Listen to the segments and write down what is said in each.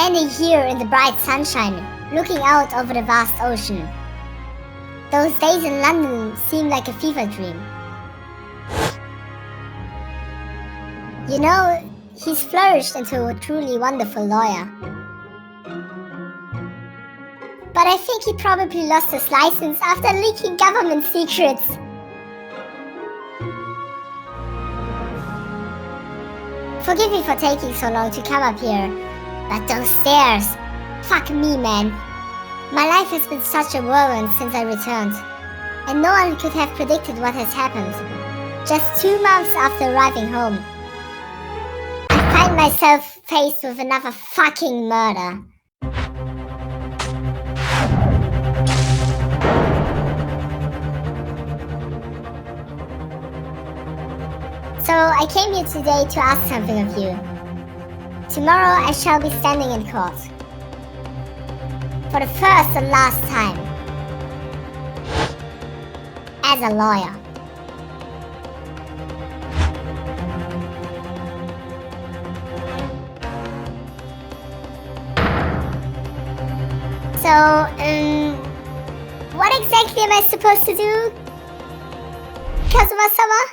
standing here in the bright sunshine, looking out over the vast ocean. Those days in London seem like a fever dream. You know, he's flourished into a truly wonderful lawyer. But I think he probably lost his license after leaking government secrets. Forgive me for taking so long to come up here, but those stairs, fuck me, man. My life has been such a whirlwind since I returned, and no one could have predicted what has happened. Just 2 months after arriving home, I find myself faced with another fucking murder. So I came here today to ask something of you. Tomorrow I shall be standing in court. For the first and last time. As a lawyer. So, what exactly am I supposed to do? Kazuma-sama?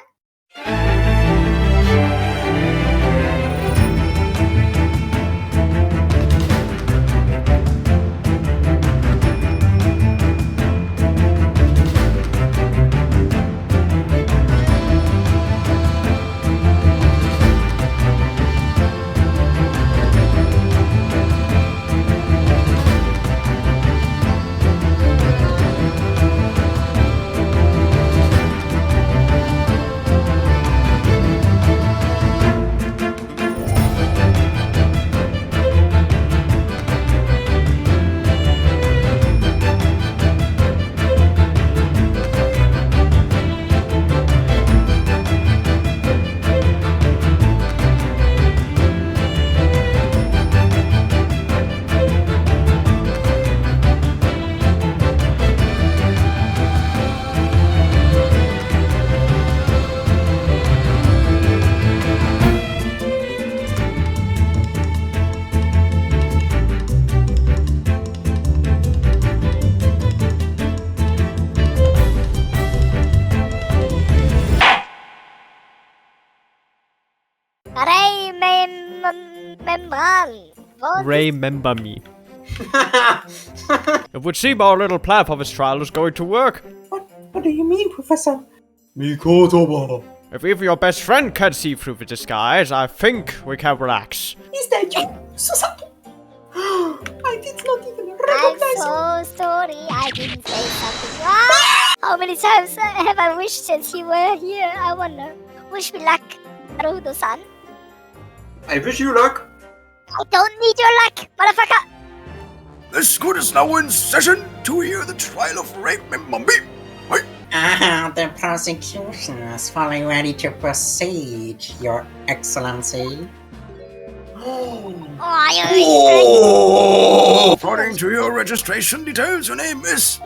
Remember me. It would seem our little plan for this trial is going to work. What do you mean, Professor? Mikotoba. If even your best friend can see through the disguise, I think we can relax. Is that you, Susato? I did not even recognize you. I'm so sorry I didn't say something. How many times have I wished that you were here? I wonder. Wish me luck, Naruhodo-san. I wish you luck. I don't need your luck, motherfucker! This court is now in session to hear the trial of Remember me. The prosecution is fully ready to proceed, Your Excellency. According to your registration details, your name is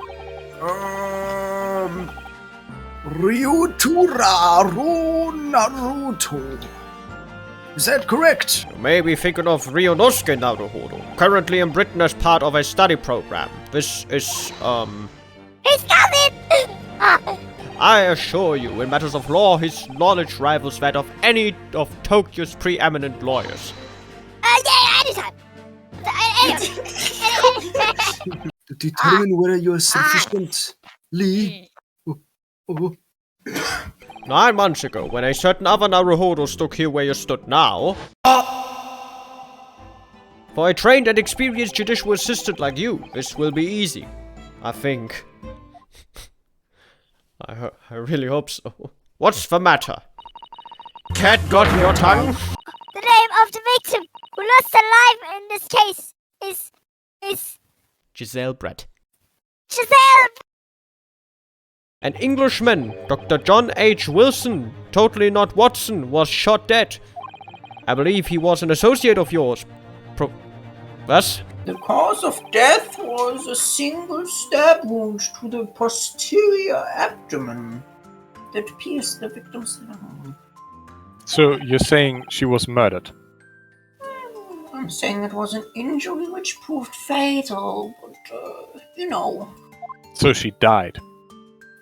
Ryunosuke Naruhodo. Is that correct? You may be thinking of Ryunosuke Naruhodo, currently in Britain as part of a study program. This is, His cousin! I assure you, in matters of law, his knowledge rivals that of any of Tokyo's preeminent lawyers. Yeah, anytime! To determine whether you are sufficiently... 9 months ago, when a certain other Naruhodo stood here where you stood now... For a trained and experienced judicial assistant like you, this will be easy. I think. I really hope so. What's the matter? Cat got your tongue? The name of the victim who lost her life in this case is Giselle Brett. Giselle! An Englishman, Dr. John H. Wilson, totally not Watson, was shot dead. I believe he was an associate of yours. What? The cause of death was a single stab wound to the posterior abdomen that pierced the victim's lung. So you're saying she was murdered? I'm saying it was an injury which proved fatal, but, you know. So she died.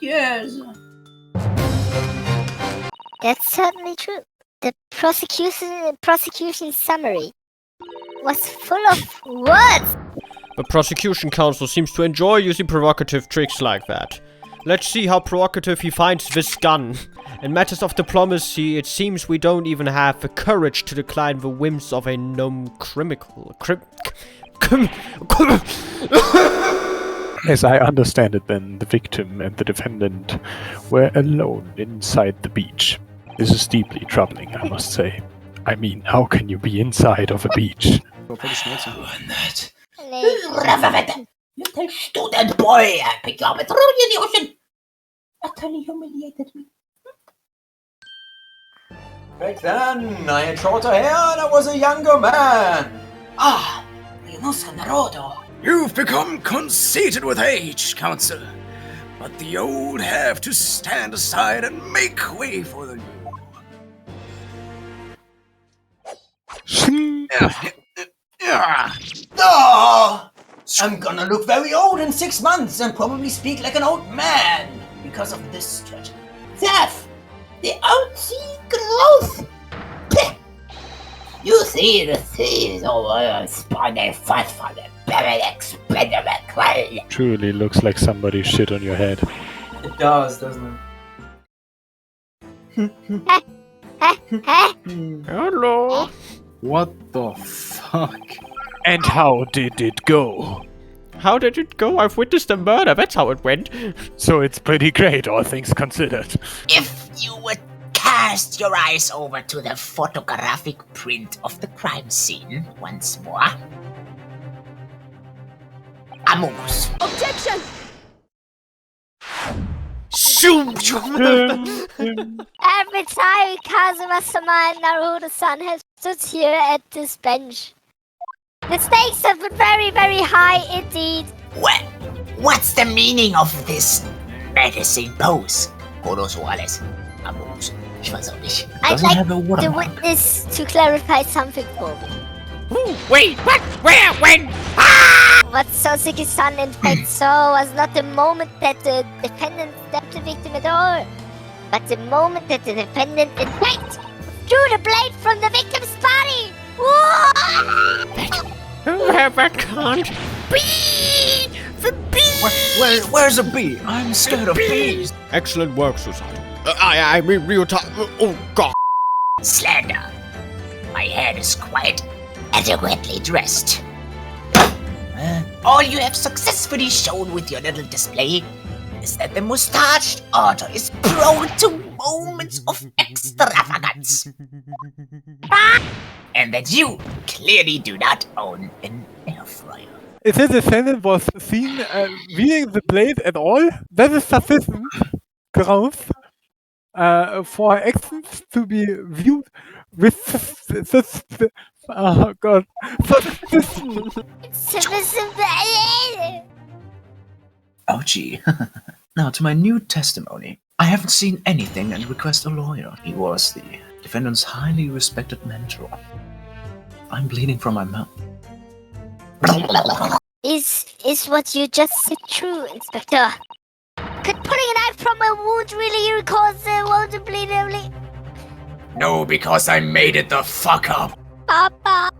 Yes. That's certainly true. The prosecution summary was full of words. The prosecution counsel seems to enjoy using provocative tricks like that. Let's see how provocative he finds this gun. In matters of diplomacy, it seems we don't even have the courage to decline the whims of a gnome criminal. As I understand it then, the victim and the defendant were alone inside the beach. This is deeply troubling, I must say. I mean, how can you be inside of a beach? That Nee. little student boy picked you up and threw you in the ocean. Utterly humiliated me. Back then, I had shorter hair and I was a younger man. Ah, Ryunosuke Naruhodo. You've become conceited with age, Counsel. But the old have to stand aside and make way for the new. Oh, I'm gonna look very old in 6 months and probably speak like an old man because of this tragedy. Death! The outsea growth! Peh. You see the seas over spawning fast for the very expendable. Truly looks like somebody shit on your head. It does, doesn't it? Hello. What the fuck? And how did it go? How did it go? I've witnessed a murder. That's how it went. So it's pretty great, all things considered. If you would cast your eyes over to the photographic print of the crime scene once more. Amogus. Objection! Every time Kazuma-sama and Naruhodo-san have stood here at this bench, the stakes have been very, very high indeed. What's the meaning of this menacing pose? Kodoso alles. Amogus. Ich weiß auch nicht. I'd Doesn't like have a the watermark. witness to clarify something for me. Wait, what? Where? When? What Sosuke-san in fact saw was not the moment that the defendant stabbed the victim at all, but the moment that the defendant in fact drew the blade from the victim's body. That can't be. The bee. Where's a bee? I'm scared of bees. Excellent work, Susato. I mean, oh God. Slander. My hair is quite adequately dressed. All you have successfully shown with your little display is that the mustached author is prone to moments of extravagance. And that you clearly do not own an air fryer. If the defendant was seen wielding the blade at all, that is sufficient grounds for actions to be viewed with oh God, suspicion. Ouchie. Now to my new testimony. I haven't seen anything and request a lawyer. He was the defendant's highly respected mentor. I'm bleeding from my mouth. Is what you just said true, Inspector? Could pulling a knife from a wound really cause the wound to bleed heavily? No, because I made it the fuck up. Papa.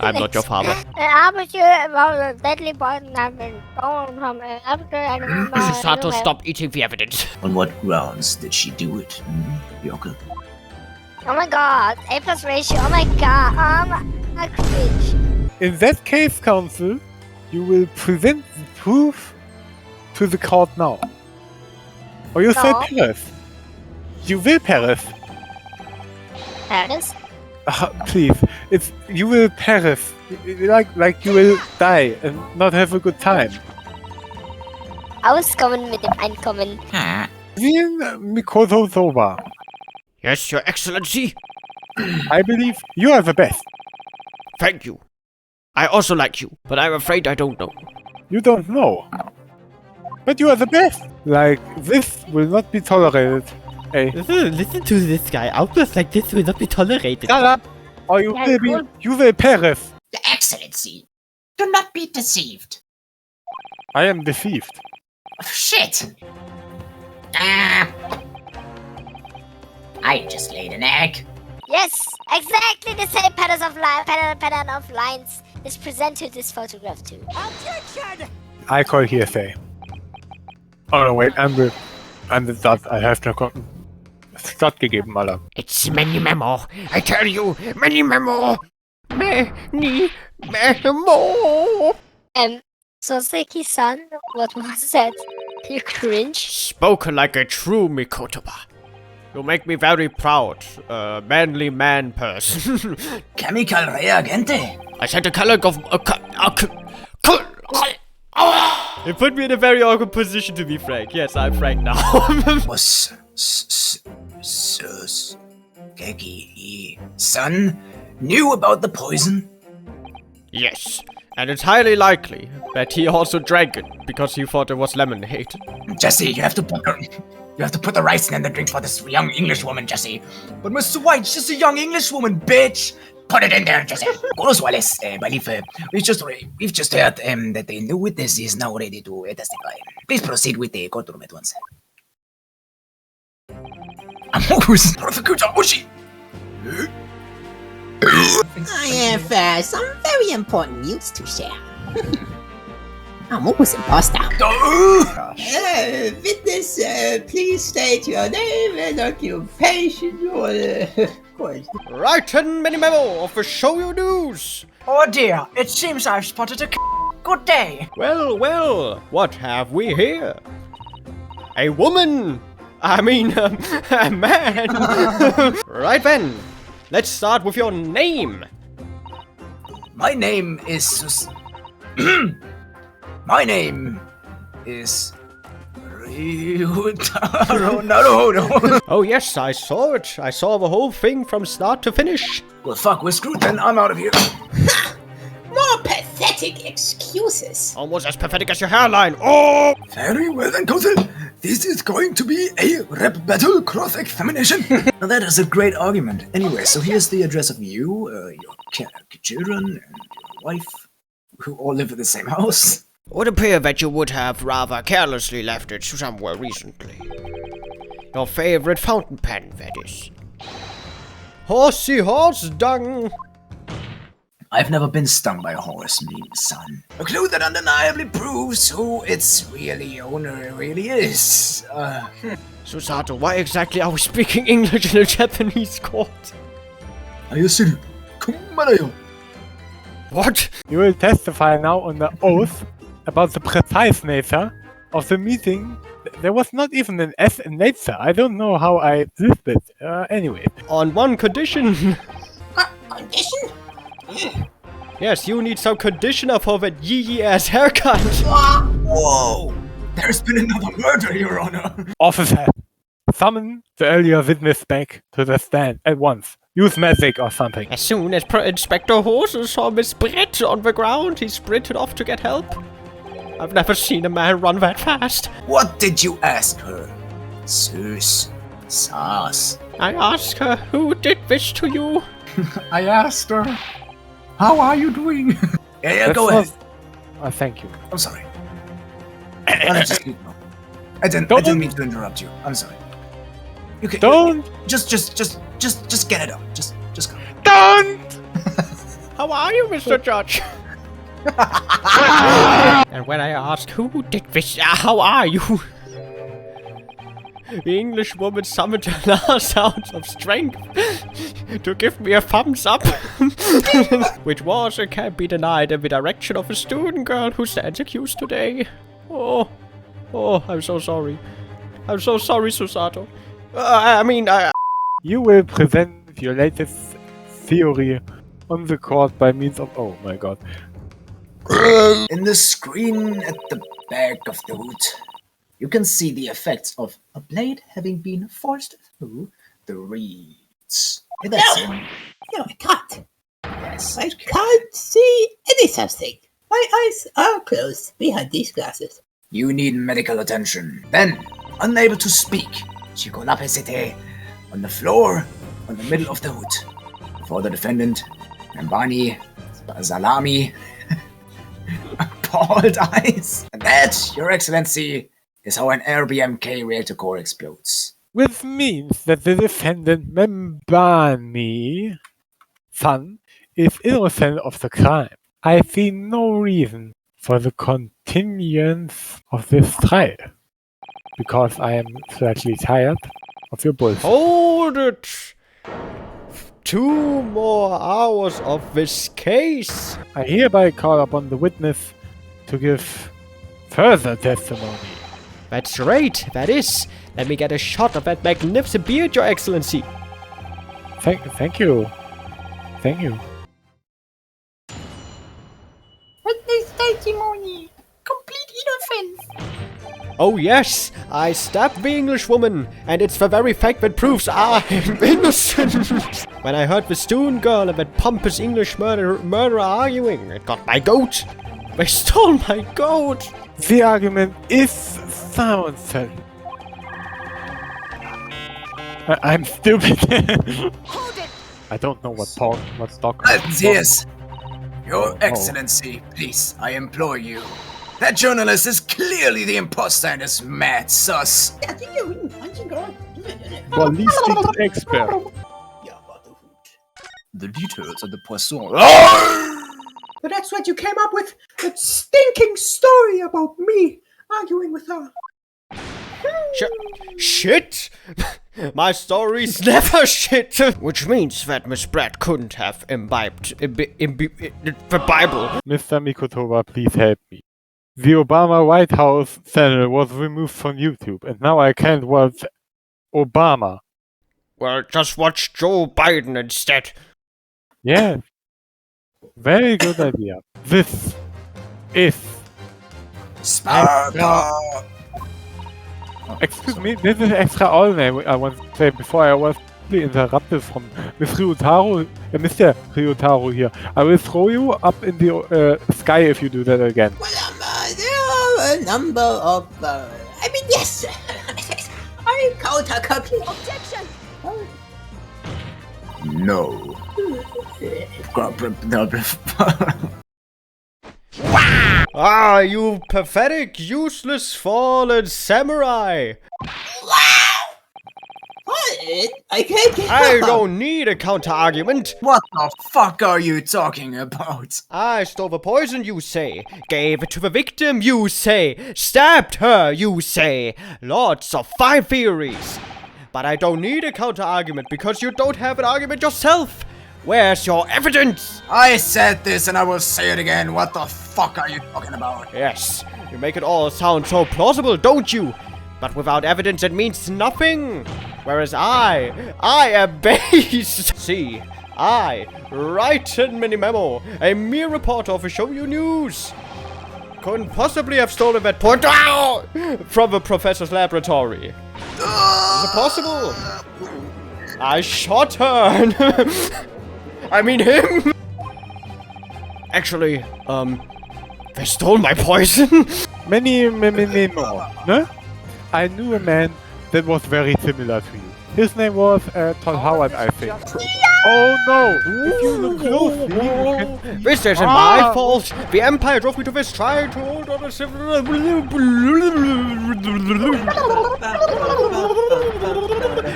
I'm not your father. I'm sure about the deadly poison I've been stolen from after I remember. Susato, stop eating the evidence. On what grounds did she do it, Yoka? Oh my god, A+ ratio, oh my god, I cringe. In that case, counsel, you will present the proof to the court now. Or you say No. Paris. You will Paris. Paris? Please, you will perish, like you will die and not have a good time. Auskommen mit dem Einkommen. Mikotoba, Yes, Your Excellency. I believe you are the best. Thank you. I also like you, but I'm afraid I don't know. You don't know, but you are the best. Like this will not be tolerated. Hey, Listen to this guy. Outbursts like this will not be tolerated. shut up! or you Yeah, cool. you will perish. Your Excellency, do not be deceived. I am deceived. Oh, shit! Ah. I just laid an egg. Yes, exactly the same pattern of lines is presented to this photograph too. I call hearsay. Oh no, wait, I'm the Dot. I have no Dot gegeben, Alter. It's many memo. I tell you, many memo. Many memo. Soseki-san, what was that? You cringe? Spoken like a true Mikotoba. You make me very proud. A manly man person. Chemical reagente. I said a color of It put me in a very awkward position, to be frank. Yes, I'm frank now. Was son knew about the poison? Yes, and it's highly likely that he also drank it because he thought it was lemonade. Jesse, you have to put the rice in the drink for this young English woman, Jesse. But Mr. White, she's just a young English woman, bitch. Put it in there, Jesse. Carlos Wallace, believe we've just heard that the new witness is now ready to testify. Please proceed with the courtroom at once. Who's Prosecutor Oshi? I have some very important news to share. I'm almost imposter. Witness, please state your name and occupation or Right, and many memo of the show you news. Oh dear, it seems I've spotted a good day. Well, what have we here? A woman! I mean, a man! Right then, let's start with your name. My name is My name is Ryunosuke Naruhodo. Oh yes, I saw it. I saw the whole thing from start to finish. Well, fuck, we're screwed then. I'm out of here. more pathetic excuses. Almost as pathetic as your hairline. Oh! Very well then, Council. This is going to be a rap battle cross-examination. Now that is a great argument. Anyway, so here's the address of you, your children, and your wife, who all live in the same house. It would appear that you would have rather carelessly left it somewhere recently. Your favorite fountain pen, that is. Horsey horse dung! I've never been stung by a horse, me son. A clue that undeniably proves who its owner really is. Susato, why exactly are we speaking English in a Japanese court? Ayasuru, kumarayo. What? You will testify now on the oath about the precise nature of the meeting. There was not even an S in nature. I don't know how I did it. Anyway. On one condition. Condition? Yes, you need some conditioner for that yee ass haircut. Whoa! There's been another murder, Your Honor. Officer, summon the earlier witness back to the stand at once. Use magic or something. As soon as Inspector Hose saw Miss Brett on the ground, he sprinted off to get help. I've never seen a man run that fast. What did you ask her? Sus. Sas. I asked her, who did this to you? I asked her, how are you doing? Yeah, go ahead. Thank you. I'm sorry. I didn't mean to interrupt you. I'm sorry. You can, Don't! Just get it up. Just go. Don't! How are you, Mr. Judge? And when I asked who did this, how are you? The English woman summoned her last ounce of strength to give me a thumbs up, which was and can't be denied in the direction of a student girl who stands accused today. Oh, I'm so sorry. I'm so sorry, Susato. You will present your latest theory on the court by means of... Oh my god. In the screen at the back of the hood, you can see the effects of a blade having been forced through the reeds. That's it. No, I can't. Yes. I can't see any something. My eyes are closed behind these glasses. You need medical attention. Then, unable to speak, Chikolapesite on the floor, on the middle of the hood. For the defendant, Mbani, Salami, Bald Eyes. And that, Your Excellency, is how an RBMK reactor core explodes. Which means that the defendant Membani San is innocent of the crime. I see no reason for the continuance of this trial, because I am slightly tired of your bullshit. Hold it! 2 more hours of this case. I hereby call upon the witness to give further testimony. That's right, that is. Let me get a shot of that magnificent beard, Your Excellency. Thank you. Thank you. Witness testimony. Complete innocence. Oh yes, I stabbed the Englishwoman, and it's the very fact that proves I am innocent. When I heard the student girl and that pompous English murderer arguing, it got my goat. They stole my goat. The argument is sound. I'm stupid. Hold it. I don't know what talk. Yes. Your Excellency, please, I implore you. That journalist is clearly the imposter and is mad sus. Ballistic expert. The details of the poisson. But that's what you came up with. That stinking story about me arguing with her. Shit! My story's never shit! Which means that Miss Pratt couldn't have imbibed the Bible. Mr. Mikotoba, please help me. The Obama White House channel was removed from YouTube, and now I can't watch Obama. Well, just watch Joe Biden instead. Yeah. Very good idea. This is... Sparta! Excuse me, this is extraordinary, I want to say, before I was interrupted from Miss Ryutaro, Mr. Ryutaro here. I will throw you up in the sky if you do that again. Well, there are a number of, yes, I counter complete objection. No. Ah, you pathetic, useless, fallen samurai! What? I can't get I up. don't need a counter-argument. What the fuck are you talking about? I stole the poison, you say. Gave it to the victim, you say. Stabbed her, you say. Lots of fine theories. But I don't need a counter-argument because you don't have an argument yourself. Where's your evidence? I said this and I will say it again. What the fuck are you talking about? Yes, you make it all sound so plausible, don't you? But without evidence it means nothing. Whereas I am based. See, I, Wrighton Mini Memo, a mere reporter of a Show You News, couldn't possibly have stolen that point from the professor's laboratory. Is it possible? I shot her. I mean him. Actually, they stole my poison. Many more. No? I knew a man that was very similar to you. His name was Todd Howard, I think. Oh no! If you look closely, you can... This isn't my fault. The Empire drove me to this trying to hold on a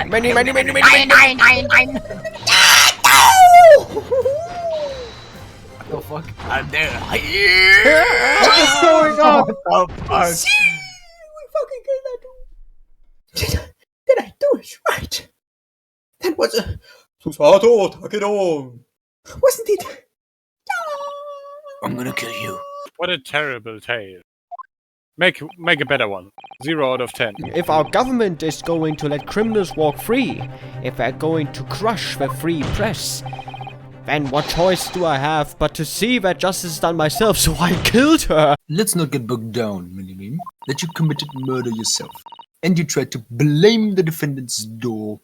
many. Nine. What the fuck? I'm there. What is going on? What the fuck? We fucking killed that dude. Did I do it right? That was a Susato Takedo. Wasn't it? I'm gonna kill you. What a terrible tale. Make a better one. 0 out of 10. If our government is going to let criminals walk free, if they're going to crush the free press, then what choice do I have but to see that justice is done myself, so I killed her? Let's not get bogged down, Minimin, that you committed murder yourself. And you tried to blame the defendant's door.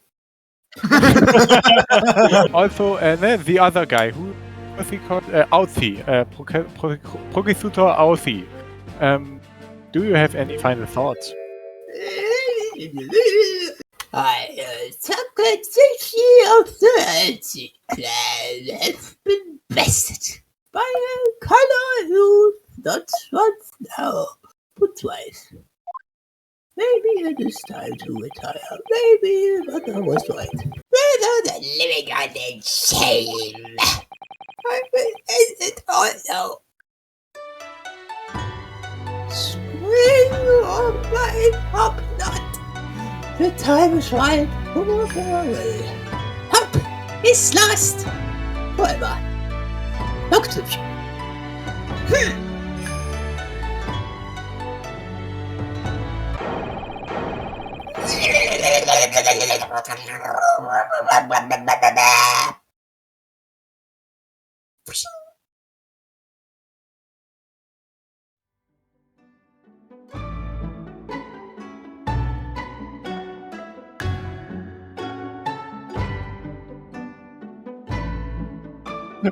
Also, the other guy, who was he called? Auzi. Prosecutor Auzi. Do you have any final thoughts? I took it this year authority plan has been bested by a color who not once now, but twice. Maybe it is time to retire. Maybe mother was right. Rather than living under shame, I will end it all now. Swing on my hop knot. The time is right for farewell. Hop is lost forever. Nocturne.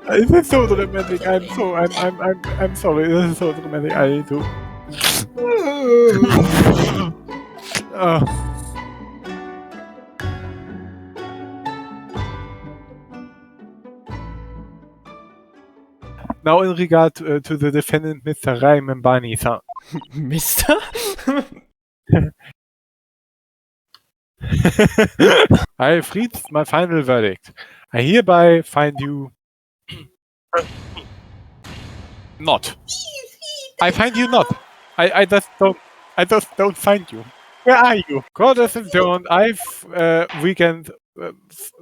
This is so dramatic. I'm sorry. This is so dramatic. I need to. Now, in regard to the defendant, Mr. Rai Membani-san. Mister? I have reached my final verdict. I hereby find you not. I find you not. I just don't find you. Where are you? Court is adjourned. I've weekend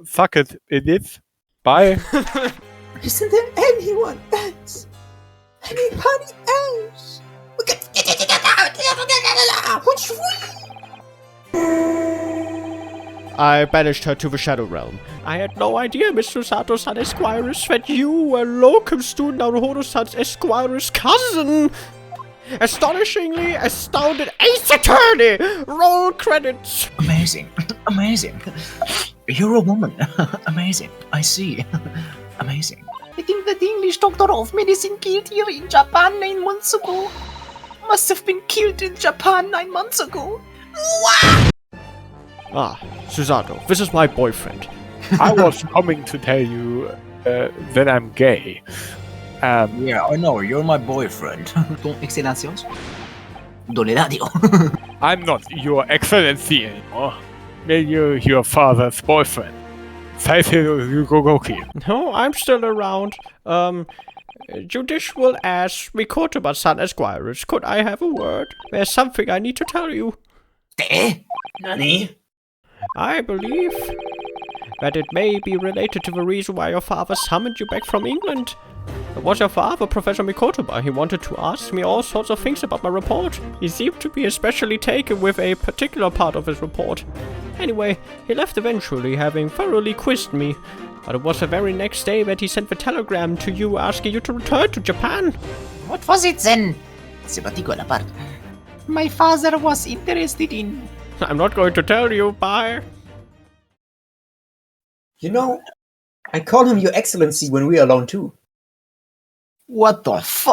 suck it, idiots. Bye. Isn't there anyone else? Anybody else? I banished her to the Shadow Realm. I had no idea, Miss Susato-san Esquires, that you were locum student Naruhodo-san's Esquire's cousin. Astonishingly astounded Ace Attorney! Roll credits! Amazing. Amazing. You're a woman. Amazing. I see. Amazing. I think that the English doctor of medicine killed here in Japan 9 months ago. Must have been killed in Japan 9 months ago. Ah, Susato, this is my boyfriend. I was coming to tell you that I'm gay. Yeah, I know. You're my boyfriend. Ton Excelencies. Doledadio. I'm not your excellency anymore. You're your father's boyfriend. Saisero Yugogoki. No, I'm still around. Judicial ass Mikotoba-san Esquires, could I have a word? There's something I need to tell you. Nani? I believe that it may be related to the reason why your father summoned you back from England. It was your father, Professor Mikotoba. He wanted to ask me all sorts of things about my report. He seemed to be especially taken with a particular part of his report. Anyway, he left eventually, having thoroughly quizzed me. But it was the very next day that he sent the telegram to you asking you to return to Japan. What was it then? Simpatico la part. My father was interested in. I'm not going to tell you, bye. You know, I call him Your Excellency when we're alone too. What the fuck?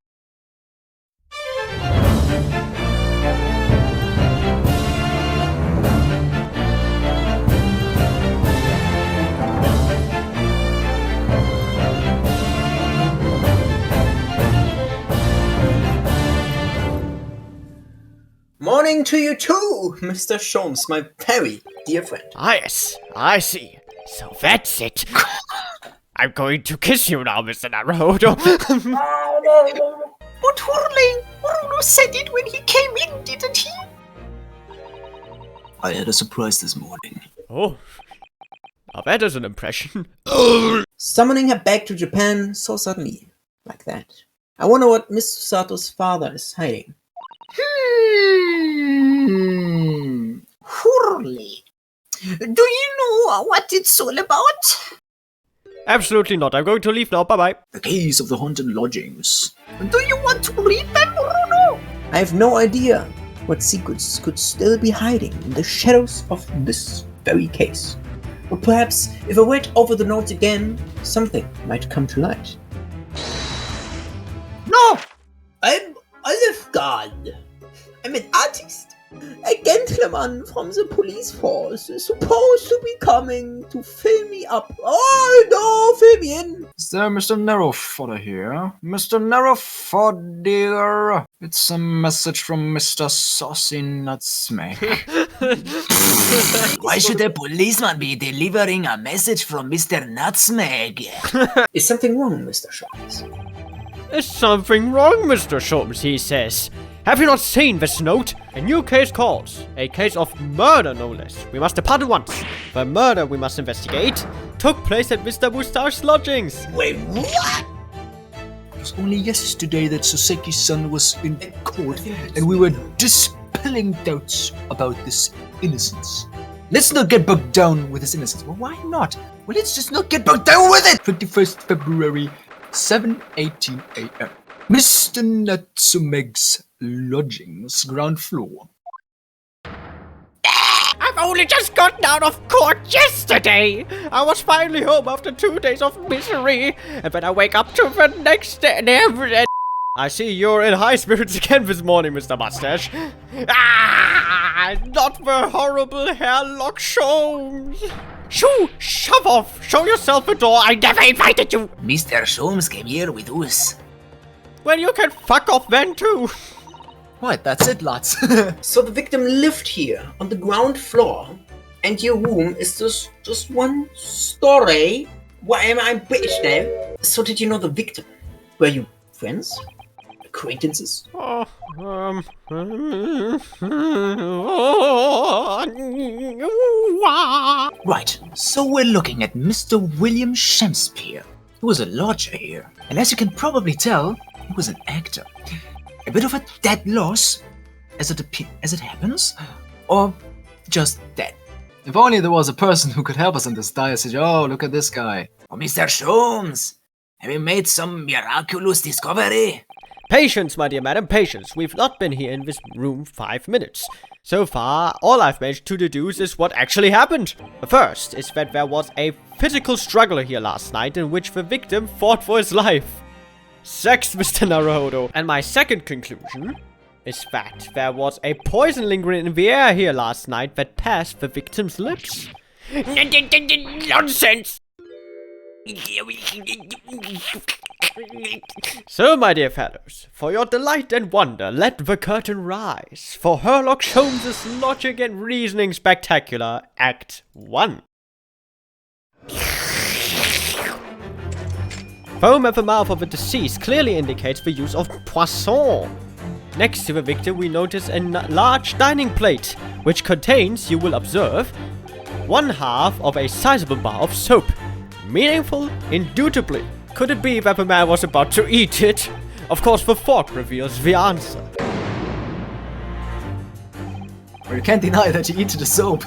Morning to you too, Mr. Sholmes, my very dear friend. Ah, yes, I see. So that's it. I'm going to kiss you now, Mr. Naruhodo. But Hurling said it when he came in, didn't he? I had a surprise this morning. Oh, now that is an impression. Summoning her back to Japan so suddenly, like that. I wonder what Miss Susato's father is hiding. Hurley. Do you know what it's all about? Absolutely not. I'm going to leave now. Bye-bye. The keys of the haunted lodgings. Do you want to read them, Bruno? I have no idea what secrets could still be hiding in the shadows of this very case. Or perhaps, if I read over the notes again, something might come to light. No! I'm Olive God. I'm an artist, a gentleman. someone from the police force is supposed to be coming to fill me up. Oh no, fill me in. Is there Mr. Naruhodo here? Mr. Naruhodo, it's a message from Mr. Saucy Nutsmack. Why should a policeman be delivering a message from Mr. Nutsmack? Is something wrong, Mr. Sholmes? Is something wrong, Mr. Sholmes, he says. Have you not seen this note? A new case calls. A case of murder, no less. We must depart at once. The murder we must investigate took place at Mr. Moustache's lodgings. Wait, what? It was only yesterday that Soseki's-san was in court, and we were dispelling doubts about this innocence. Let's not get bogged down with his innocence. Well, why not? Well, let's just not get bogged down with it! 21st February, 7:18 a.m. Mr. Natsumeg's lodgings, ground floor. I've only just gotten out of court yesterday. I was finally home after 2 days of misery. And then I wake up to the next day and I see you're in high spirits again this morning, Mr. Mustache. Not the horrible Herlock Sholmes. Shoo! Shove off! Show yourself the door! I never invited you! Mr. Sholmes came here with us. Well, you can fuck off then too. Right, that's it, lads. So the victim lived here on the ground floor, and your room is just one story. Why am I British now? So did you know the victim? Were you friends? Acquaintances? Right, so we're looking at Mr. William Shakespeare, who was a lodger here. And as you can probably tell, he was an actor. A bit of a dead loss, as it happens, or just dead. If only there was a person who could help us in this diocese. Oh, look at this guy. Oh, Mr. Sholmes, have you made some miraculous discovery? Patience, my dear madam, patience. We've not been here in this room 5 minutes. So far, all I've managed to deduce is what actually happened. The first is that there was a physical struggle here last night in which the victim fought for his life. Sex, Mr. Naruhodo. And my second conclusion is that there was a poison lingering in the air here last night that passed the victim's lips. Nonsense! So, my dear fellows, for your delight and wonder, let the curtain rise for Herlock Sholmes' Logic and Reasoning Spectacular, Act 1. Foam at the mouth of the deceased clearly indicates the use of poisson. Next to the victim, we notice a large dining plate, which contains, you will observe, 1/2 of a sizable bar of soap. Meaningful? Indubitably. Could it be that the man was about to eat it? Of course, the fork reveals the answer. Well, you can't deny that you eat the soap.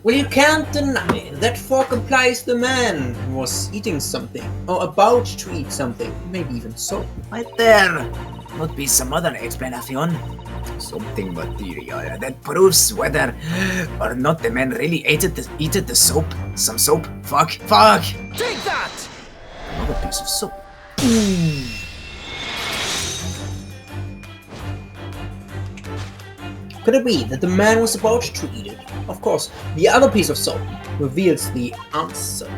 Well, you can't deny that fork implies the man was eating something, or about to eat something, maybe even soap. Right there. Would be some other explanation. Something material that proves whether or not the man really ate the soap. Some soap. Fuck. Take that! Another piece of soap. Could it be that the man was about to eat it? Of course, the other piece of soap reveals the answer.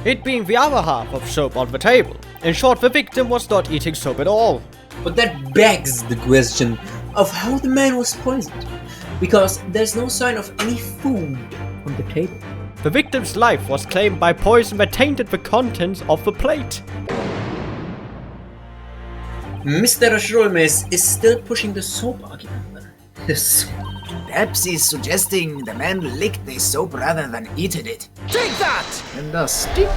It being the other half of soap on the table. In short, the victim was not eating soap at all. But that begs the question of how the man was poisoned, because there's no sign of any food on the table. The victim's life was claimed by poison that tainted the contents of the plate. Mr. Sholmes is still pushing the soap argument then. Yes. Perhaps he's suggesting the man licked the soap rather than eaten it. Take that! And a stick.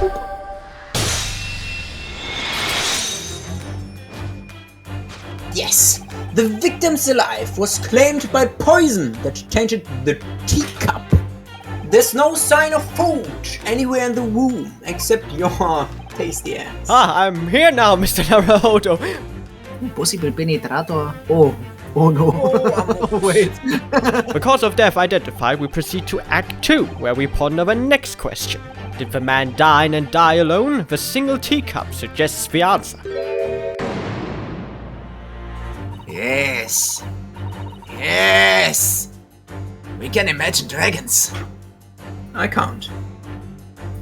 Yes, the victim's life was claimed by poison that tainted the teacup. There's no sign of food anywhere in the room except your tasty ass. I'm here now, Mr. Naruhodo. Possible penetrator. Oh no. Wait. Because of death identified, we proceed to Act 2, where we ponder the next question. Did the man dine and die alone? The single teacup suggests the answer. Yes. We can imagine dragons. I can't.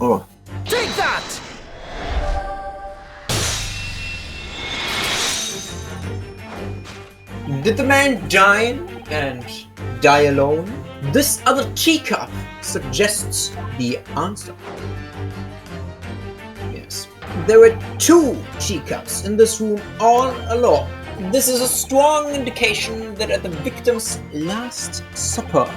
Oh. Take that! Did the man die and die alone? This other teacup suggests the answer. Yes. There were 2 teacups in this room all along. This is a strong indication that at the victim's last supper,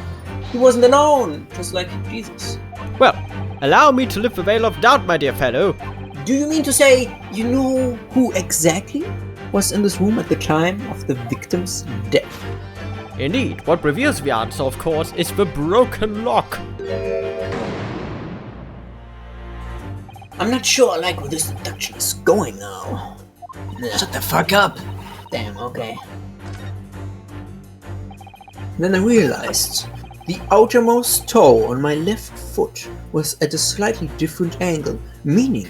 he wasn't alone, just like Jesus. Well, allow me to lift the veil of doubt, my dear fellow. Do you mean to say you know who exactly was in this room at the time of the victim's death? Indeed, what reveals the answer, of course, is the broken lock. I'm not sure I like where this deduction is going now. Shut the fuck up. Damn, okay. Then I realized the outermost toe on my left foot was at a slightly different angle, meaning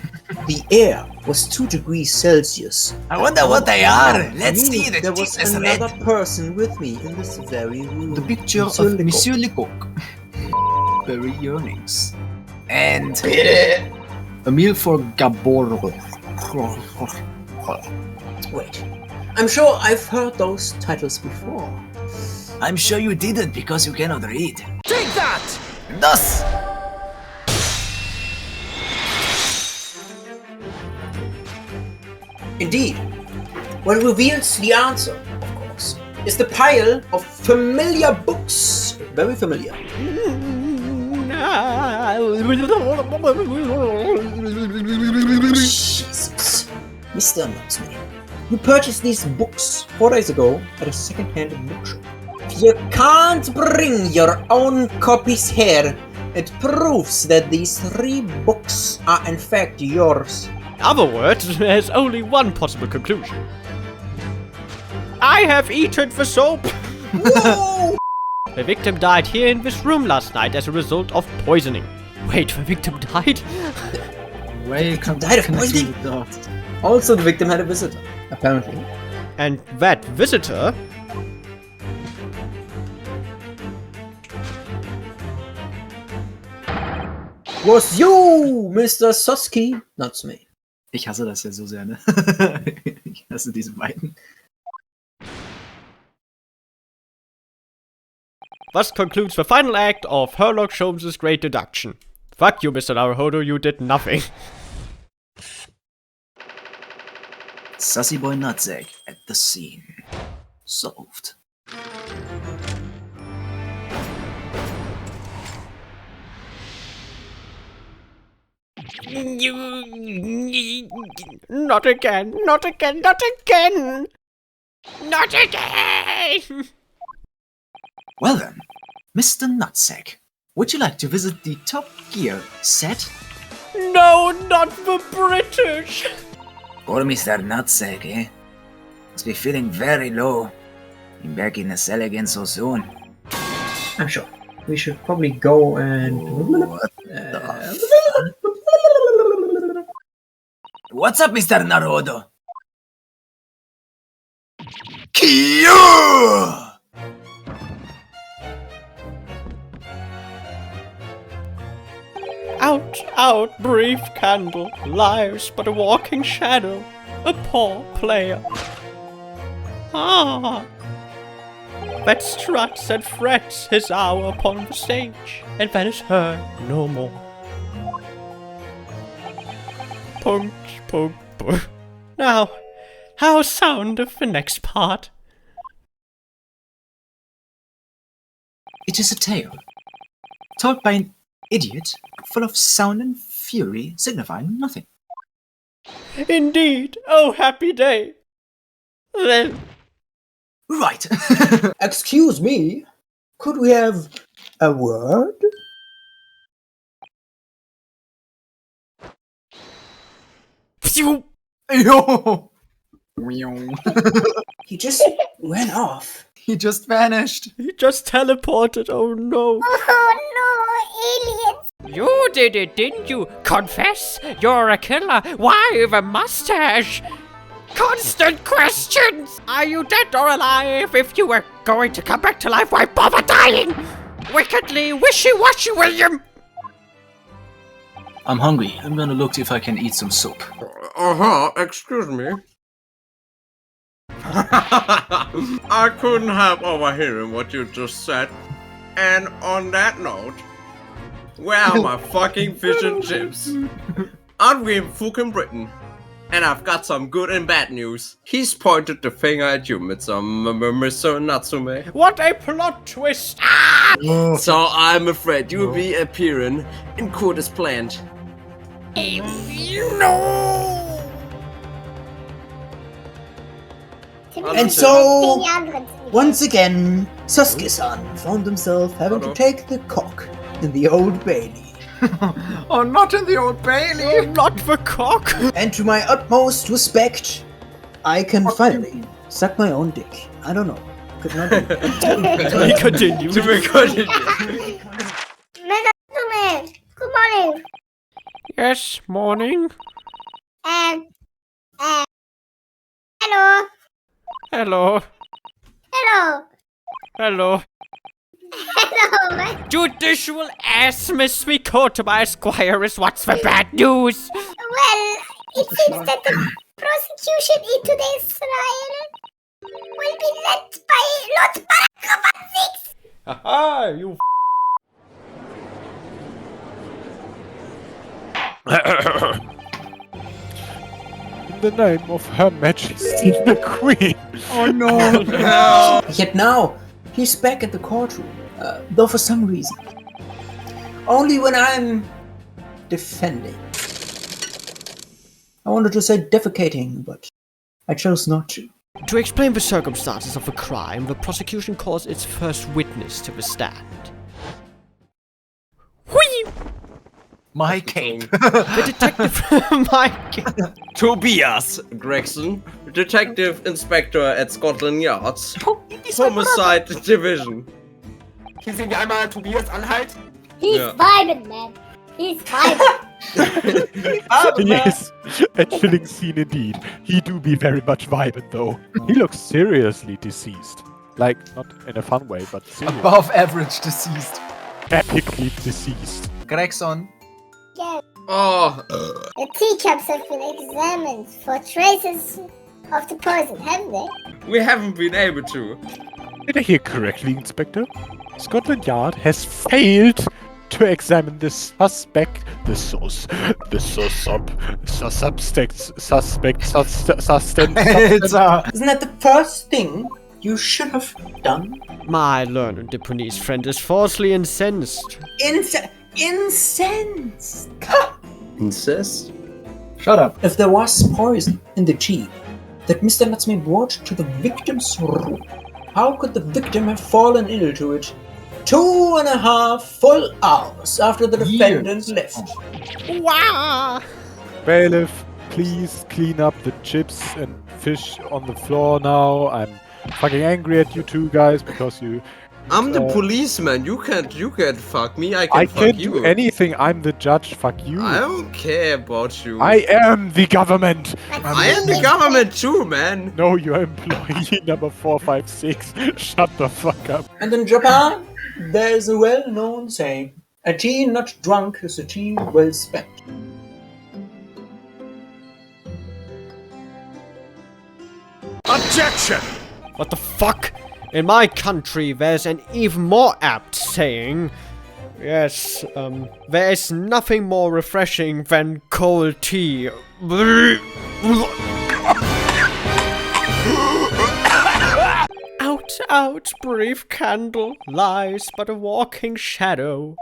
the air was 2 degrees Celsius. I wonder what they are. Let's Meaning see the there was deepness another red. person with me in this very room. The picture Monsieur of Lecoq. Monsieur Lecoq. Very earnings. And A meal for Gabor. Wait, I'm sure I've heard those titles before. I'm sure you didn't because you cannot read. Take that! Thus, Indeed, what reveals the answer, of course, is the pile of familiar books. Very familiar. Jesus. Mr. Nutsman, you purchased these books 4 days ago at a second-hand bookshop. If you can't bring your own copies here, it proves that these 3 books are in fact yours. In other words, there's only one possible conclusion. I have eaten the soap! Whoa! The victim died here in this room last night as a result of poisoning. Wait, the victim died? Welcome died of to poisoning? the dot. Also, the victim had a visitor, apparently. And that visitor Was you, Mr. Soski? Not me. Ich hasse das ja so sehr, ne? Ich hasse diese beiden. thus concludes the final act of Herlock Sholmes' great deduction. Fuck you, Mr. Naruhodo, you did nothing. Sassy Boy Nutsack at the scene. Solved. Not again, not again, not again! Not again! Well then, Mr. Nutsack, would you like to visit the Top Gear set? No, not the British! Poor Mr. Nutsack, eh? Must be feeling very low. Being back in the cell again so soon. I'm sure. We should probably go and... What What's up, Mr. Naruhodo? Kyo! Out, out, brief candle, lives but a walking shadow, a poor player. Ah, that struts and frets his hour upon the stage, and that is heard no more. Punch, punch, punch. Now, how soundeth the next part? It is a tale, told by an idiot, full of sound and fury, signifying nothing. Indeed, oh happy day! Then, Right. Excuse me, could we have a word? phew! Yo! He just ran off. He just vanished. He just teleported, oh no. Oh no, aliens! You did it, didn't you? Confess, you're a killer. Why the mustache? Constant questions! Are you dead or alive? If you were going to come back to life, why bother dying? Wickedly wishy-washy, William! I'm hungry. I'm gonna look if I can eat some soup. Excuse me. I couldn't help overhearing what you just said. And on that note, where are my fucking fish and chips? Aren't we in fucking Britain? And I've got some good and bad news. He's pointed the finger at you, Mr. Natsume. What a plot twist! So I'm afraid you'll be appearing in court as planned. And so, once again, Sasuke-san found himself having to take the cock in the Old Bailey. Oh, not in the Old Bailey! Not the cock! And to my utmost respect, I can finally suck my own dick. I don't know. Could not be. We continue. Good morning. Yes, morning. Hello. Hello. Hello. Hello. Hello. Judicial ass Miss Mikotoba Esquire is what's the bad news? Well, it seems that the prosecution into this trial will be led by Lord Barack. Haha, you In the name of Her Majesty the Queen. Oh no. Yet now, he's back at the courtroom. Though for some reason. Only when I'm defending. I wanted to say defecating, but I chose not to. To explain the circumstances of the crime, the prosecution calls its first witness to the stand. Whee! My cape. The detective... Mike... Tobias Gregson, Detective Inspector at Scotland Yard's Homicide Division. Hier sehen wir einmal Tobias Anhalt. He's vibing, man. He's vibing. Yes, a chilling scene indeed. He do be very much vibing though. He looks seriously deceased. Like, not in a fun way, but seriously. Above average deceased. Epically deceased. Gregson. Yes. Oh, The teacups have been examined for traces of the poison, haven't they? we haven't been able to. Did I hear correctly, Inspector? Scotland Yard has failed to examine the suspect, It's Isn't that the first thing you should have done? My learned Japanese friend is falsely incensed. Incensed! Incest? Shut up. If there was poison in the jeep that Mr. Natsume brought to the victim's room, how could the victim have fallen into it 2.5 full hours after the defendant left? Wow! Bailiff, please clean up the chips and fish on the floor now. I'm fucking angry at you two guys because you... I'm the policeman. You can't fuck me. I I fuck can't you. do anything. I'm the judge. Fuck you. I don't care about you. I am the government. I am the government too, man. No, you're employee number 456. Shut the fuck up. And in Japan, there's a well-known saying, a tea not drunk is a tea well spent. Objection! What the fuck? In my country, there's an even more apt saying. Yes, there is nothing more refreshing than cold tea. Out, out, brief candle, lies but a walking shadow.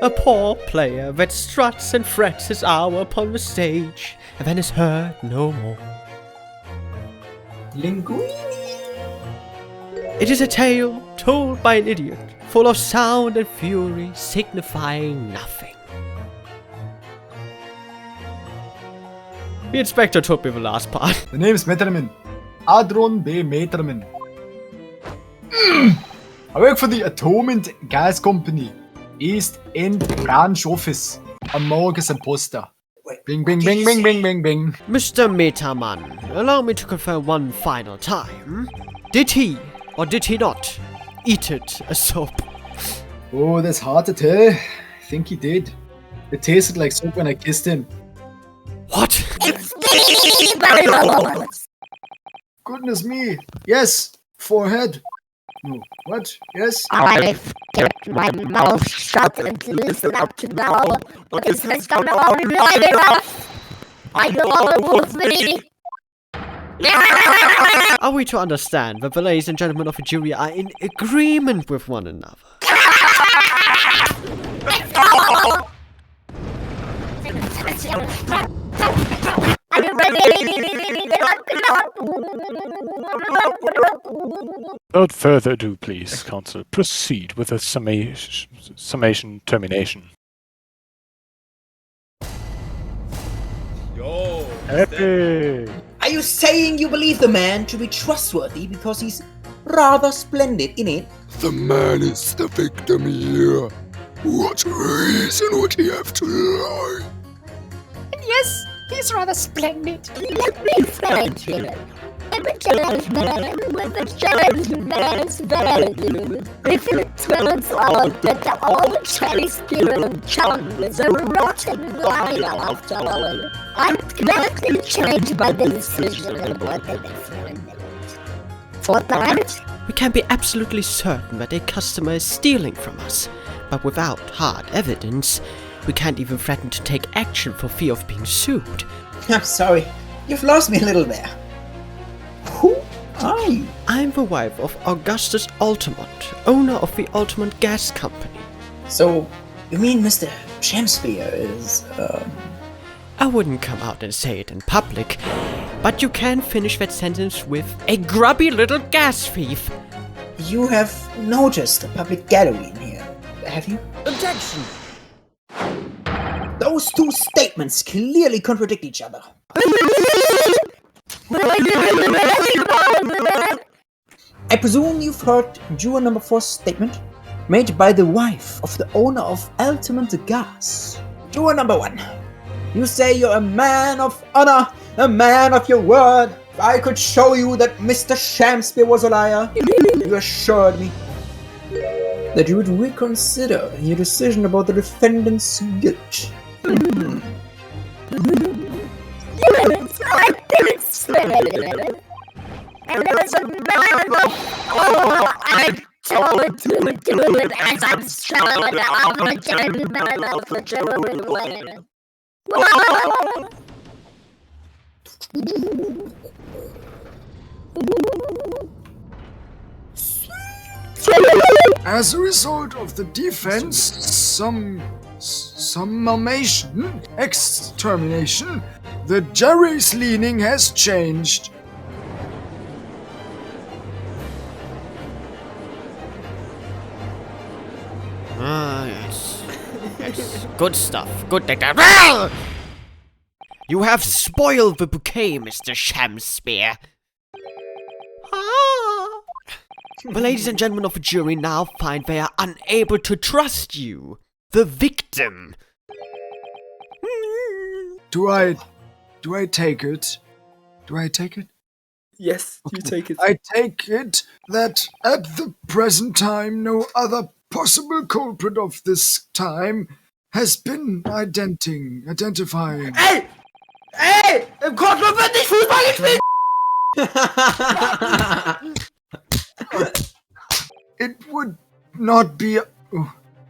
A poor player that struts and frets his hour upon the stage, and then is heard no more. Linguini. It is a tale told by an idiot, full of sound and fury, signifying nothing. The inspector told me the last part. The name's Meterman. Adron B. Meterman. I work for the Atonement Gas Company, East End Branch Office. I'm Morgus Imposter. Bing, bing, bing, bing, bing, bing, bing. Mr. Metaman, allow me to confirm one final time. Did he, or did he not, eat it as soap. Oh, that's hard to tell. I think he did. It tasted like soap when I kissed him. What? Goodness me. Yes, forehead. No, what? Yes? I've kept my mouth shut and listen up to now, but this has gone on long enough. I know all of me. Are we to understand that the ladies and gentlemen of the jury are in agreement with one another? Without further ado, please, Counsel, proceed with the summation termination. Yo. Epic! Are you saying you believe the man to be trustworthy because he's rather splendid in it? The man is the victim here. What reason would he have to lie? Yes, he's rather splendid. Let me find him. I'm a challenge man with a challenge man's value. If it turns out that all Chinese people and Chong is a rotten liar after all, I'm gladly changed by the decision of what they different. For that, We can be absolutely certain that a customer is stealing from us, but without hard evidence, we can't even threaten to take action for fear of being sued. I'm sorry. You've lost me a little there. Who are you? I'm the wife of Augustus Altamont, owner of the Altamont Gas Company. So, you mean Mr. Shakespeare is, I wouldn't come out and say it in public, but you can finish that sentence with a grubby little gas thief. You have noticed a public gallery in here, have you? Objection! Those two statements clearly contradict each other. I presume you've heard juror number 4's statement, made by the wife of the owner of Altamont Gas. Juror number 1, you say you're a man of honor, a man of your word. If I could show you that Mr. Shakespeare was a liar, you assured me that you would reconsider your decision about the defendant's guilt. And there's a man I told to do it as I'm showing off a gentleman of the German way. As a result of the defense, summation, extermination, the jury's leaning has changed. Ah, yes. Yes. Good stuff. Good data. You have spoiled the bouquet, Mr. Shakespeare. The ladies and gentlemen of the jury now find they are unable to trust you, the victim. Do I take it? Do I take it? Yes, you take it. I take it that at the present time no other possible culprit of this time has been identifying. Ey! Ey! Im Courtroom wird nicht Fußball gespielt! It would not be.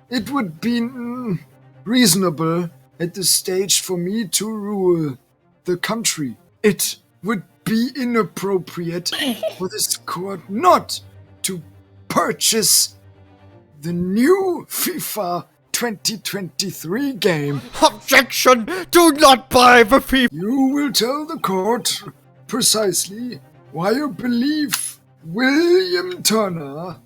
It would be reasonable at this stage for me to rule the country. It would be inappropriate for this court not to purchase the new FIFA 2023 game. Objection! Do not buy the FIFA! You will tell the court precisely why you believe William Turner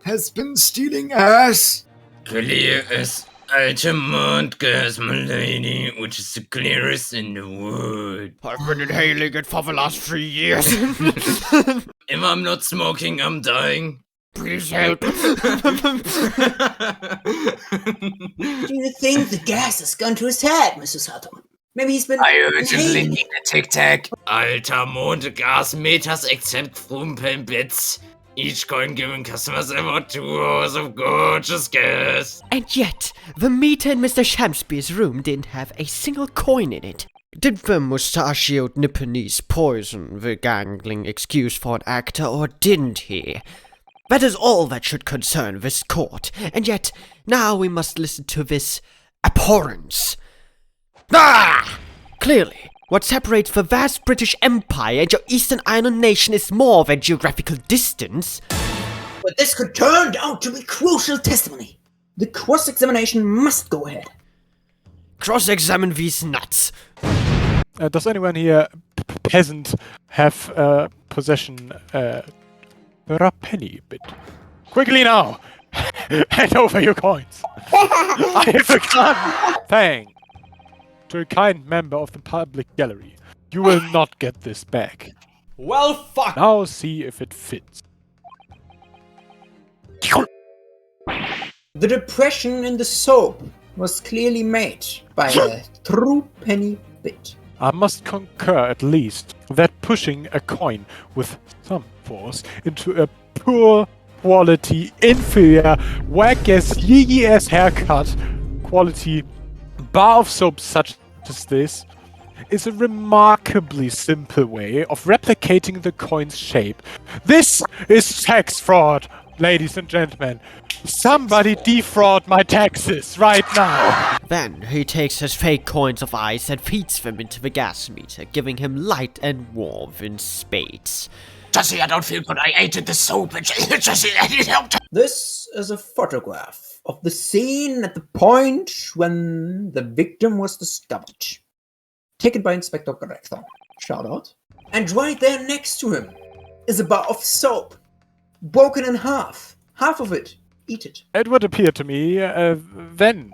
has been stealing ass. Clear as Altamont gas, my lady, which is the clearest in the world. I've been inhaling it for the last 3 years. If I'm not smoking, I'm dying. Please help. Do you think the gas has gone to his head, Mr. Sato? Maybe he's been. I heard you inhaling. licking the tic tac. Altamont gas meters except Frumpelbits. each coin giving customers about 2 hours of gorgeous gas. And yet, the meter in Mr. Shamsby's room didn't have a single coin in it. Did the mustachioed Nipponese poison the gangling excuse for an actor, or didn't he? That is all that should concern this court, and yet, now we must listen to this abhorrence. Ah! Clearly, what separates the vast British Empire and your Eastern Island nation is more than geographical distance. But this could turn out to be crucial testimony. The cross-examination must go ahead. Cross-examine these nuts. Does anyone here, peasant, have possession a penny bit? Quickly now! Hand over your coins! I have a gun! Thanks to a kind member of the public gallery. You will not get this back. Well, fuck! Now see if it fits. The depression in the soap was clearly made by a true penny bit. I must concur at least that pushing a coin with some force into a poor quality, inferior, whack-ass, yee-ass haircut quality bar of soap such as this is a remarkably simple way of replicating the coin's shape. This is tax fraud, ladies and gentlemen. Somebody defraud my taxes right now. Then he takes his fake coins of ice and feeds them into the gas meter, giving him light and warmth in spades. Jesse, I don't feel good. I ate the soap. Jesse, I need help. This is a photograph of the scene at the point when the victim was discovered. Taken by Inspector Corrector. Shout out. And right there next to him is a bar of soap. Broken in half. Half of it. Eat it. It would appear to me, then,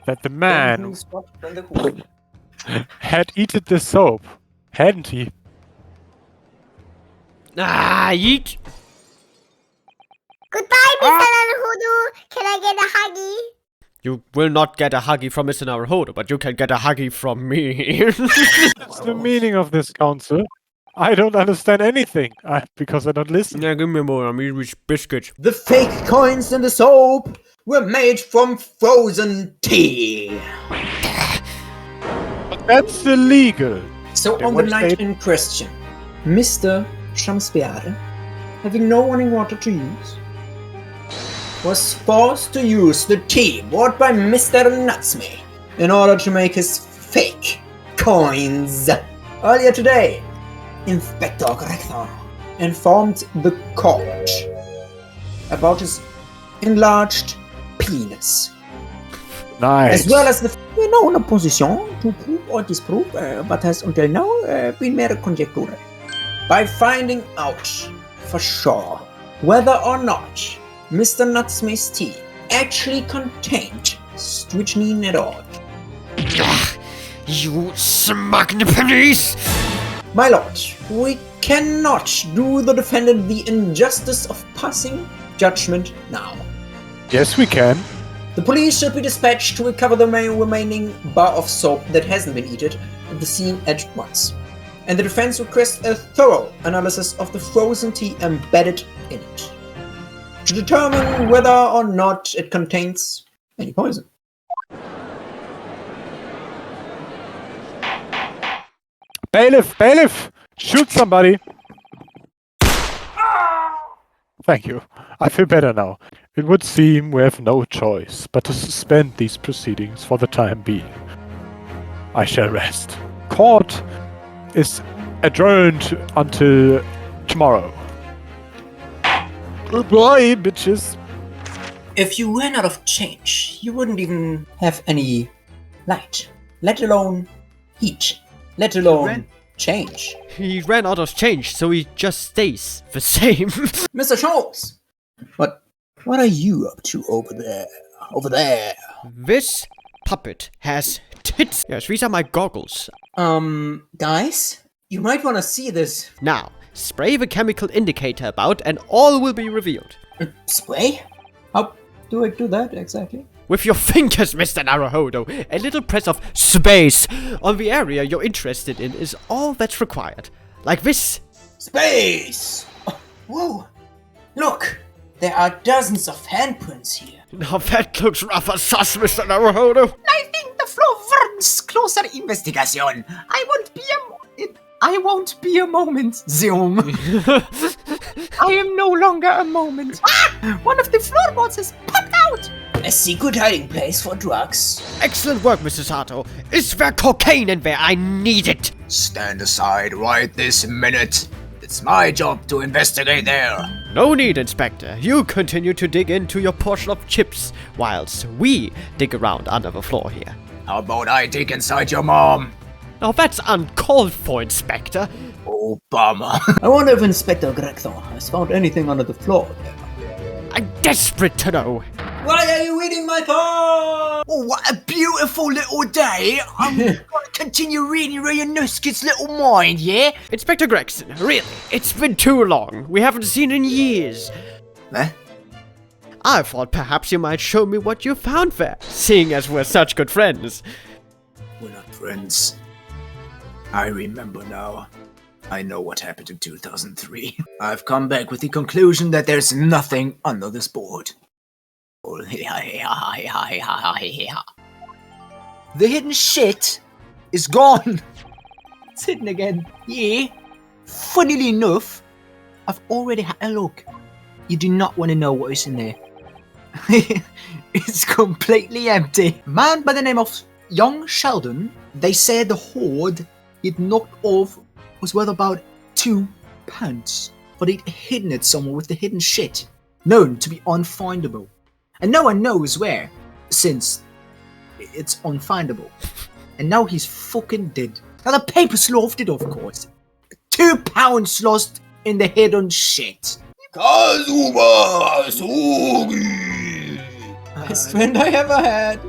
that the man had eaten the soap, hadn't he? Ah, yeet! Goodbye, Mr. Naruhodo. Can I get a huggy? You will not get a huggy from Mr. Naruhodo, but you can get a huggy from me. What's the meaning of this, counsel? I don't understand anything, because I don't listen. Yeah, give me more, I'm eating biscuits. The fake coins in the soap were made from frozen tea. But that's illegal. So Then on the what's night made- in question, Mr. Shamsbyade, having no running water to use, was forced to use the tea bought by Mr. Natsumi in order to make his fake coins. Earlier today, Inspector Corrector informed the court about his enlarged penis. Nice. As well as the no opposition to prove or disprove, but has until now been mere conjecture. By finding out for sure whether or not Mr. Natsume's tea actually contained strychnine at all. You smug Nipponese! My lord, we cannot do the defendant the injustice of passing judgment now. Yes, we can. The police should be dispatched to recover the remaining bar of soap that hasn't been eaten at the scene at once. And the defense requests a thorough analysis of the frozen tea embedded in it, to determine whether or not it contains any poison. Bailiff! Shoot somebody! Thank you. I feel better now. It would seem we have no choice but to suspend these proceedings for the time being. I shall rest. Court is adjourned until tomorrow. Goodbye, bitches. If you ran out of change, you wouldn't even have any light, let alone heat, let alone change. He ran out of change, so he just stays the same. Mr. Sholmes, what are you up to over there? Over there. This puppet has tits. Yes, these are my goggles. Guys, you might want to see this. Now, spray the chemical indicator about and all will be revealed. Spray? How do I do that exactly? With your fingers, Mr. Naruhodo. A little press of space on the area you're interested in is all that's required. Like this. Space! Oh, whoa, Look, there are dozens of handprints here. Now that looks rather sus, Mr. Naruhodo. I think the floor warrants closer investigation. I won't be a moment. Zoom. I am no longer a moment. Ah! One of the floorboards has popped out. A secret hiding place for drugs. Excellent work, Mr. Sato. Is there cocaine in there? I need it. Stand aside right this minute. It's my job to investigate there. No need, Inspector. You continue to dig into your portion of chips, whilst we dig around under the floor here. How about I dig inside your mom? Now that's uncalled for, Inspector. Oh, bummer. I wonder if Inspector Gregthor has found anything under the floor there. I'm desperate to know. Why are you reading my phone? Oh, what a beautiful little day. I'm gonna continue reading Ryunosuke's little mind, yeah? Inspector Gregson, really, it's been too long. We haven't seen in years. Eh? I thought perhaps you might show me what you found there, seeing as we're such good friends. We're not friends. I remember now. I know what happened in 2003. I've come back with the conclusion that there's nothing under this board. The hidden shit is gone. It's hidden again. Yeah. Funnily enough, I've already had a look. You do not want to know what is in there. It's completely empty. A man by the name of Young Sheldon, they said the hoard he'd knocked off was worth about £2, but he'd hidden it somewhere with the hidden shit, known to be unfindable. And no one knows where, since it's unfindable. And now he's fucking dead. Now the paper's lofted, of course. £2 lost in the hidden shit. Kazuma Sugi! Best friend I ever had.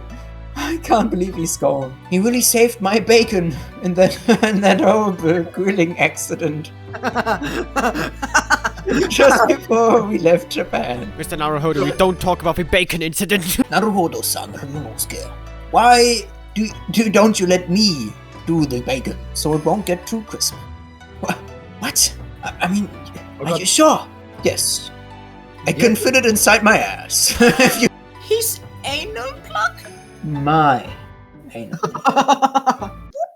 I can't believe he's gone. He really saved my bacon in that horrible grilling accident. Just before we left Japan. Mr. Naruhodo, we don't talk about the bacon incident. Naruhodo-san, Ryunosuke. Why don't you let me do the bacon so it won't get too crisp? What? I mean, are you sure? Yes. I can fit it inside my ass. His anal plug? My anal.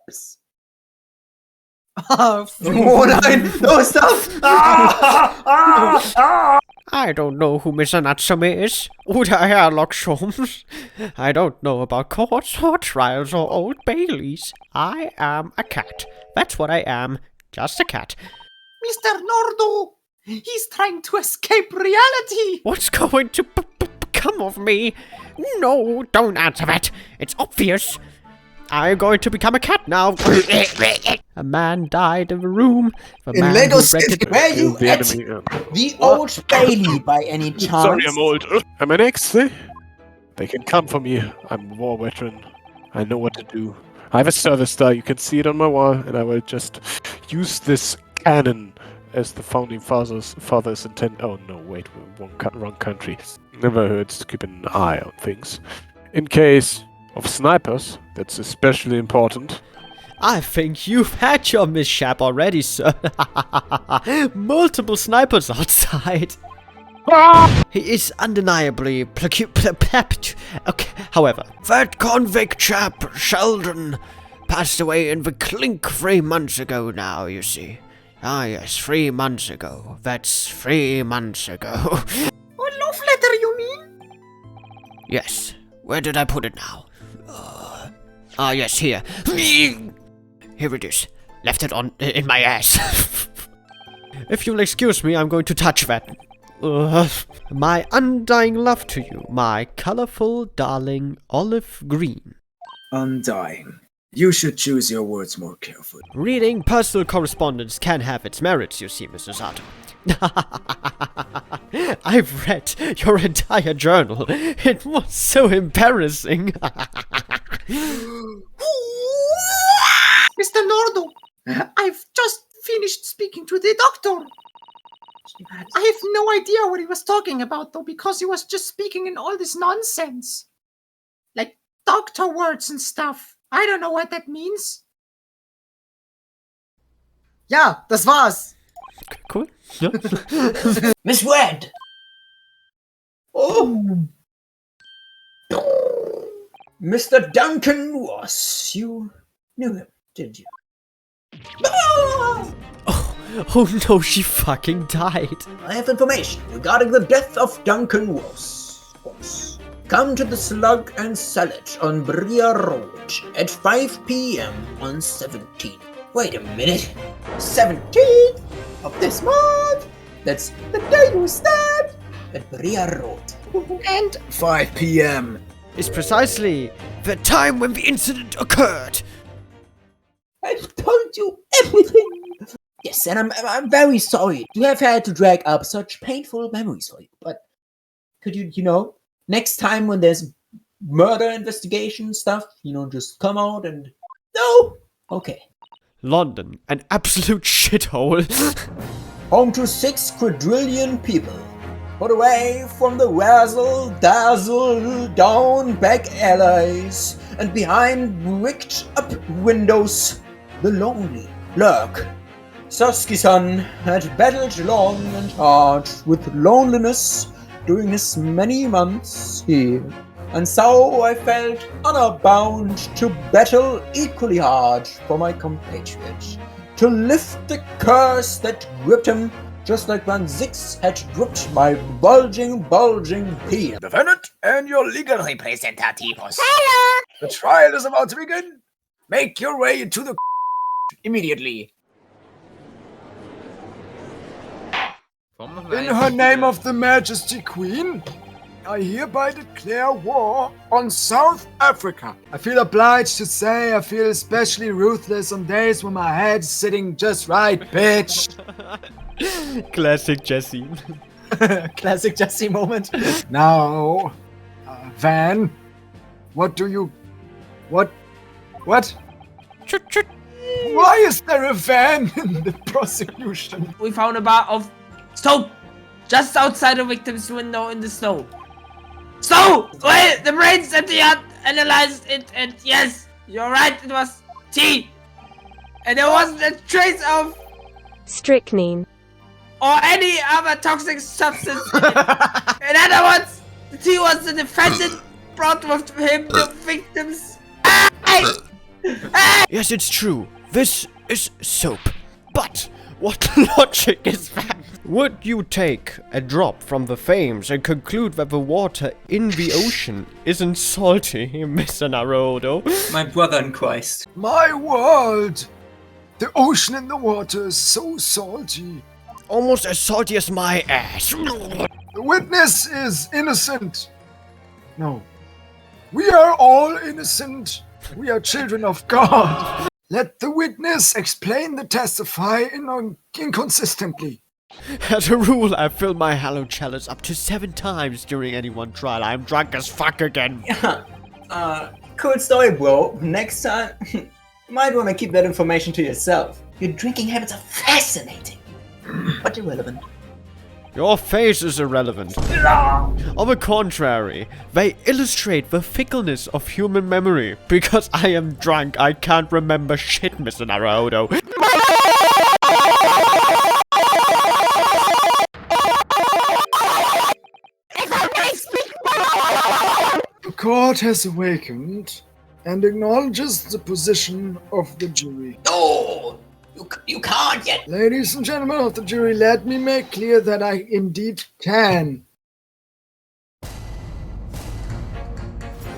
Oops. No, stop! I don't know who Mr. Natsume is, or the Herlock Sholmes. I don't know about courts or trials or Old Baileys. I am a cat. That's what I am. Just a cat. Mr. Nordo! He's trying to escape reality! What's going to become of me? No, don't answer that. It's obvious. I'm going to become a cat now. A man died in the room. The In man Lego who City, rented- were you The at enemy. the Old Bailey by any chance? Sorry, I'm old. I'm an ex, eh? They can come for me. I'm a war veteran. I know what to do. I have a service star. You can see it on my wall, and I will just use this cannon as the founding fathers intend. Oh no, wait, wrong country. Never hurts to keep an eye on things. In case of snipers, that's especially important. I think you've had your mishap already, sir. Multiple snipers outside. He is undeniably okay. However, that convict chap, Sheldon, passed away in the clink 3 months ago now, you see. Ah yes, 3 months ago. That's 3 months ago. A love letter, you mean? Yes. Where did I put it now? Yes, here. Here it is. Left it in my ass. If you'll excuse me, I'm going to touch that. My undying love to you, my colorful, darling olive green. Undying. You should choose your words more carefully. Reading personal correspondence can have its merits, you see, Mr. Sato. I've read your entire journal. It was so embarrassing. Mr. Nordo, I've just finished speaking to the doctor. I have no idea what he was talking about, though, because he was just speaking in all this nonsense. Like doctor words and stuff. I don't know what that means. Ja, das war's. Cool. Miss Red, Oh! Mr. Duncan Ross, you knew him, didn't you? Oh no, she fucking died. I have information regarding the death of Duncan Ross. Come to the Slug and Sell It on Bria Road at 5 p.m. on 17th. Wait a minute. 17th of this month? That's the day you was stabbed at Bria Road. And 5 p.m. Is precisely the time when the incident occurred. I've told you everything. Yes, and I'm very sorry to have had to drag up such painful memories for you. But could you, next time when there's murder investigation stuff, just come out and... No? Okay. London, an absolute shithole. Home to 6 quadrillion people. Put away from the razzle-dazzle down back alleys and behind bricked up windows. The lonely lurk. Sasuke-san had battled long and hard with loneliness during his many months here, and so I felt honor bound to battle equally hard for my compatriot, to lift the curse that gripped him, just like Van Zix had gripped my bulging peen. Defendant and your legal representativos. Hello! The trial is about to begin. Make your way to the immediately. In her name of the Majesty Queen, I hereby declare war on South Africa. I feel obliged to say I feel especially ruthless on days when my head's sitting just right, bitch. Classic Jesse. Classic Jesse moment. Now, Van, what do you... What? Why is there a van in the prosecution? We found a bar of soap just outside the victim's window in the snow. So, well, the brains at the yard analyzed it, and yes, you're right, it was tea. And there wasn't a trace of strychnine or any other toxic substance in it. In other words, the tea was the defendant brought with him the victims. Yes, it's true. This is soap. But what logic is that? Would you take a drop from the flames and conclude that the water in the ocean isn't salty, Mr. Naruhodo? My brother in Christ. My word! The ocean and the water is so salty. Almost as salty as my ass. The witness is innocent. No. We are all innocent. We are children of God. Let the witness explain the testify inconsistently. As a rule, I fill my hallowed chalice up to 7 times during any one trial. I'm drunk as fuck again. Cool story, bro. Next time, you might want to keep that information to yourself. Your drinking habits are fascinating, but irrelevant. Your face is irrelevant. On the contrary, they illustrate the fickleness of human memory. Because I am drunk, I can't remember shit, Mr. Naruhodo. The court has awakened and acknowledges the position of the jury. No! You can't yet! Ladies and gentlemen of the jury, let me make clear that I indeed can.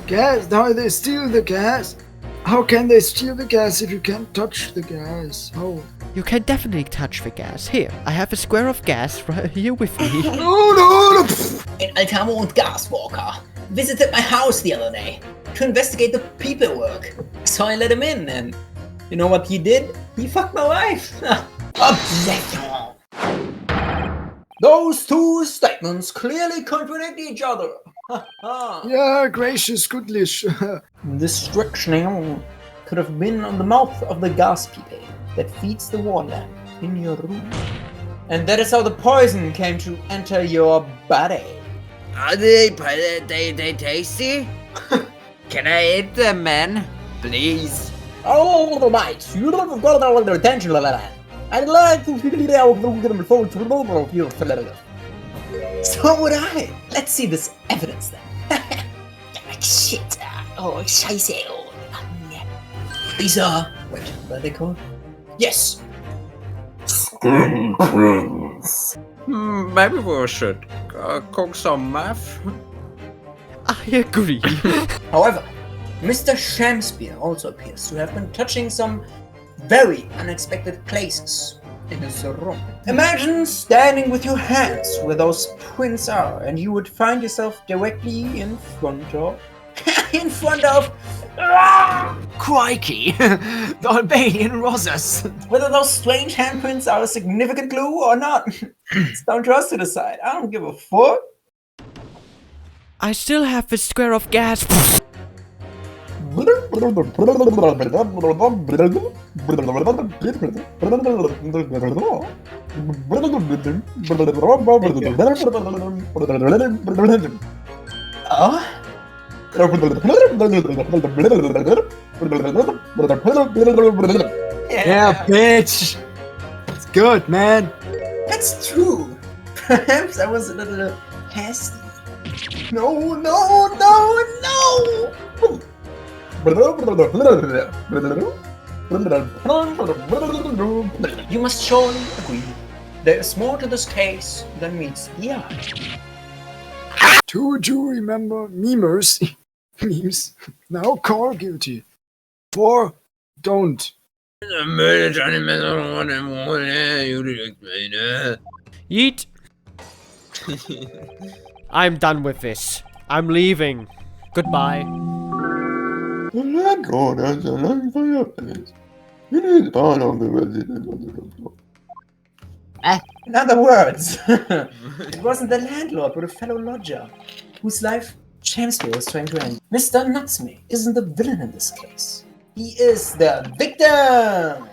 Gas? How they steal the gas? How can they steal the gas if you can't touch the gas? How? You can definitely touch the gas. Here, I have a square of gas right here with me. No! An Altamo and Gaswalker visited my house the other day to investigate the paperwork. So I let him in, and you know what he did? He fucked my wife. Objection! Those two statements clearly contradict each other. Yeah, gracious goodlish. The strychnine could have been on the mouth of the gas pipe that feeds the water in your room. And that is how the poison came to enter your body. Are they tasty? Can I eat them, man? Please. Oh, mate, you don't have got all their attention, I'd like to So would I. Let's see this evidence then. Shit. Oh, scheiße. Oh. These are, wait, what are they called? Yes. Skin prints. Maybe we should cook some math. I agree. However, Mr. Shamspeare also appears to have been touching some very unexpected places in his room. Imagine standing with your hands where those prints are, and you would find yourself directly in front of... Crikey! The Albanian roses! Whether those strange handprints are a significant clue or not, it's down to us to decide. I don't give a fuck. I still have the square of gas. Oh? Yeah, bitch! It's good, man. That's true. Perhaps I was a little hasty. No, no, no, no! You must surely agree. There is more to this case than meets the eye. Two do remember memers, memes, now call guilty. 4 don't. Yeet. I'm done with this. I'm leaving. Goodbye. In other words, it wasn't the landlord but a fellow lodger whose life Shamspeare was trying to end. Mr. Natsume isn't the villain in this case. He is the victim!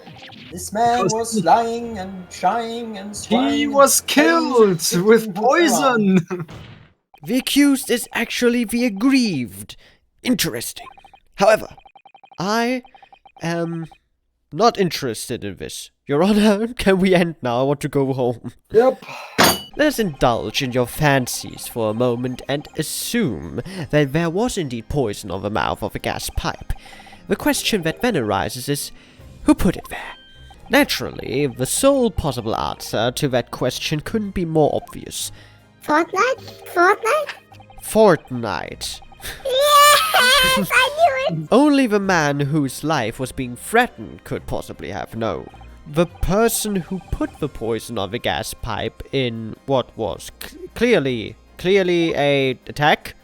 This man was lying and trying and trying. He was killed with poison! The accused is actually the aggrieved. Interesting. However, I am not interested in this. Your Honor, can we end now? I want to go home. Yep. Let us indulge in your fancies for a moment and assume that there was indeed poison on the mouth of a gas pipe. The question that then arises is, who put it there? Naturally, the sole possible answer to that question couldn't be more obvious. Fortnite? Fortnite. Yes, I knew it! Only the man whose life was being threatened could possibly have known. The person who put the poison on the gas pipe in what was clearly a attack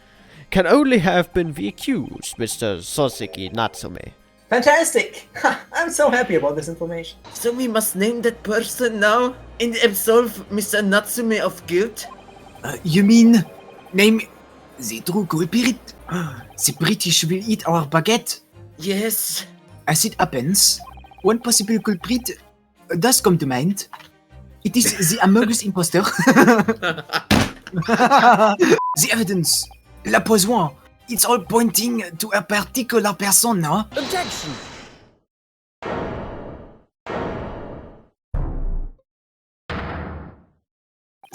can only have been the accused, Mr. Soseki Natsume. Fantastic! I'm so happy about this information. So we must name that person now and absolve Mr. Natsume of guilt? You mean name the true culprit? The British will eat our baguette. Yes. As it happens, one possible culprit does come to mind. It is the Amogus imposter. The evidence, la poison, it's all pointing to a particular person, no? Objection!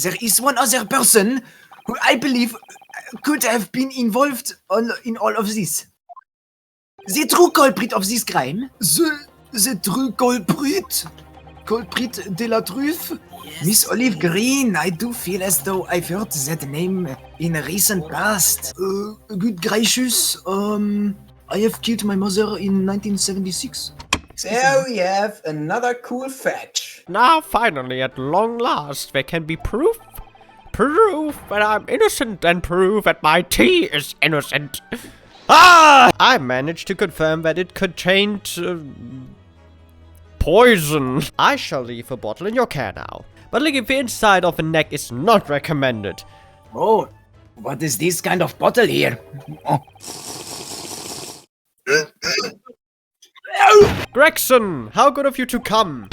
There is one other person who I believe could have been involved in all of this. The true culprit of this crime. The true culprit. Culprit de la truffe. Yes, Miss Olive Green. I do feel as though I've heard that name in a recent past. Good gracious. I have killed my mother in 1976. There we have another cool fact. Now finally, at long last, there can be proof. Proof that I'm innocent and proof that my tea is innocent. I managed to confirm that it contained poison. I shall leave a bottle in your care now. But licking the inside of the neck is not recommended. Oh, what is this kind of bottle here? Oh. Gregson, how good of you to come.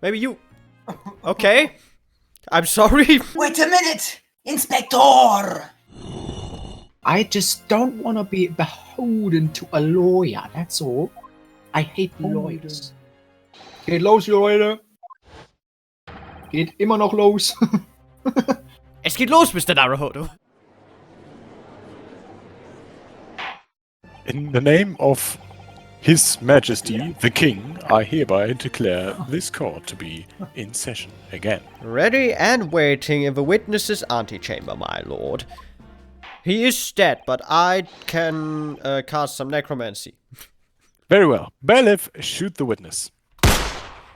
Maybe you... Okay. I'm sorry. Wait a minute, Inspector! I just don't want to be beholden to a lawyer, that's all. I hate lawyers. Geht los, Leute. Geht immer noch los. Es geht los, Mr. Naruhodo. In the name of His Majesty, the King, I hereby declare this court to be in session again. Ready and waiting in the witness's antechamber, my lord. He is dead, but I can cast some necromancy. Very well. Bailiff, shoot the witness.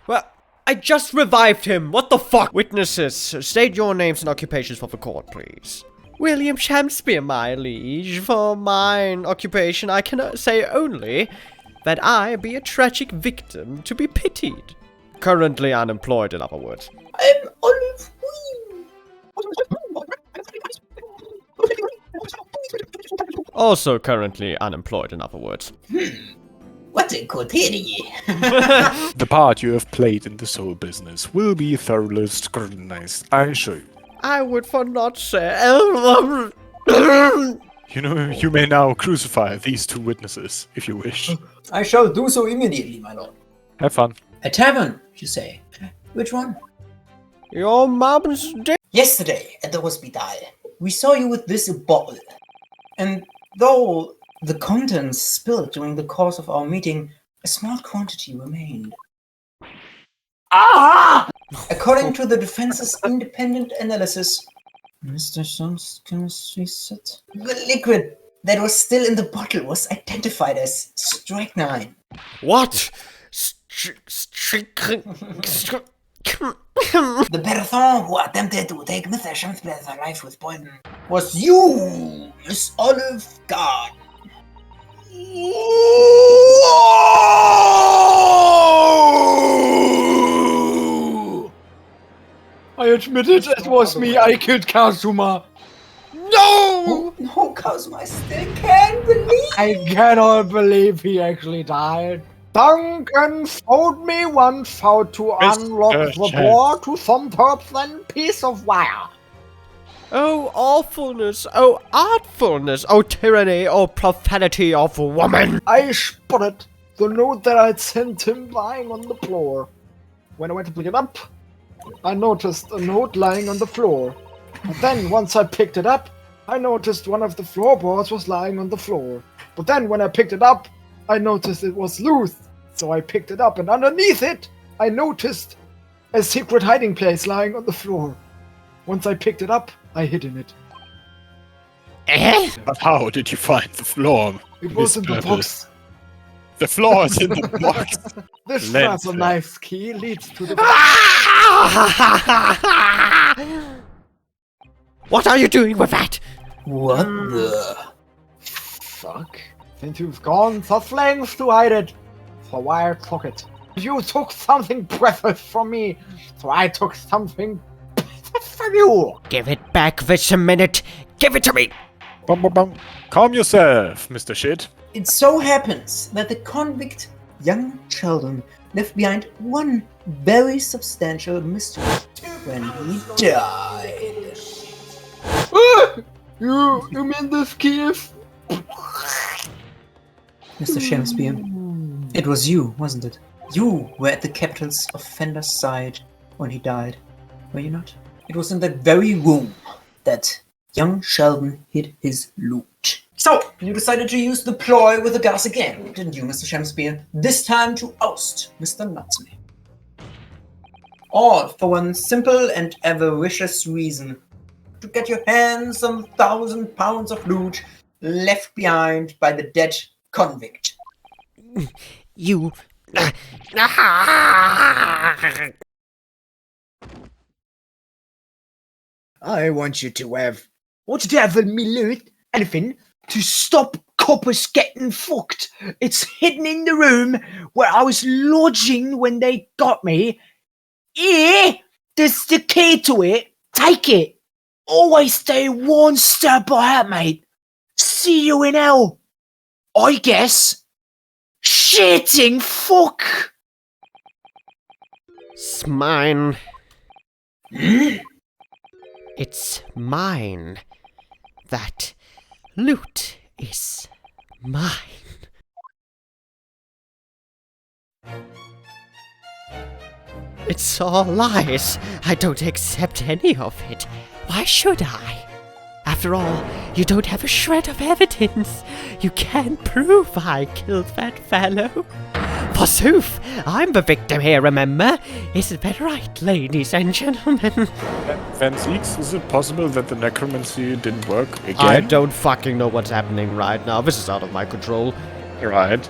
Well, I just revived him. What the fuck? Witnesses, state your names and occupations for the court, please. William Shakespeare, my liege. For mine occupation, I can say only that I be a tragic victim to be pitied. Currently unemployed, in other words. I'm Olive Queen. Also currently unemployed, in other words. What a coterie. The part you have played in the soul business will be thoroughly scrutinized, I assure you. I would for not say. You know, you may now crucify these two witnesses, if you wish. I shall do so immediately, my lord. Have fun. A tavern, you say? Which one? Your mom's dead. Yesterday, at the hospital, we saw you with this bottle. And though the contents spilled during the course of our meeting, a small quantity remained. Ah! According to the defense's independent analysis, Mr. Sholmes' chemistry set, the liquid that was still in the bottle was identified as strychnine. What? The person who attempted to take Mr. Sholmes' life with poison was you, Miss Olive Garden. I admit it was me. I killed Kazuma. No! No, Kazuma, I still can't believe. I cannot believe he actually died. Duncan showed me once how to unlock the door to some thin piece of wire. Oh awfulness, oh artfulness, oh tyranny, oh profanity of woman! I spotted the note that I'd sent him lying on the floor. When I went to pick it up, I noticed a note lying on the floor. And then once I picked it up, I noticed one of the floorboards was lying on the floor. But then when I picked it up, I noticed it was loose. So I picked it up, and underneath it, I noticed a secret hiding place lying on the floor. Once I picked it up, I hid in it. But how did you find the floor? It was in the Purple? box. The floor is in the box. This Lens, rather yeah. nice key leads to the What are you doing with that? What the fuck? Since you've gone such lengths to hide it, so why took it? You took something precious from me, so I took something precious from you. Give it back this minute. Give it to me. Bum, bum, bum. Calm yourself, Mr. Shit. It so happens that the convict, young Sheldon, left behind one very substantial mystery when he died. You mean this key is... Mr. Shakespeare, it was you, wasn't it? You were at the capital's offender's side when he died, were you not? It was in that very room that young Sheldon hid his loot. So, you decided to use the ploy with the gas again, didn't you, Mr. Shakespeare? This time to oust Mr. Nutsme. All for one simple and avaricious reason. To get your hands on 1,000 pounds of loot left behind by the dead convict. You... I want you to have me loot, anything, to stop coppers getting fucked. It's hidden in the room where I was lodging when they got me. Here, there's the key to it. Take it. Always stay one step ahead, mate. See you in hell. I guess. Shitting fuck. It's mine. It's mine. That loot is mine. It's all lies. I don't accept any of it. Why should I? After all, you don't have a shred of evidence. You can't prove I killed that fellow. Forsooth, I'm the victim here, remember? Isn't that right, ladies and gentlemen? Van Zeeks, is it possible that the necromancy didn't work again? I don't fucking know what's happening right now. This is out of my control. Right.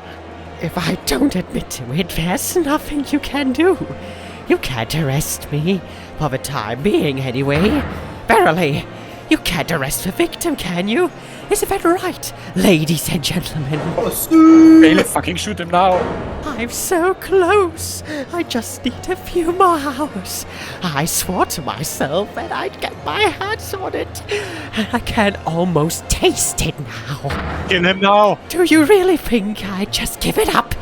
If I don't admit to it, there's nothing you can do. You can't arrest me. For the time being, anyway. Verily, you can't arrest the victim, can you? Isn't that right, ladies and gentlemen? Bailiff, fucking shoot him now. I'm so close. I just need a few more hours. I swore to myself that I'd get my hands on it. And I can almost taste it now. Kill him now. Do you really think I'd just give it up?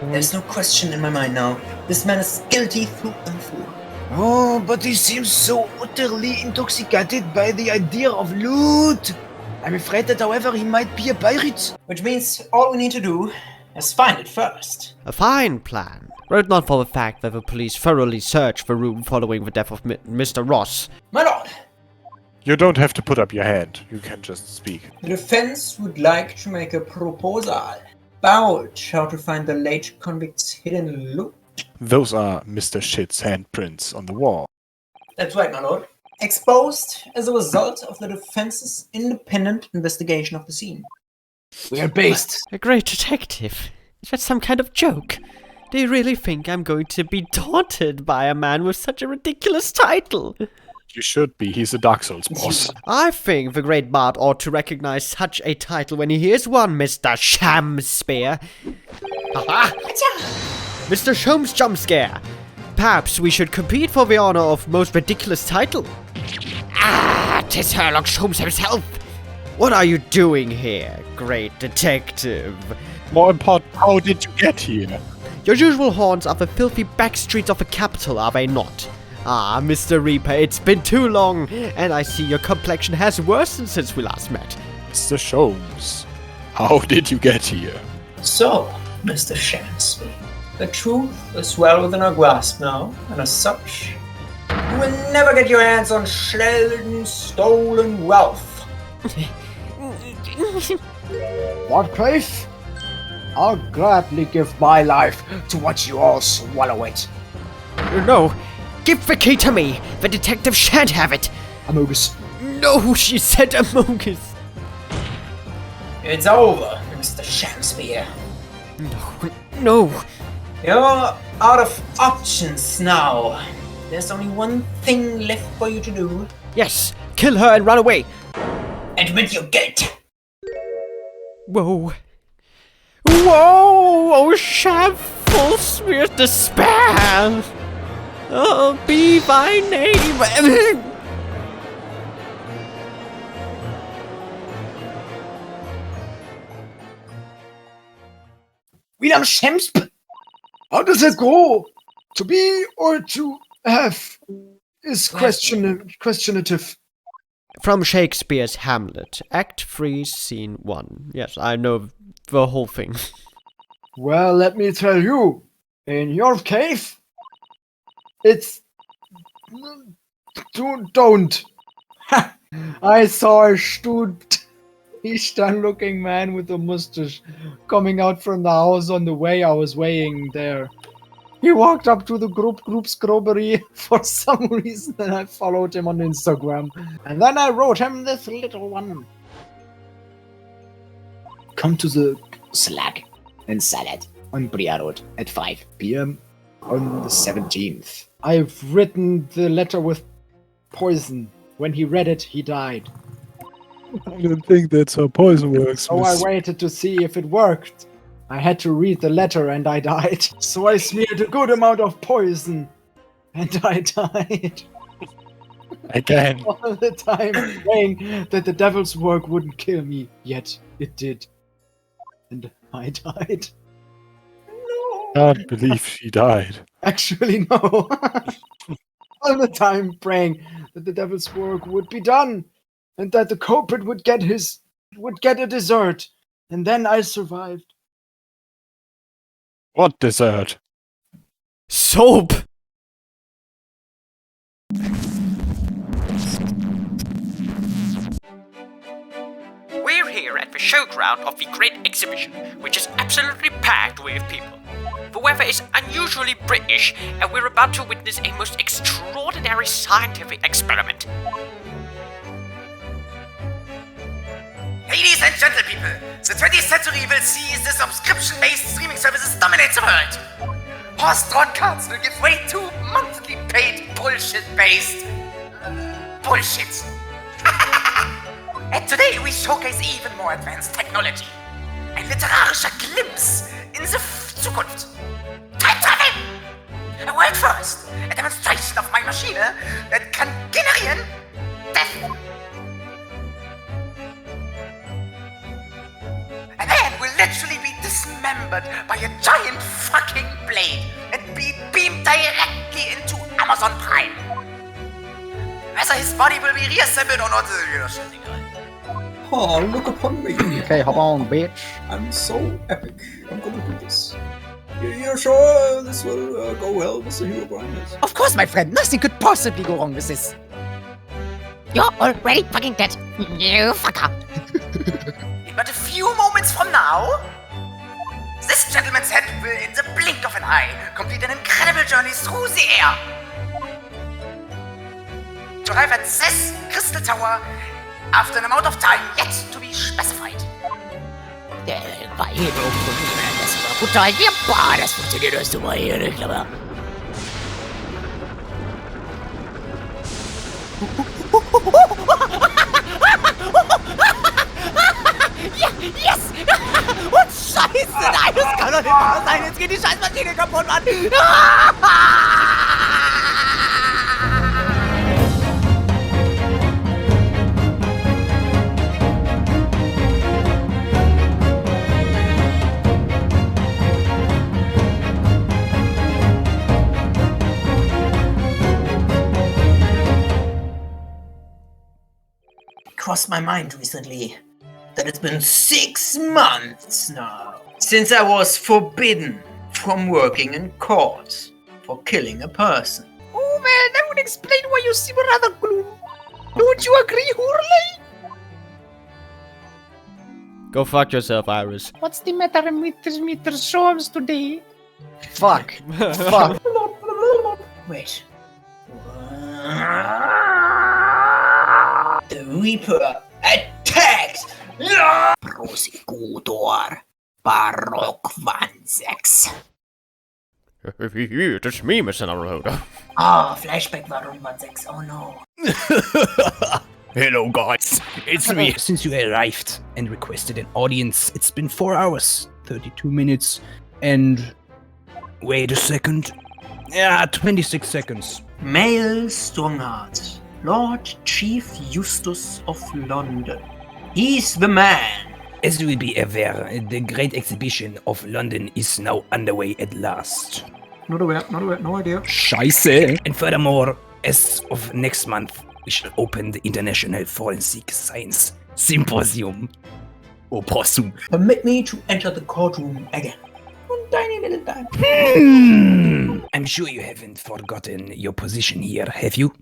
There's no question in my mind now. This man is guilty through and through. Oh, but he seems so utterly intoxicated by the idea of loot. I'm afraid that, however, he might be a pirate. Which means all we need to do is find it first. A fine plan. Were it not for the fact that the police thoroughly searched the room following the death of Mr. Ross. My lord, You don't have to put up your hand. You can just speak. the defense would like to make a proposal about how to find the late convict's hidden loot. Those are Mr. Shit's handprints on the wall. That's right, my lord. Exposed as a result of the defense's independent investigation of the scene. We are based. A great detective. Is that some kind of joke? Do you really think I'm going to be daunted by a man with such a ridiculous title? You should be. He's a Dark Souls boss. I think the great bard ought to recognize such a title when he hears one, Mr. Shamspear. Aha! Mr. Sholmes Jumpscare. Perhaps we should compete for the honor of most ridiculous title. Ah, 'tis Herlock Sholmes himself. What are you doing here, great detective? More important, how did you get here? Your usual haunts are the filthy back streets of the capital, are they not? Ah, Mr. Reaper, it's been too long, and I see your complexion has worsened since we last met. Mr. Sholmes, how did you get here? So, Mr. Shamspear, the truth is well within our grasp now, and as such, you will never get your hands on Sheldon's stolen wealth. What, Crafe? I'll gladly give my life to watch you all swallow it. No, give the key to me. The detective shan't have it. Amogus. No, she said Amogus. It's over, Mr. Shamspear. No. You're out of options now. There's only one thing left for you to do. Yes, kill her and run away. Admit your guilt. Whoa. Whoa! Oh, sham full smeared despair! Oh, be thy name! William Shemsp? How does it go? To be or to have is questionative. From Shakespeare's Hamlet, Act 3, Scene 1. Yes, I know the whole thing. Well, let me tell you, in your case, it's... Don't. I saw a stooped, Eastern-looking man with a mustache coming out from the house on the way I was weighing there. He walked up to the group's grobbery for some reason, and I followed him on Instagram. And then I wrote him this little one. Come to the slag and salad on Bria Road at 5 p.m. on the 17th. I've written the letter with poison. When he read it, he died. I don't think that's how poison works. So I waited to see if it worked. I had to read the letter and I died. So I smeared a good amount of poison and I died. Again. All the time praying that the devil's work wouldn't kill me, yet it did. And I died. Can't believe she died. Actually, no. All the time praying that the devil's work would be done and that the culprit would get a dessert. And then I survived. What dessert? Soap! showground of the Great Exhibition, which is absolutely packed with people. The weather is unusually British, and we're about to witness a most extraordinary scientific experiment. Ladies and gentlemen, the 20th century will see the subscription-based streaming services dominate the world. Horse-drawn cards will give way to monthly paid bullshit-based bullshit. And today we showcase even more advanced technology. Ein literarischer Glimpse in the Zukunft. Time travel! A world first. A demonstration of my machine that can generieren death. A man will literally be dismembered by a giant fucking blade and be beamed directly into Amazon Prime. Whether his body will be reassembled or not, Oh, look upon me. Okay, hop on, bitch. I'm so epic. I'm gonna do this. You're sure this will go well, Mr. Hero Brian? Of course, my friend. Nothing could possibly go wrong with this. You're already fucking dead, you fucker. But a few moments from now, this gentleman's head will, in the blink of an eye, complete an incredible journey through the air. To arrive at this crystal tower after an amount of time yet to be specified. Das funktioniert erst einmal hier nicht, aber... Yes! Und Scheiße, nein, das kann doch nicht wahr sein. Jetzt geht die Scheißmaschine kaputt, Mann. Crossed my mind recently that it's been 6 months now since I was forbidden from working in court for killing a person. Oh man, that would explain why you seem rather gloom. Don't you agree, Hurley? Go fuck yourself, Iris. What's the matter with Mr. Sholmes today? Fuck. Fuck. Wait. The Reaper attacks! Prosecutor. Barock 1-6. That's me, Mr. Naruhodo. Ah, Flashback Baron 1-6, oh no. Hello guys, it's me. Since you arrived and requested an audience, it's been 4 hours, 32 minutes, and... Wait a second. Yeah, 26 seconds. Male Strongheart, Lord Chief Eustace of London. He's the man. As you will be aware, the Great Exhibition of London is now underway at last. Not aware, no idea. Scheiße! And furthermore, as of next month, we shall open the International Forensic Science Symposium. Opossum. Permit me to enter the courtroom again. One tiny little time. I'm sure you haven't forgotten your position here, have you?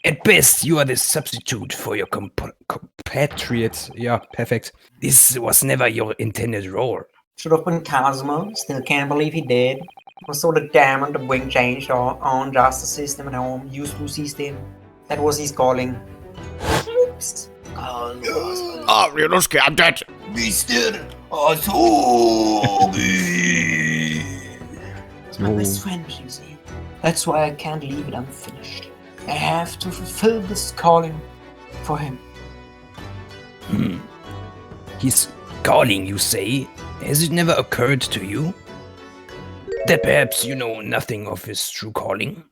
At best, you are the substitute for your compatriot. Yeah, perfect. This was never your intended role. Should have been Cosmo. Still can't believe he did. Was so determined to bring change to our own justice system at home. Useful system. That was his calling. Oops. Ah, Ryunosuke, I'm dead. Mr. Asogi. He's my best friend, you see. That's why I can't leave it unfinished. I have to fulfill this calling for him. His calling, you say? Has it never occurred to you that perhaps you know nothing of his true calling?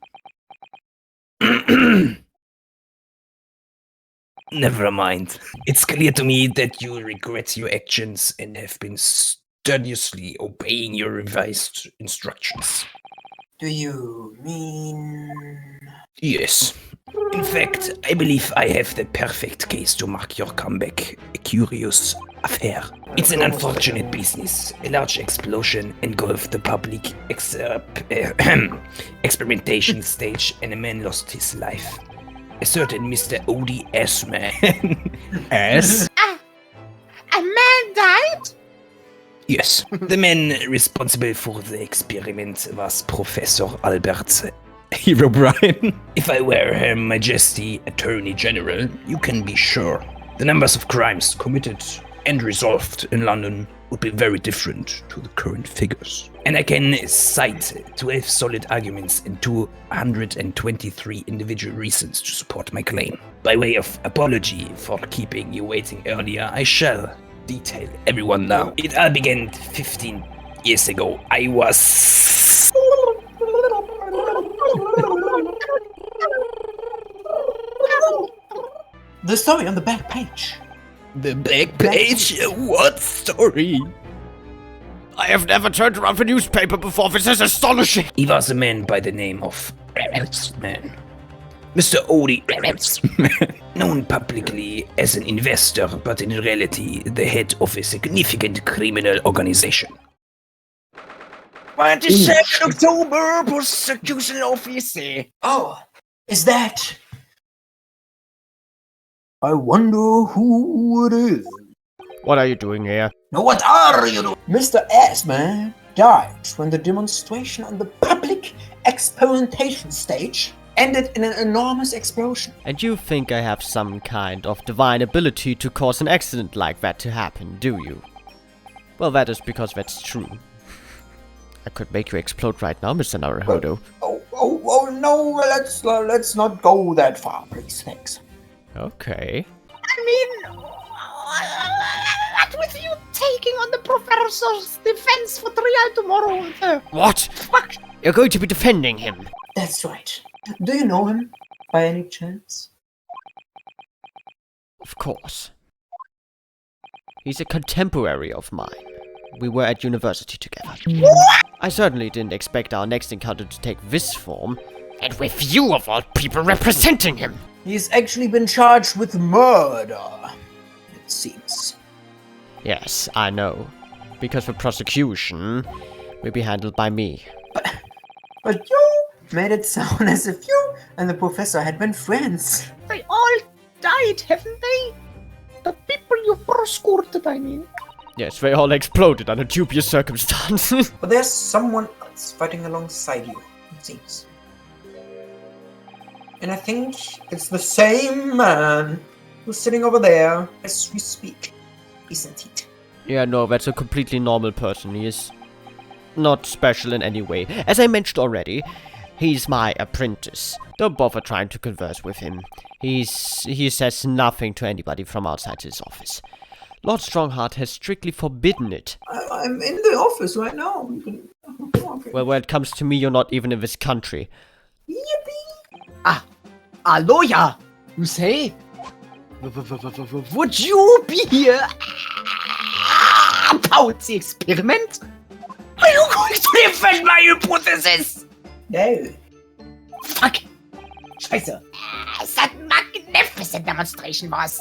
Never mind. It's clear to me that you regret your actions and have been studiously obeying your revised instructions. Do you mean... Yes. In fact, I believe I have the perfect case to mark your comeback. A curious affair. It's an unfortunate business. A large explosion engulfed the public experimentation stage and a man lost his life. A certain Mr. Odie S. Man. S? A man died? Yes. The man responsible for the experiment was Professor Albert Herobrine. If I were Her Majesty Attorney General, you can be sure the numbers of crimes committed and resolved in London would be very different to the current figures. And I can cite 12 solid arguments and 223 individual reasons to support my claim. By way of apology for keeping you waiting earlier, I shall detail everyone now. It all began 15 years ago. I was... The story on the back page. The back page? What story? I have never turned around a newspaper before. This is astonishing. He was a man by the name of man. Mr. Odie, known publicly as an investor, but in reality the head of a significant criminal organization. 27 October, prosecution officer. Oh, is that? I wonder who it is. What are you doing here? No, what are you doing? Mr. Assman died when the demonstration on the public experimentation stage ended in an enormous explosion. And you think I have some kind of divine ability to cause an accident like that to happen, do you? Well, that is because that's true. I could make you explode right now, Mr. Naruhodo. Oh, no, let's not go that far, please, thanks. Okay. I mean, what with you taking on the professor's defense for trial tomorrow? What? Fuck. You're going to be defending him. That's right. Do you know him, by any chance? Of course. He's a contemporary of mine. We were at university together. What? I certainly didn't expect our next encounter to take this form. And with you, of all people, representing him. He's actually been charged with murder, it seems. Yes, I know. Because the prosecution will be handled by me. But you made it sound as if you and the professor had been friends. They all died, haven't they? The people you prosecuted, I mean. Yes, they all exploded under dubious circumstances. But there's someone else fighting alongside you, it seems. And I think it's the same man who's sitting over there as we speak, isn't it? Yeah, no, that's a completely normal person. He is not special in any way. As I mentioned already, he's my apprentice. Don't bother trying to converse with him. He says nothing to anybody from outside his office. Lord Strongheart has strictly forbidden it. I'm in the office right now. Okay. Well, when it comes to me, you're not even in this country. Ah, a lawyer, you say? Would you be here about the experiment? Are you going to defend my hypothesis? No. Fuck. Scheiße. That magnificent demonstration was.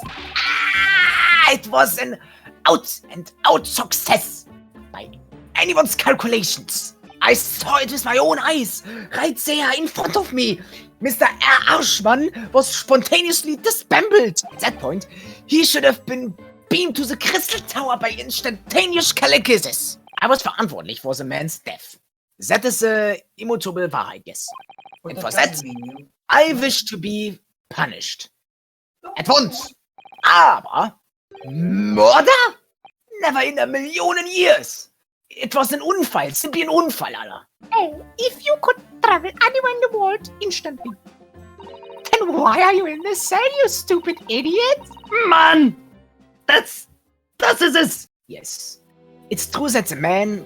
It was an out success by anyone's calculations. I saw it with my own eyes, right there in front of me. Mr. Arschmann was spontaneously dismembered. At that point, he should have been beamed to the Crystal Tower by instantaneous Kinesis. I was verantwortlich for the man's death. That is immutable Wahrheit, yes. And for that, I wish to be punished. At once. Aber Murder? Never in a million years. It was an Unfall, simply an Unfall, Alter. Oh, if you could travel anywhere in the world instantly, then why are you in the cell, you stupid idiot? Man! That is it! Yes. It's true that the man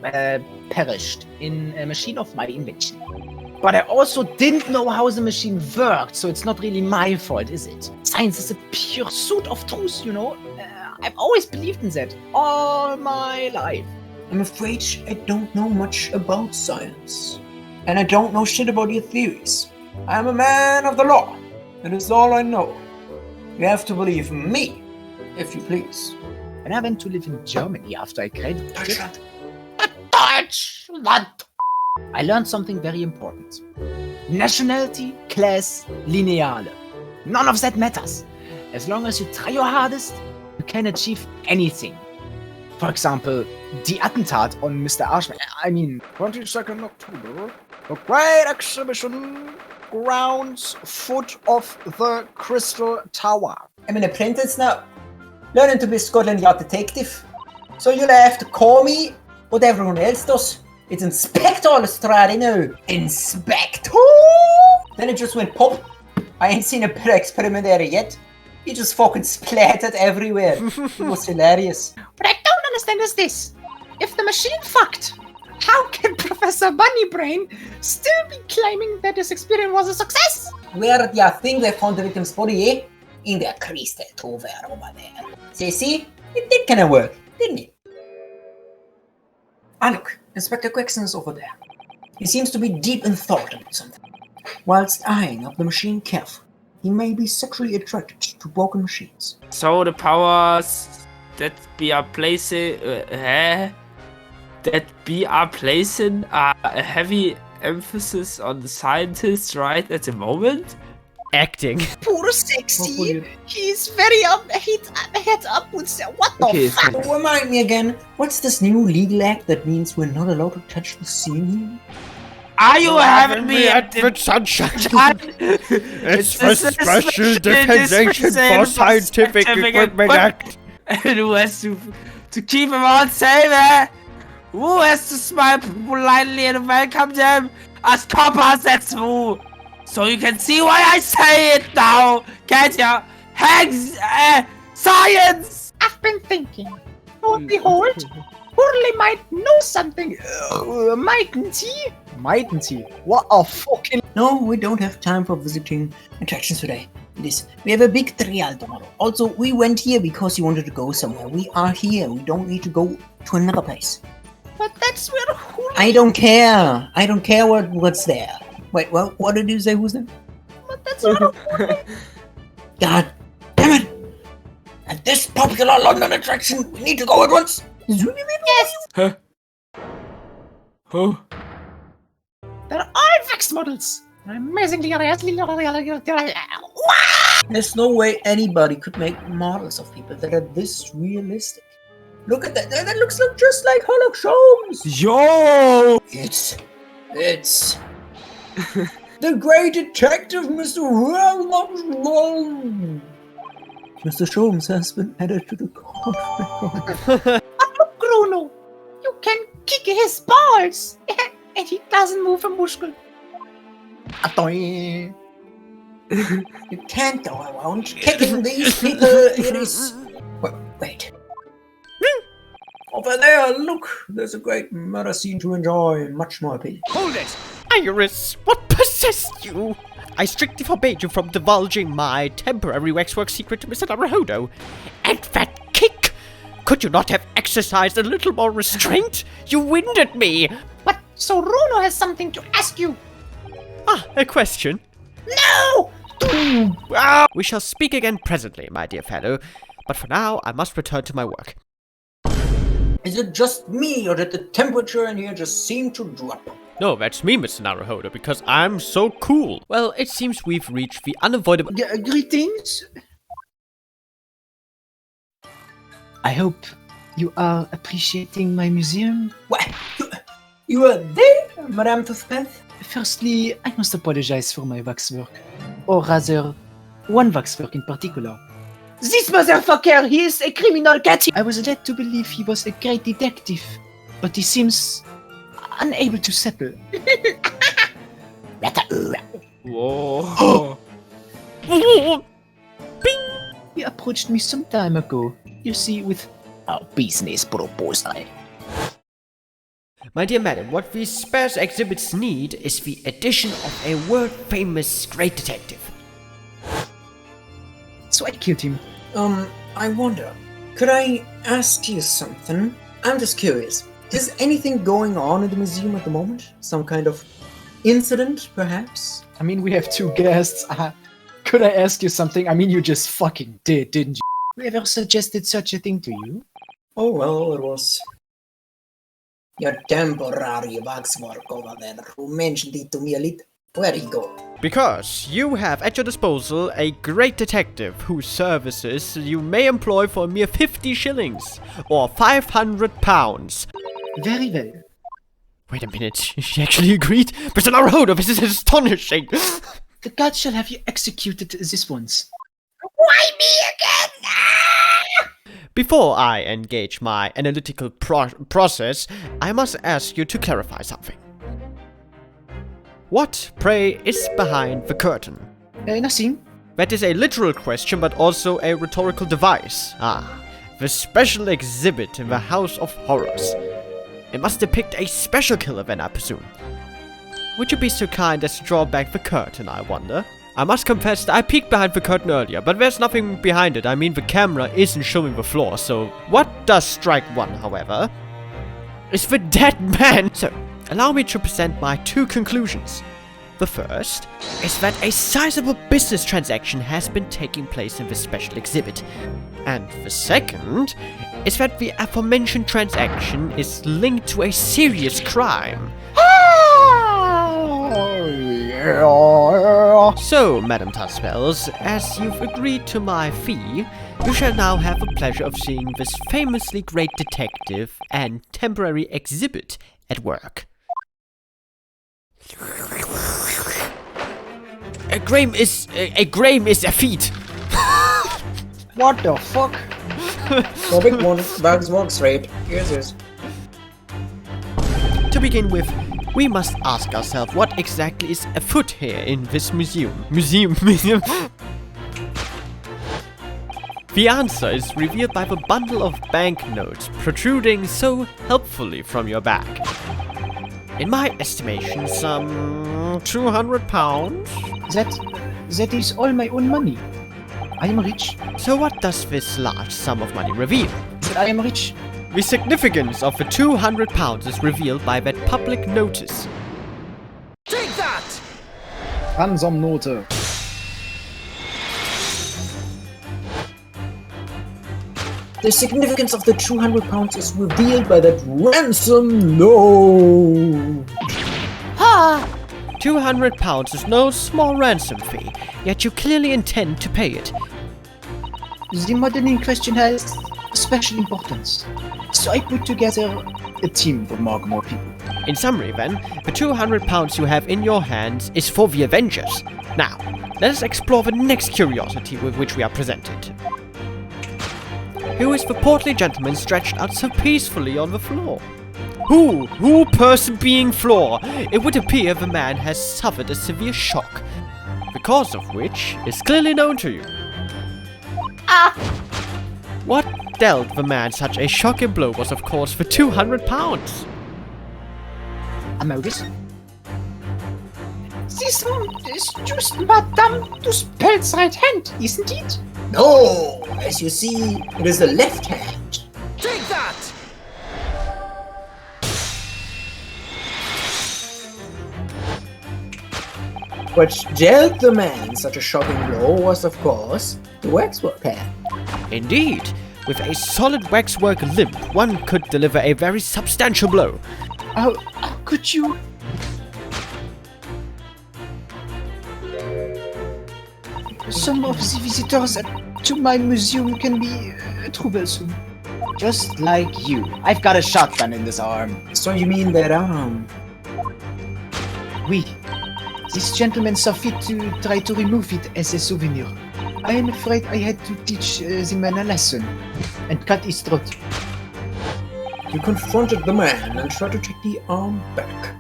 perished in a machine of my invention. But I also didn't know how the machine worked, so it's not really my fault, is it? Science is a pursuit of truth, you know? I've always believed in that, all my life. I'm afraid I don't know much about science. And I don't know shit about your theories. I'm a man of the law. That is all I know. You have to believe me, if you please. When I went to live in Germany after I graduated... Deutschland. Deutschland! I learned something very important. Nationality, class, lineale. None of that matters. As long as you try your hardest, you can achieve anything. For example, the attentat on Mr. Ashman. I mean, 22nd October, the Great Exhibition, grounds foot of the Crystal Tower. I'm an apprentice now, learning to be Scotland Yard detective. So you'll have to call me what everyone else does. It's Inspector Lestrade now. Inspector! Then it just went pop. I ain't seen a better experiment there yet. He just fucking splattered everywhere. It was hilarious. What I don't understand is this. If the machine fucked, how can Professor Bunnybrain still be claiming that this experiment was a success? Where do you think they found the victim's body, eh? In their crystal tower over there. See? It did kinda work, didn't it? Ah look, Inspector Gregson is over there. He seems to be deep in thought about something. Whilst eyeing up the machine carefully, he may be sexually attracted to broken machines. So the powers that we are placing, a heavy emphasis on the scientists right at the moment. Acting. Poor sexy. He's very head up with what the fuck? So remind me again, what's this new legal act that means we're not allowed to touch the ceiling? Are you having me at the sunshine? It's for Special Dispensation for Scientific Equipment Act. And who has to keep him all safe, eh? Who has to smile politely and welcome them as coppers, that's who. So you can see why I say it now, can't ya? Hags, science! I've been thinking. Oh, behold, Hurley might know something, mightn't he? Mightn't he? What a fucking... No, we don't have time for visiting attractions today. We have a big trial tomorrow. Also, we went here because you wanted to go somewhere. We are here. We don't need to go to another place. But that's where Hurley... I don't care. I don't care what's there. Wait, what did you say? Who's there? But that's where Hurley... God damn it! At this popular London attraction, we need to go at once. Yes! Huh? Oh. They're all Vex models. They're amazingly There's no way anybody could make models of people that are this realistic. Look at that. That looks just like Herlock Sholmes. Yo! It's the great detective, Mr. Herlock Sholmes. Mr. Sholmes has been added to the court record. Look, Bruno, you can kick his balls, and he doesn't move a muscle. You can't go around kicking these people. It is. Wait. Over there, look. There's a great murder scene to enjoy. Much more appealing. Hold it! Iris, what possessed you? I strictly forbade you from divulging my temporary waxwork secret to Mr. Naruhodo. And that kick! Could you not have exercised a little more restraint? You winded me! But so Runo has something to ask you. Ah, a question? No! We shall speak again presently, my dear fellow. But for now, I must return to my work. Is it just me, or did the temperature in here just seem to drop? No, that's me, Mr. Naruhodo, because I'm so cool. Well, it seems we've reached the unavoidable... Greetings. I hope you are appreciating my museum. What? You are there, Madame Toothpaste? Firstly, I must apologize for my waxwork. Or rather, one waxwork in particular. This motherfucker, he is a criminal cat. I was led to believe he was a great detective, but he seems unable to settle. Whoa. Bing! He approached me some time ago. You see, with a business proposal. My dear madam, what these sparse exhibits need is the addition of a world-famous great detective. So I killed him. I wonder, could I ask you something? I'm just curious. Is anything going on in the museum at the moment? Some kind of incident, perhaps? I mean, we have two guests. Could I ask you something? I mean, you just fucking did, didn't you? Whoever suggested such a thing to you? Oh, well, it was your temporary waxwork over there who mentioned it to me a little Where'd he go? Because you have at your disposal a great detective whose services you may employ for a mere 50 shillings or 500 pounds. Very well. Wait a minute, she actually agreed? Mr. Naruhodo, this is astonishing! The gods shall have you executed this once. Why me again? Before I engage my analytical process, I must ask you to clarify something. What, pray, is behind the curtain? Nothing. That is a literal question, but also a rhetorical device. Ah, the special exhibit in the House of Horrors. It must depict a special killer then, I presume. Would you be so kind as to draw back the curtain, I wonder? I must confess that I peeked behind the curtain earlier, but there's nothing behind it. I mean, the camera isn't showing the floor, so... What does strike one, however, is the dead man. So, allow me to present my two conclusions. The first is that a sizable business transaction has been taking place in this special exhibit. And the second is that the aforementioned transaction is linked to a serious crime. So, Madam Tuspels, as you've agreed to my fee, you shall now have the pleasure of seeing this famously great detective and temporary exhibit at work. A grain is a feat. What the fuck? Topic 1, Bugs Walks Rape. Here's this. To begin with, we must ask ourselves what exactly is afoot here in this museum. The answer is revealed by the bundle of banknotes protruding so helpfully from your back. In my estimation, some 200 pounds? That is all my own money. I am rich. So what does this large sum of money reveal? That I am rich. The significance of the 200 pounds is revealed by that public notice. Take that! Handsome Note. The significance of the 200 pounds is revealed by that ransom note. Ha! 200 pounds is no small ransom fee, yet you clearly intend to pay it. The model in question has special importance, so I put together a team of more people. In summary then, the 200 pounds you have in your hands is for the Avengers. Now, let us explore the next curiosity with which we are presented. Who is the portly gentleman stretched out so peacefully on the floor? Who person being floor? It would appear the man has suffered a severe shock, the cause of which is clearly known to you. What dealt the man such a shocking blow was of course the 200 pounds. Amogus? This one is just Madame Tuspel's right hand, isn't it? No! As you see, it is the left hand. Take that! What dealt the man such a shocking blow was, of course, the waxwork hand. Indeed, with a solid waxwork limb, one could deliver a very substantial blow. How could you? Some of the visitors to my museum can be troublesome. Just like you. I've got a shotgun in this arm. So you mean that arm? Oui. This gentleman saw fit to try to remove it as a souvenir. I am afraid I had to teach the man a lesson and cut his throat. You confronted the man and tried to take the arm back.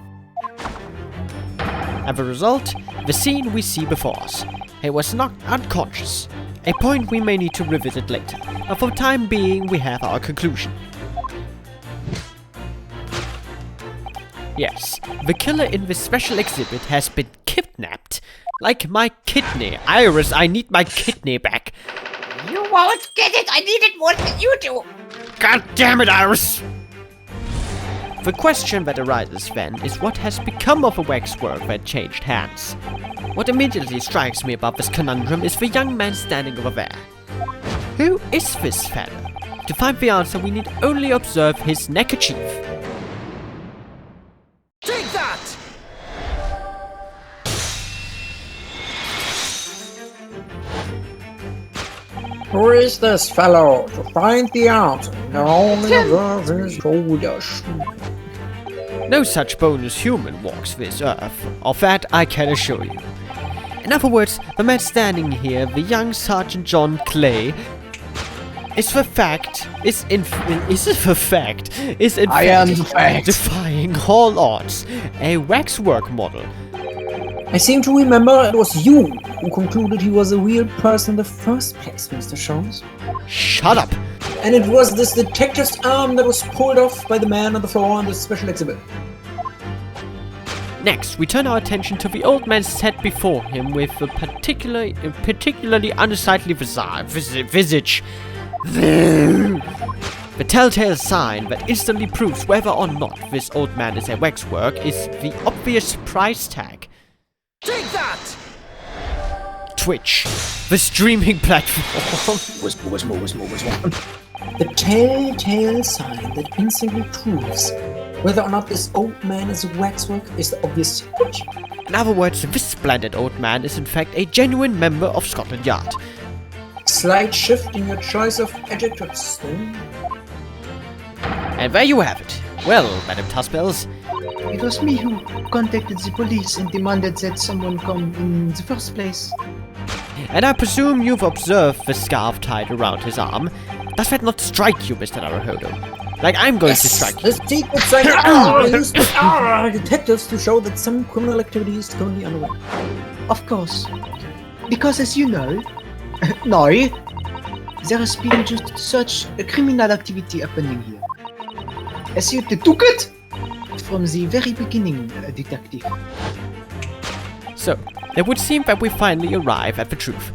As a result, the scene we see before us. He was knocked unconscious, a point we may need to revisit later, but for the time being we have our conclusion. Yes, the killer in this special exhibit has been kidnapped. Like my kidney. Iris, I need my kidney back. You won't get it. I need it more than you do. God damn it, Iris! The question that arises then is what has become of the waxwork that changed hands. What immediately strikes me about this conundrum is the young man standing over there. Who is this fellow? To find the answer we need only observe his neckerchief. Take that! Who is this fellow? To find the answer, the only observe his shoulders. No such bonus human walks this earth. Of that I can assure you. In other words, the man standing here, the young Sergeant John Clay, is in fact defying all odds, a waxwork model. I seem to remember it was you who concluded he was a real person in the first place, Mr. Sholmes. Shut up! And it was this detective's arm that was pulled off by the man on the floor on the special exhibit. Next, we turn our attention to the old man set before him with a particularly unsightly visage. The telltale sign that instantly proves whether or not this old man is a waxwork is the obvious price tag. Take that! Twitch, the streaming platform. The telltale sign that instantly proves whether or not this old man is a waxwork is the obvious Twitch. In other words, this splendid old man is in fact a genuine member of Scotland Yard. Slight shift in your choice of adjectives, then. And there you have it. Well, Madam Tuspels. It was me who contacted the police and demanded that someone come in the first place. And I presume you've observed the scarf tied around his arm. Does that not strike you, Mr. Naruhodo? Like I'm going to strike you. The secret sign used by detectives to show that some criminal activity is currently underway. Of course. Because as you know, no, there has been just such a criminal activity happening here. As you took it from the very beginning, detective. So, it would seem that we finally arrive at the truth.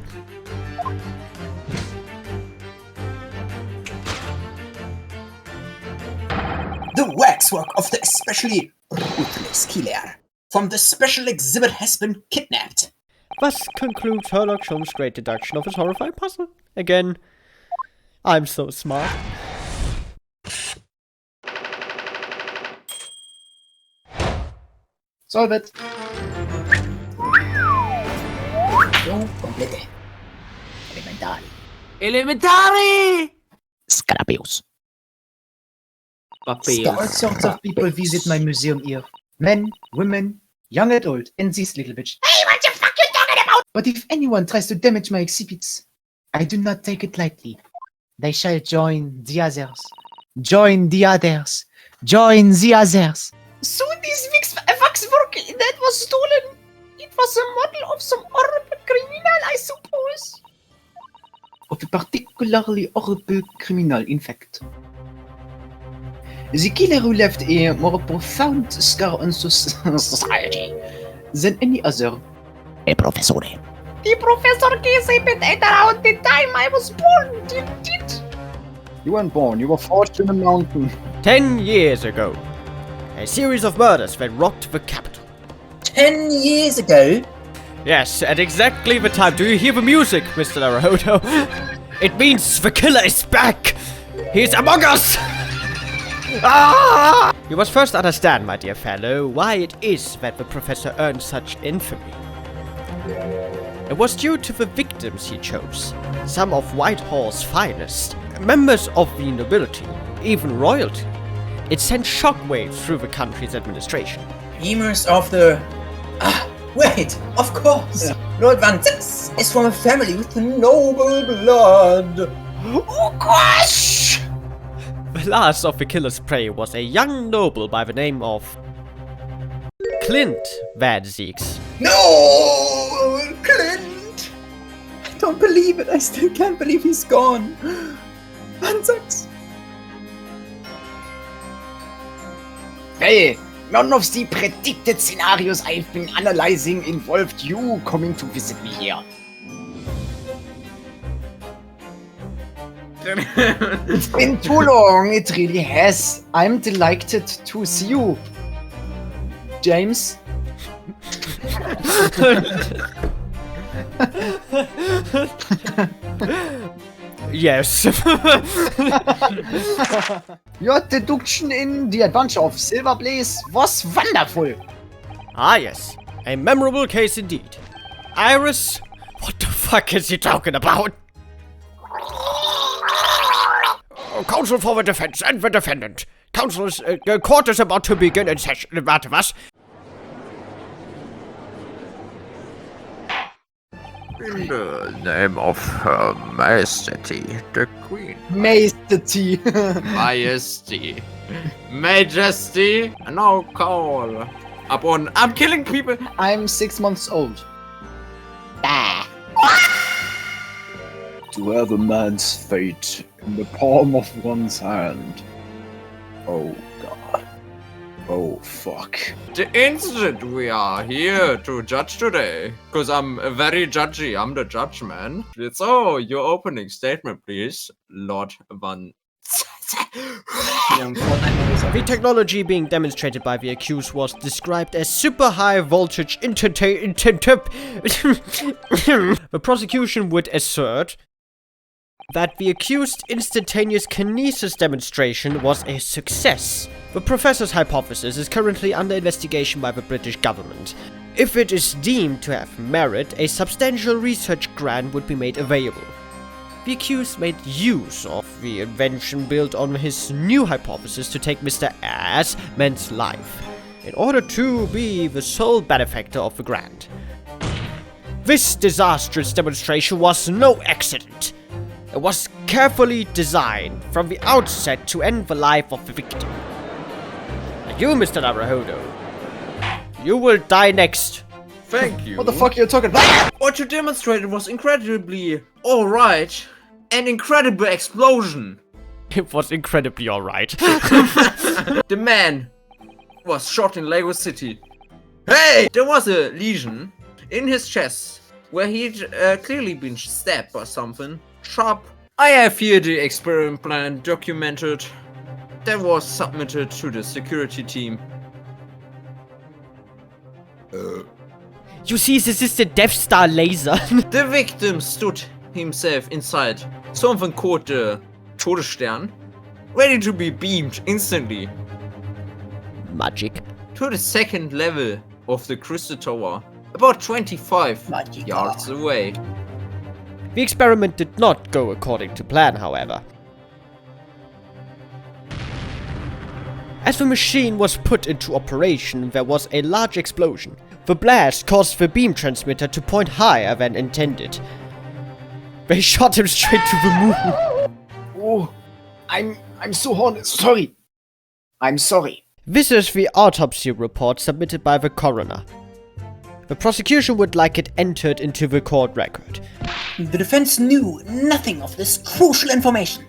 The waxwork of the especially ruthless killer from the special exhibit has been kidnapped. Thus concludes Herlock Sholmes' great deduction of his horrifying puzzle. Again, I'm so smart. Solve it. Elementary! Scarabeus. All sorts of people visit my museum here. Men, women, young and old, and this little bitch. Hey, what the fuck you talking about? But if anyone tries to damage my exhibits, I do not take it lightly. They shall join the others. Join the others. Join the others. So this waxwork that was stolen, it was a model of some horrible criminal, I suppose. Of a particularly horrible criminal, in fact. The killer who left a more profound scar on society than any other. A professor. The professor case happened at around the time I was born, didn't it? You weren't born, you were forged in a mountain. 10 years ago, a series of murders that rocked the capital. 10 years ago? Yes, at exactly the time. Do you hear the music, Mr. Naruhodo? It means the killer is back! He's among us! Ah! You must first understand, my dear fellow, why it is that the professor earned such infamy. It was due to the victims he chose, some of Whitehall's finest, members of the nobility, even royalty. It sent shockwaves through the country's administration. Members of the... wait, of course! Yeah. Lord Van Zix is from a family with noble blood! Oh gosh! The last of the killer's prey was a young noble by the name of Clint Van Zix. No! Clint! I don't believe it. I still can't believe he's gone. Van Zix. Hey, none of the predicted scenarios I've been analyzing involved you coming to visit me here. It's been too long, it really has. I'm delighted to see you, James. Yes. Your deduction in The Adventure of Silver Blaze was wonderful. Ah yes, a memorable case indeed. Iris? What the fuck is he talking about? Counsel for the defense and the defendant. Court is about to begin in session. Warte, was? In the name of Her Majesty, the Queen. Majesty. Majesty. Majesty. No call. I'm killing people. I'm 6 months old. To have a man's fate in the palm of one's hand. Oh god. Oh fuck. The incident we are here to judge today. Because I'm very judgy. I'm the judge, man. So, your opening statement, please, Lord Van. The technology being demonstrated by the accused was described as super high voltage The prosecution would assert that the accused instantaneous Kinesis demonstration was a success. The professor's hypothesis is currently under investigation by the British government. If it is deemed to have merit, a substantial research grant would be made available. The accused made use of the invention built on his new hypothesis to take Mr. Man's life, in order to be the sole benefactor of the grant. This disastrous demonstration was no accident. It was carefully designed from the outset to end the life of the victim. And you, Mr. Naruhodo, you will die next. Thank you. What the fuck are you talking about? What you demonstrated was incredibly alright. An incredible explosion. It was incredibly alright. The man was shot in Lagos City. Hey! There was a lesion in his chest where he'd clearly been stabbed by something sharp. I have here the experiment plan documented that was submitted to the security team. You see, this is the Death Star laser. The victim stood himself inside something called the Todesstern, ready to be beamed instantly. Magic. To the second level of the Crystal Tower, about 25 yards away. The experiment did not go according to plan, however. As the machine was put into operation, there was a large explosion. The blast caused the beam transmitter to point higher than intended. They shot him straight to the moon. Oh, I'm so horny. Sorry. I'm sorry. This is the autopsy report submitted by the coroner. The prosecution would like it entered into the court record. The defense knew nothing of this crucial information.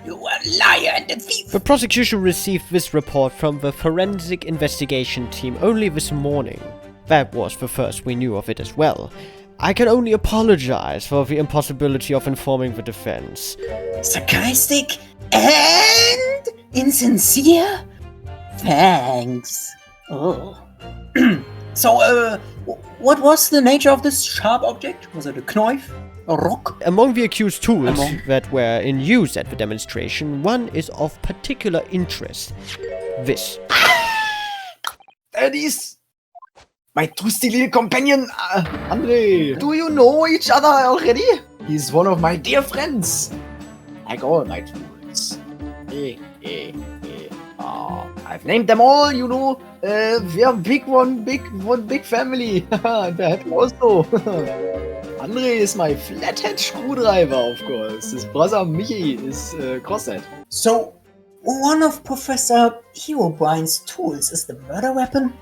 You are a liar and a thief. The prosecution received this report from the forensic investigation team only this morning. That was the first we knew of it as well. I can only apologize for the impossibility of informing the defense. Sarcastic and insincere? Thanks. Oh. So, what was the nature of this sharp object? Was it a knife? A rock? Among the accused tools that were in use at the demonstration, one is of particular interest. This. That is my trusty little companion, Andre. Do you know each other already? He's one of my dear friends. Like all my tools. I've named them all, you know. We are one big family. That also. Andre is my flathead screwdriver, of course. His brother Mickey is crosshead. So, one of Professor Herobrine's tools is the murder weapon?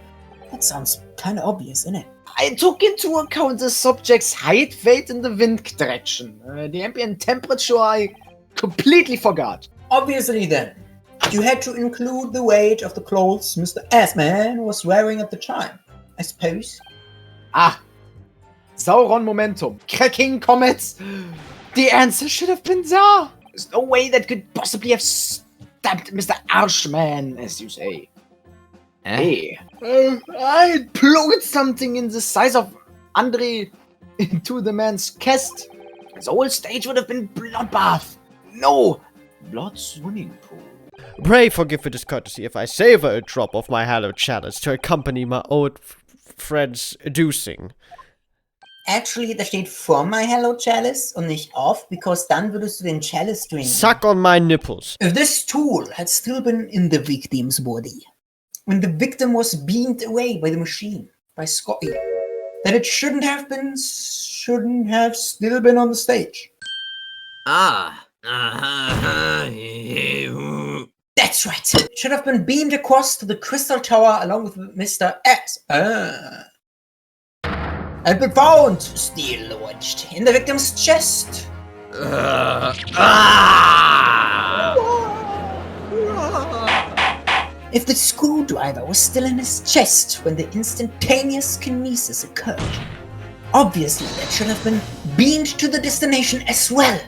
That sounds kinda obvious, innit? I took into account the subject's height, weight, and the wind direction. The ambient temperature I completely forgot. Obviously then, you had to include the weight of the clothes Mr. Assman was wearing at the time, I suppose. Sauron momentum. Cracking comets. The answer should have been there. There's no way that could possibly have stabbed Mr. Arshman, as you say. Hey. I plugged something in the size of Andre into the man's chest. His whole stage would have been bloodbath. No, blood swimming pool. Pray forgive the discourtesy if I savor a drop of my hallowed chalice to accompany my old friend's deucing. Actually, da steht from my Hello Chalice und nicht off, because dann würdest du den Chalice trinken. Suck on my nipples. If this tool had still been in the victim's body, when the victim was beamed away by the machine, by Scotty, then it shouldn't have still been on the stage. That's right. It should have been beamed across to the Crystal Tower along with Mr. S. And been found still lodged in the victim's chest. If the screwdriver was still in his chest when the instantaneous kinesis occurred, obviously that should have been beamed to the destination as well.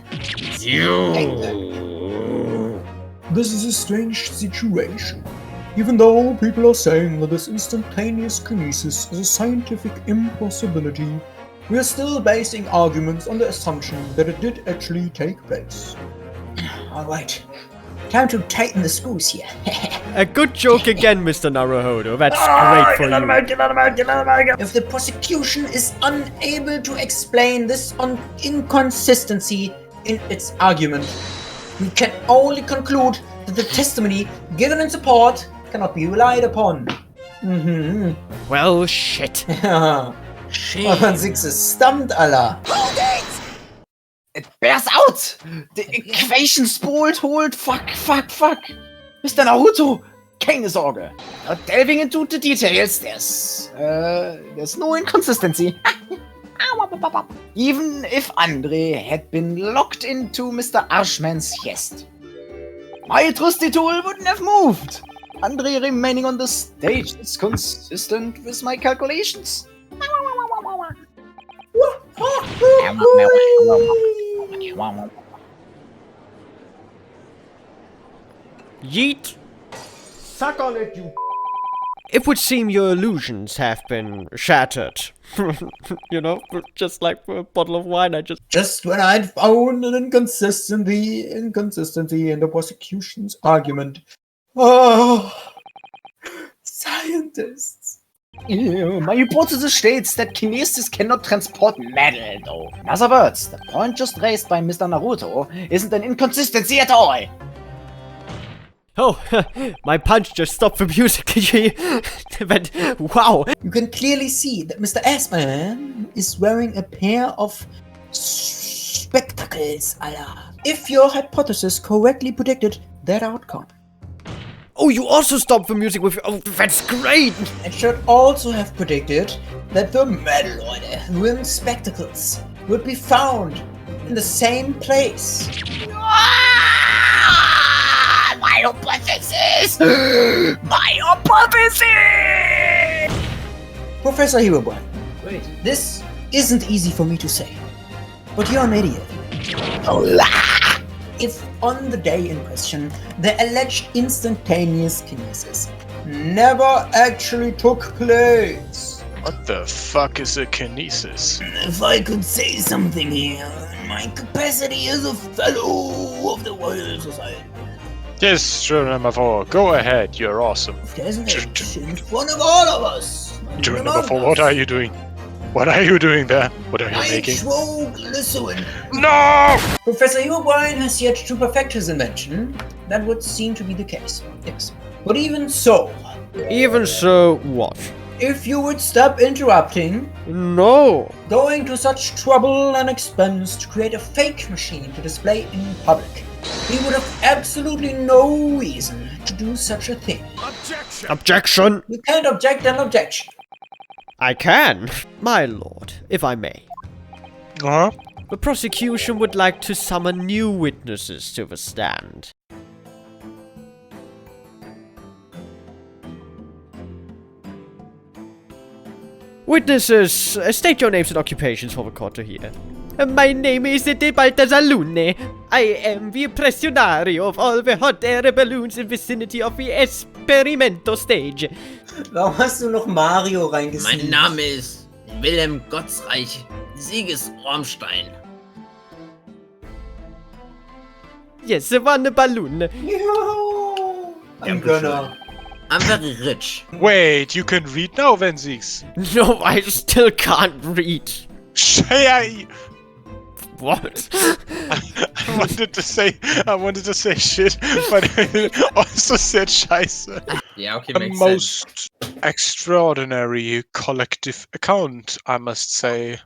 This is a strange situation. Even though people are saying that this instantaneous kinesis is a scientific impossibility, we are still basing arguments on the assumption that it did actually take place. Alright, time to tighten the screws here. A good joke again, Mr. Naruhodo. That's great for you. If the prosecution is unable to explain this inconsistency in its argument, we can only conclude that the testimony given in support cannot be relied upon. Well, shit. Man Six ist stumped, Alter. Hold it! It bears out! The equation spooled, hold, fuck. Mr. Naruto, keine Sorge. Not delving into the details, there's no inconsistency. Even if Andre had been locked into Mr. Arshman's chest, my trusty tool wouldn't have moved. Andre remaining on the stage is consistent with my calculations. Yeet. Suck on it, you. It would seem your illusions have been shattered. You know, just like a bottle of wine I just... Just when I'd found an inconsistency in the prosecution's argument. Oh, scientists. My hypothesis states that Kinesis cannot transport metal, though. In other words, the point just raised by Mr. Naruto isn't an inconsistency at all. Oh, my punch just stopped the music. But, wow. You can clearly see that Mr. Assman is wearing a pair of spectacles, Allah. If your hypothesis correctly predicted that outcome. Oh, you also stopped the music with... Oh, that's great! It should also have predicted that the metal-rimmed spectacles would be found in the same place. My hypothesis! My hypothesis! Professor Herobrine, wait, this isn't easy for me to say, but you're an idiot. If on the day in question, the alleged instantaneous kinesis never actually took place. What the fuck is a kinesis? If I could say something here, in my capacity as a fellow of the Royal Society. Yes, sure, number 4. Go ahead, you're awesome. There's an edge in front of all of us. June number 4, what are you doing? What are you doing there? What are you making? Nitroglycerin. No! Professor Herobrine has yet to perfect his invention. That would seem to be the case, yes. But even so... Even so, what? If you would stop interrupting... No! Going to such trouble and expense to create a fake machine to display in public. He would have absolutely no reason to do such a thing. Objection! Objection! You can't object an objection. I can, my lord, if I may. Huh? The prosecution would like to summon new witnesses to the stand. Witnesses, state your names and occupations for the court to hear. My name is Balthazar Lune. I am the impressionario of all the hot air balloons in vicinity of the Experimento stage. Warum hast du noch Mario reingesneakt? Mein Name ist Wilhelm Gottsreich Siegesrormstein. Yes, one balloon. I'm gonna... I'm very rich. Wait, you can read now, Vensix? No, I still can't read. What? I wanted to say shit, but I also said scheiße. Yeah, okay, The makes most extraordinary collective account, I must say.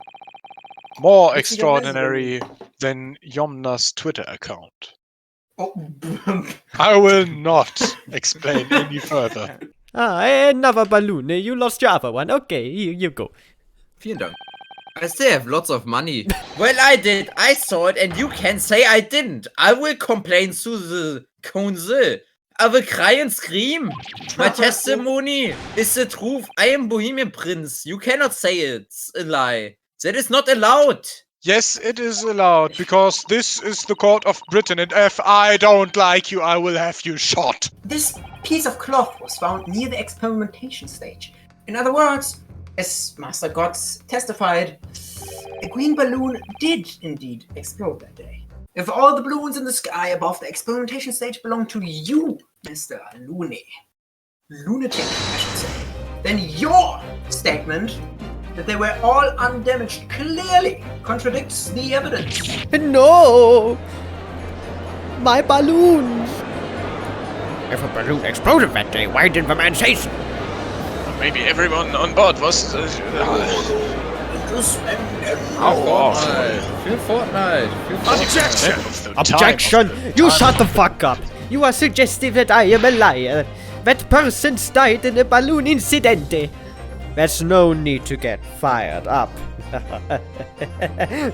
More It's extraordinary than Yomna's Twitter account. Oh. I will not explain any further. Another balloon. You lost your other one. Okay, you go. Vielen Dank. I still have lots of money. Well, I did. I saw it, and you can say I didn't. I will complain to the council. I will cry and scream. My testimony is the truth. I am Bohemian Prince. You cannot say it's a lie. That is not allowed. Yes, it is allowed, because this is the court of Britain, and if I don't like you, I will have you shot. This piece of cloth was found near the experimentation stage. In other words, as Master Gods testified, a green balloon did indeed explode that day. If all the balloons in the sky above the experimentation stage belong to you, Mr. Lunatic, I should say, then your statement that they were all undamaged clearly contradicts the evidence. No! My balloons! If a balloon exploded that day, why didn't the man say so? Maybe everyone on board was... Objection! Objection! You shut the fuck up! You are suggesting that I am a liar. That persons died in a balloon incidente. There's no need to get fired up.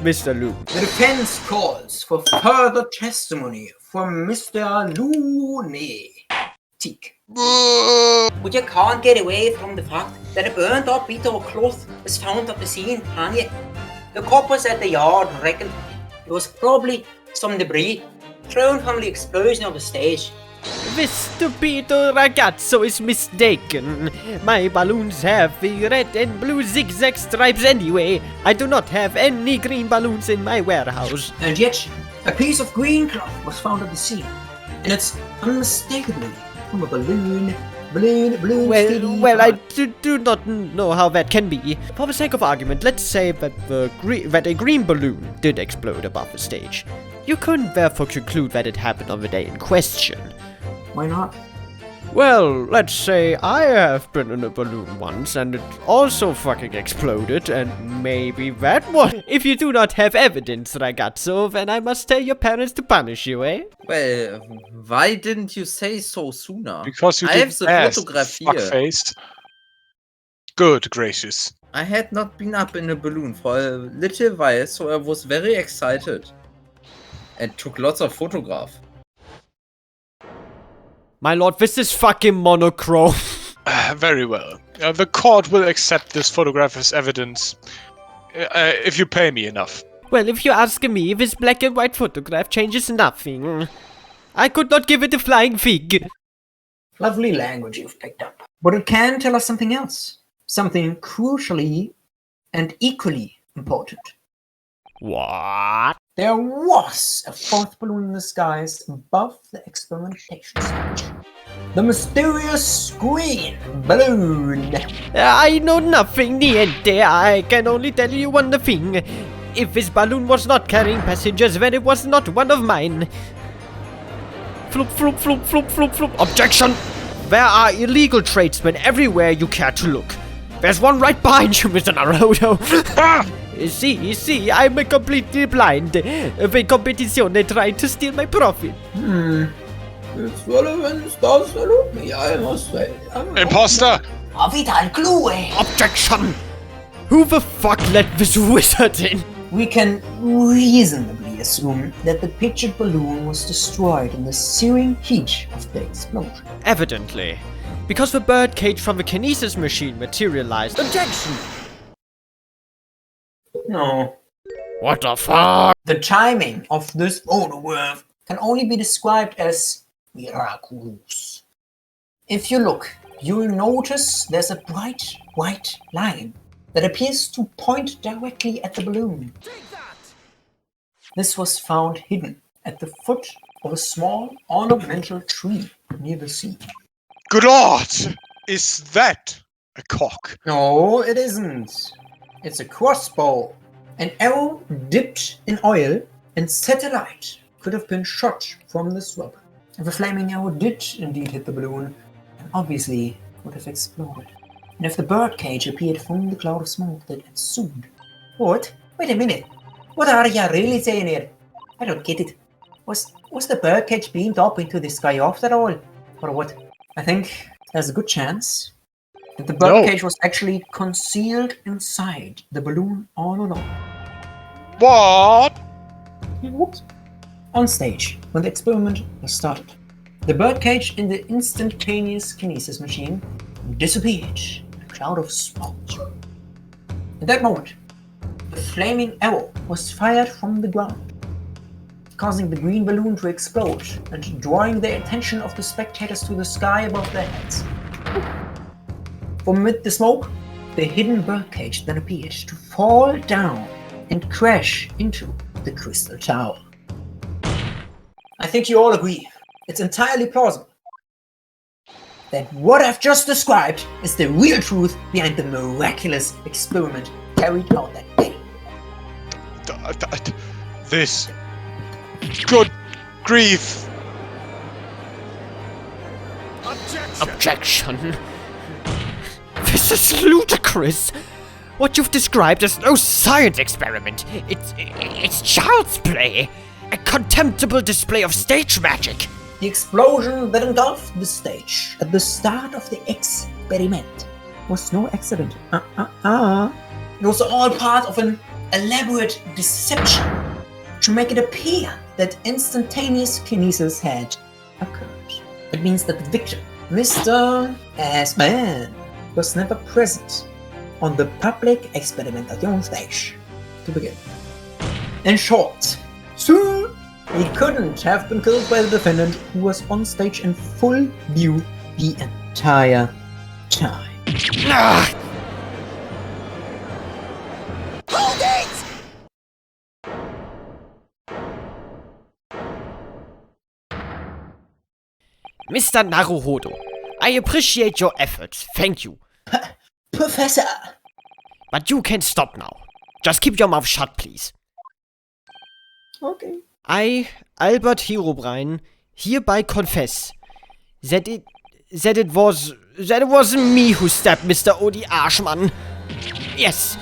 Mr. Lu. The defense calls for further testimony from Mr. Lunatic. But you can't get away from the fact that a burnt up bit of cloth was found at the scene, can you? The coppers at the yard reckoned it was probably some debris thrown from the explosion of the stage. This stupido ragazzo is mistaken. My balloons have the red and blue zigzag stripes anyway. I do not have any green balloons in my warehouse. And yet, a piece of green cloth was found at the scene. And it's unmistakably from a balloon. Well, I do not know how that can be. For the sake of argument, let's say that a green balloon did explode above the stage. You couldn't therefore conclude that it happened on the day in question. Why not? Well, let's say I have been in a balloon once and it also fucking exploded, and maybe that one. If you do not have evidence, ragazzo, then I must tell your parents to punish you, eh? Well, why didn't you say so sooner? Because you I have the photograph here. Fuck-faced. Good gracious. I had not been up in a balloon for a little while, so I was very excited. And took lots of photographs. My lord, this is fucking monochrome. Very well. The court will accept this photograph as evidence if you pay me enough. Well, if you ask me, this black and white photograph changes nothing. I could not give it a flying fig. Lovely language you've picked up. But it can tell us something else. Something crucially and equally important. What? There was a fourth balloon in the skies above the experimentation stage. The mysterious green balloon. I know nothing, niente. I can only tell you one thing. If this balloon was not carrying passengers, then it was not one of mine. Floop, floop, floop, floop, floop, floop. Objection! There are illegal tradesmen everywhere you care to look. There's one right behind you, Mr. Naruhodo. See, I'm completely blind. The competition, they tried to steal my profit. It's relevant, does salute me, I must say. Imposter! A vital clue, eh? Objection! Who the fuck let this wizard in? We can reasonably assume that the pictured balloon was destroyed in the searing heat of the explosion. Evidently. Because the bird cage from the Kinesis machine materialized. Objection! No. What the fuck? The timing of this photograph can only be described as miraculous. If you look, you'll notice there's a bright white line that appears to point directly at the balloon. This was found hidden at the foot of a small ornamental tree near the sea. Good lord! Is that a cock? No, it isn't. It's a crossbow. An arrow dipped in oil and set alight could have been shot from this weapon. The flaming arrow did indeed hit the balloon, and obviously would have exploded. And if the birdcage appeared from the cloud of smoke that ensued. What? Wait a minute. What are you really saying here? I don't get it. Was the birdcage beamed up into the sky after all? Or what? I think there's a good chance that the birdcage was actually concealed inside the balloon all along. What? Whoops. On stage, when the experiment was started, the birdcage in the Instantaneous Kinesis machine disappeared in a cloud of smoke. At that moment, the flaming arrow was fired from the ground, causing the green balloon to explode and drawing the attention of the spectators to the sky above their heads. From amid the smoke, the hidden birdcage then appeared to fall down and crash into the Crystal Tower. I think you all agree, it's entirely plausible that what I've just described is the real truth behind the miraculous experiment carried out that day. This... Good grief! Objection! This is ludicrous! What you've described is no science experiment. It's child's play. A contemptible display of stage magic. The explosion that engulfed the stage at the start of the experiment was no accident. It was all part of an elaborate deception to make it appear that instantaneous kinesis had occurred. It means that the victim, Mr. S-Man, was never present on the public experimentation stage to begin. In short, he couldn't have been killed by the defendant who was on stage in full view the entire time. Hold it! Mr. Naruhodo, I appreciate your efforts, thank you. Professor! But you can stop now. Just keep your mouth shut, please. Okay. I, Albert Herobrine, hereby confess that it wasn't me who stabbed Mr. Odie Arschmann. Yes,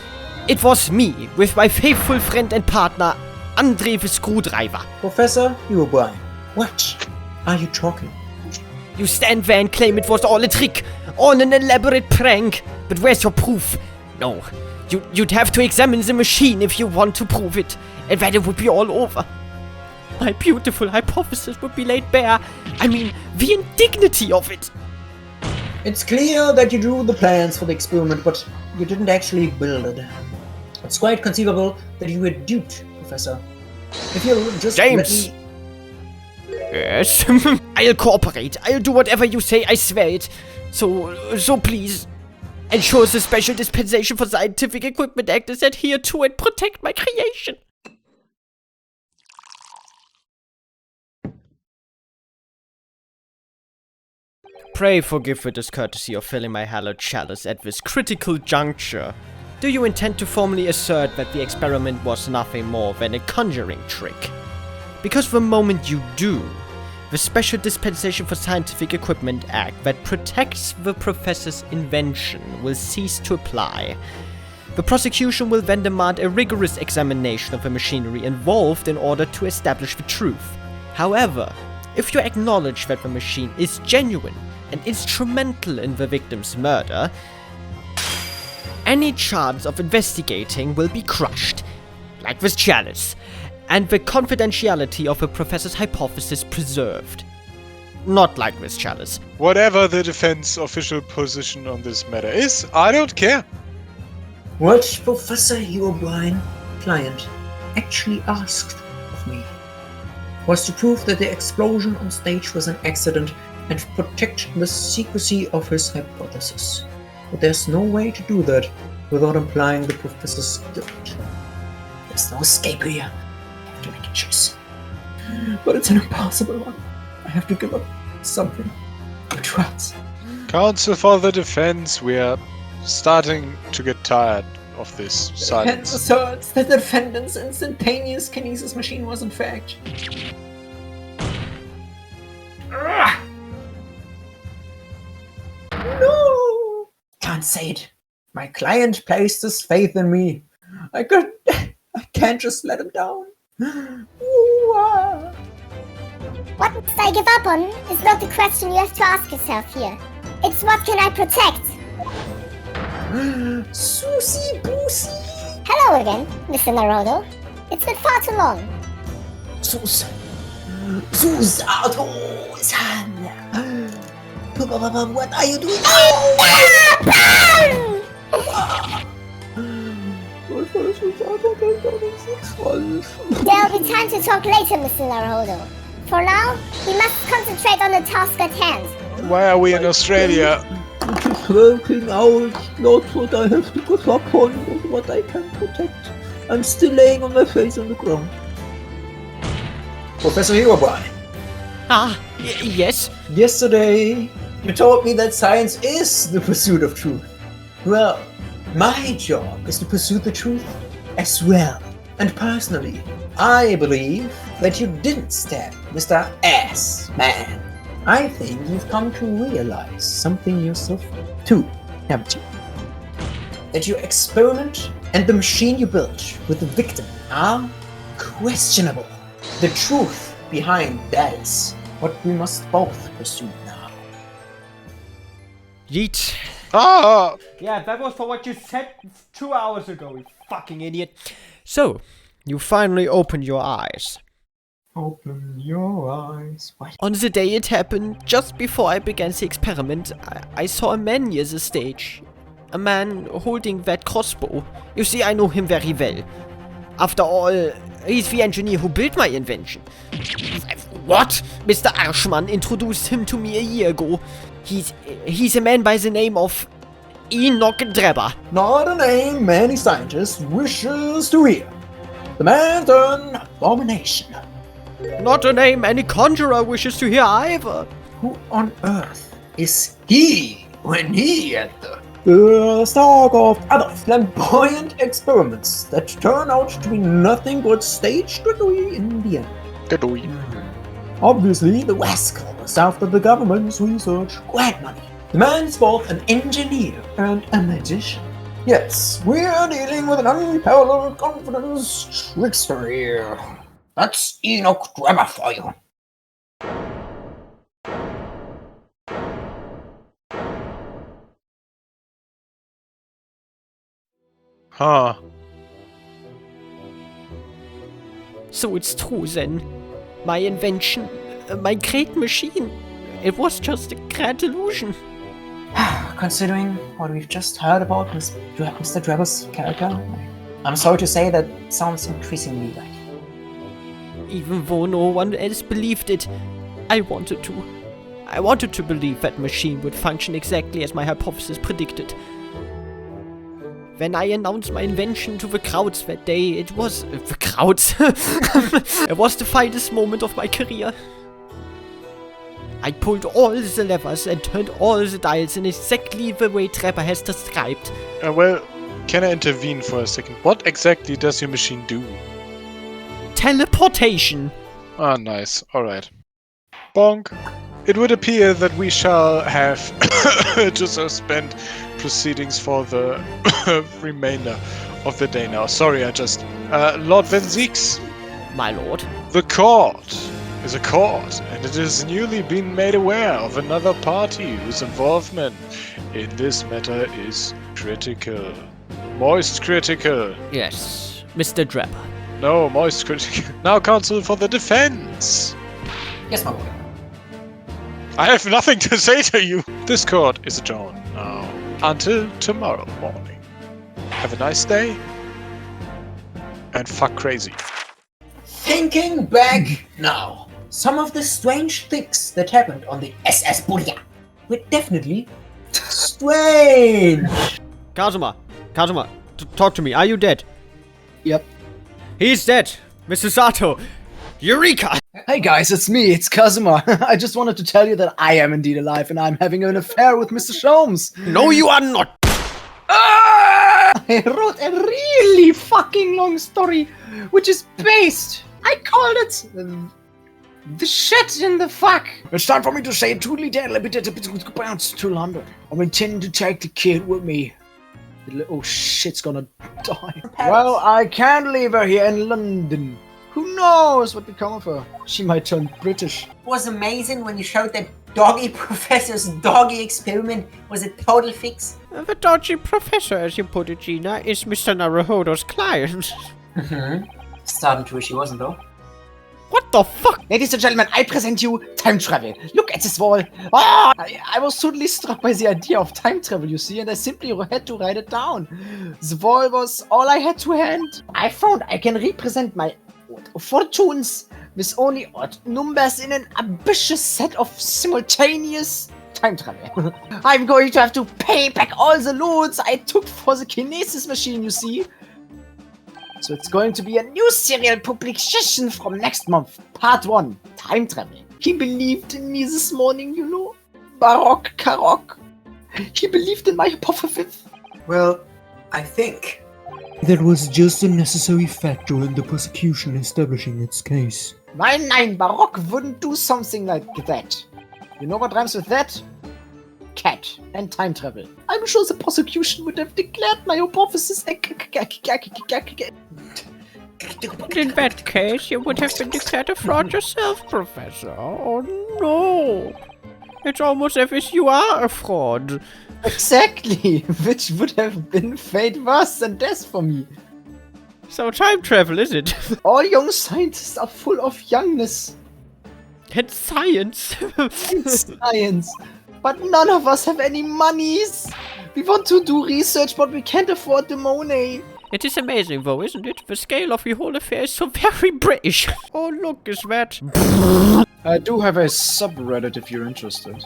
it was me, with my faithful friend and partner, Andre the Screwdriver. Professor Herobrine, what are you talking about? You stand there and claim it was all a trick, all an elaborate prank, but where's your proof? No, you'd have to examine the machine if you want to prove it, and then it would be all over. My beautiful hypothesis would be laid bare. I mean, the indignity of it. It's clear that you drew the plans for the experiment, but you didn't actually build it. It's quite conceivable that you were duped, Professor. If you'll just James! let me... Yes? I'll cooperate. I'll do whatever you say, I swear it. So please, ensure the Special Dispensation for Scientific Equipment Act is adhered to and protect my creation. Pray forgive the discourtesy of filling my hallowed chalice at this critical juncture. Do you intend to formally assert that the experiment was nothing more than a conjuring trick? Because the moment you do, the Special Dispensation for Scientific Equipment Act that protects the professor's invention will cease to apply. The prosecution will then demand a rigorous examination of the machinery involved in order to establish the truth. However, if you acknowledge that the machine is genuine and instrumental in the victim's murder, any chance of investigating will be crushed, like this chalice, and the confidentiality of the professor's hypothesis preserved. Not like this chalice. Whatever the defense official position on this matter is, I don't care. What Professor Herobrine, client, actually asked of me was to prove that the explosion on stage was an accident and protect the secrecy of his hypothesis. But there's no way to do that without implying the professor's guilt. There's no escape here. I have to make a choice. But it's an impossible one. I have to give up something. Which was? Counsel for the defense, we are starting to get tired. of this Hence silence. asserts that the defendant's instantaneous Kinesis machine was in fact. No! Can't say it. My client placed his faith in me. I can't just let him down. What must I give up on is not the question you have to ask yourself here. It's what can I protect? Susie Boosie! Hello again, Mr. Naruhodo. It's been far too long. Susato-san! What are you doing? There'll be time to talk later, Mr. Naruhodo. For now, we must concentrate on the task at hand. Why are we in Australia? It is working out, not what I have to give up on, but what I can protect. I'm still laying on my face on the ground. Professor Herobrine. Yes? Yesterday, you told me that science is the pursuit of truth. Well, my job is to pursue the truth as well. And personally, I believe that you didn't stab Mr. Ass-Man. I think you've come to realize something yourself too, haven't you? That your experiment and the machine you built with the victim are questionable. The truth behind that is what we must both pursue now. Yeet. Ah! Yeah, that was for what you said 2 hours ago, you fucking idiot. So, you finally opened your eyes. Open your eyes. What? On the day it happened, just before I began the experiment, I saw a man near the stage. A man holding that crossbow. You see, I know him very well. After all, he's the engineer who built my invention. What? Mr. Arschmann introduced him to me a year ago. He's a man by the name of Enoch Drebber. Not a name many scientists wishes to hear. The man's an abomination. Not a name any conjurer wishes to hear either. Who on earth is he when he had the stock of other flamboyant experiments that turn out to be nothing but stage trickery in the end? Obviously, the rascal is after the government's research grant money. The man's both an engineer and a magician. Yes, we're dealing with an unparalleled confidence trickster here. That's Enoch Drebber for you. Huh. So it's true then. My invention, my great machine, it was just a grand illusion. Considering what we've just heard about Mr. Drebber's character, I'm sorry to say that sounds increasingly like. Even though no one else believed it, I wanted to. I wanted to believe that machine would function exactly as my hypothesis predicted. When I announced my invention to the crowds that day, it was... the crowds? It was the finest moment of my career. I pulled all the levers and turned all the dials in exactly the way Trevor has described. Well, can I intervene for a second? What exactly does your machine do? Teleportation. Ah, nice. Alright. Bonk. It would appear that we shall have to suspend proceedings for the remainder of the day now. Sorry, I just... Lord Van Zieks. My lord. The court is a court, and it has newly been made aware of another party whose involvement in this matter is critical. Moist critical. Yes, Mr. Drebber. No, moist critical. Now counsel for the defense. Yes, my lord. I have nothing to say to you. This court is adjourned now until tomorrow morning. Have a nice day. And fuck crazy. Thinking back now, some of the strange things that happened on the SS Bulia were definitely strange. Kazuma, talk to me. Are you dead? Yep. He's dead. Mr. Sato. Eureka! Hey guys, it's me, it's Kazuma. I just wanted to tell you that I am indeed alive and I'm having an affair with Mr. Sholmes. No, you are not! I wrote a really fucking long story, which is based. I called it the shit in the fuck. It's time for me to say truly dead bounce to London. I'm intending to take the kid with me. The little shit's gonna die. Well, I can't leave her here in London. Who knows what become of her? She might turn British. It was amazing when you showed that doggy professor's doggy experiment was a total fix. The dodgy professor, as you put it, Gina, is Mr. Naruhodo's client. Starting to wish he wasn't, though. What the fuck? Ladies and gentlemen, I present you time travel. Look at this wall. Oh, I was totally struck by the idea of time travel, you see, and I simply had to write it down. The wall was all I had to hand. I found I can represent my fortunes with only odd numbers in an ambitious set of simultaneous time travel. I'm going to have to pay back all the loans I took for the Kinesis machine, you see. So it's going to be a new serial publication from next month. Part 1, time travel. He believed in me this morning, you know. Baroque Karok. He believed in my hypothesis. Well, I think That was just a necessary factor in the prosecution establishing its case. Nein, Baroque wouldn't do something like that. You know what rhymes with that? Cat and time travel. I'm sure the prosecution would have declared my hypothesis. In that case, you would have been declared a fraud yourself, Professor. Oh no! It's almost as if you are a fraud. Exactly, which would have been fate worse than death for me. So time travel, is it? All young scientists are full of youngness. And science. And science. But none of us have any monies. We want to do research, but we can't afford the money. It is amazing, though, isn't it? The scale of the whole affair is so very British. Oh, look, is that... I do have a subreddit if you're interested.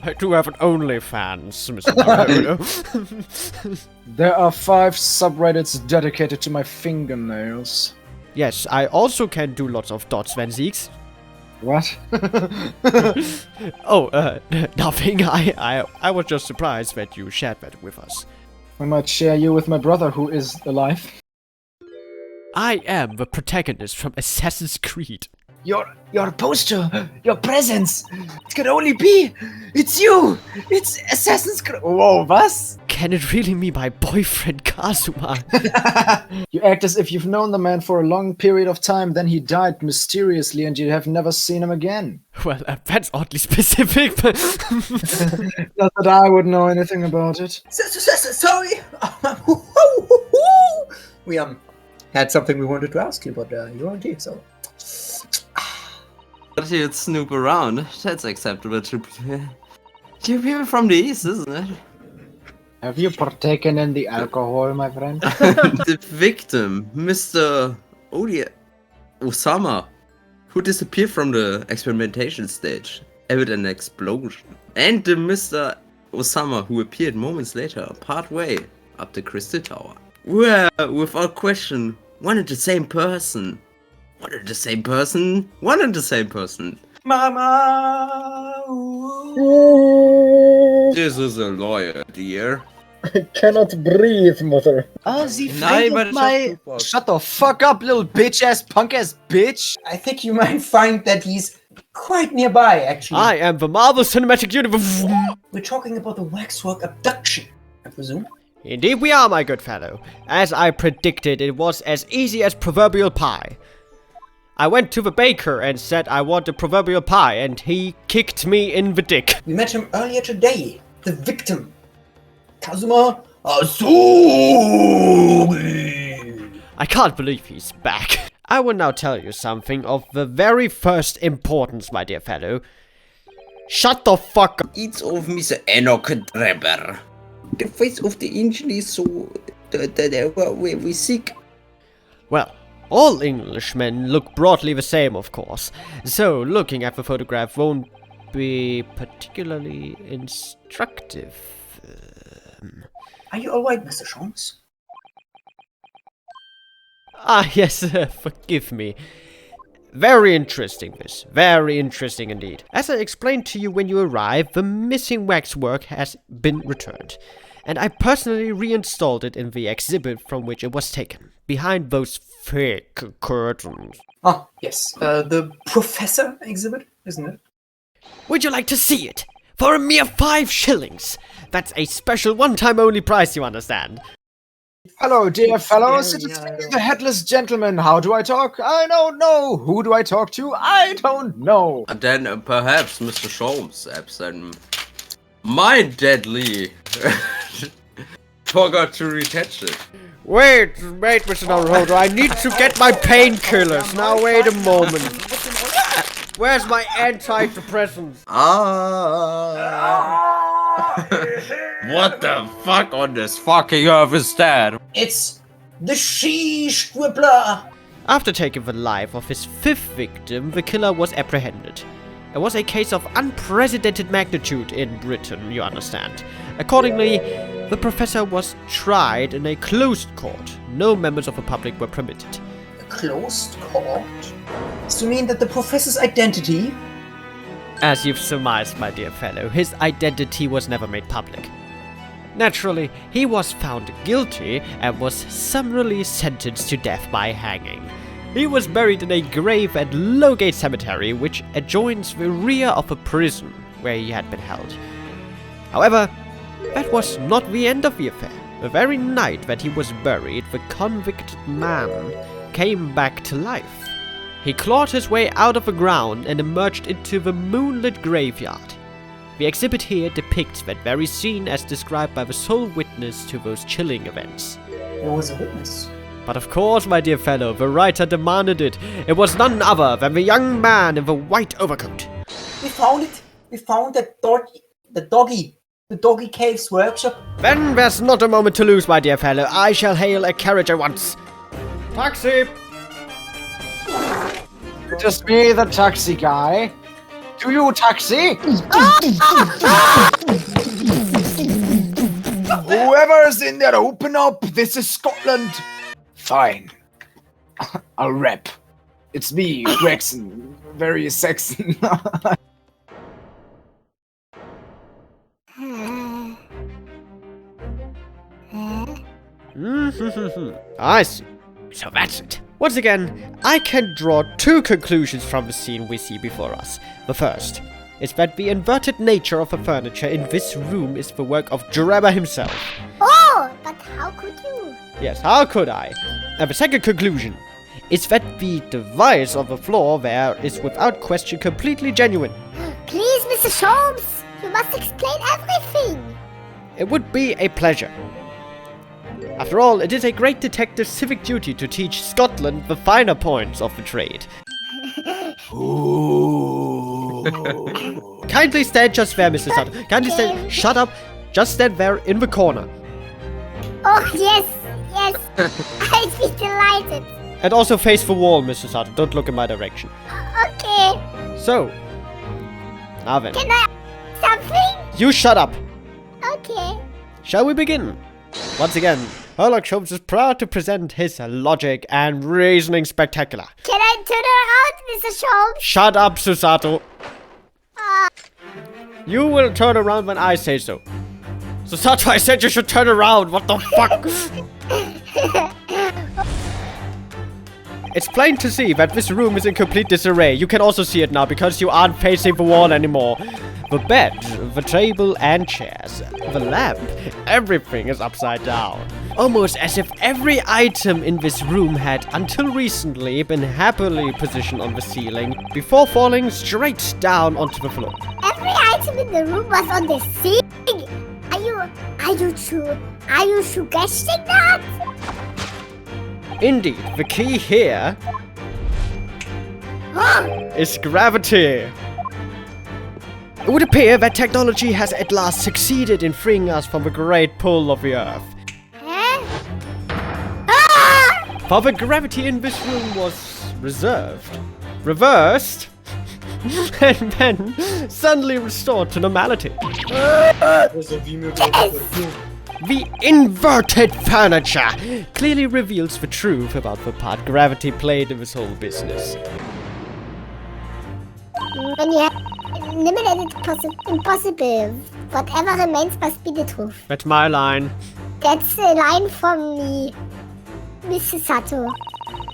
I do have an OnlyFans, Mr. Naruhodo. There are 5 subreddits dedicated to my fingernails. Yes, I also can do lots of dots, Van Zeeks. What? Oh, nothing. I was just surprised that you shared that with us. I might share you with my brother who is alive. I am the protagonist from Assassin's Creed. Your poster, your presence. It could only be. It's you. It's Assassin's Creed. Whoa, was? Can it really be my boyfriend Kazuma? You act as if you've known the man for a long period of time, then he died mysteriously and you have never seen him again. Well, that's oddly specific, but... Not that I would know anything about it. Sorry! We had something we wanted to ask you, but you weren't here, so... But you'd snoop around. That's acceptable to you people from the East, isn't it? Have you partaken in the alcohol, my friend? The victim, Mr. Osama, who disappeared from the experimentation stage amid an explosion. And the Mr. Osama who appeared moments later, part way up the Crystal Tower. Were, without question, one and the same person. One and the same person. One and the same person. Mama! This is a lawyer, dear. I cannot breathe, mother. The fate of my... Shut the fuck up, little bitch-ass, punk-ass bitch. I think you might find that he's quite nearby, actually. I am the Marvel Cinematic Universe. We're talking about the waxwork abduction, I presume. Indeed we are, my good fellow. As I predicted, it was as easy as proverbial pie. I went to the baker and said I want a proverbial pie, and he kicked me in the dick. We met him earlier today. The victim. Kazuma Asugi. I can't believe he's back. I will now tell you something of the very first importance, my dear fellow. Shut the fuck up. It's of Mr. Enoch Drebber. The face of the angel is so... we sick. Well, all Englishmen look broadly the same, of course. So, looking at the photograph won't be particularly instructive. Are you alright, Mr. Sholmes? Ah, yes, forgive me. Very interesting, this. Very interesting indeed. As I explained to you when you arrived, the missing waxwork has been returned. and I personally reinstalled it in the exhibit from which it was taken, behind those fake curtains. Ah, yes. The Professor exhibit, isn't it? Would you like to see it? For a mere 5 shillings! That's a special one-time only price, you understand. Hello, dear fellows. It is me, the headless gentleman. How do I talk? I don't know. Who do I talk to? I don't know. Then perhaps Mr. Sholmes absent. My deadly forgot to retouch it. Wait, Mr. Naruhodo, I need to get my painkillers. Now wait a moment. Where's my antidepressants? What the fuck on this fucking earth is that? It's the she-strippler! After taking the life of his 5th victim, the killer was apprehended. It was a case of unprecedented magnitude in Britain, you understand. Accordingly, the professor was tried in a closed court. No members of the public were permitted. A closed court? Does it mean that the professor's identity? As you've surmised, my dear fellow, his identity was never made public. Naturally, he was found guilty and was summarily sentenced to death by hanging. He was buried in a grave at Lowgate Cemetery, which adjoins the rear of a prison where he had been held. However, that was not the end of the affair. The very night that he was buried, the convicted man came back to life. He clawed his way out of the ground and emerged into the moonlit graveyard. The exhibit here depicts that very scene as described by the sole witness to those chilling events. There was a witness. But of course, my dear fellow, the writer demanded it. It was none other than the young man in the white overcoat. We found it. We found that the doggy cave's workshop. Then there's not a moment to lose, my dear fellow. I shall hail a carriage at once. Taxi! Just me, the taxi guy. Do you taxi? Whoever's in there, open up. This is Scotland. Fine. I'll rap. It's me, Gregson. Very Saxon. I see. So that's it. Once again, I can draw 2 conclusions from the scene we see before us. The first is that the inverted nature of the furniture in this room is the work of Jurema himself. Oh, but how could you? Yes, how could I? And the second conclusion is that the device on the floor there is without question completely genuine. Please, Mr. Sholmes, you must explain everything. It would be a pleasure. After all, it is a great detective's civic duty to teach Scotland the finer points of the trade. Kindly stand just there, Mr. Sutter. Kindly stand. Shut up. Just stand there in the corner. Oh, yes. I'd be delighted. And also face the wall, Mr. Sutter. Don't look in my direction. Okay. So, now then. Can I ask something? You shut up. Okay. Shall we begin? Once again, Herlock Sholmes is proud to present his logic and reasoning spectacular. Can I turn around, Mr. Sholmes? Shut up, Susato. You will turn around when I say so. Susato, I said you should turn around. What the fuck? It's plain to see that this room is in complete disarray. You can also see it now because you aren't facing the wall anymore. The bed, the table and chairs, the lamp, everything is upside down. Almost as if every item in this room had, until recently, been happily positioned on the ceiling before falling straight down onto the floor. Every item in the room was on the ceiling. Are you suggesting that? Indeed, the key here is gravity. It would appear that technology has at last succeeded in freeing us from the great pull of the Earth. For the gravity in this room was reversed, and then suddenly restored to normality. The inverted furniture clearly reveals the truth about the part gravity played in this whole business. eliminated impossible. Whatever remains must be the truth. That's my line. That's a line from me, Miss Susato.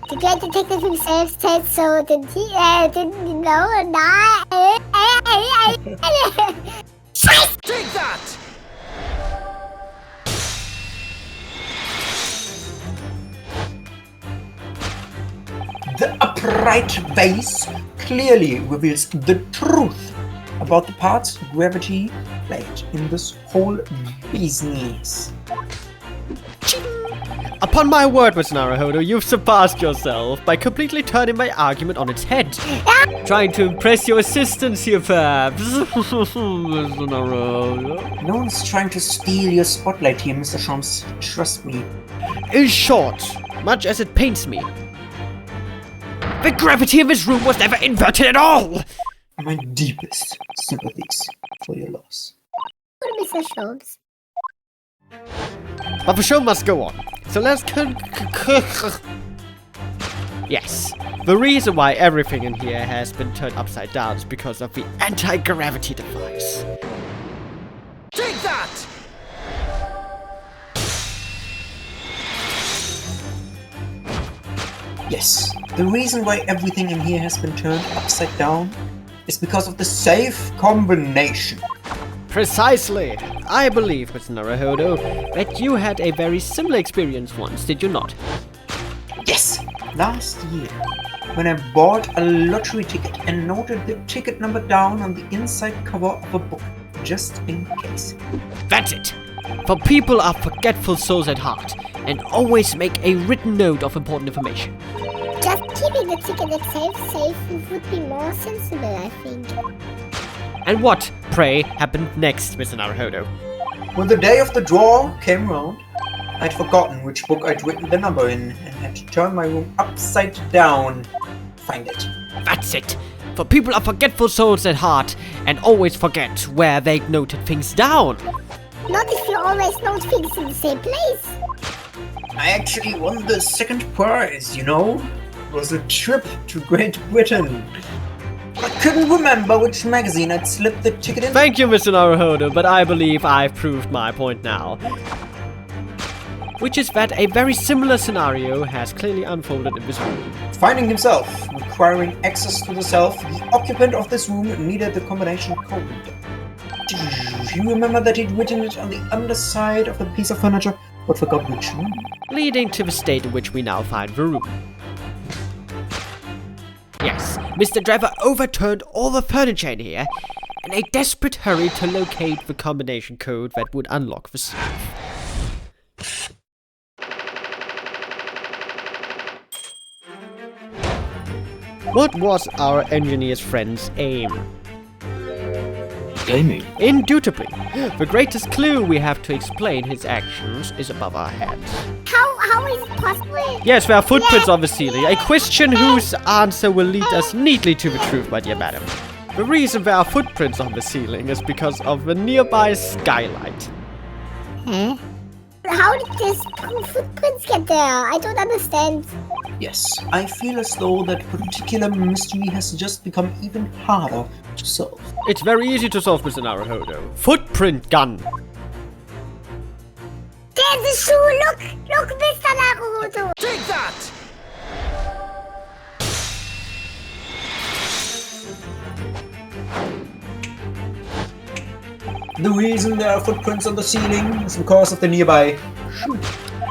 The great detective himself said so. Didn't he? Didn't you know? Take that! The upright vase clearly reveals the truth about the part gravity played in this whole business. Upon my word, Mr. Naruhodo, you've surpassed yourself by completely turning my argument on its head. Trying to impress your assistants here, perhaps. Mr. Naruhodo. No one's trying to steal your spotlight here, Mr. Sholmes. Trust me. In short, much as it pains me, the gravity of this room was never inverted at all! My deepest sympathies for your loss. Mr. Sholmes. But the show must go on. So let's Yes, the reason why everything in here has been turned upside down is because of the anti-gravity device. Take that! Yes, the reason why everything in here has been turned upside down is because of the safe combination. Precisely. I believe, Mr. Naruhodo, that you had a very similar experience once, did you not? Yes, last year, when I bought a lottery ticket and noted the ticket number down on the inside cover of a book, just in case. That's it. For people are forgetful souls at heart, and always make a written note of important information. Just keeping the ticket itself safe would be more sensible, I think. And what, pray, happened next, Mr. Naruhodo? When the day of the draw came round, I'd forgotten which book I'd written the number in and had to turn my room upside down. Find it. That's it. For people are forgetful souls at heart, and always forget where they noted things down. Not if you always note things in the same place. I actually won the second prize, you know? It was a trip to Great Britain. I couldn't remember which magazine I'd slipped the ticket in. Thank you, Mr. Naruhodo, but I believe I've proved my point now. Which is that a very similar scenario has clearly unfolded in this room. Finding himself requiring access to the self, the occupant of this room needed the combination code. Do you remember that he'd written it on the underside of the piece of furniture, but forgot which one? Leading to the state in which we now find the room. Yes, Mr. Driver overturned all the furniture in here in a desperate hurry to locate the combination code that would unlock the safe. What was our engineer's friend's aim? Gaming. Indubitably. The greatest clue we have to explain his actions is above our heads. How is it possible? Yes, there are footprints on the ceiling. A question whose answer will lead us neatly to the truth, my dear madam. The reason there are footprints on the ceiling is because of the nearby skylight. Huh? How did these footprints get there? I don't understand. Yes, I feel as though that particular mystery has just become even harder to solve. It's very easy to solve, Mr. Naruhodo. Footprint gun. There's a shoe! Look, Mr. Naruhodo! Take that! The reason there are footprints on the ceiling is because of the nearby shoe.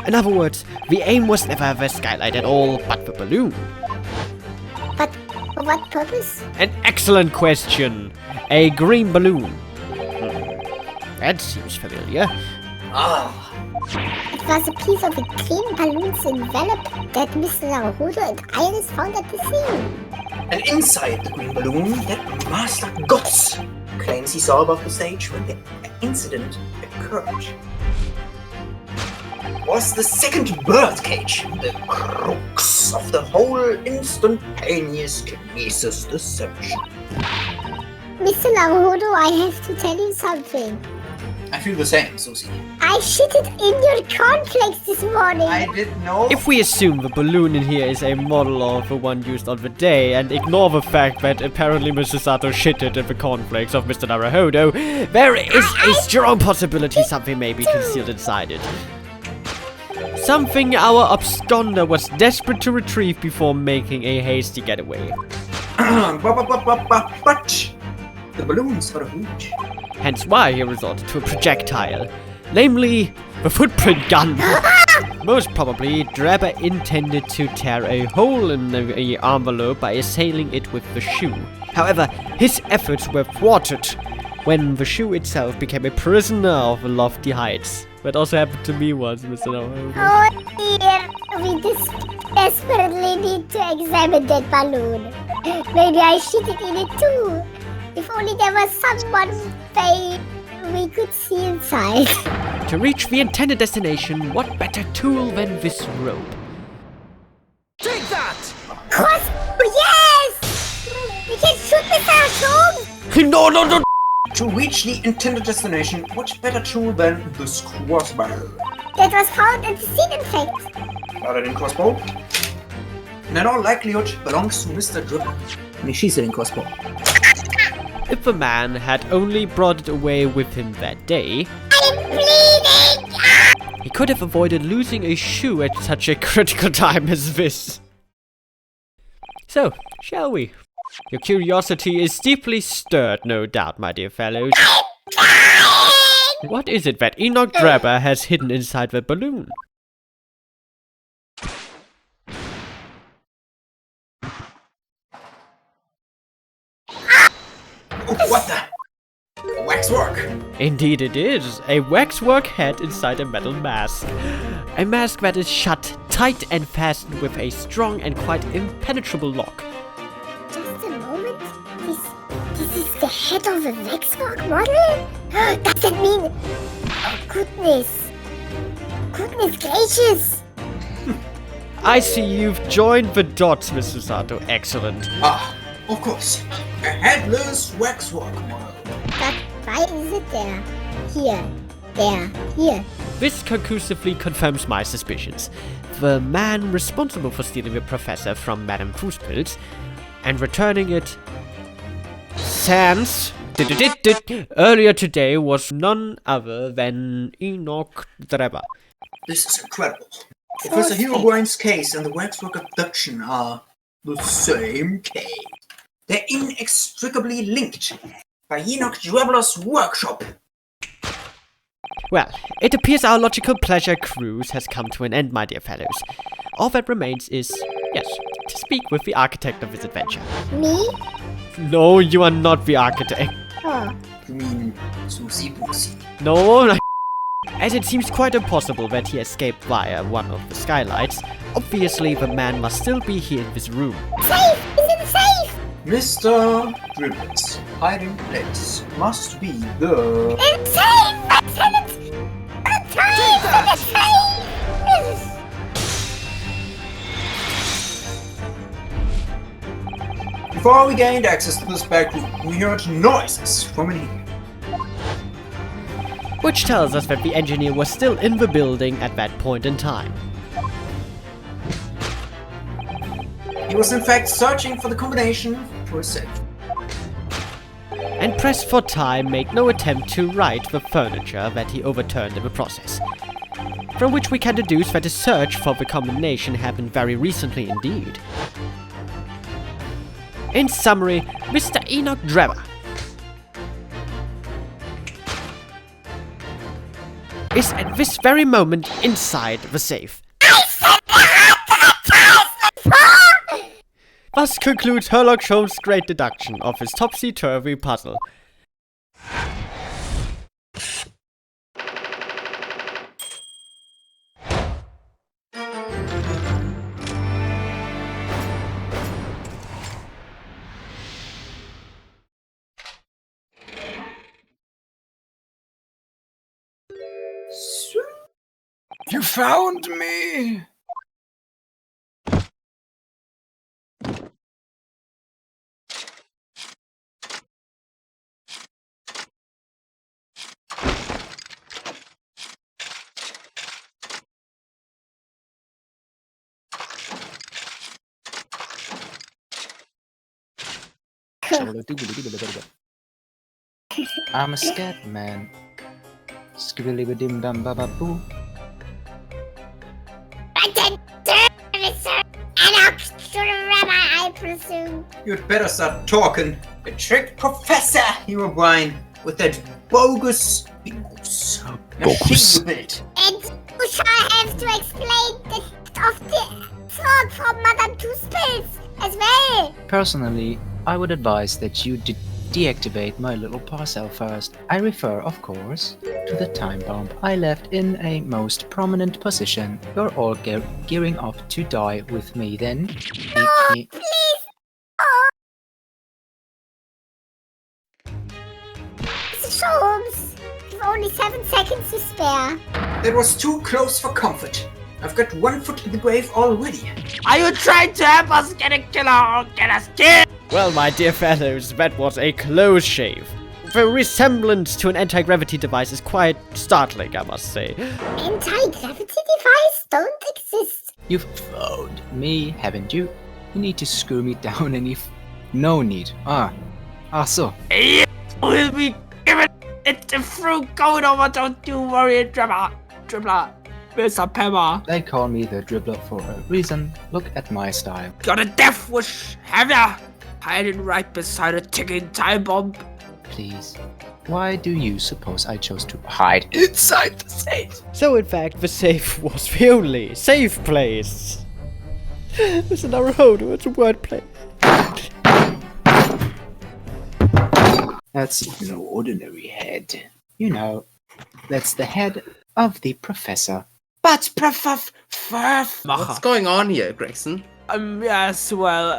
In other words, the aim was never the skylight at all, but the balloon. But for what purpose? An excellent question. A green balloon. That seems familiar. It was a piece of a green balloon's envelope that Mr. Naruhodo and Iris found at the scene. And inside the green balloon, that Master Bogus claims he saw above the stage when the incident occurred. Was the second birdcage the crux of the whole instantaneous Kinesis deception? Mr. Naruhodo, I have to tell you something. I feel the same, Susie. I shitted in your cornflakes this morning. I didn't know. If we assume the balloon in here is a model of the one used on the day, and ignore the fact that apparently Mr. Sato shitted in the cornflakes of Mr. Naruhodo, there is a strong possibility something may be concealed inside it. Something our absconder was desperate to retrieve before making a hasty getaway. But the balloons are huge. Hence why he resorted to a projectile, namely the footprint gun. Most probably, Drebber intended to tear a hole in the envelope by assailing it with the shoe. However, his efforts were thwarted when the shoe itself became a prisoner of the lofty heights. That also happened to me once, Mr. Naruhodo. Oh dear, we desperately need to examine that balloon. Maybe I shitted in it too. If only there was someone we could see inside. To reach the intended destination, what better tool than this rope? Take that! Yes! We can shoot Mr. Sholmes! No! To reach the intended destination, what better tool than this crossbow? That was found at the scene, in fact. Paladin crossbow? And in all likelihood belongs to Mr. Dribble. And she's in crossbow. If the man had only brought it away with him that day, I'm bleeding! he could have avoided losing a shoe at such a critical time as this. So, shall we? Your curiosity is deeply stirred, no doubt, my dear fellows. What is it that Enoch Drebber has hidden inside the balloon? What the? Waxwork! Indeed it is. A waxwork head inside a metal mask. A mask that is shut tight and fastened with a strong and quite impenetrable lock. Just a moment. This is the head of a waxwork model? Does that mean... Oh, goodness. Goodness gracious. I see you've joined the dots, Mr. Sato. Excellent. Ah, of course. A headless waxwork model. But why is it there? Here. There. Here. This conclusively confirms my suspicions. The man responsible for stealing the professor from Madame Fußpilz and returning it sans earlier today was none other than Enoch Drebber. This is incredible. Professor Herobrine's case and the waxwork abduction are the same case. They're inextricably linked by Enoch Drebber's workshop. Well, it appears our logical pleasure cruise has come to an end, my dear fellows. All that remains is, yes, to speak with the architect of this adventure. Me? No, you are not the architect. Oh. You mean Susie Boosie? No, as it seems quite impossible that he escaped via one of the skylights, obviously the man must still be here in this room. Safe! Is it safe? Mr. Dribble's hiding place must be the... It's safe! Lieutenant! It's safe! Before we gained access to this back room, we heard noises from in here. Which tells us that the engineer was still in the building at that point in time. He was in fact searching for the combination for a safe. And pressed for time, made no attempt to right the furniture that he overturned in the process. From which we can deduce that a search for the combination happened very recently indeed. In summary, Mr. Enoch Drebber is at this very moment inside the safe. Thus concludes Herlock Sholmes' great deduction of his topsy-turvy puzzle. You found me! I'm a scat man. Skibbly dum baba boo. I presume. You'd better start talking. A trick professor, you O'Brien, with that bogus machine you built. And you shall have to explain the of the talk from Madame Two Spills as well. Personally, I would advise that you deactivate my little parcel first. I refer, of course, to the time bomb I left in a most prominent position. You're all gearing up to die with me then. No, please! Oh. Mr. Sholmes, you've only 7 seconds to spare. That was too close for comfort. I've got 1 foot in the grave already. Are you trying to help us get a killer or get us killed? Well, my dear fellows, that was a close shave. The resemblance to an anti-gravity device is quite startling, I must say. Anti-gravity device don't exist. You've found me, haven't you? You need to screw me down and no need. So. We'll be giving it a through going over, don't you worry, dribbler. Mr. Pepper. They call me the dribbler for a reason. Look at my style. Got a death wish, have ya? Hiding right beside a ticking time bomb. Please. Why do you suppose I chose to hide inside the safe? So in fact, the safe was the only safe place. Mr. Naruhodo, it's a wordplay. That's no ordinary head. You know, that's the head of the professor. But what's going on here, Gregson? Yes, well,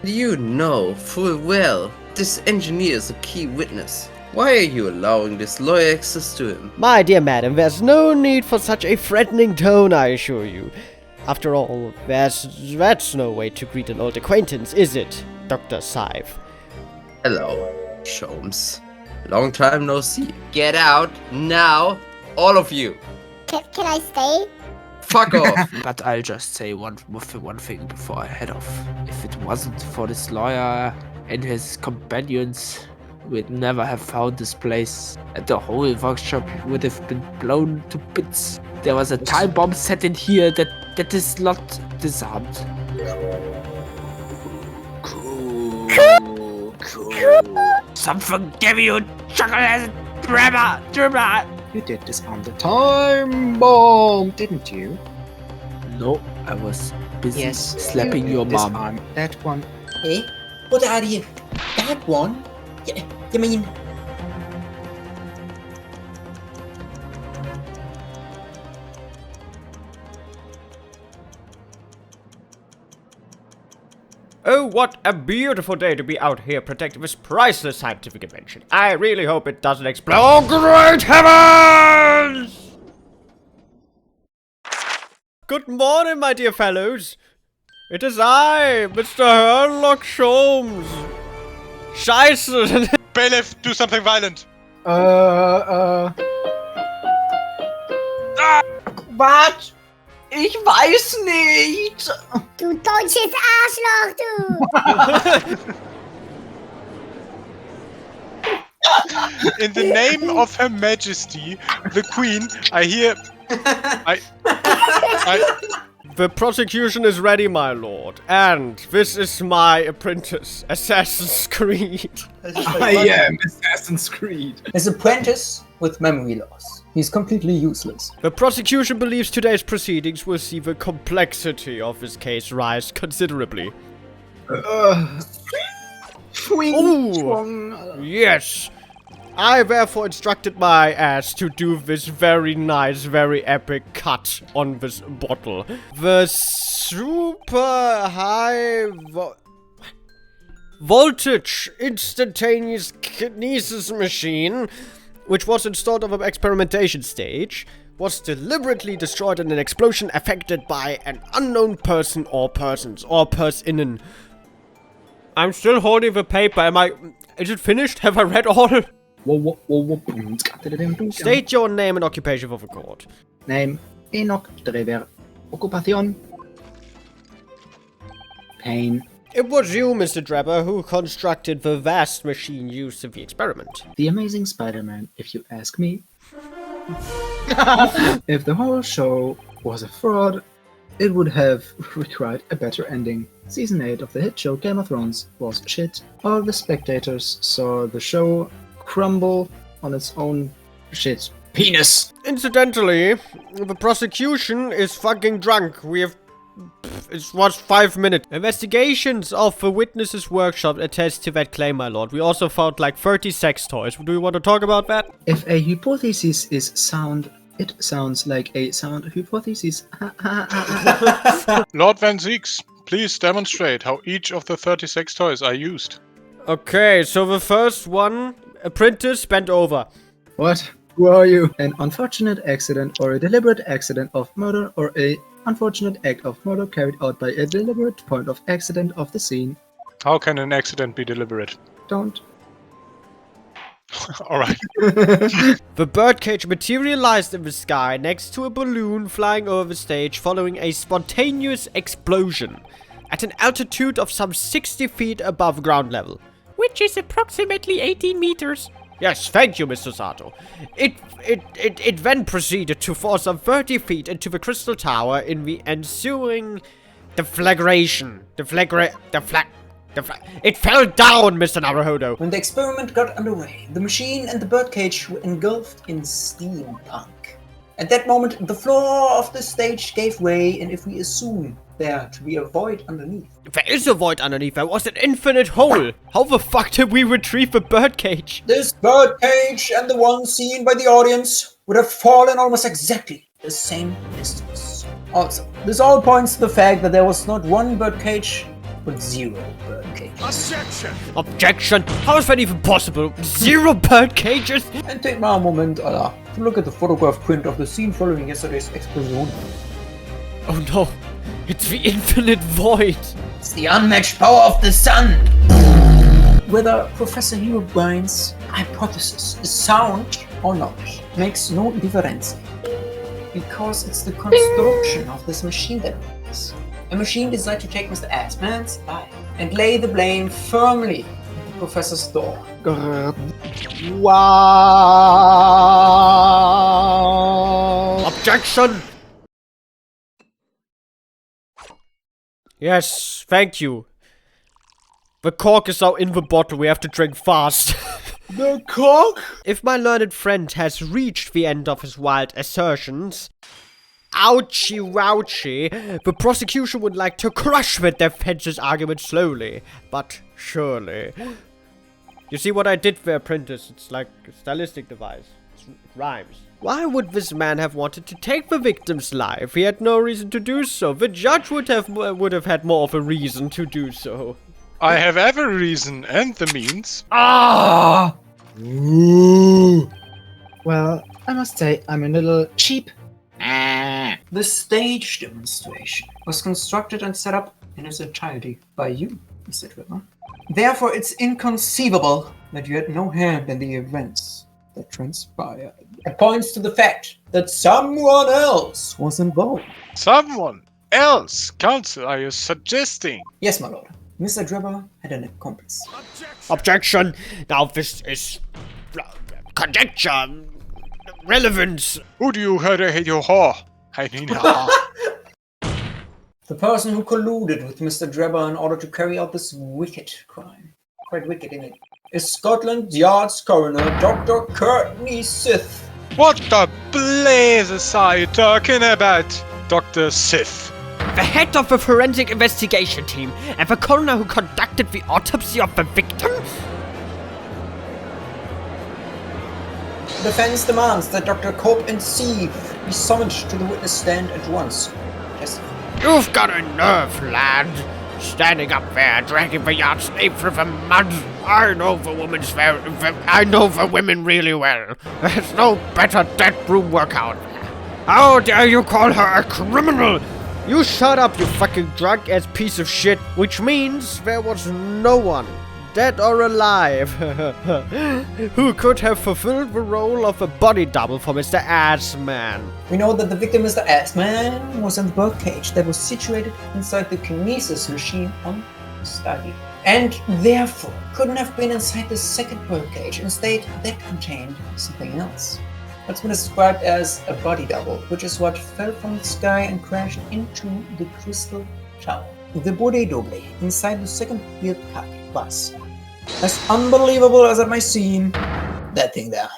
You know full well this engineer is a key witness. Why are you allowing this lawyer access to him? My dear madam, there's no need for such a threatening tone, I assure you. After all, that's no way to greet an old acquaintance, is it, Dr. Scythe? Hello, Sholmes. Long time no see. Get out now, all of you. Can I stay? Fuck off. But I'll just say one thing before I head off. If it wasn't for this lawyer and his companions, we'd never have found this place. And the whole workshop would have been blown to bits. There was a time bomb set in here that is not disarmed. Cool. Something give you chocolate, dribber. You did disarm the time bomb, didn't you? No, I was busy slapping you your mom. Disarm that one. Hey, what are you? That one? You mean... Oh, what a beautiful day to be out here protecting this priceless scientific invention. I really hope it doesn't explode. Oh, great heavens! Good morning, my dear fellows. It is I, Mr. Herlock Sholmes. Scheiße. Bailiff, do something violent. Was? Ich weiß nicht. Du deutsches Arschloch, du! In the name of Her Majesty, the Queen, I hear... The prosecution is ready, my lord. And this is my apprentice, Assassin's Creed. I am Assassin's Creed. His apprentice with memory loss. He's completely useless. The prosecution believes today's proceedings will see the complexity of this case rise considerably. Yes. I therefore instructed my ass to do this very nice, very epic cut on this bottle. The super high voltage instantaneous Kinesis machine, which was installed on the experimentation stage, was deliberately destroyed in an explosion affected by an unknown person or persons or person. I'm still holding the paper. Is it finished? Have I read all? State your name and occupation for the court. Name, Enoch Drever. Occupation, pain, It was you, Mr. Drebber, who constructed the vast machine used in the experiment. The Amazing Spider-Man, if you ask me. If the whole show was a fraud, it would have required a better ending. Season 8 of the hit show Game of Thrones was shit. All the spectators saw the show crumble on its own shit. Penis! Incidentally, the prosecution is fucking drunk. It was 5 minutes. Investigations of the witnesses' workshop attest to that claim, my lord. We also found like 30 sex toys. Do you want to talk about that? If a hypothesis is sound, it sounds like a sound hypothesis. Lord Van Zieks, please demonstrate how each of the 36 toys are used. Okay, so the first one, apprentice bent over. What? Who are you? An unfortunate accident or a deliberate accident of murder or a unfortunate act of murder carried out by a deliberate point of accident of the scene. How can an accident be deliberate? Don't. Alright. The birdcage materialized in the sky next to a balloon flying over the stage following a spontaneous explosion at an altitude of some 60 feet above ground level, which is approximately 18 meters. Yes, thank you, Mr. Sato. It then proceeded to fall some 30 feet into the crystal tower in the ensuing deflagration. It fell down, Mr. Naruhodo. When the experiment got underway, the machine and the birdcage were engulfed in steampunk. At that moment, the floor of the stage gave way, and if we assume there to be a void underneath. There is a void underneath. There was an infinite hole. How the fuck did we retrieve the birdcage? This birdcage and the one seen by the audience would have fallen almost exactly the same distance. Also, this all points to the fact that there was not one birdcage, but 0 birdcages. Objection! How is that even possible? 0 birdcages? And take now a moment, Allah, to look at the photograph print of the scene following yesterday's explosion. Oh no, it's the infinite void. It's the unmatched power of the sun. Whether Professor Herobrine's hypothesis is sound or not makes no difference, because it's the construction of this machine that matters. A machine designed to take Mr. Assman's life and lay the blame firmly at the professor's door. Wow! Objection! Yes, thank you. The cork is now in the bottle. We have to drink fast. The cork? If my learned friend has reached the end of his wild assertions, ouchie wouchie, the prosecution would like to crush the defense's argument slowly, but surely. You see what I did there, apprentice? It's like a stylistic device. It rhymes. Why would this man have wanted to take the victim's life? He had no reason to do so. The judge would have had more of a reason to do so. I have every reason and the means. Ah! Ooh. Well, I must say I'm a little cheap. The stage demonstration was constructed and set up in its entirety by you, Mr. Drebber. Therefore, it's inconceivable that you had no hand in the events that transpired. It points to the fact that someone else was involved. Someone else? Counsel, are you suggesting? Yes, my lord. Mr. Drebber had an accomplice. Objection! Now this is conjecture. Relevance. Who do you hate your whore? I mean, The person who colluded with Mr. Drebber in order to carry out this wicked crime, quite wicked in it, is Scotland Yard's coroner, Dr. Courtney Sith. What the blazes are you talking about, Dr. Sith? The head of the forensic investigation team and the coroner who conducted the autopsy of the victim? Defense demands that Dr. Cope and Steve be summoned to the witness stand at once. Yes. You've got a nerve, lad. Standing up there, dragging the yard's name through the mud. I know the women really well. There's no better dead broom workout. How dare you call her a criminal? You shut up, you fucking drunk-ass piece of shit. Which means there was no one, dead or alive, who could have fulfilled the role of a body double for Mr. Assman. We know that the victim, Mr. Assman, was in the birdcage that was situated inside the Kinesis machine on study. And therefore couldn't have been inside the second birdcage. Instead, that contained something else. What's been described as a body double, which is what fell from the sky and crashed into the crystal tower. The body double inside the second wheel pack was as unbelievable as it may seem. That thing there.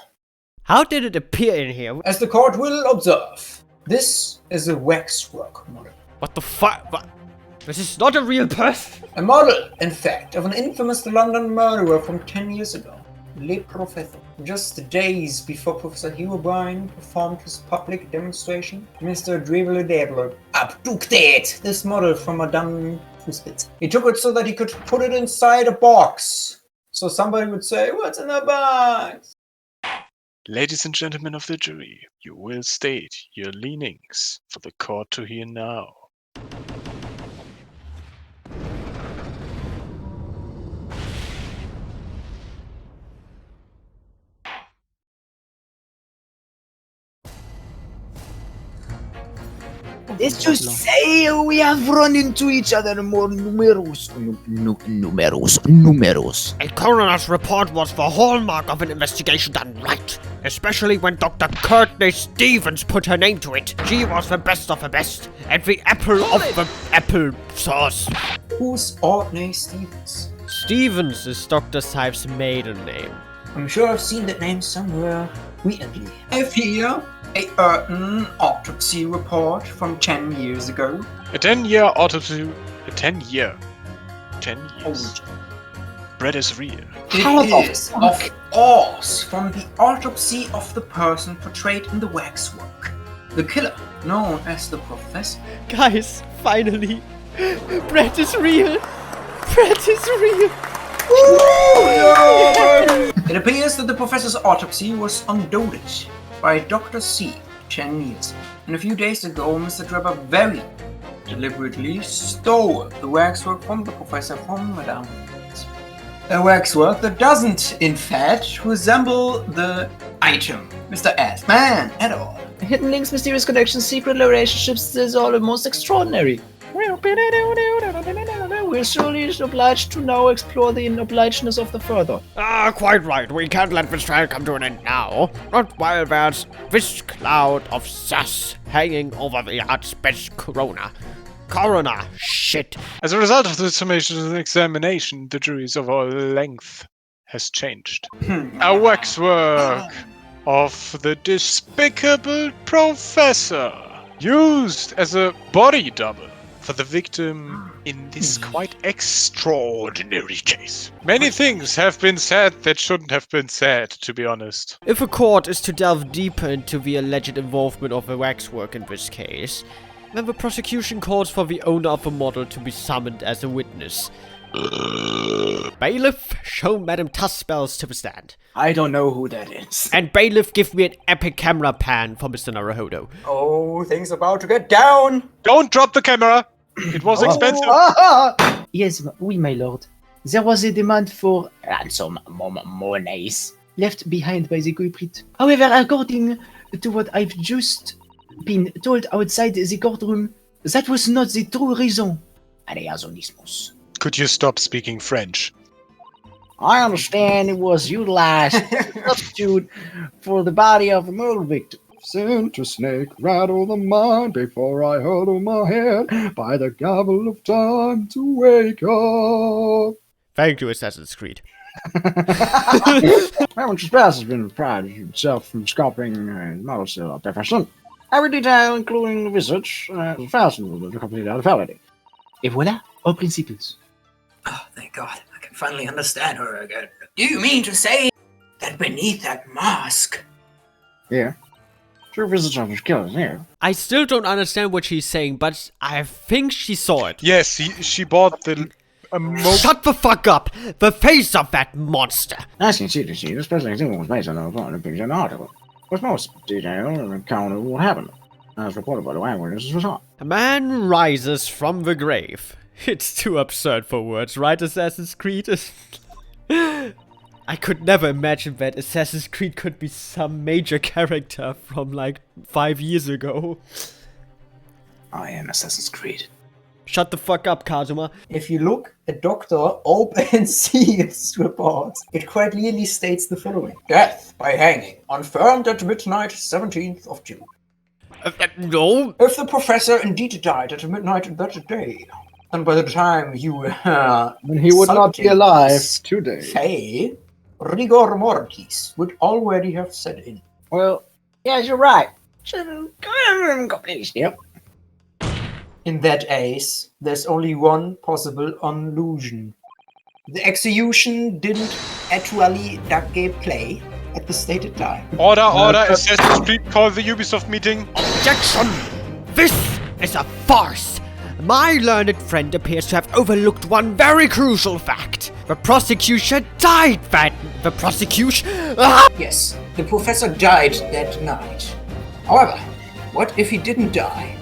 How did it appear in here? As the court will observe, this is a waxwork model. What the fuck? This is not a real person. A model, in fact, of an infamous London murderer from 10 years ago. Le Professor. Just days before Professor Hugh O'Brien performed his public demonstration, Mr. Dribble abducted this model from Madame Fuspitz. He took it so that he could put it inside a box. So somebody would say, "What's in the box?" Ladies and gentlemen of the jury, you will state your leanings for the court to hear now. Let's just say we have run into each other more numerous. A coroner's report was the hallmark of an investigation done right. Especially when Dr. Courtney Stevens put her name to it. She was the best of the best, and the apple of the apple sauce. Who's Courtney Stevens? Stevens is Dr. Sipes' maiden name. I'm sure I've seen that name somewhere recently. I have here a autopsy report from 10 years ago. A 10-year autopsy. A 10-year. 10 years. Bread is real. It is, of course, from the autopsy of the person portrayed in the waxwork. The killer, known as the Professor. Guys, finally. Bread is real. Bread is real. It appears that the Professor's autopsy was undoubted by Dr. C 10 years. And a few days ago, Mr. Drebber very deliberately stole the waxwork from the Professor from Madame. A waxwork that doesn't, in fact, resemble the item, Mr. S. Man, at all. Hidden links, mysterious connections, secret relationships, this is all the most extraordinary. We're surely obliged to now explore the inobligeness of the further. Quite right. We can't let this trial come to an end now. Not while there's this cloud of sus hanging over the Archbishop Coroner. Shit. As a result of the summation and examination, the jury's overall length has changed. A waxwork of the despicable Professor, used as a body double for the victim in this quite extraordinary case. Many things have been said that shouldn't have been said, to be honest. If a court is to delve deeper into the alleged involvement of the waxwork in this case, then the prosecution calls for the owner of the model to be summoned as a witness. Bailiff, show Madame Tussbells to the stand. I don't know who that is. And bailiff, give me an epic camera pan for Mr. Naruhodo. Oh, things about to get down. Don't drop the camera. It was expensive. Yes, oui, my lord. There was a demand for ransom monies left behind by the culprit. However, according to what I've just been told outside the courtroom, that was not the true reason. Aleazonismus. Could you stop speaking French? I understand it was utilized as a substitute for the body of a murder victim. Sent a snake rattle the mind before I hurdle my head by the gavel of time to wake up. Thank you, Assassin's Creed. Haven't Express has been proud of himself from sculpting models of perfection. Every detail, including the visage, fastened with a complete fidelity. Et voilà, aux principes. Oh, thank God. I can finally understand her again. Do you mean to say that beneath that mask? Yeah. True visage of his killers here. I still don't understand what she's saying, but I think she saw it. Yes, she bought the... Shut the fuck up! The face of that monster! As you can see, this presentation was based on a picture and article. With most detail an account of what happened, as reported by the eyewitnesses was on. A man rises from the grave. It's too absurd for words, right, Assassin's Creed? I could never imagine that Assassin's Creed could be some major character from like 5 years ago. I am Assassin's Creed. Shut the fuck up, Kazuma. If you look at Dr. OpenC's report, it quite clearly states the following. Death by hanging, confirmed at midnight, 17th of June. No. If the professor indeed died at midnight that day, and by the time you then he would not be alive today. Say, rigor mortis would already have set in. Well, yes, you're right. Yep. In that case, there's only one possible illusion. The execution didn't actually take place at the stated time. Order, Assassin's Creed, call the Ubisoft meeting. Objection! This is a farce! My learned friend appears to have overlooked one very crucial fact. The prosecutor died the prosecution... Yes, the professor died that night. However, what if he didn't die?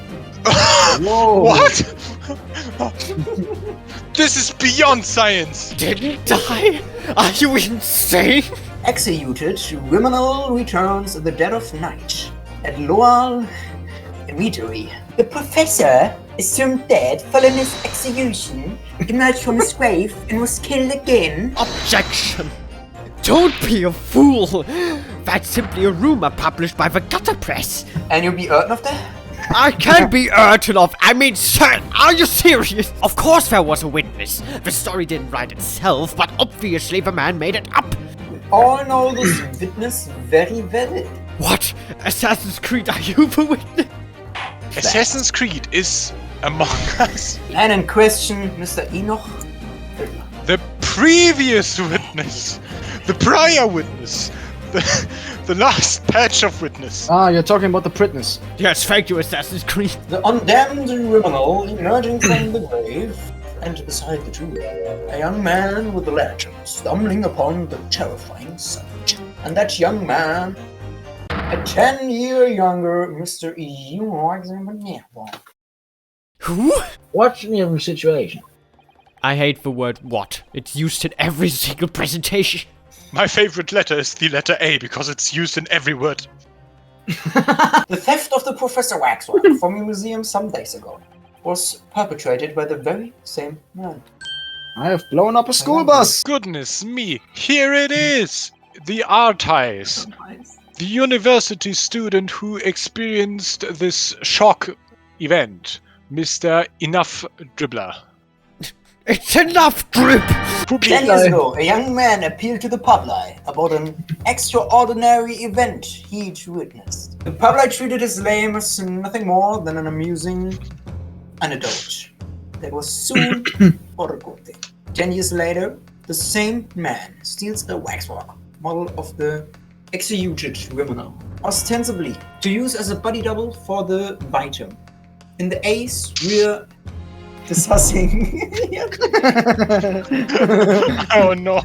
Whoa. What? This is beyond science! Didn't die? Are you insane? Executed, criminal returns at the dead of night at Lowell Cemetery. The professor, assumed dead following his execution, emerged from his grave and was killed again. Objection! Don't be a fool! That's simply a rumor published by the gutter press. And you'll be certain of that? I can't be certain of. I mean, certain. Are you serious? Of course there was a witness. The story didn't write itself, but obviously the man made it up. We all know this witness very well. What? Assassin's Creed, are you the witness? Assassin's Creed is among us. And in question, Mr. Enoch. The previous witness. The prior witness. The last patch of witness. Ah, you're talking about the Pritness. Yes, thank you, Assassin's Creed. The undamned criminal emerging from the grave, and beside the tomb, a young man with a lantern stumbling upon the terrifying sight. And that young man, a 10-year younger Mr. Ryunosuke. Who? What's the new situation? I hate the word what. It's used in every single presentation. My favorite letter is the letter A because it's used in every word. The theft of the Professor Waxwork from a museum some days ago was perpetrated by the very same man. I have blown up a school bus! Goodness me, here it is! The Artice. The university student who experienced this shock event. Mr. Enough Dribbler. It's enough drip! 10 years ago, a young man appealed to the public about an extraordinary event he'd witnessed. The public treated his claim as nothing more than an amusing anecdote that was soon for a good thing. 10 years later, the same man steals the waxwork model of the executed criminal, ostensibly to use as a body double for the victim. In the ace, we're discussing. Oh no,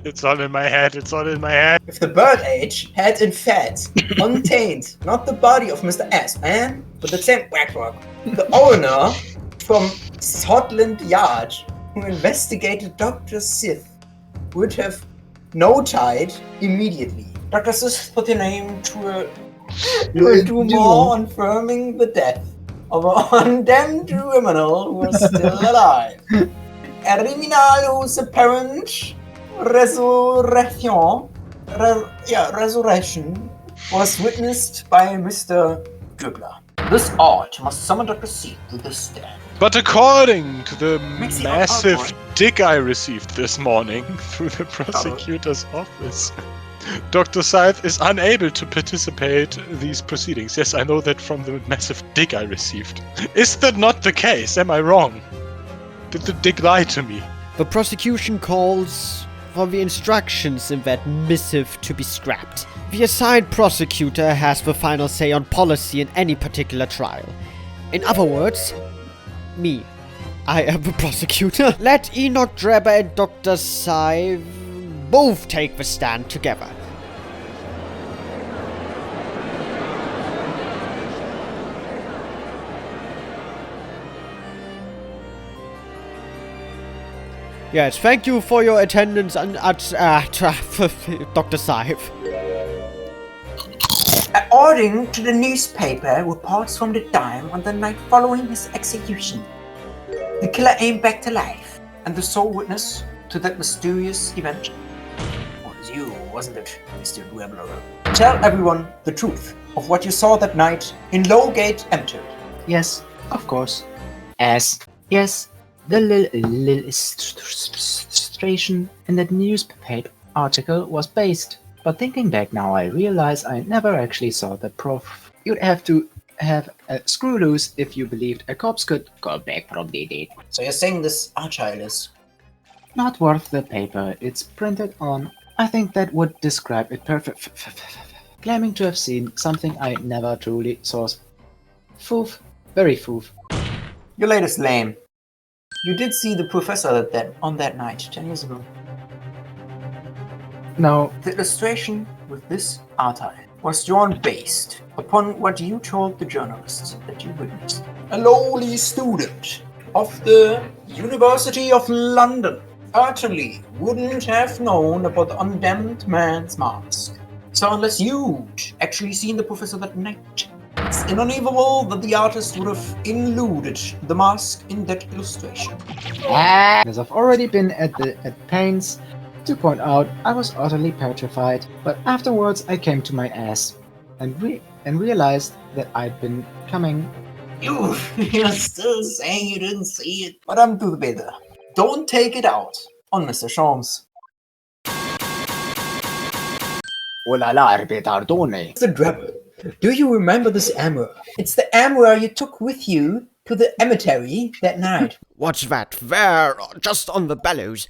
it's all in my head, it's all in my head. If the bird age had in fact contained not the body of Mr. S, man, but the same waxwork, the owner from Scotland Yard who investigated Dr. Sith would have notified immediately. Dr. Sith put a name to more confirming the death of a condemned criminal who was still alive. A criminal whose apparent resurrection was witnessed by Mr. Dribbler. This art must summon Dr. C to the stand. But according to the massive dig I received this morning through the prosecutor's office, Dr. Scythe is unable to participate in these proceedings. Yes, I know that from the massive dig I received. Is that not the case? Am I wrong? Did the dig lie to me? The prosecution calls for the instructions in that missive to be scrapped. The assigned prosecutor has the final say on policy in any particular trial. In other words, me. I am the prosecutor. Let Enoch Drebber and Dr. Scythe both take the stand together. Yes, thank you for your attendance at Dr. Scythe. According to the newspaper reports from the time on the night following his execution, The killer came back to life, and the sole witness to that mysterious event was you, wasn't it, Mr. Dweebler? Tell everyone the truth of what you saw that night in Lowgate Entered. Yes, of course. Yes, the little illustration in that newspaper article was based. But thinking back now, I realize I never actually saw the proof. You'd have to have a screw loose if you believed a corpse could go back from the dead. So you're saying this Archive is Not worth the paper it's printed on. I think that would describe it perfect. Claiming to have seen something I never truly saw. Foof. Very foof. your latest lame. You did see the professor on that night 10 years ago. No. The illustration with this archive was drawn based upon what you told the journalists that you witnessed. A lowly student of the University of London certainly wouldn't have known about the undamned man's mask. So unless you'd actually seen the professor that night, it's unbelievable that the artist would have included the mask in that illustration. As I've already been at pains to point out, I was utterly petrified, but afterwards I came to my ass and realized that I'd been coming. You're still saying you didn't see it, but I'm do better. Don't take it out on Mr. Sholmes. Oh la la, retardone. Mr. Drebber, do you remember this armor? It's the armor you took with you to the cemetery that night. What's that? There, just on the bellows.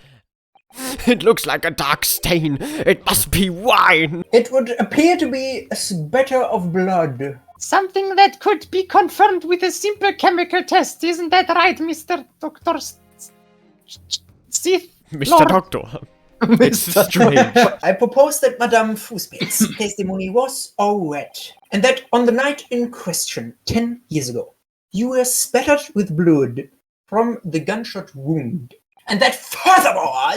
It looks like a dark stain. It must be wine. It would appear to be a spatter of blood. Something that could be confirmed with a simple chemical test, isn't that right, Mr. Dr. Sith? Mr. Lord? Doctor. It's strange. I propose that Madame Fussbeck's testimony was all right, and that on the night in question, 10 years ago, you were spattered with blood from the gunshot wound, and that furthermore,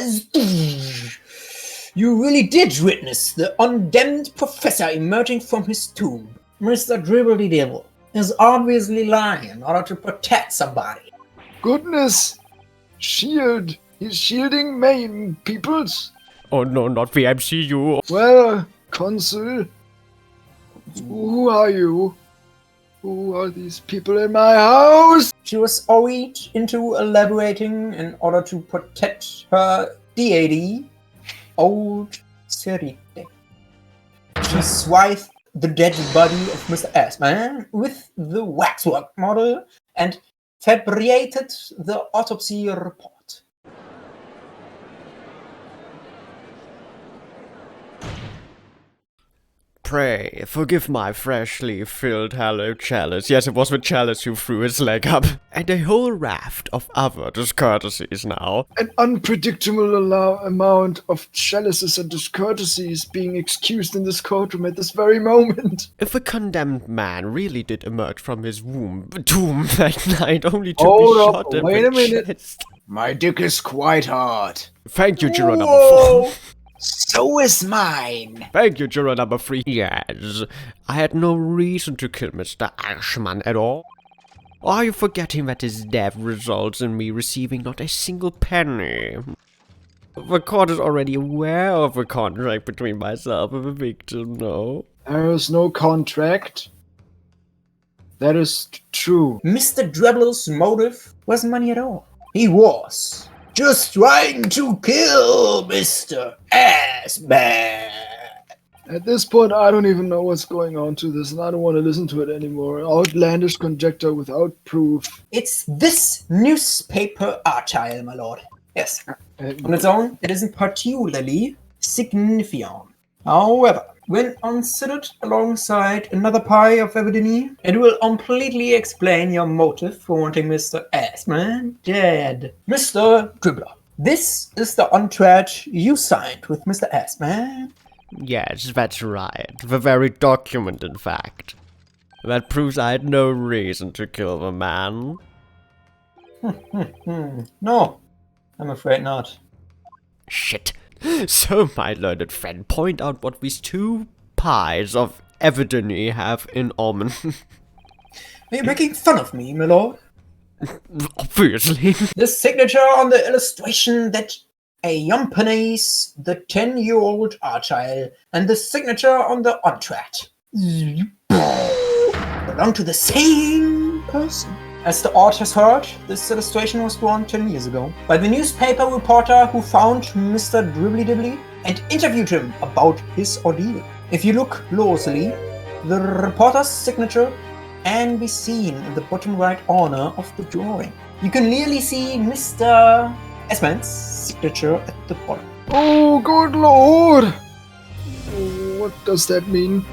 you really did witness the undamned professor emerging from his tomb. Mr. Dribbledy Devil is obviously lying in order to protect somebody. Goodness! Shield! He's shielding main peoples. Oh no, not the MCU. Well, Consul, who are you? Who are these people in my house? She was hurried into elaborating in order to protect her deity, old Serite. She swathed the dead body of Mr. Assman with the waxwork model and fabricated the autopsy report. Pray, forgive my freshly filled hallowed chalice. Yes, it was the chalice who threw his leg up. And a whole raft of other discourtesies now. An unpredictable amount of chalices and discourtesies being excused in this courtroom at this very moment. If a condemned man really did emerge from his tomb that night only to Hold be up, shot in wait the a minute. chest. My dick is quite hard. Thank you, juror number Whoa. 4. So is mine. Thank you, juror number 3. Yes, I had no reason to kill Mr. Ashman at all. Are you forgetting that his death results in me receiving not a single penny? The court is already aware of the contract between myself and the victim, no? There is no contract. That is true. Mr. Drebbler's motive wasn't money at all. He was just trying to kill Mr. Assman. At this point, I don't even know what's going on to this, and I don't want to listen to it anymore. Outlandish conjecture without proof. It's this newspaper archive, my lord. Yes. On its own, it isn't particularly significant. However, when considered alongside another pile of evidence, it will completely explain your motive for wanting Mr. Assman dead. Mr. Dribbler, this is the contract you signed with Mr. Assman. Yes, that's right. The very document, in fact. That proves I had no reason to kill the man. No, I'm afraid not. Shit. So, my learned friend, point out what these 2 pies of evidence have in common. Are you making fun of me, my lord? Obviously. The signature on the illustration that accompanies the 10-year-old Argyle and the signature on the ontrat belong to the same person. As the art has heard, this illustration was drawn 10 years ago by the newspaper reporter who found Mr. Dribbly Dibbly and interviewed him about his ordeal. If you look closely, the reporter's signature can be seen in the bottom right corner of the drawing. You can clearly see Mr. S-Man's signature at the bottom. Oh, good lord! What does that mean?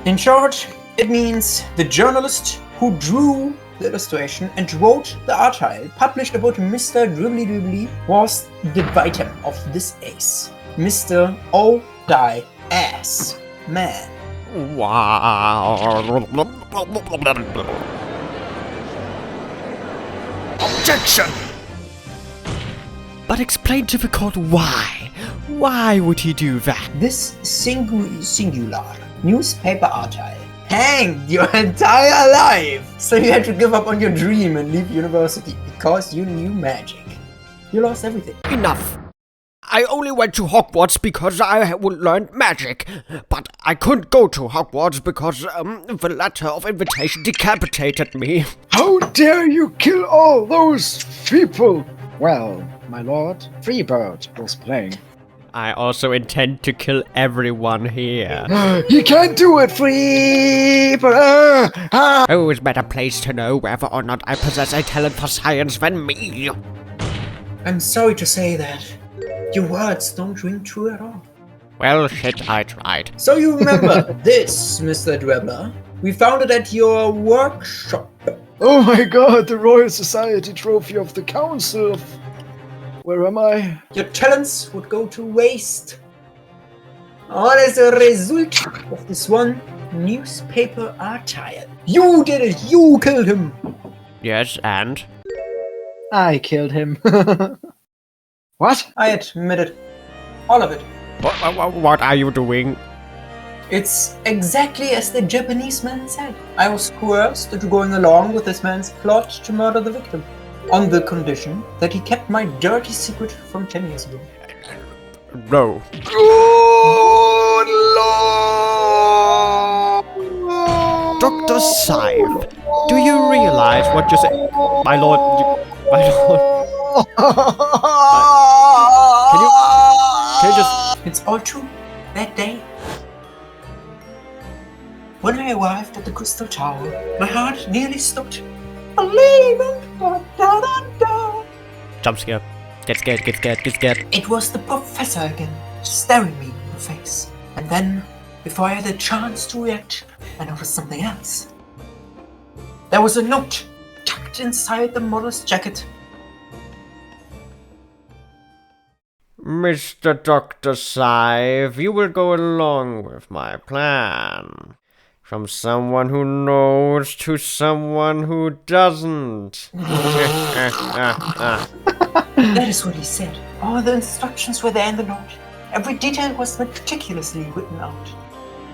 In short, it means the journalist who drew the illustration and wrote the article published about Mr. Dribbly Dibbly was the victim of this ace. Mr. O.S. Man. Wow. Objection! But explain to the court why. Why would he do that? This singular newspaper article hanged your entire life, so you had to give up on your dream and leave university because you knew magic. You lost everything. Enough. I only went to Hogwarts because I learned magic, but I couldn't go to Hogwarts because the letter of invitation decapitated me. How dare you kill all those people? Well, my lord, Freebird was playing. I also intend to kill everyone here. You can't do it, Freebird! Who is better placed to know whether or not I possess a talent for science than me? I'm sorry to say that your words don't ring true at all. Well, shit, I tried. So you remember this, Mr. Dribbler? We found it at your workshop. Oh my god, the Royal Society Trophy of the Council of... Where am I? Your talents would go to waste. All as a result of this one newspaper article. You did it! You killed him! Yes, and? I killed him. What? I admit it. All of it. What are you doing? It's exactly as the Japanese man said. I was coerced into going along with this man's plot to murder the victim, on the condition that he kept my dirty secret from 10 years ago. No. Good lord! Dr. Scythe, do you realize what you say? My lord, my lord. Can you just... It's all true. That day, when I arrived at the Crystal Tower, my heart nearly stopped. Believing. Jump scare. Get scared, get scared, get scared. It was the professor again, staring me in the face. And then, before I had a chance to react, I noticed something else. There was a note tucked inside the model's jacket. Mr. Dr. Scythe, you will go along with my plan. From someone who knows to someone who doesn't. That is what he said. All the instructions were there in the note. Every detail was meticulously written out.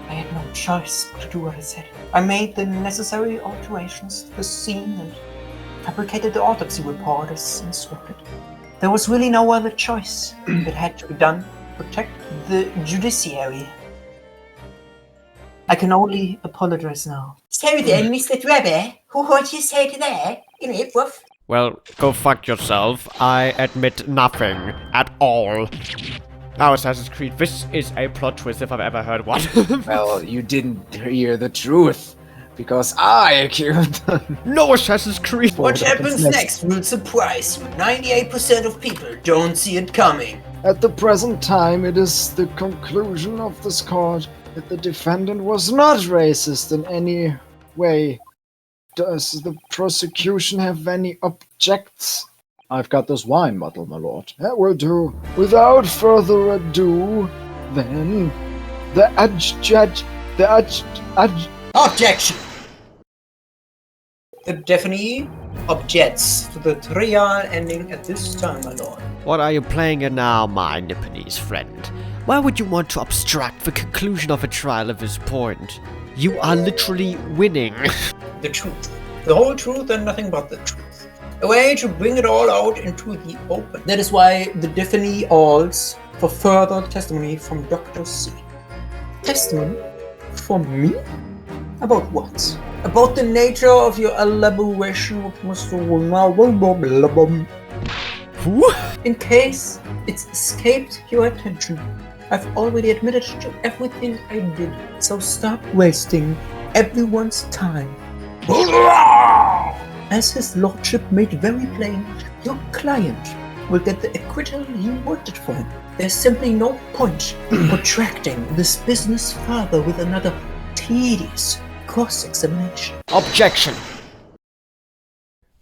I had no choice but to do what it said. I made the necessary alterations to the scene and fabricated the autopsy report as instructed. There was really no other choice. It had to be done to protect the judiciary. I can only apologize now. So then, Mr. Drabber, what you say to that? In it, woof? Well, go fuck yourself. I admit nothing at all. Now, Assassin's Creed, this is a plot twist if I've ever heard one. Well, you didn't hear the truth, because I killed them. No, Assassin's Creed! What happens next will surprise you. 98% of people don't see it coming. At the present time, it is the conclusion of this court that the defendant was not racist in any way. Does the prosecution have any objects? I've got this wine bottle, my lord. That will do. Without further ado, then, the Objection! The definitely objects to the trial ending at this time, my lord. What are you playing at now, my Nipponese friend? Why would you want to obstruct the conclusion of a trial at this point? You are literally winning. The truth The whole truth and nothing but the truth. A way to bring it all out into the open. That is why the Diphany calls for further testimony from Dr. C. Testimony? From me? About what? About the nature of your elaboration with Mr. In case it's escaped your attention, I've already admitted to everything I did, so stop wasting everyone's time. As his lordship made very plain, your client will get the acquittal you wanted for him. There's simply no point in protracting this business further with another tedious cross-examination. Objection.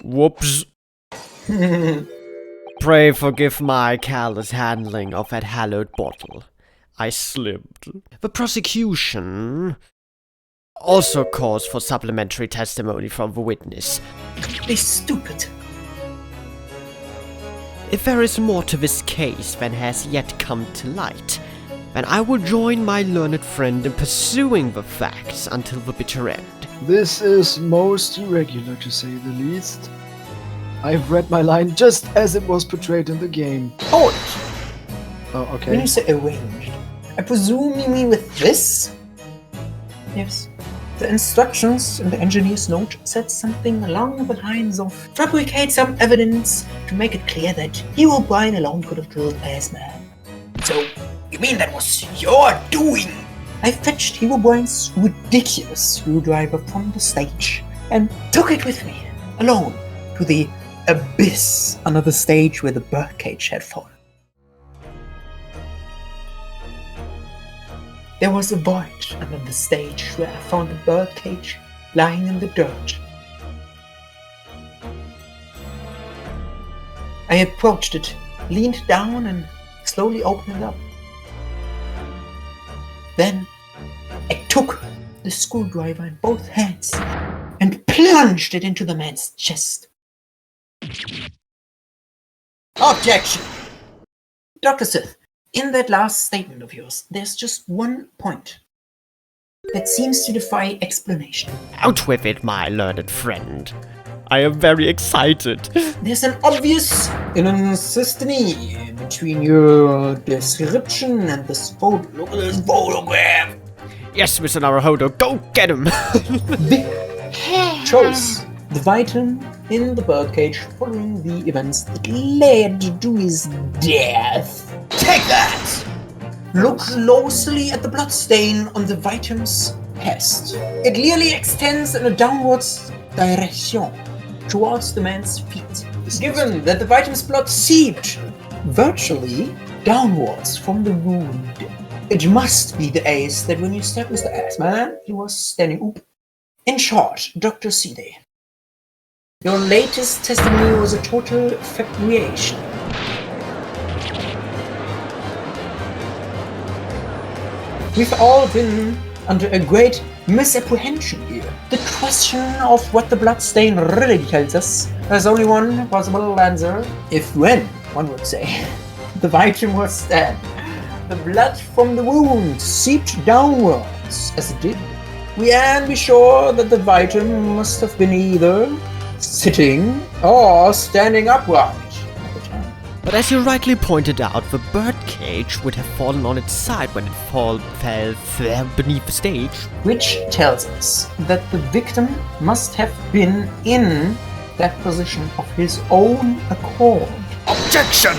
Whoops. Pray forgive my careless handling of that hallowed bottle. I slipped. The prosecution also calls for supplementary testimony from the witness. Be stupid. If there is more to this case than has yet come to light, then I will join my learned friend in pursuing the facts until the bitter end. This is most irregular, to say the least. I've read my line just as it was portrayed in the game. Hold! Oh, okay. When you say arranged, I presume you mean with this? Yes. The instructions in the engineer's note said something along the lines of fabricate some evidence to make it clear that Hero Brian alone could have killed Iceman. So, you mean that was your doing? I fetched Hero Brian's ridiculous screwdriver from the stage and took it with me, alone, to the abyss under the stage where the birdcage had fallen. There was a void under the stage where I found the birdcage lying in the dirt. I approached it, leaned down and slowly opened it up. Then I took the screwdriver in both hands and plunged it into the man's chest. Objection! Dr. Sith, in that last statement of yours, there's just one point that seems to defy explanation. Out with it, my learned friend. I am very excited. There's an obvious inconsistency between your description and this photo. Look at this photograph. Yes, Mr. Naruhodo, go get him! Chose the Vitan in the birdcage following the events that led to his death. Take that! Look closely at the bloodstain on the Vitam's chest. It clearly extends in a downwards direction towards the man's feet. Given that the Vitam's blood seeped virtually downwards from the wound, it must be the case that when you stabbed Mr. Assman, he was standing up. In short, Dr. Seeley, your latest testimony was a total fabrication. We've all been under a great misapprehension here. The question of what the bloodstain really tells us has only one possible answer. If when, one would say, the Vitam was stabbed, the blood from the wound seeped downwards as it did. We can be sure that the Vitam must have been either sitting or standing upright at the time. But as you rightly pointed out, the birdcage would have fallen on its side when it fell beneath the stage. Which tells us that the victim must have been in that position of his own accord. Objection!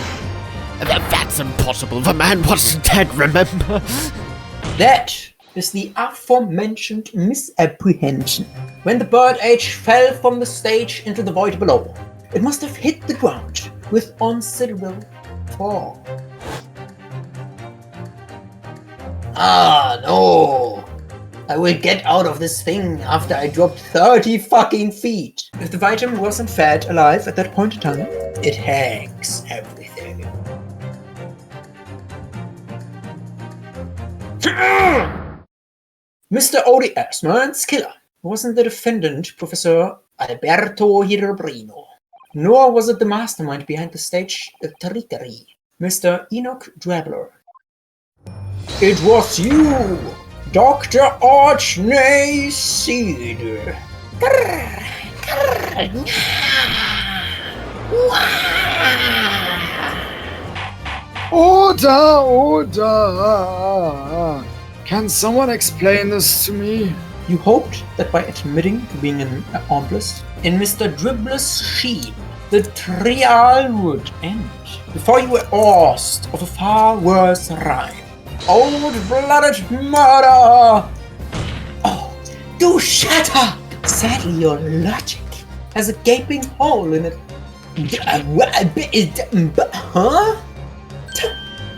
That's impossible. The man wasn't dead, remember? That is the aforementioned misapprehension. When the birdcage fell from the stage into the void below, it must have hit the ground with considerable fall. Ah, no! I will get out of this thing after I dropped 30 fucking feet. If the Vitam wasn't fed alive at that point in time, it hangs everything. Mr. O.D. Assman's killer wasn't the defendant, Professor Alberto Hirbrino, nor was it the mastermind behind the stage trickery, Mr. Enoch Drabler. It was you, Dr. Archney Seed. Order! Can someone explain this to me? You hoped that by admitting to being an accomplice in Mr. Dribbler's scheme, the trial would end before you were asked of a far worse crime. Cold-blooded murder! Oh, do shut up! Sadly, your logic has a gaping hole in it. Huh?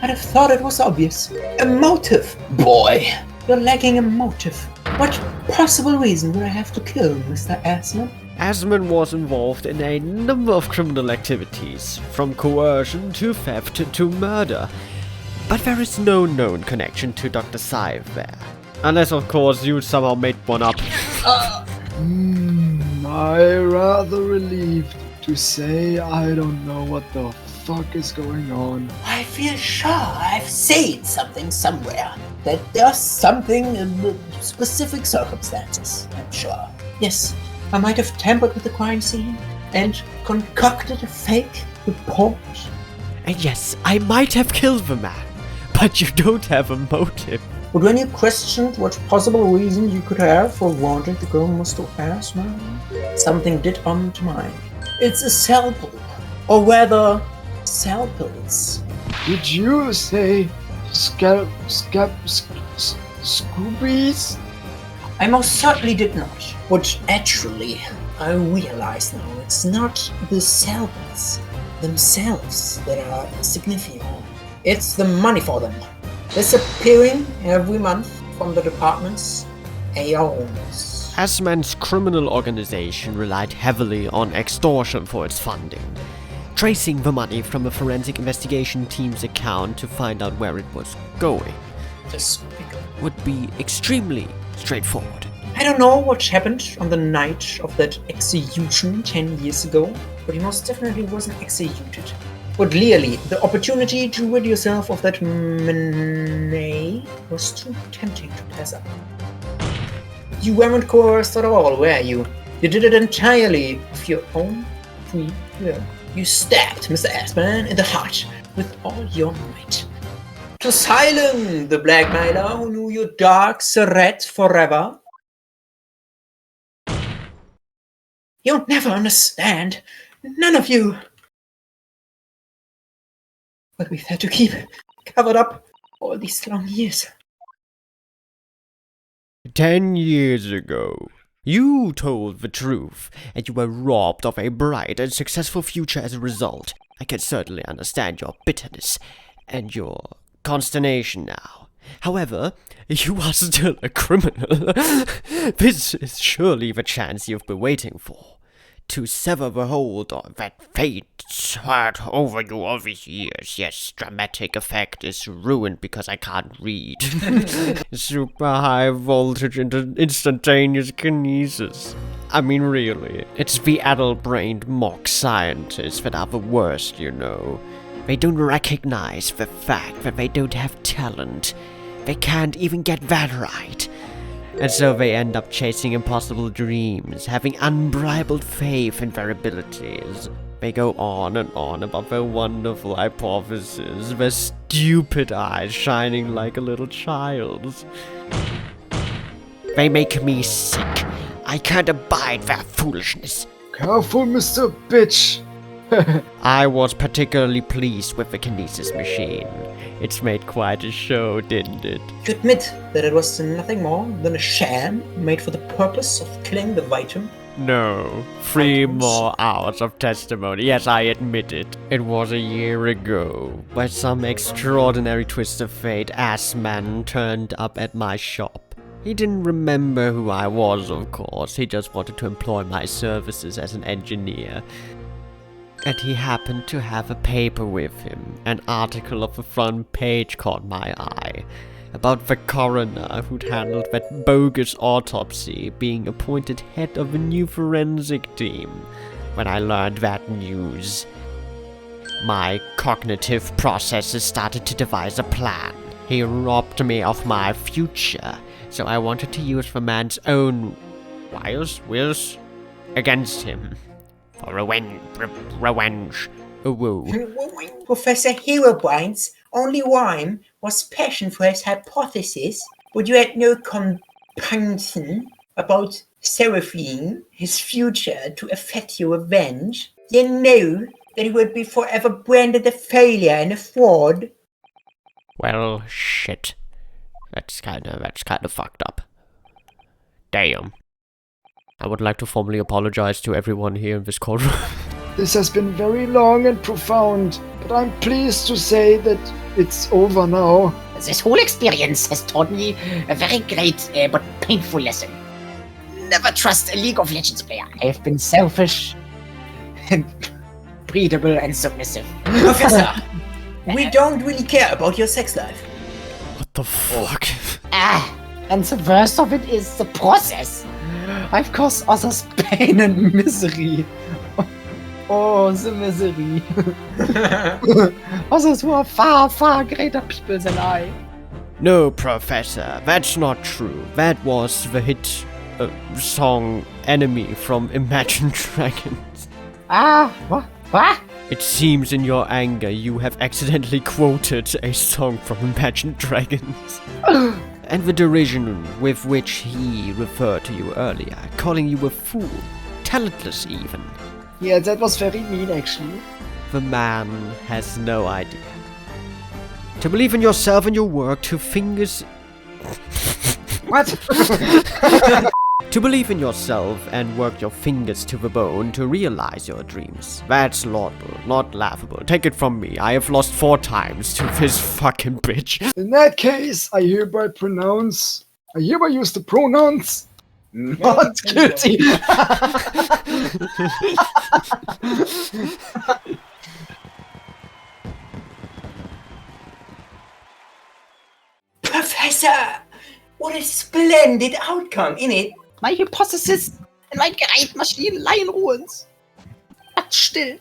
I'd have thought it was obvious. A motive, boy. You're lacking a motive. What possible reason would I have to kill Mr. Assman? Assman was involved in a number of criminal activities, from coercion to theft to murder. But there is no known connection to Dr. Scythe there. Unless, of course, you somehow made one up. I'm rather relieved to say I don't know what the fuck is going on. I feel sure I've seen something somewhere. That there's something in the specific circumstances, I'm sure. Yes, I might have tampered with the crime scene and concocted a fake report. And yes, I might have killed the man, but you don't have a motive. But when you questioned what possible reason you could have for wanting to kill Mr. Assman, something did come to mind. It's a sample, or rather, samples. Did you say Scoobies? I most certainly did not. But actually, I realize now it's not the samples themselves that are significant. It's the money for them. Disappearing every month from the department's AOs. Assman's criminal organization relied heavily on extortion for its funding. Tracing the money from a forensic investigation team's account to find out where it was going would be extremely straightforward. I don't know what happened on the night of that execution 10 years ago, but he most definitely wasn't executed. But clearly, the opportunity to rid yourself of that money was too tempting to pass up. You weren't coerced at all, were you? You did it entirely of your own free will. You stabbed Mr. Assman in the heart with all your might. To silence the blackmailer who knew your dark threat forever. You'll never understand. None of you. But we've had to keep covered up all these long years. 10 years ago, you told the truth, and you were robbed of a bright and successful future as a result. I can certainly understand your bitterness and your consternation now. However, you are still a criminal. This is surely the chance you've been waiting for. To sever the hold on that fate had over you all these years. Yes, dramatic effect is ruined because I can't read. Super high voltage into instantaneous kinesis. I mean, really, it's the adult-brained mock scientists that are the worst, you know. They don't recognize the fact that they don't have talent. They can't even get that right. And so they end up chasing impossible dreams, having unbridled faith in their abilities. They go on and on about their wonderful hypotheses, their stupid eyes shining like a little child's. They make me sick. I can't abide their foolishness. Careful, Mr. Bitch. I was particularly pleased with the Kinesis machine. It's made quite a show, didn't it? You admit that it was nothing more than a sham made for the purpose of killing the Vitum? No. 3 more hours of testimony. Yes, I admit it. It was a year ago. By some extraordinary twist of fate, Assman turned up at my shop. He didn't remember who I was, of course. He just wanted to employ my services as an engineer. And he happened to have a paper with him. An article of the front page caught my eye. About the coroner who'd handled that bogus autopsy being appointed head of a new forensic team. When I learned that news, my cognitive processes started to devise a plan. He robbed me of my future, so I wanted to use the man's own wills against him. For revenge. Oh, whoa. Professor Herobrine's only rhyme was passion for his hypothesis, but you had no compunction about Seraphine, his future, to affect your revenge. You know that he would be forever branded a failure and a fraud. Well, shit. That's kinda fucked up. Damn. I would like to formally apologize to everyone here in this courtroom. This has been very long and profound, but I'm pleased to say that it's over now. This whole experience has taught me a very great but painful lesson. Never trust a League of Legends player. I have been selfish and breedable and submissive. Professor, we don't really care about your sex life. What the fuck? And the worst of it is the process. I've caused others pain and misery. Oh, the misery. Others who are far, far greater people than I. No, Professor, that's not true. That was the hit song Enemy from Imagine Dragons. What? It seems in your anger you have accidentally quoted a song from Imagine Dragons. And the derision with which he referred to you earlier, calling you a fool, talentless even. Yeah, that was very mean actually. The man has no idea. To believe in yourself and your work, to fingers... What? To believe in yourself and work your fingers to the bone to realize your dreams. That's laudable, not laughable. Take it from me, I have lost 4 times to this fucking bitch. In that case, I hereby use the pronouns not guilty. Professor, what a splendid outcome, innit? My hypothesis and my great machine lie in ruins. But still,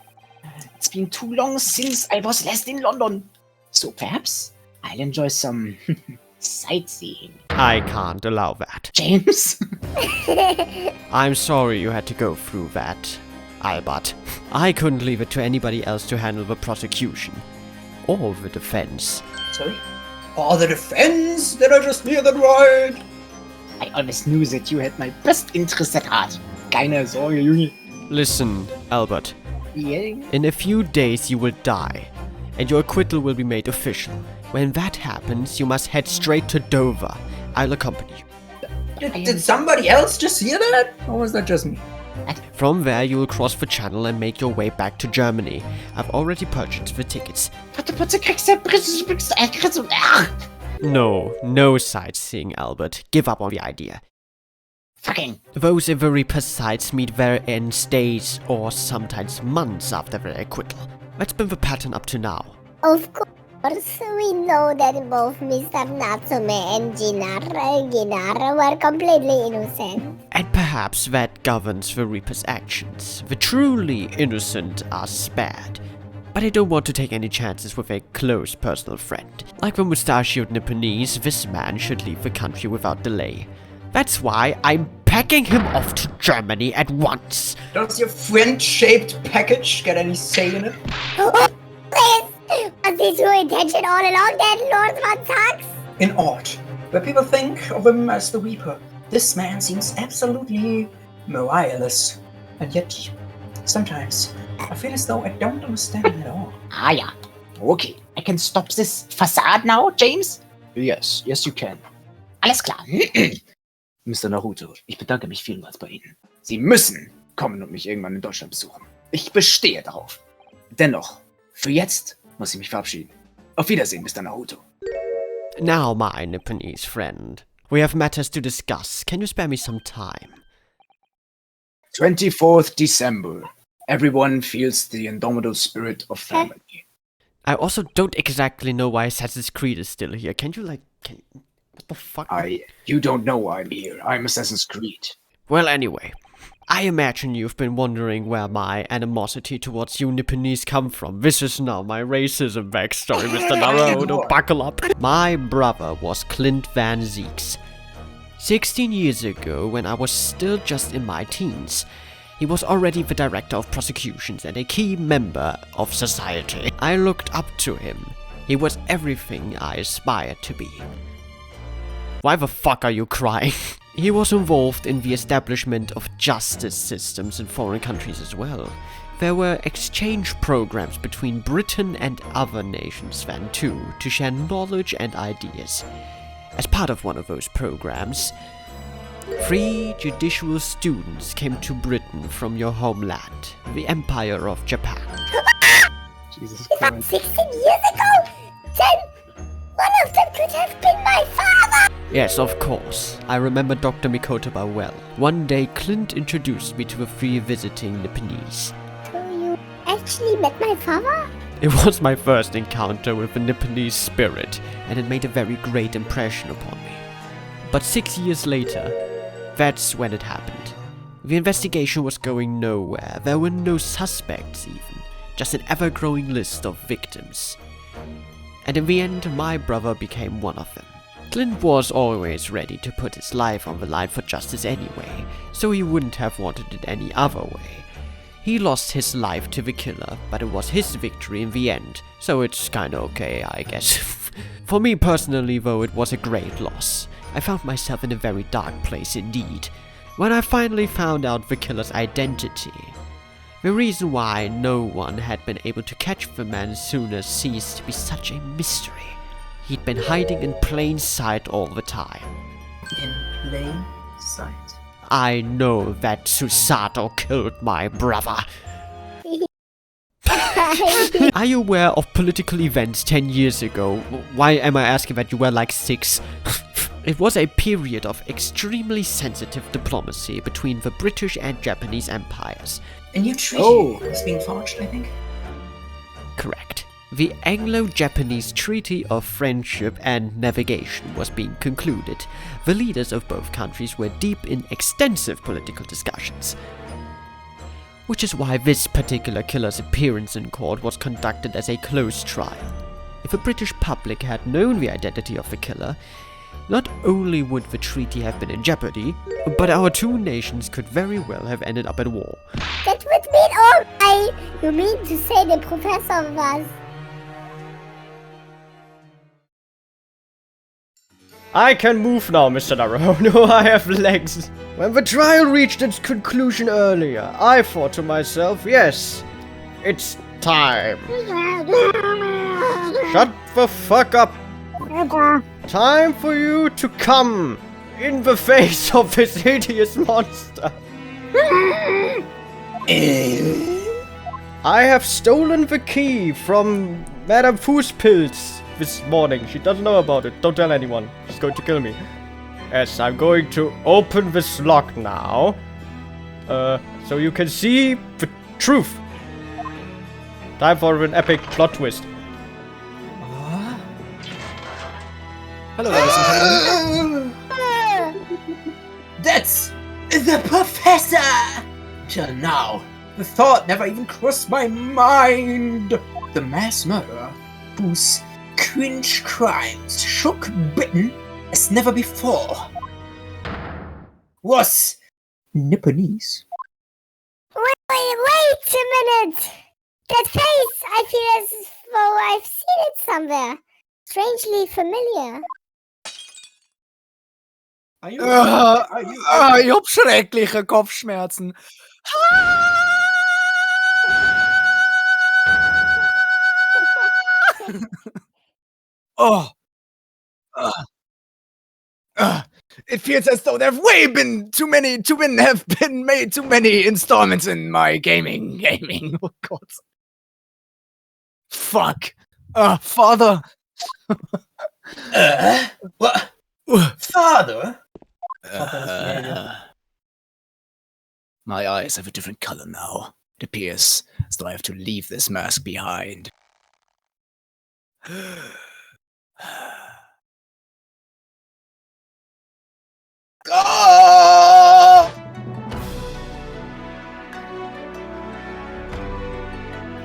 it's been too long since I was last in London. So perhaps I'll enjoy some sightseeing. I can't allow that. James? I'm sorry you had to go through that, Albert. I couldn't leave it to anybody else to handle the prosecution. Or the defense. Sorry? Or the defense? Did I just hear that right? I always knew that you had my best interest at heart. Keine Sorge, Junge. Listen, Albert. Yeah? In a few days you will die, and your acquittal will be made official. When that happens, you must head straight to Dover. I'll accompany you. Did somebody else just hear that? Or was that just me? From there, you will cross the channel and make your way back to Germany. I've already purchased the tickets. No sightseeing, Albert. Give up on the idea. Fucking. Those Ivory Presides meet their ends days or sometimes months after their acquittal. That's been the pattern up to now. Of course, we know that both Mr. Natsume and Gennaro were completely innocent. And perhaps that governs the Reaper's actions. The truly innocent are spared. But I don't want to take any chances with a close personal friend. Like the mustachioed Nipponese, this man should leave the country without delay. That's why I'm packing him off to Germany at once. Does your friend-shaped package get any say in it? Please! Was this your intention all along then, Lord Von Sachs? In art, where people think of him as the Reaper, this man seems absolutely miraculous. And yet, sometimes, I feel as though I don't understand him at all. Ja. Okay. I can stop this facade now, James? Yes, you can. Alles klar. Mr. Naruto, ich bedanke mich vielmals bei Ihnen. Sie müssen kommen und mich irgendwann in Deutschland besuchen. Ich bestehe darauf. Dennoch, für jetzt muss ich mich verabschieden. Auf Wiedersehen, Mr. Naruto. Now, my Nipponese friend, we have matters to discuss. Can you spare me some time? 24th December. Everyone feels the indomitable spirit of family. I also don't exactly know why Assassin's Creed is still here. Can you, what the fuck? You don't know why I'm here. I'm Assassin's Creed. Well, anyway, I imagine you've been wondering where my animosity towards you Nipponese come from. This is now my racism backstory, Mr. Naruhodo. Buckle up. My brother was Clint Van Zieks. 16 years ago, when I was still just in my teens, He was already the director of prosecutions and a key member of society. I looked up to him. He was everything I aspired to be. Why the fuck are you crying? He was involved in the establishment of justice systems in foreign countries as well. There were exchange programs between Britain and other nations then too, to share knowledge and ideas. As part of one of those programs, 3 judicial students came to Britain from your homeland, the Empire of Japan. Jesus Christ. 16 years ago? Then one of them could have been my father! Yes, of course. I remember Dr. Mikotoba well. One day, Clint introduced me to the 3 visiting Nipponese. So you actually met my father? It was my first encounter with the Nipponese spirit, and it made a very great impression upon me. But 6 years later, that's when it happened. The investigation was going nowhere. There were no suspects even, just an ever-growing list of victims. And in the end, my brother became one of them. Clint was always ready to put his life on the line for justice anyway, so he wouldn't have wanted it any other way. He lost his life to the killer, but it was his victory in the end, so it's kinda okay, I guess. For me personally though, it was a great loss. I found myself in a very dark place indeed, when I finally found out the killer's identity. The reason why no one had been able to catch the man sooner ceased to be such a mystery. He'd been hiding in plain sight all the time. In plain sight? I know that Susato killed my brother. Are you aware of political events 10 years ago? Why am I asking that? You were like 6. It was a period of extremely sensitive diplomacy between the British and Japanese empires. A new treaty is being forged, I think? Correct. The Anglo-Japanese Treaty of Friendship and Navigation was being concluded. The leaders of both countries were deep in extensive political discussions. Which is why this particular killer's appearance in court was conducted as a closed trial. If the British public had known the identity of the killer, not only would the treaty have been in jeopardy, but our 2 nations could very well have ended up at war. That would mean all You mean to say the professor was... I can move now, Mr. Naruhodo. I have legs. When the trial reached its conclusion earlier, I thought to myself, yes, it's time. Shut the fuck up. Time for you to come in the face of this hideous monster. I have stolen the key from Madame Fußpilz this morning. She doesn't know about it. Don't tell anyone. She's going to kill me. Yes, I'm going to open this lock now. So you can see the truth. Time for an epic plot twist. Hello, ladies and gentlemen. That's the professor! Till now, the thought never even crossed my mind. The mass murderer, whose cringe crimes shook Britain as never before, was Nipponese. Wait a minute! That face! I feel as though I've seen it somewhere. Strangely familiar. Ich hab schreckliche Kopfschmerzen. It feels as though there have been made too many installments in my gaming. Oh God. Fuck. Father. What? Father? My eyes have a different color now. It appears as though I have to leave this mask behind.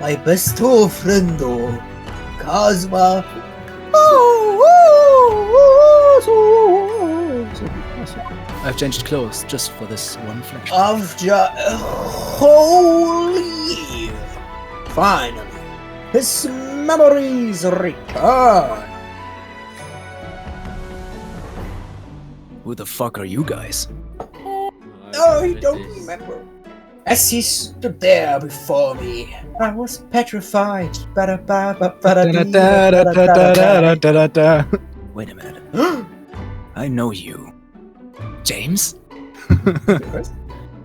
My besto friendo, Kazuma. I've changed clothes just for this one flash. After whole year. Finally, his memories return. Who the fuck are you guys? I don't remember. As he stood there before me, I was petrified. Wait a minute. I know you. James?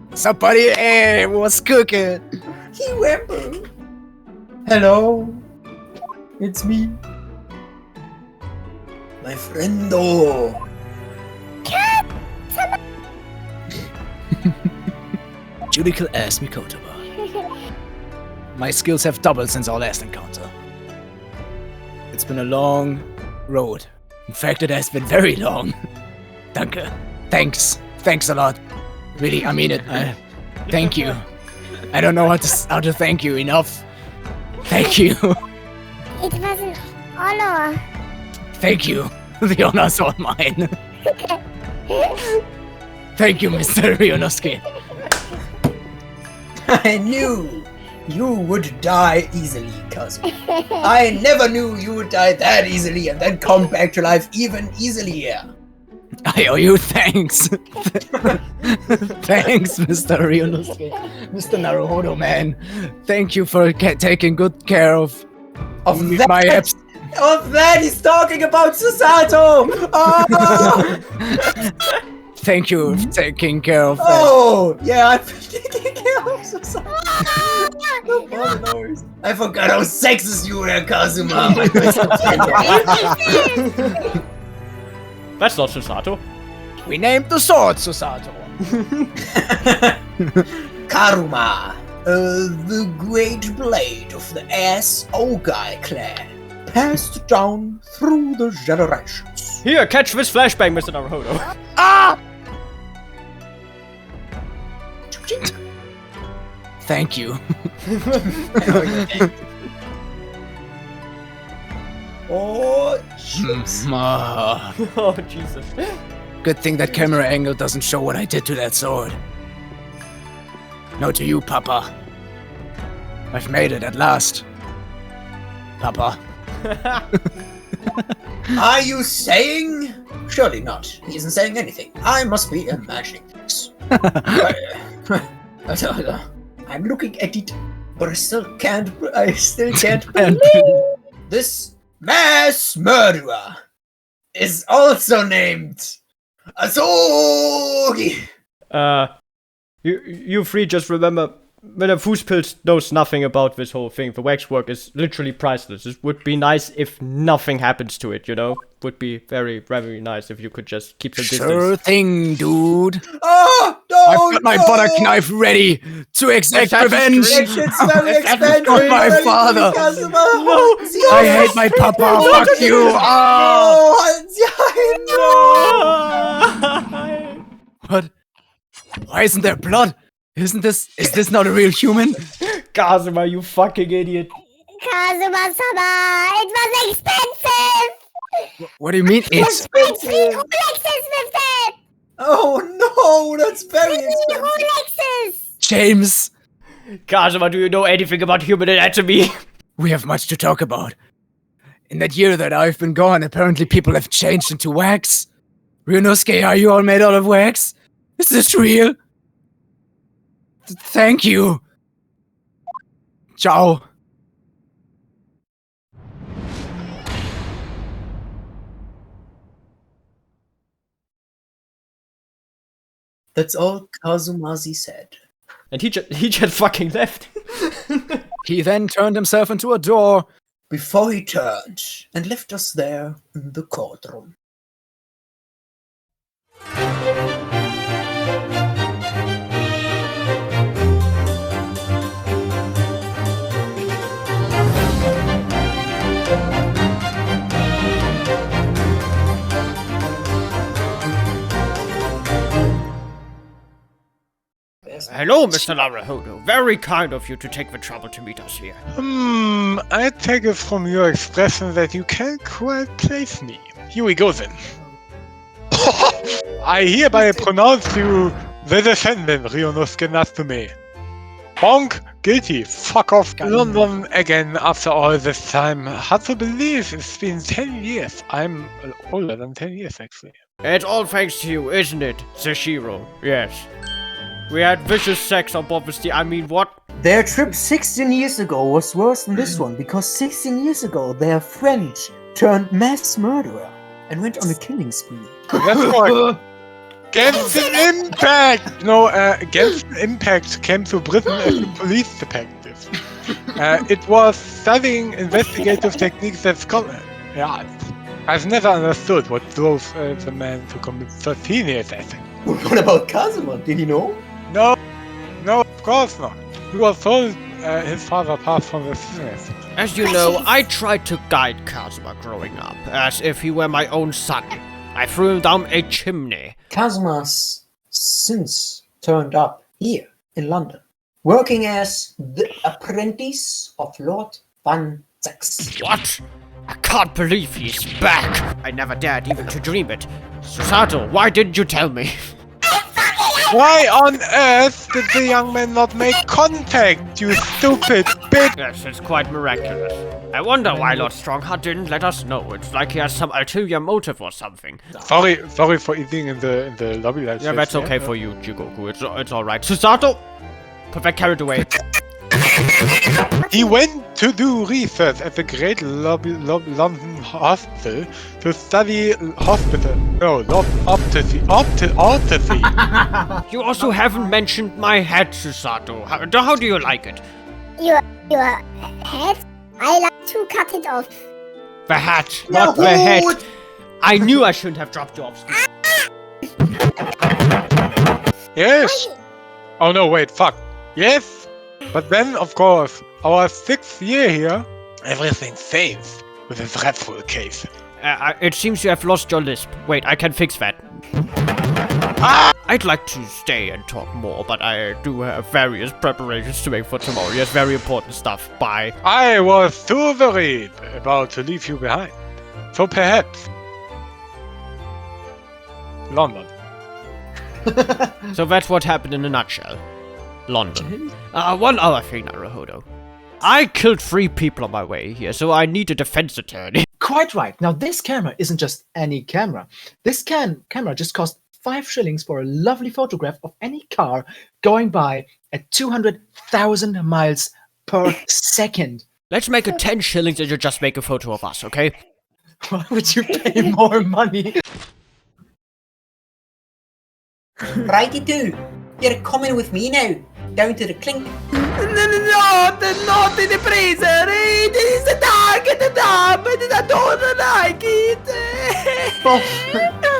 What's up, buddy? Hey, what's cooking? He remember. Hello, it's me, my friendo. Judicial ass Mikotoba. My skills have doubled since our last encounter. It's been a long road. In fact, it has been very long. Danke. Thanks. Thanks a lot. Really, I mean it. Thank you. I don't know how to thank you enough. Thank you. It was an honor. Thank you. The honor's all mine. Thank you, Mr. Ryunosuke. I knew you would die easily, Kazu. I never knew you would die that easily and then come back to life even easier. I owe you thanks. Thanks, Mr. Ryunosuke. Mr. Naruhodo, man. Thank you for taking good care of my abs. Of that, he's talking about Susato! Oh! Thank you for taking care of that. Oh, yeah, I've been taking care of Susato. I forgot how sexist you were, Kazuma. That's not Susato. We named the sword Susato. Karuma, the great blade of the ass Ogai clan, passed down through the generations. Here, catch this flashbang, Mr. Naruhodo. Ah! Thank you. Oh, jeez. Oh, Jesus. Good thing that camera angle doesn't show what I did to that sword. No to you, Papa. I've made it at last. Papa. Are you saying? Surely not. He isn't saying anything. I must be imagining this. I'm looking at it, but I still can't believe this mass murderer is also named Asogi. You three just remember, when a Fußpilz knows nothing about this whole thing, the waxwork is literally priceless. It would be nice if nothing happens to it, you know? Would be very, very nice if you could just keep the distance. Sure thing, dude. Oh, no, I've got my butter knife ready to exact revenge. It's very expensive. Got my father. No, I hate my papa. Fuck you. What? Why isn't there blood? Is this not a real human? Kazuma, you fucking idiot. Kazuma-sama, it was expensive! What do you mean it's expensive? 3 Rolexes with that! Oh no, that's very expensive. Rolexes! James! Kazuma, do you know anything about human anatomy? We have much to talk about. In that year that I've been gone, apparently people have changed into wax. Ryunosuke, are you all made out of wax? Is this real? Thank you. Ciao. That's all Kazumazi said. And he just fucking left. He then turned himself into a door. Before he turned and left us there in the courtroom. Hello, Mr. Naruhodo. Very kind of you to take the trouble to meet us here. I take it from your expression that you can't quite place me. Here we go then. I hereby pronounce you the defendant, Ryunosuke Naruhodo. Bonk, guilty. Fuck off. London again after all this time. Hard to believe it's been 10 years. I'm older than 10 years, actually. It's all thanks to you, isn't it, Sashiro? Yes. We had vicious sex on obviously, I mean, what? Their trip 16 years ago was worse than this one, because 16 years ago their friend turned mass murderer and went on a killing spree. That's right. Genshin Impact! Genshin Impact came to Britain as a police detective. It was studying investigative techniques at Scotland. Yeah, I've never understood what drove the man to commit 13 years, I think. What about Kazuma? Did he know? No, of course not. He was told his father passed from the business. As you know, I tried to guide Kazuma growing up, as if he were my own son. I threw him down a chimney. Kazuma's since turned up here in London, working as the apprentice of Lord Van Zex. What? I can't believe he's back. I never dared even to dream it. Susato, why didn't you tell me? Why on earth did the young man not make contact, you stupid bitch? Yes, it's quite miraculous. I wonder why Lord Strongheart didn't let us know. It's like he has some ulterior motive or something. Sorry for eating in the lobby. Yeah, that's okay for you, Jigoku. It's alright. Susato! Put that carrot away. He went to do research at the Great London Hospital to study optophy. You also haven't mentioned my head, Susato. How do you like it? Your head? I like to cut it off. The hat, not the head. I knew I shouldn't have dropped you off. Yes. Oh no, wait, fuck. Yes. But then, of course, our 6th year here, everything changed with a dreadful case. It seems you have lost your lisp. Wait, I can fix that. I'd like to stay and talk more, but I do have various preparations to make for tomorrow. Yes, very important stuff. Bye. I was too worried about to leave you behind. So perhaps... London. So that's what happened in a nutshell. London. One other thing, Naruhodo. I killed 3 people on my way here, so I need a defense attorney. Quite right. Now, this camera isn't just any camera. This camera just cost 5 shillings for a lovely photograph of any car going by at 200,000 miles per second. Let's make it 10 shillings and you just make a photo of us, okay? Why would you pay more money? Righty do. You're coming with me now. Down to the clink. Not in the freezer. It is dark at the top, and I don't like it. Oh,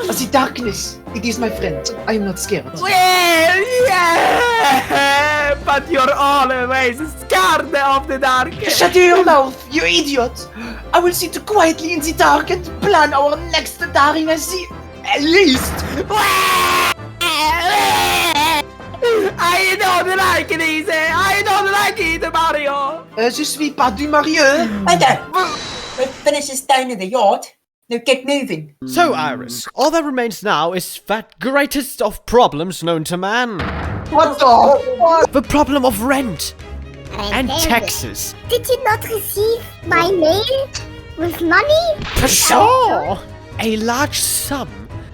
the darkness. It is my friend. I am not scared. Well, yeah, but you're always scared of the dark. Shut your mouth, you idiot! I will sit quietly in the dark and plan our next daring at least. I don't like these. I don't like it, Mario. Je suis pas du Mario. We'll finish this down in the yard. Now get moving. So, Iris, all that remains now is that greatest of problems known to man. What the? What? The problem of rent and taxes. Did you not receive my mail with money? Pshaw! A large sum.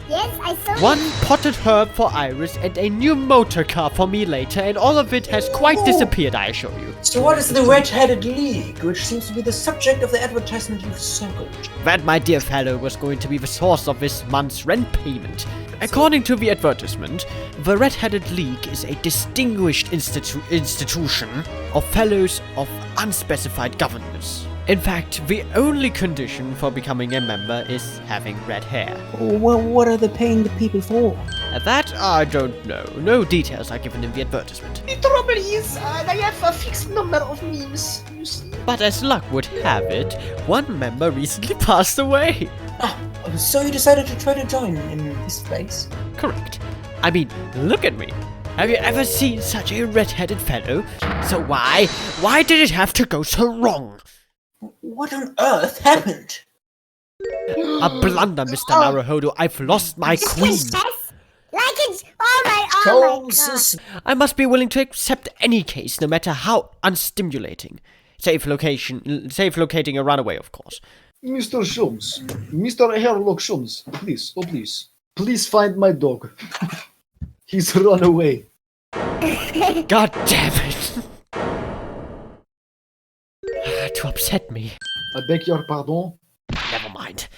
Yes, I saw 1 potted herb for Iris and a new motor car for me later, and all of it has quite disappeared, I assure you. So what is the Red-Headed League, which seems to be the subject of the advertisement you've sampled? That, my dear fellow, was going to be the source of this month's rent payment. According to the advertisement, the Red-Headed League is a distinguished institution of fellows of unspecified governance. In fact, the only condition for becoming a member is having red hair. Well, what are they paying the people for? That I don't know. No details are given in the advertisement. The trouble is, I have a fixed number of memes, you see. But as luck would have it, one member recently passed away. So you decided to try to join in this place? Correct. I mean, look at me. Have you ever seen such a red-headed fellow? So why did it have to go so wrong? What on earth happened? A blunder, Mr. Naruhodo. I've lost my queen. Like it. Oh my Sholmes god. I must be willing to accept any case, no matter how unstimulating. Safe locating a runaway, of course. Mr. Sholmes, Mr. Herlock Sholmes, please, oh please, please find my dog. He's run away. God damn it. To upset me. I beg your pardon. Never mind.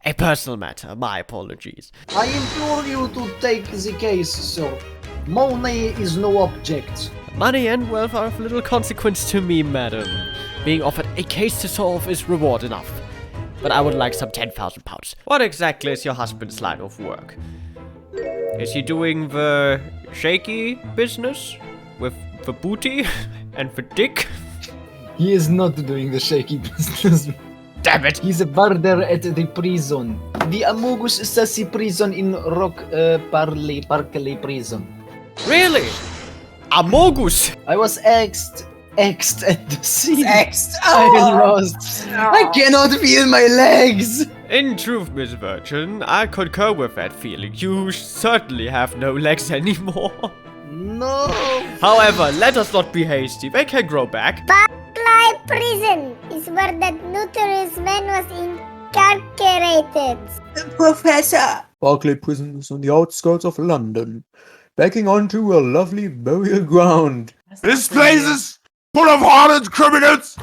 A personal matter, my apologies. I implore you to take the case, sir. Money is no object. Money and wealth are of little consequence to me, madam. Being offered a case to solve is reward enough. But I would like some £10,000. What exactly is your husband's line of work? Is he doing the shaky business? With the booty? And the dick? He is not doing the shaky business. Damn it! He's a barder at the prison. The Amogus Sassy prison in Parkley prison. Really? Amogus? I was axed at the scene. Axed. I lost. I cannot feel my legs. In truth, Miss Virgin, I concur with that feeling. You certainly have no legs anymore. No. However, let us not be hasty. They can grow back. Barclay prison is where that notorious man was incarcerated. Professor! Barclay Prison is on the outskirts of London, backing onto a lovely burial ground. This place is full of hardened criminals.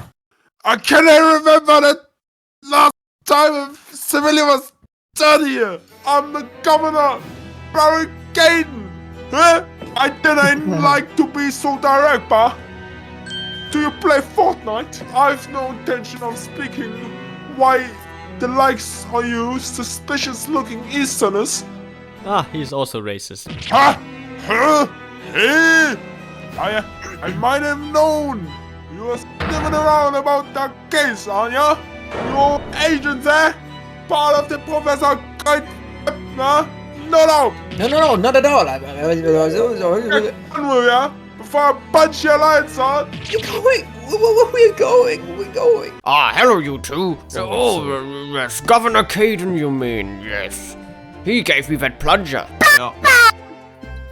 I cannot remember that last time a civilian was done here. I'm the governor, Baron Gaydon. Huh? I didn't like to be so direct, but do you play Fortnite? I've no intention of speaking. Why the likes on you suspicious-looking Easterners? Ah, he's also racist. Huh? Huh? Hey! I might have known. You were sniffing around about that case, aren't ya? You agent there? Part of the Professor Guide, huh? No. No, not at all. Get on with ya, before I punch your lights on. You're going. We're going. Ah, hello you two. Yes, Governor Caden you mean, yes. He gave me that plunger. Yeah.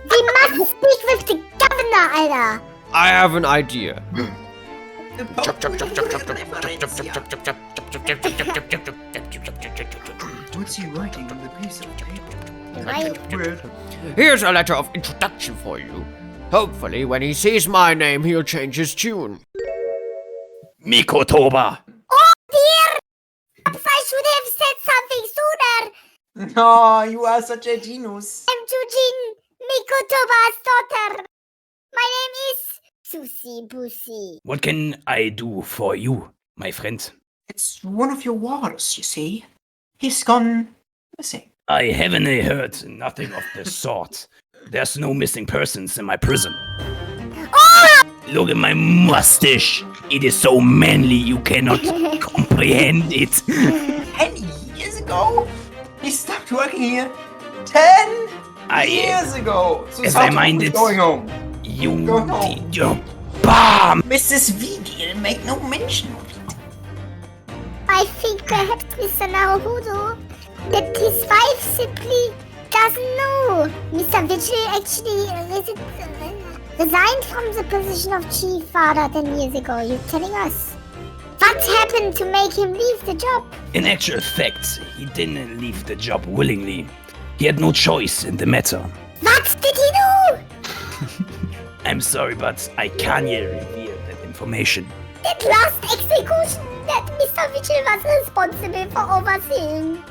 We must speak with the governor, Alter. I have an idea. What's he writing on the piece of paper? Here's a letter of introduction for you. Hopefully, when he sees my name, he'll change his tune. Mikotoba! Oh dear! Perhaps I should have said something sooner. No, you are such a genius. I'm Jujin, Mikotoba's daughter. My name is Susie Pussy. What can I do for you, my friend? It's one of your warders, you see. He's gone missing. I haven't heard nothing of the sort. There's no missing persons in my prison. Oh! Look at my mustache. It is so manly you cannot comprehend it. 10 years ago? He stopped working here 10 years ago. As I minded, going home. You Go home. did your BAM! Mrs. Vigil make no mention of it. I think perhaps Mr. Naruhodo that his wife simply doesn't know. Mr. Vigil actually resigned from the position of chief father 10 years ago. You're telling us. What happened to make him leave the job? In actual fact, he didn't leave the job willingly. He had no choice in the matter. What did he do? I'm sorry, but I can't yet reveal that information. That last execution that Mr. Vigil was responsible for overseeing.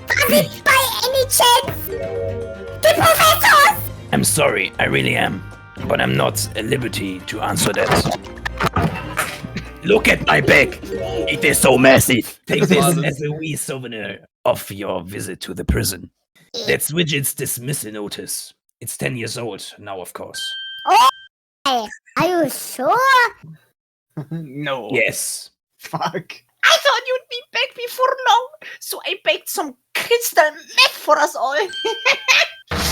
Was it by any chance the professors? I'm sorry, I really am. But I'm not at liberty to answer that. Look at my back! It is so massive! Take this as a wee souvenir of your visit to the prison. That's Widget's dismissal notice. It's 10 years old now, of course. Oh, are you sure? No. Yes. Fuck. I thought you'd be back before long, so I baked some crystal meth for us all.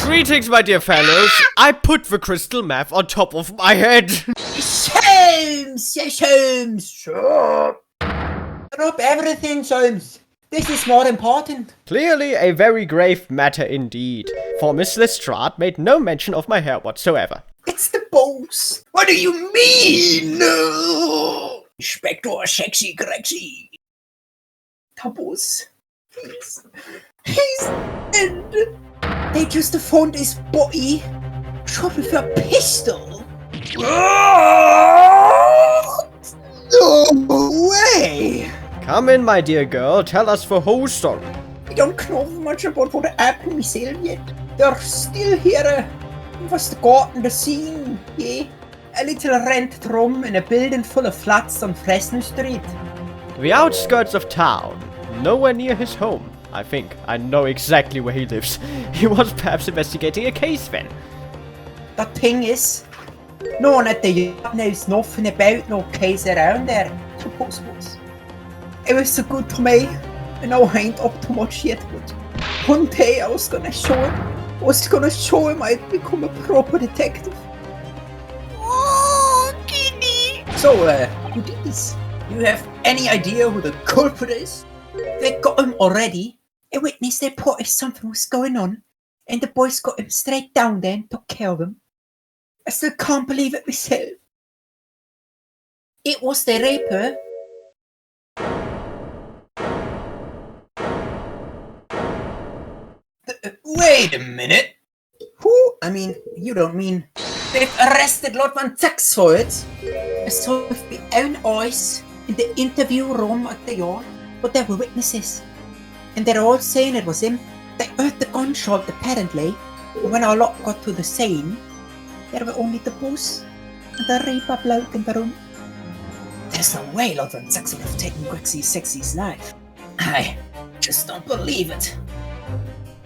Greetings, my dear fellows. I put the crystal meth on top of my head. Sholmes! Sholmes! Stop! Drop everything, Sholmes. This is more important. Clearly a very grave matter indeed, for Miss Lestrade made no mention of my hair whatsoever. It's the boss. What do you mean? No. Inspector Sexy Grexy. The boss. He's dead. They just found his body shot with a pistol. No way! Come in, my dear girl, tell us the whole story. I don't know much about what happened myself yet. They're still here. Was gotten the scene, yeah? A little rented room in a building full of flats on Fresno Street. The outskirts of town, nowhere near his home. I think I know exactly where he lives. He was perhaps investigating a case then. The thing is, no one at the yard knows nothing about no case around there. Suppose. It was so good to me. I know I ain't up to much yet, but one day I was gonna show him I'd become a proper detective. Oh, Kitty! So, who did this? You have any idea who the culprit is? They got him already. A witness reported something was going on, and the boys got him straight down there and took care of him. I still can't believe it myself. It was the raper. Wait a minute. Who? I mean, you don't mean... They've arrested Lord Van Zax for it. I saw with my own eyes in the interview room at the yard, but there were witnesses. And they're all saying it was him. They heard the gunshot apparently, and when our lot got to the scene, there were only the boss and the raper bloke in the room. There's no way Lord Van Zax would have taken Grexy Sexy's life. I just don't believe it.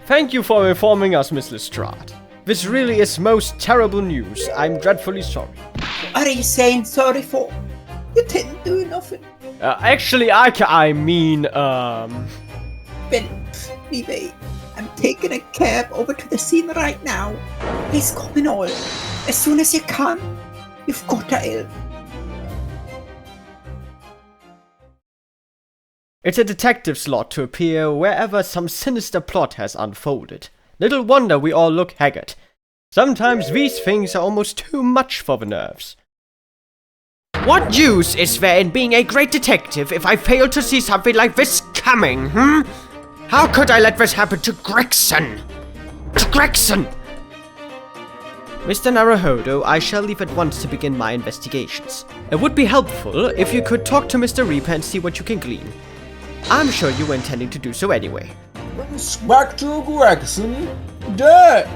Thank you for informing us, Miss Lestrade. This really is most terrible news. I'm dreadfully sorry. What are you saying sorry for? You didn't do nothing. Actually, I mean, Ben, anyway, I'm taking a cab over to the scene right now. Please come in all. As soon as you can. You've got to help. It's a detective's lot to appear wherever some sinister plot has unfolded. Little wonder we all look haggard. Sometimes these things are almost too much for the nerves. What use is there in being a great detective if I fail to see something like this coming, How could I let this happen to Gregson? Mr. Naruhodo, I shall leave at once to begin my investigations. It would be helpful if you could talk to Mr. Reaper and see what you can glean. I'm sure you were intending to do so anyway. Inspector Gregson, dead.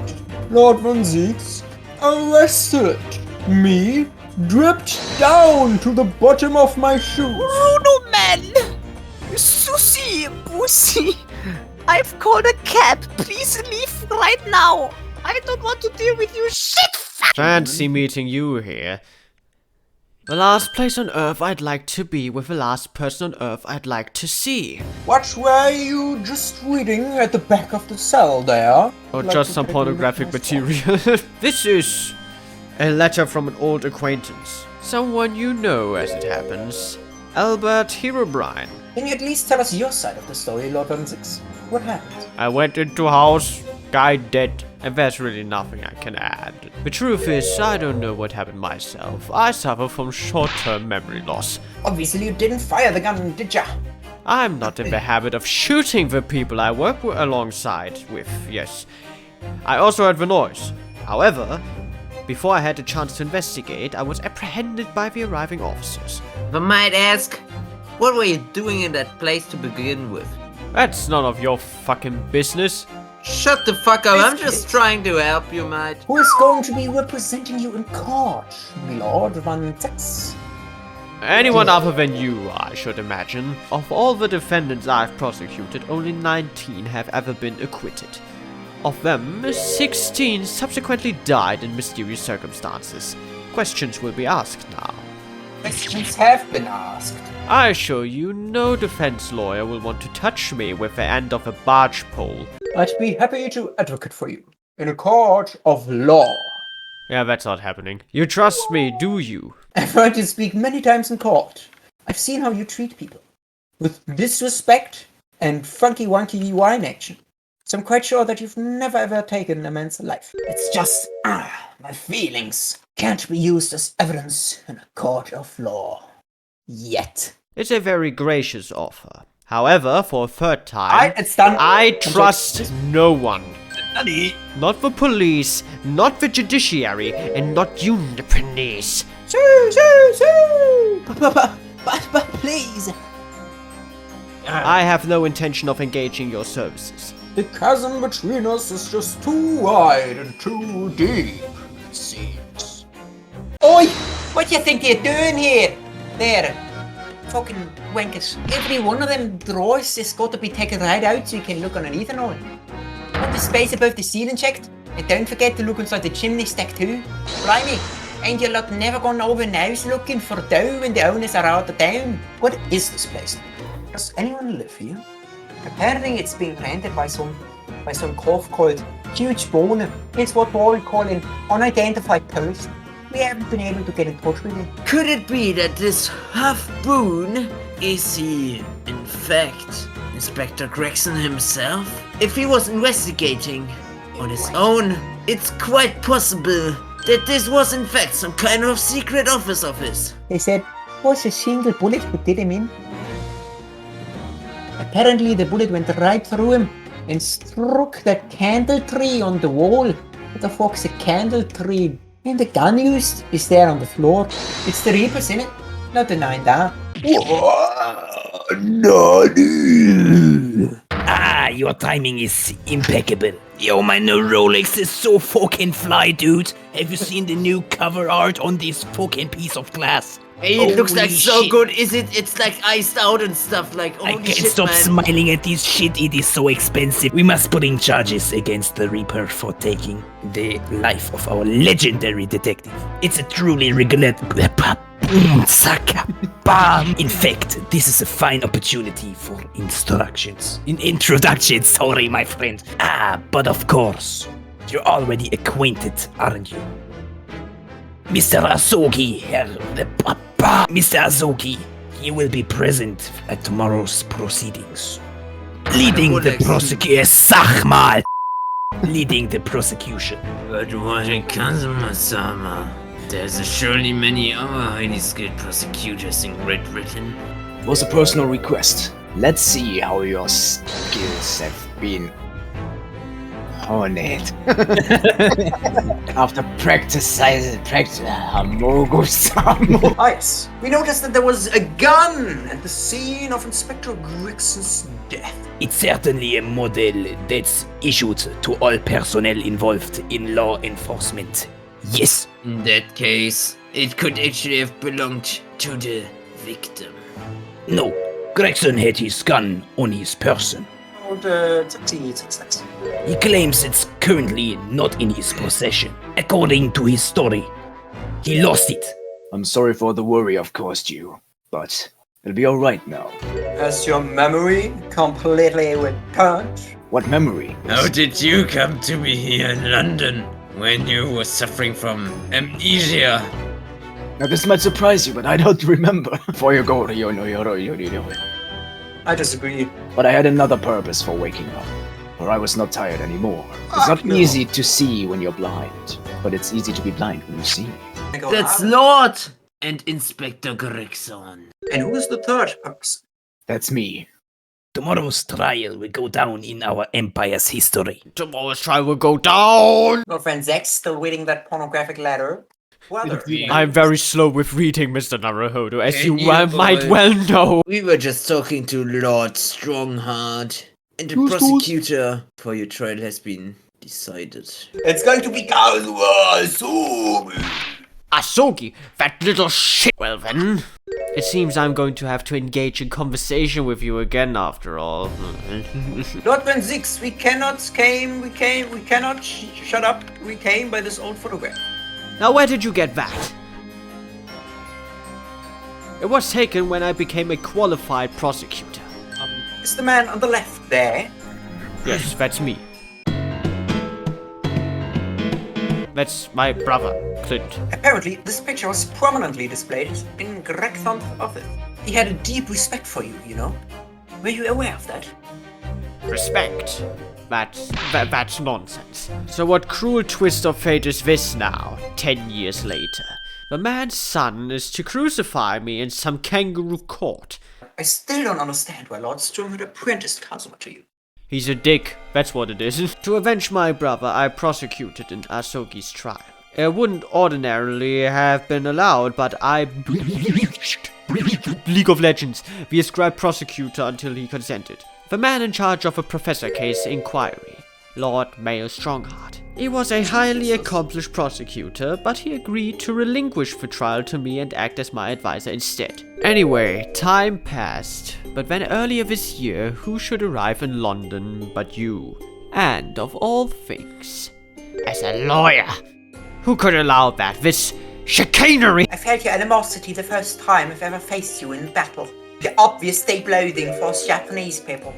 Lord Van Zax, arrested. Me, dripped down to the bottom of my shoes. Bruno, man! Susie, Pussy! I've called a cab. Please leave right now. I don't want to deal with you shit. Fancy meeting you here. The last place on Earth I'd like to be with the last person on Earth I'd like to see. What were you just reading at the back of the cell there? Or just some pornographic material. This is a letter from an old acquaintance. Someone you know, as it happens. Albert Herobrine. Can you at least tell us your side of the story, Lord Van Zax? What happened? I went into house, guy dead, and there's really nothing I can add. The truth is, I don't know what happened myself. I suffer from short-term memory loss. Obviously you didn't fire the gun, did ya? I'm not in the habit of shooting the people I work alongside with, yes. I also heard the noise. However, before I had a chance to investigate, I was apprehended by the arriving officers. If I might ask, what were you doing in that place to begin with? That's none of your fucking business. Shut the fuck up, I'm just trying to help you, mate. Who is going to be representing you in court, Lord Van Zax? Anyone other than you, I should imagine. Of all the defendants I've prosecuted, only 19 have ever been acquitted. Of them, 16 subsequently died in mysterious circumstances. Questions will be asked now. Questions have been asked. I assure you, no defense lawyer will want to touch me with the end of a barge pole. I'd be happy to advocate for you in a court of law. Yeah, that's not happening. You trust me, do you? I've heard you speak many times in court. I've seen how you treat people. With disrespect and funky wonky wine action. So I'm quite sure that you've never ever taken a man's life. It's just, my feelings can't be used as evidence in a court of law. Yet. It's a very gracious offer. However, for a third time, it's done. I trust no one. Not the police, not the judiciary, and not you, Japanese. But please. Ah. I have no intention of engaging your services. The chasm between us is just too wide and too deep, it seems. Oi! What do you think you're doing here? There. Fucking wankers. Every one of them drawers has got to be taken right out so you can look underneath and all. Want the space above the ceiling checked? And don't forget to look inside the chimney stack too. Blimey, ain't your lot never gone over nose looking for dough when the owners are out of town? What is this place? Does anyone live here? Apparently it's being rented by some cough called Huge Boner. It's what we call an unidentified person. We haven't been able to get in touch with him. Could it be that this half-boon is he, in fact, Inspector Gregson himself? If he was investigating on his own, it's quite possible that this was in fact some kind of secret office of his. They said it was a single bullet who did him in. Apparently the bullet went right through him and struck that candle tree on the wall. What the fuck's a candle tree? And the gun used is there on the floor. It's the Reapers, innit? Not denying that. Your timing is impeccable. Yo, my new Rolex is so fucking fly, dude. Have you seen the new cover art on this fucking piece of glass? Hey, it looks like Holy so shit. good. It's like iced out and stuff. Like, I holy can't shit, stop man. smiling at this shit. It is so expensive. We must bring charges against the Reaper for taking the life of our legendary detective. It's a truly regrettable. In fact, this is a fine opportunity for introductions, sorry, my friend. But of course, you're already acquainted, aren't you? Mr. Asogi, Mr. Asogi, he will be present at tomorrow's proceedings. Leading the prosecution. Sag mal! Leading the prosecution. But what it comes to Masama, there's surely many other highly skilled prosecutors in Great Britain. It was a personal request. Let's see how your skills have been honed. After practice. Nice. We noticed that there was a gun at the scene of Inspector Gregson's death. It's certainly a model that's issued to all personnel involved in law enforcement. Yes. In that case, it could actually have belonged to the victim. No, Gregson had his gun on his person. He claims it's currently not in his possession. According to his story, he lost it. I'm sorry for the worry I've caused you, but it'll be alright now. Has your memory completely returned? What memory? How did you come to be here in London when you were suffering from amnesia? Now this might surprise you, but I don't remember. I disagree. But I had another purpose for waking up. Or I was not tired anymore. It's not easy to see when you're blind, but it's easy to be blind when you see. That's Lord and Inspector Gregson. And who is the third person? That's me. Tomorrow's trial will go down in our empire's history. Tomorrow's trial will go down! Your friend Zach's still reading that pornographic letter. I'm very slow with reading, Mr. Naruhodo, as you Yeah, might boy. well know. We were just talking to Lord Strongheart, and the Who's prosecutor for your trial has been decided. It's going to be Asogi. Asogi, that little shit. Well then, it seems I'm going to have to engage in conversation with you again after all. Lord Van Zix, we cannot shut up. We came by this old photograph. Now where did you get that? It was taken when I became a qualified prosecutor. Is the man on the left there? Yes, that's me. That's my brother, Clint. Apparently, this picture was prominently displayed in Gregson's office. He had a deep respect for you, you know? Were you aware of that? Respect. That's nonsense. So what cruel twist of fate is this now, 10 years later? The man's son is to crucify me in some kangaroo court. I still don't understand why Lord Stormwood apprenticed Kazuma to you. He's a dick, that's what it is. To avenge my brother, I prosecuted in Asogi's trial. It wouldn't ordinarily have been allowed, but I breached League of Legends, the ascribed prosecutor, until he consented. The man in charge of a professor case inquiry, Lord Mayor Strongheart. He was a highly accomplished prosecutor, but he agreed to relinquish the trial to me and act as my advisor instead. Anyway, time passed, but then earlier this year, who should arrive in London but you? And of all things, as a lawyer, who could allow that? This chicanery! I felt your animosity the first time I've ever faced you in battle. Your obvious deep loathing for us Japanese people.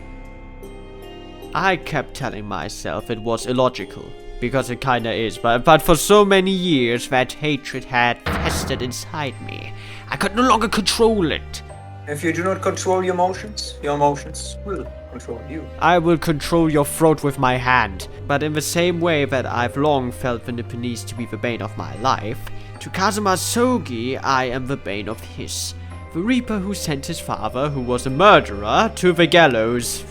I kept telling myself it was illogical, because it kinda is, but for so many years that hatred had festered inside me. I could no longer control it. If you do not control your emotions will control you. I will control your throat with my hand, but in the same way that I've long felt the Nipponese to be the bane of my life, to Kazuma Sogi I am the bane of his. The Reaper who sent his father, who was a murderer, to the gallows.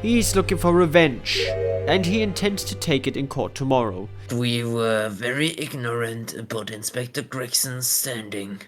He's looking for revenge, and he intends to take it in court tomorrow. We were very ignorant about Inspector Gregson's standing.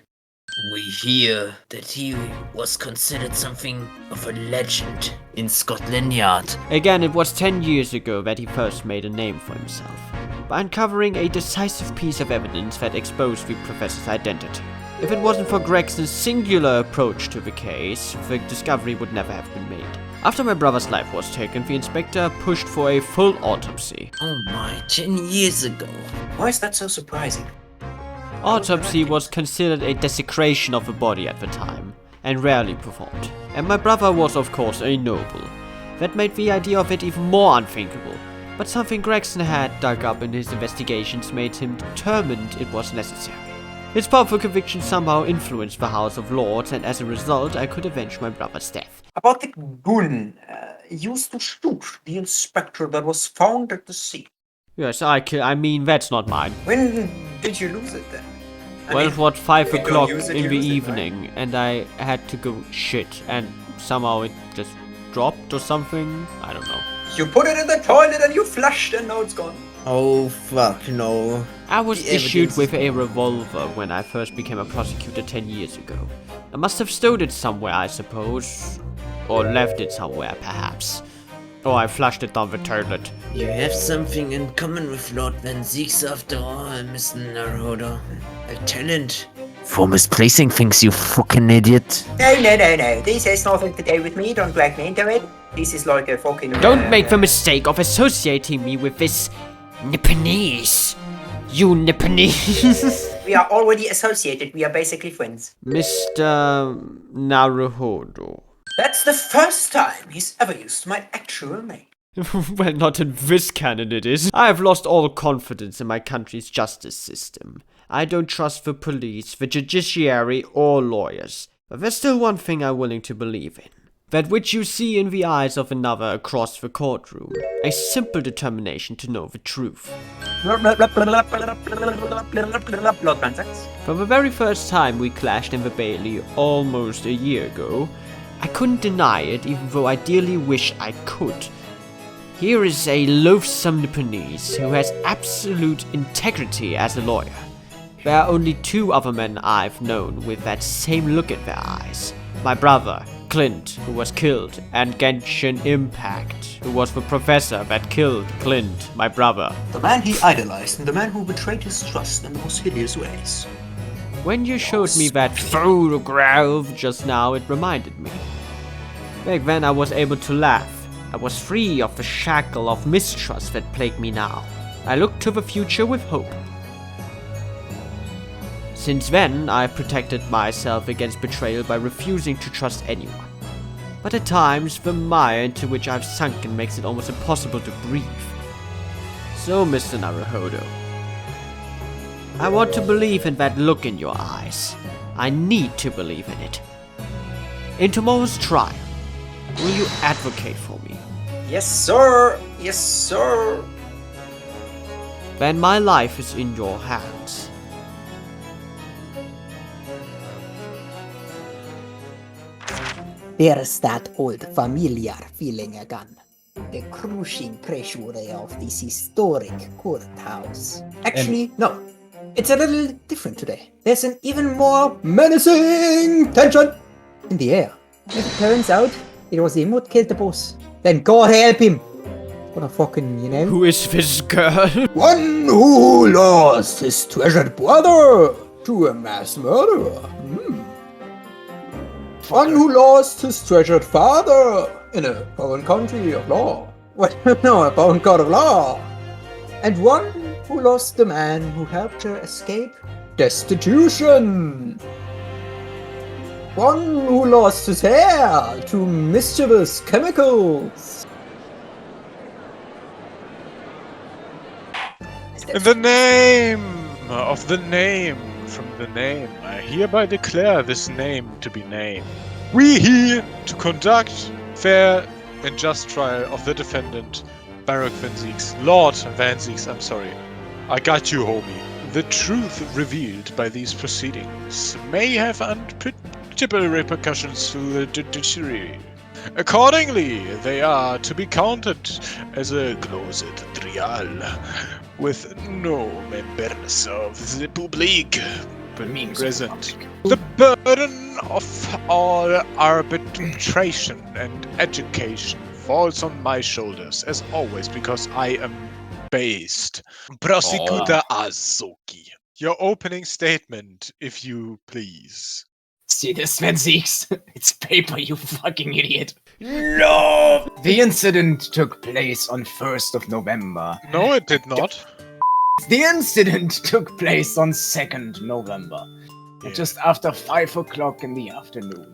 We hear that he was considered something of a legend in Scotland Yard. Again, it was 10 years ago that he first made a name for himself, by uncovering a decisive piece of evidence that exposed the professor's identity. If it wasn't for Gregson's singular approach to the case, the discovery would never have been made. After my brother's life was taken, the inspector pushed for a full autopsy. Oh my, 10 years ago. Why is that so surprising? Autopsy was considered a desecration of the body at the time, and rarely performed. And my brother was of course a noble. That made the idea of it even more unthinkable. But something Gregson had dug up in his investigations made him determined it was necessary. His powerful conviction somehow influenced the House of Lords, and as a result I could avenge my brother's death. About the gun used to shoot the inspector that was found at the scene. Yes, I mean, that's not mine. When did you lose it then? Well, it was 5 you don't o'clock use it, in you the lose it, right? evening, and I had to go shit, and somehow it just dropped or something. I don't know. You put it in the toilet and you flushed and now it's gone. Oh fuck no. I was The issued evidence with a revolver when I first became a prosecutor 10 years ago. I must have stowed it somewhere, I suppose. Or left it somewhere, perhaps. Or I flushed it down the toilet. You have something in common with Lord Van Zeeks after all, Mr. Naruhodo. A talent for misplacing things, you fucking idiot. No. This has nothing to do with me. Don't drag me into it. This is like a fucking... Don't make the mistake of associating me with this Nipponese. You Nipponese. We are already associated. We are basically friends. Mr. Naruhodo. That's the first time he's ever used my actual name. Well, not in this canon it is. I have lost all confidence in my country's justice system. I don't trust the police, the judiciary, or lawyers. But there's still one thing I'm willing to believe in. That which you see in the eyes of another across the courtroom. A simple determination to know the truth. From the very first time we clashed in the Bailey almost a year ago, I couldn't deny it, even though I dearly wish I could. Here is a loathsome Nipponese who has absolute integrity as a lawyer. There are only 2 other men I've known with that same look in their eyes. My brother, Clint, who was killed, and Genshin Impact, who was the professor that killed Clint, my brother. The man he idolized and the man who betrayed his trust in the most hideous ways. When you showed me that photograph just now, it reminded me. Back then I was able to laugh. I was free of the shackle of mistrust that plagued me now. I looked to the future with hope. Since then, I've protected myself against betrayal by refusing to trust anyone. But at times, the mire into which I've sunken makes it almost impossible to breathe. So, Mr. Naruhodo, I want to believe in that look in your eyes. I need to believe in it. In tomorrow's trial, Will you advocate for me? Yes, sir. Yes, sir. Then my life is in your hands. There's that old familiar feeling again. The crushing pressure of this historic courthouse. Actually, no. It's a little different today. There's an even more menacing tension in the air. As it turns out, it was him who killed the boss. Then God help him. What a fucking, you know. Who is this girl? One who lost his treasured brother to a mass murderer. One who lost his treasured father in a foreign country of law. What? No, a foreign court of law. And one who lost the man who helped her escape destitution. One who lost his hair to mischievous chemicals. In the name of the name from the name, I hereby declare this name to be named. We here to conduct fair and just trial of the defendant, Baruch Van Zieks. Lord Van Zieks, I'm sorry. I got you, homie. The truth revealed by these proceedings may have unpredictable repercussions to the judiciary. Accordingly, they are to be counted as a closed trial, with no members of the public present. The burden of all arbitration and education falls on my shoulders, as always, because I am based. Prosecutor Azuki. Your opening statement, if you please. See this, Van Zieks? It's paper, you fucking idiot. No! The incident took place on 1st of November. No, it did not. The incident took place on 2nd November. Just after 5 o'clock in the afternoon.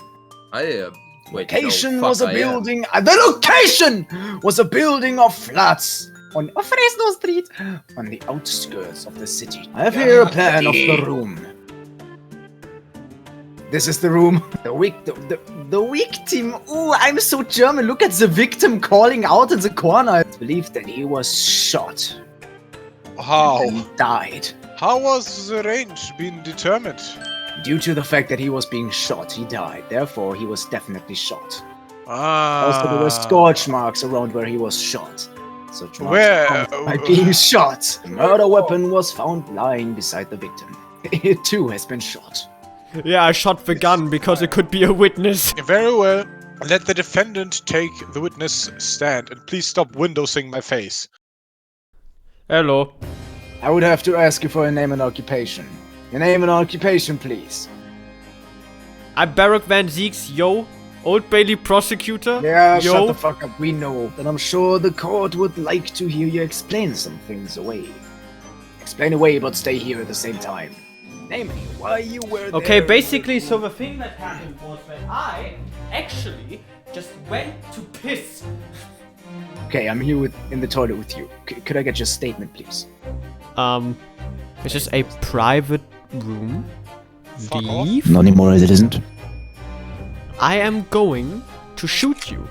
Location was a building. The location was a building of flats on Fresno Street, on the outskirts of the city. I have here a plan of the room. This is the room. The victim. Ooh, I'm so German. Look at the victim calling out in the corner. It's believed that he was shot. How? And died. How was the range being determined? Due to the fact that he was being shot, he died. Therefore, he was definitely shot. Ah. Also, there were scorch marks around where he was shot. Such marks Where? by being shot. The murder weapon was found lying beside the victim. It too has been shot. Yeah, I shot the gun because it could be a witness. Very well. Let the defendant take the witness stand, and please stop windowsing my face. Hello. I would have to ask you for a name and occupation. Your name and occupation, please. I'm Baruch Van Zieks, yo. Old Bailey Prosecutor. Yeah, yo. shut the fuck up. We know. But I'm sure the court would like to hear you explain some things away. Explain away, but stay here at the same time. Name me why you were there. Okay, basically, so the thing that happened was that I actually just went to piss. Okay, I'm here in the toilet with you. Could I get your statement, please? This is a private room. Leave. Not anymore, as it isn't. I am going to shoot you,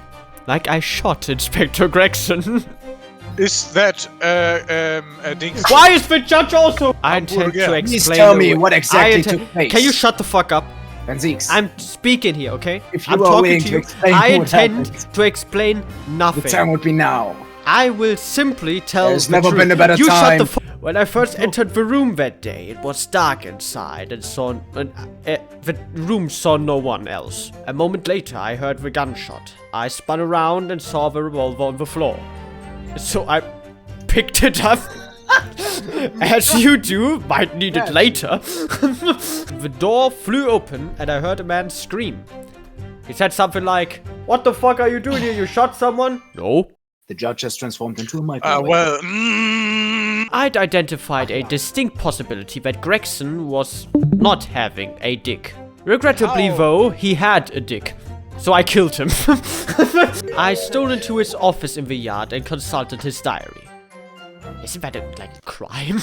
like I shot Inspector Gregson. Is that a ding? Why is the judge also? I intend to explain. Please tell me what exactly took place. Can you shut the fuck up? Van Zieks. I'm speaking here, okay? If you I'm are talking willing to to you. explain I what intend happened, to explain nothing. the time would be now. I will simply tell There's the never truth. been a better you time. Shut the When I first entered the room that day, it was dark inside and the room saw no one else. A moment later, I heard the gunshot. I spun around and saw the revolver on the floor. So I picked it up. As you do, might need it later. The door flew open and I heard a man scream. He said something like, "What the fuck are you doing here? You shot someone?" No. The judge has transformed into a microwave. I'd identified a distinct possibility that Gregson was not having a dick. Regrettably, though, he had a dick. So I killed him. I stole into his office in the yard and consulted his diary. Isn't that a crime?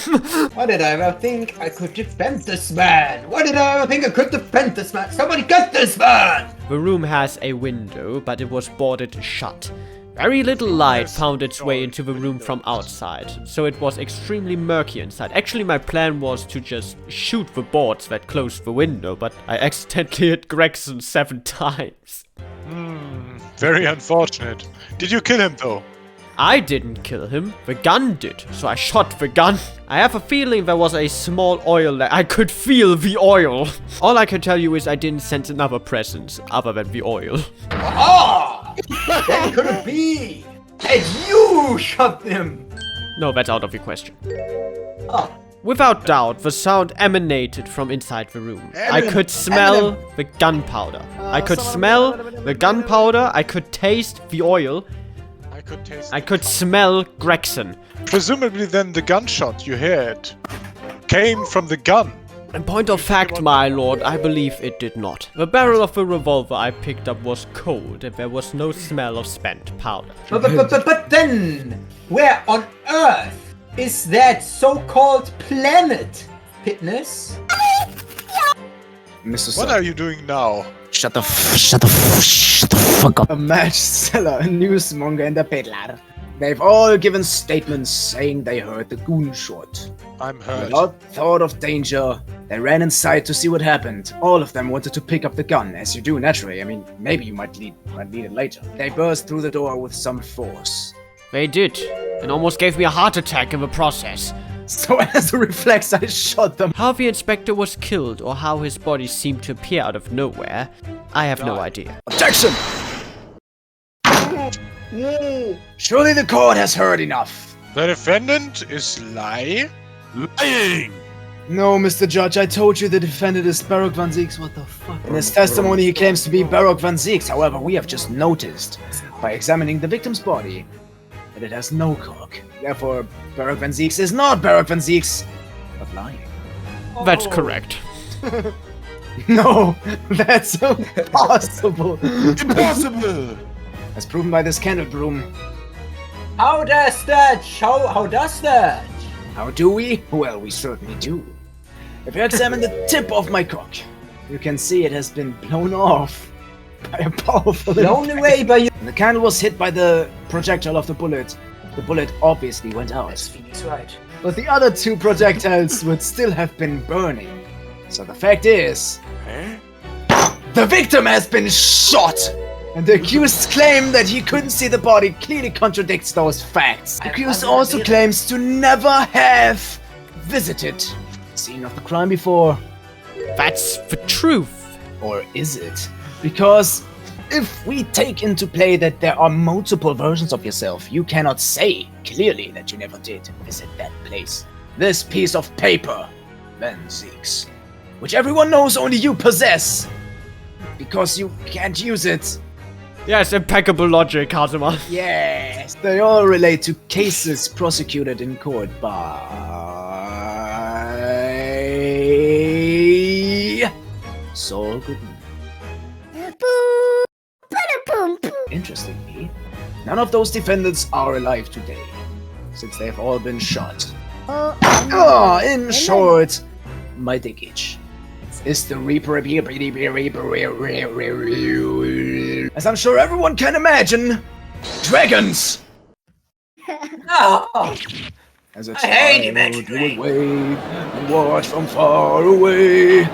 Why did I ever think I could defend this man? Why did I ever think I could defend this man? Somebody get this man! The room has a window, but it was boarded shut. Very little light found its way into the room from outside, so it was extremely murky inside. Actually, my plan was to just shoot the boards that closed the window, but I accidentally hit Gregson 7 times. Very unfortunate. Did you kill him though? I didn't kill him, the gun did, so I shot the gun. I have a feeling there was a small oil I could feel the oil. All I can tell you is I didn't sense another presence other than the oil. Ah! That could it be? And you shot them! No, that's out of your question. Oh. Without doubt, the sound emanated from inside the room. I could smell the gunpowder. I could smell the gunpowder. I could taste the oil. I could smell Gregson. Presumably then the gunshot you heard came from the gun. In point of fact, my lord, I believe it did not. The barrel of the revolver I picked up was cold and there was no smell of spent powder. But then, where on earth is that so-called planet, Fitness? Mr. What are you doing now? Shut the fuck up. A match seller, a newsmonger, and a peddler. They've all given statements saying they heard the gunshot. I'm hurt. Without thought of danger, they ran inside to see what happened. All of them wanted to pick up the gun, as you do naturally. I mean, maybe you might need it later. They burst through the door with some force. They did, and almost gave me a heart attack in the process. So as a reflex, I shot them. How the inspector was killed or how his body seemed to appear out of nowhere, I have no idea. Objection! Surely the court has heard enough. The defendant is lying? No, Mr. Judge, I told you the defendant is Baroque Van Zieks. What the fuck? In his testimony, he claims to be Baroque Van Zieks. However, we have just noticed, by examining the victim's body, that it has no cock. Therefore, Baroque Van Zieks is not Baroque Van Zieks, but lying. That's correct. No, that's impossible. Impossible! As proven by this candle broom. How does that show? How does that? How do we? Well, we certainly do. If you examine the tip of my cock, you can see it has been blown off by a powerful Blown away by you. The candle was hit by the projectile of the bullet. The bullet obviously went out. That's Phoenix, right? But the other 2 projectiles would still have been burning. So the fact is, the victim has been shot! And the accused's claim that he couldn't see the body clearly contradicts those facts. The accused also claims to never have visited the scene of the crime before. That's the truth. Or is it? Because if we take into play that there are multiple versions of yourself, you cannot say clearly that you never did visit that place. This piece of paper, Van Zieks, which everyone knows only you possess, because you can't use it. Yes, impeccable logic, Kazuma. Yes, they all relate to cases prosecuted in court by Saul Goodman. Interestingly, none of those defendants are alive today, since they've all been shot. In short, my dick itch is the Reaper. As I'm sure everyone can imagine, dragons! No! As a I hate child, you would wait and watch from far away.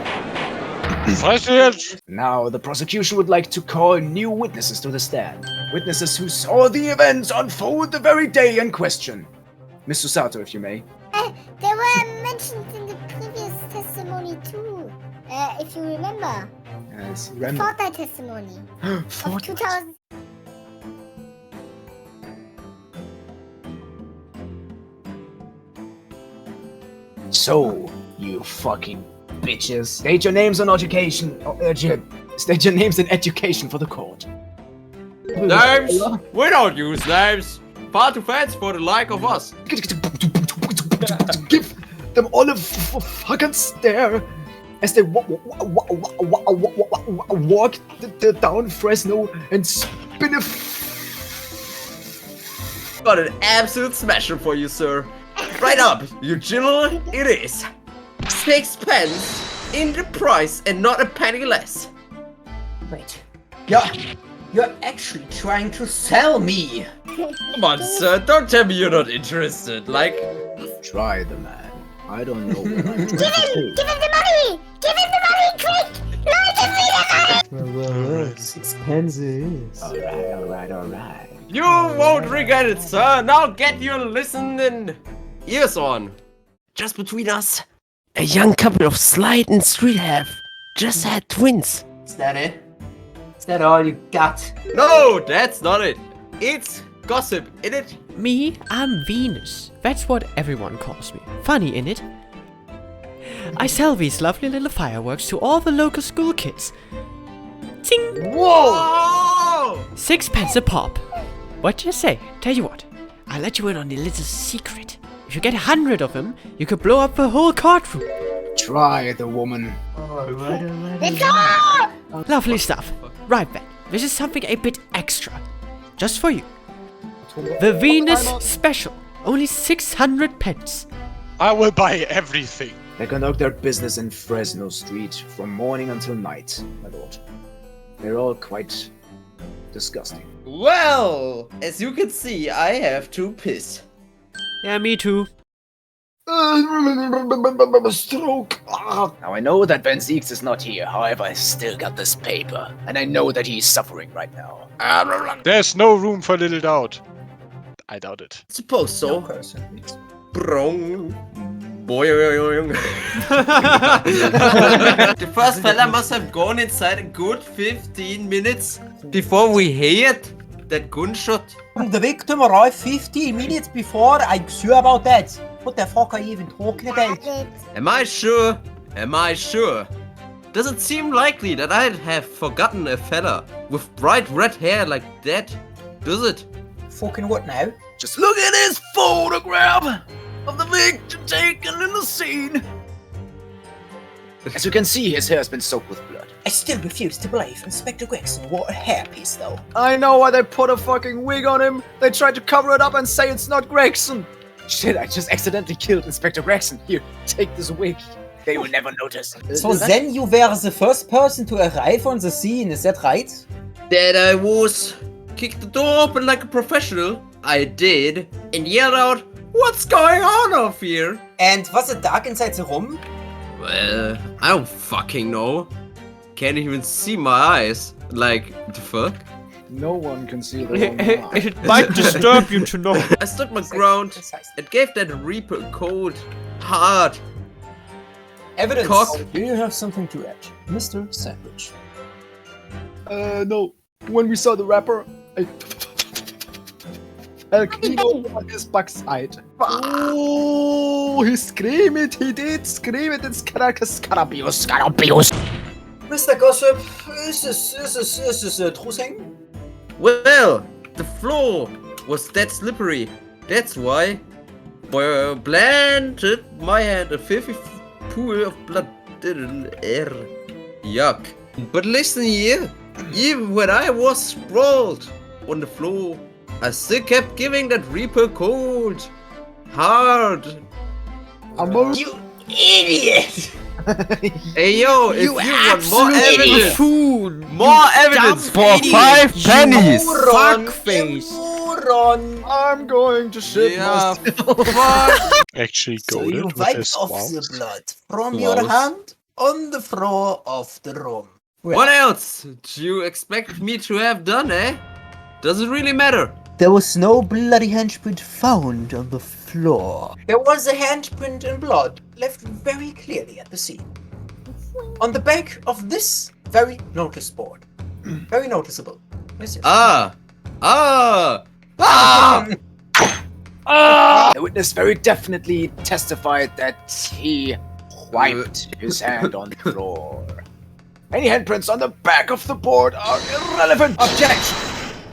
Now, the prosecution would like to call new witnesses to the stand. Witnesses who saw the events unfold the very day in question. Miss Susato, if you may. They were mentioned in the previous testimony too. If you remember. Yes, The Fortnite testimony. Of 2000. So, you fucking bitches. State your names on education. State your names in education for the court. Names? We don't use names. Far too fancy for the like of us. Give them all a fucking stare as they walk down Fresno and spin a. Got an absolute smasher for you, sir. Right up, you general, it is. 6 pence in the price and not a penny less. Wait, You're actually trying to sell me. Come on, sir, don't tell me you're not interested. Like, try the man. I don't know what I'm Give him the money! Give him the money, quick! No, give me the money! It's expensive. Alright. you won't regret it, sir. Now get your listening ears on. Just between us, a young couple of Slide and Street have just had twins. Is that it? Is that all you got? No, that's not it. It's gossip, innit? Me, I'm Venus. That's what everyone calls me. Funny, innit? I sell these lovely little fireworks to all the local school kids. Ting! Whoa! 6 pence a pop. What do you say? Tell you what, I'll let you in on a little secret. If you get 100 of them, you could blow up the whole courtroom. Try the woman. Let's go! Lovely stuff. Right then, this is something a bit extra. Just for you. The Venus Special. Only 600 pence. I will buy everything. They conduct their business in Fresno Street from morning until night, my lord. They're all quite disgusting. Well, as you can see, I have to piss. Yeah, me too. Stroke. Now I know that Ben Zeeks is not here, however I still got this paper. And I know that he's suffering right now. There's no room for little doubt. I doubt it. Suppose so. Brong. Boing. The first fella must have gone inside a good 15 minutes before we heard that gunshot. The victim arrived 15 minutes before. I'm sure about that. What the fuck are you even talking about? Am I sure? Does it seem likely that I'd have forgotten a fella with bright red hair like that? Does it? Fucking what now? Just look at this photograph of the victim taken in the scene. As you can see, his hair has been soaked with blood. I still refuse to believe Inspector Gregson wore a hairpiece, though. I know why they put a fucking wig on him. They tried to cover it up and say it's not Gregson. Shit, I just accidentally killed Inspector Gregson. Here, take this wig. They will never notice. So then you were the first person to arrive on the scene, is that right? That I was. Kicked the door open like a professional. I did. And yelled out, "What's going on off here?" And was it dark inside the room? Well, I don't fucking know. Can't even see my eyes. Like, the fuck? No one can see the It might disturb you to know. I stood my ground and gave that Reaper a cold, hard Evidence. cock. Do you have something to add, Mr. Sandwich? No. When we saw the rapper, I fell clean over on his backside. Oh, he screamed it. He did scream it. It's Scarabius. Mr. Gossip, is this a true thing? Well, the floor was that slippery. That's why. Planted my hand a filthy pool of blood. Yuck. But listen here. Even when I was sprawled on the floor, I still kept giving that Reaper cold, hard. You idiot! Hey yo, if you want more evidence, Food. more evidence for idiot. 5 pennies. Fuckface. Moron! I'm going to shit Yeah, myself. fuck. Actually So goaded you with wiped his off wounds. the blood from your Wounds. hand on the floor of the room. What else do you expect me to have done, eh? Does it really matter? There was no bloody handprint found on the floor. There was a handprint in blood left very clearly at the scene. On the back of this very notice board. Very noticeable. Yes, yes. The witness very definitely testified that he wiped his hand on the floor. Any handprints on the back of the board are irrelevant. Objection!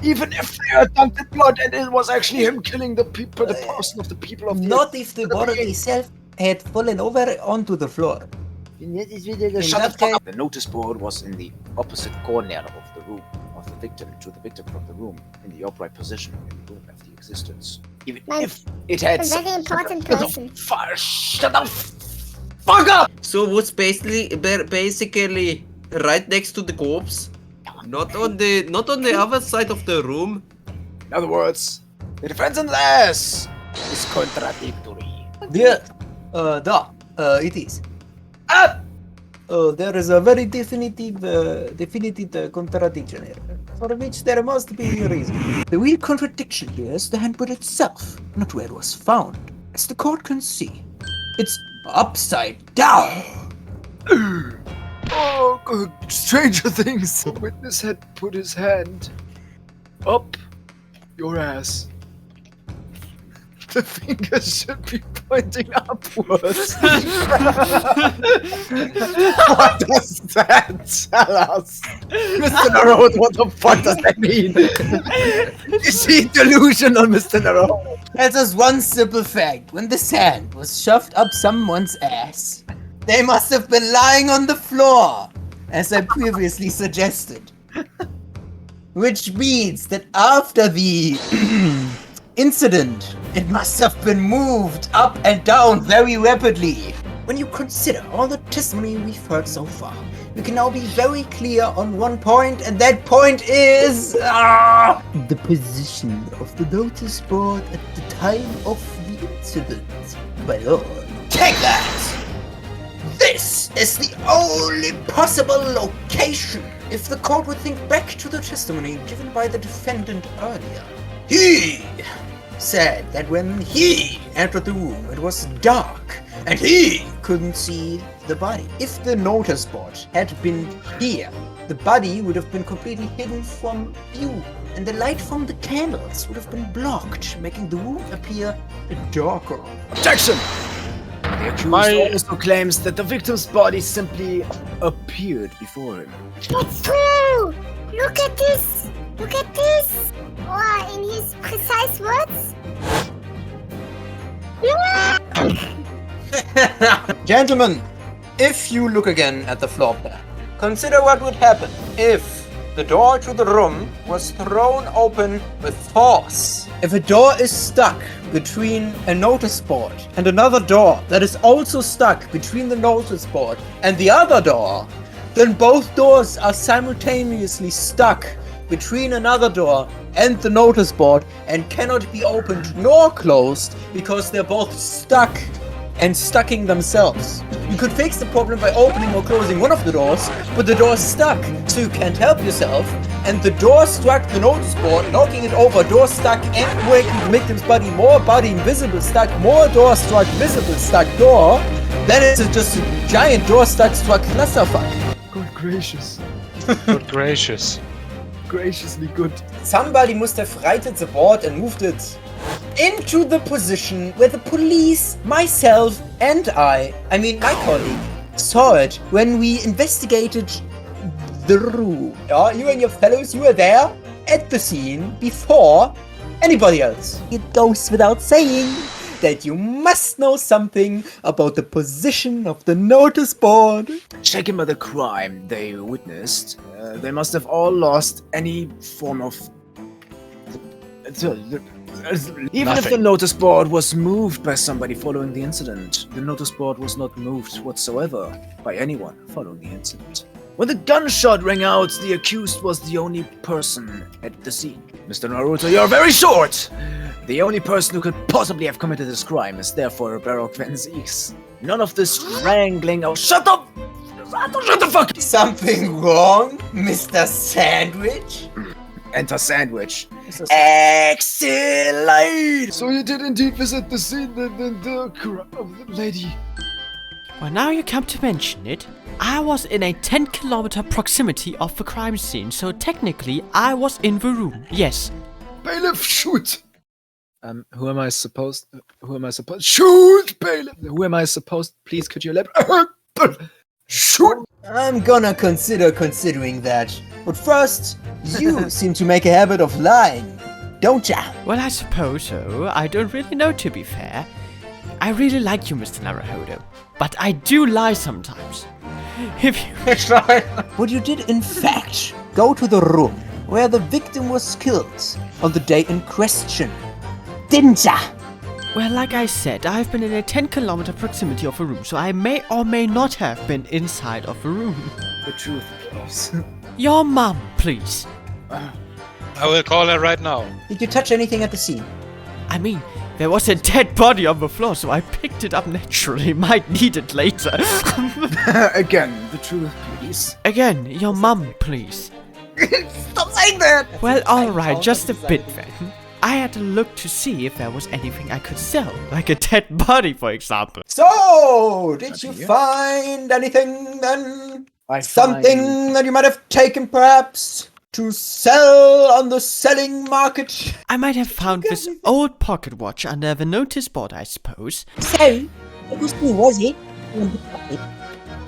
Even if they are dunked in blood and it was actually him killing the people, the person of the people of the... Not if the body itself had fallen over onto the floor. Shut the fuck up! The notice board was in the opposite corner of the room of the victim to the victim from the room, in the upright position in the room of the existence. Even if it had... A very important person. Shut the fuck up! So it was basically right next to the corpse. Not on the other side of the room. In other words, the defenseless is contradictory. It is. There is a very definitive contradiction here, for which there must be a reason. The real contradiction here is the handbook itself, not where it was found. As the court can see, it's upside down. Oh, good. Stranger things. The witness had put his hand up your ass. The fingers should be pointing upwards. What does that tell us? Mr. Naruhodo, what the fuck does that mean? Is he delusional, Mr. Naruhodo? That's just one simple fact. When this hand was shoved up someone's ass, they must have been lying on the floor, as I previously suggested. Which means that after the incident, it must have been moved up and down very rapidly. When you consider all the testimony we've heard so far, we can now be very clear on one point, and that point is the position of the notice board at the time of the incident. My lord, take that! This is the only possible location if the court would think back to the testimony given by the defendant earlier. He said that when he entered the room, it was dark and he couldn't see the body. If the notice board had been here, the body would have been completely hidden from view, and the light from the candles would have been blocked, making the room appear darker. Objection! The accused also claims that the victim's body simply appeared before him. It's true! Look at this! Look at this! Or in his precise words? Gentlemen, if you look again at the floor plan, consider what would happen if the door to the room was thrown open with force. If a door is stuck between a notice board and another door that is also stuck between the notice board and the other door, then both doors are simultaneously stuck between another door and the notice board and cannot be opened nor closed because they're both stuck and stucking themselves. You could fix the problem by opening or closing one of the doors, but the door's stuck, so you can't help yourself, and the door struck the notice board, knocking it over, door stuck and making the victim's body more body visible stuck, more door struck, visible stuck door, then it's just a giant door stuck clusterfuck. Good gracious. Good gracious. Graciously good. Somebody must have righted the board and moved it into the position where the police, myself, and my colleague, saw it when we investigated the room. Yeah, you and your fellows, you were there at the scene before anybody else. It goes without saying that you must know something about the position of the notice board. Shaken by the crime they witnessed, they must have all lost any form of... Even if the notice board was moved by somebody following the incident, the notice board was not moved whatsoever by anyone following the incident. When the gunshot rang out, the accused was the only person at the scene. Mr. Naruhodo, you're very short! The only person who could possibly have committed this crime is therefore Baroque Van Zeeks. None of this wrangling. Oh, shut up! Shut the fuck! Something wrong, Mr. Sandwich? Enter Sandwich. Excellent! So you did indeed visit the scene of the lady. Well, now you come to mention it, I was in a 10-kilometer proximity of the crime scene, so technically I was in the room, yes. Bailiff, shoot! Who am I supposed... Shoot, bailiff! Who am I supposed... Please, could you elaborate? Shoot! I'm gonna considering that. But first, you seem to make a habit of lying, don't ya? Well, I suppose so. I don't really know, to be fair. I really like you, Mr. Naruhodo. But I do lie sometimes. If you... But you did, in fact, go to the room where the victim was killed on the day in question, didn't ya? Well, like I said, I've been in a 10-kilometer proximity of a room, so I may or may not have been inside of a room. The truth Your mum, please. I will call her right now. Did you touch anything at the scene? I mean, there was a dead body on the floor, so I picked it up naturally. Might need it later. Again, the truth, please. Again, your mum, please. Stop saying that! Well, alright, just a bit then. I had to look to see if there was anything I could sell, like a dead body, for example. So, did you find anything then? Something that you might have taken perhaps to sell on the selling market? I might have found this old pocket watch under the notice board, I suppose. So, it was it?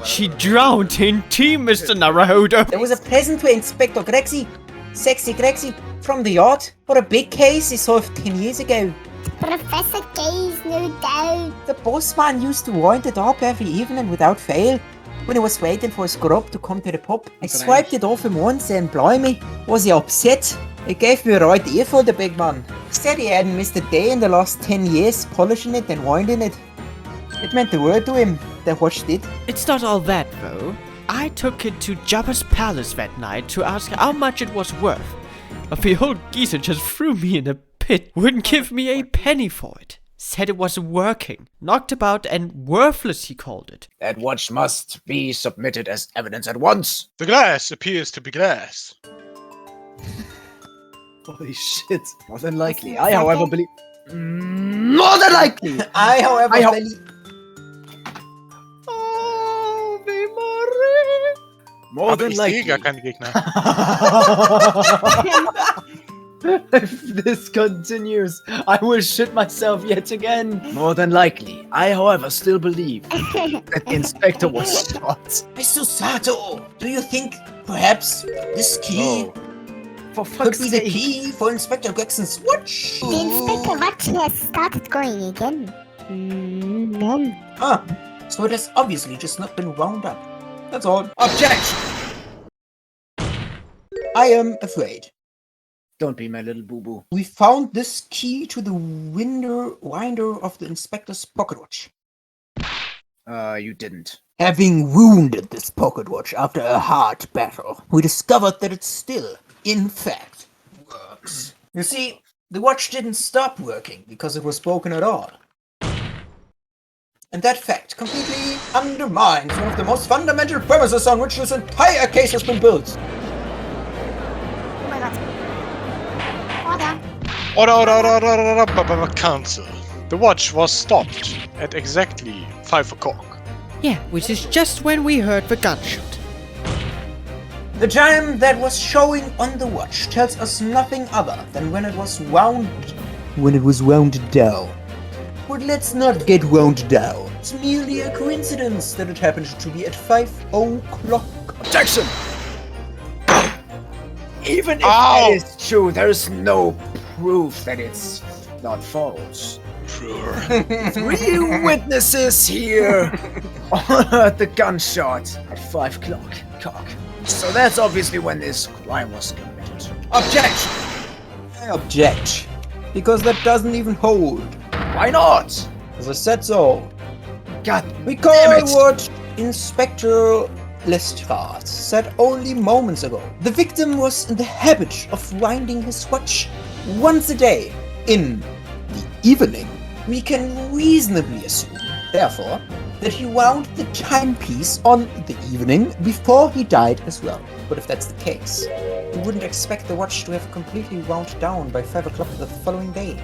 She drowned in tea, Mr. Naruhodo. There was a present to Inspector Grexy, Sexy Grexy, from the yacht, for a big case he solved 10 years ago. Professor Gaze, no doubt. The bossman used to wind it up every evening without fail, when he was waiting for his grub to come to the pub. I swiped it off him once and blimey, was he upset? It gave me a right earful, the big man. Said he hadn't missed a day in the last 10 years polishing it and winding it. It meant the world to him, that watch did. It's not all that, though. I took it to Jabba's palace that night to ask how much it was worth. But the old geezer just threw me in a pit, wouldn't give me a penny for it. Said it wasn't working, knocked about and worthless, he called it. That watch must be submitted as evidence at once. The glass appears to be glass. Holy shit. More than likely. I, however, believe... More than likely! I, however, believe... More than likely. Gar kein Gegner. If this continues, I will shit myself yet again. More than likely. I, however, still believe that the inspector was shot. Susato, do you think perhaps this key could be the key for Inspector Greggson's watch? The Inspector watch has started going again. So it has obviously just not been wound up. That's all. Objection! I am afraid. Don't be my little boo-boo. We found this key to the winder of the inspector's pocket watch. You didn't. Having wounded this pocket watch after a hard battle, we discovered that it still, in fact, works. You see, the watch didn't stop working because it was broken at all. And that fact completely undermines one of the most fundamental premises on which this entire case has been built. Oh my god. Order, Council. The watch was stopped at exactly 5 o'clock. Yeah, which is just when we heard the gunshot. The time that was showing on the watch tells us nothing other than when it was wound down. But let's not get wound down. It's merely a coincidence that it happened to be at 5 o'clock. Objection! Even if that is true, there's no proof that it's not false. Sure. 3 witnesses here heard the gunshot at 5 o'clock. So that's obviously when this crime was committed. Objection! I object. Because that doesn't even hold. Why not? As I said so. God, recall what Inspector Lestrade said only moments ago. The victim was in the habit of winding his watch once a day in the evening. We can reasonably assume, therefore, that he wound the timepiece on the evening before he died as well. But if that's the case, you wouldn't expect the watch to have completely wound down by 5 o'clock the following day.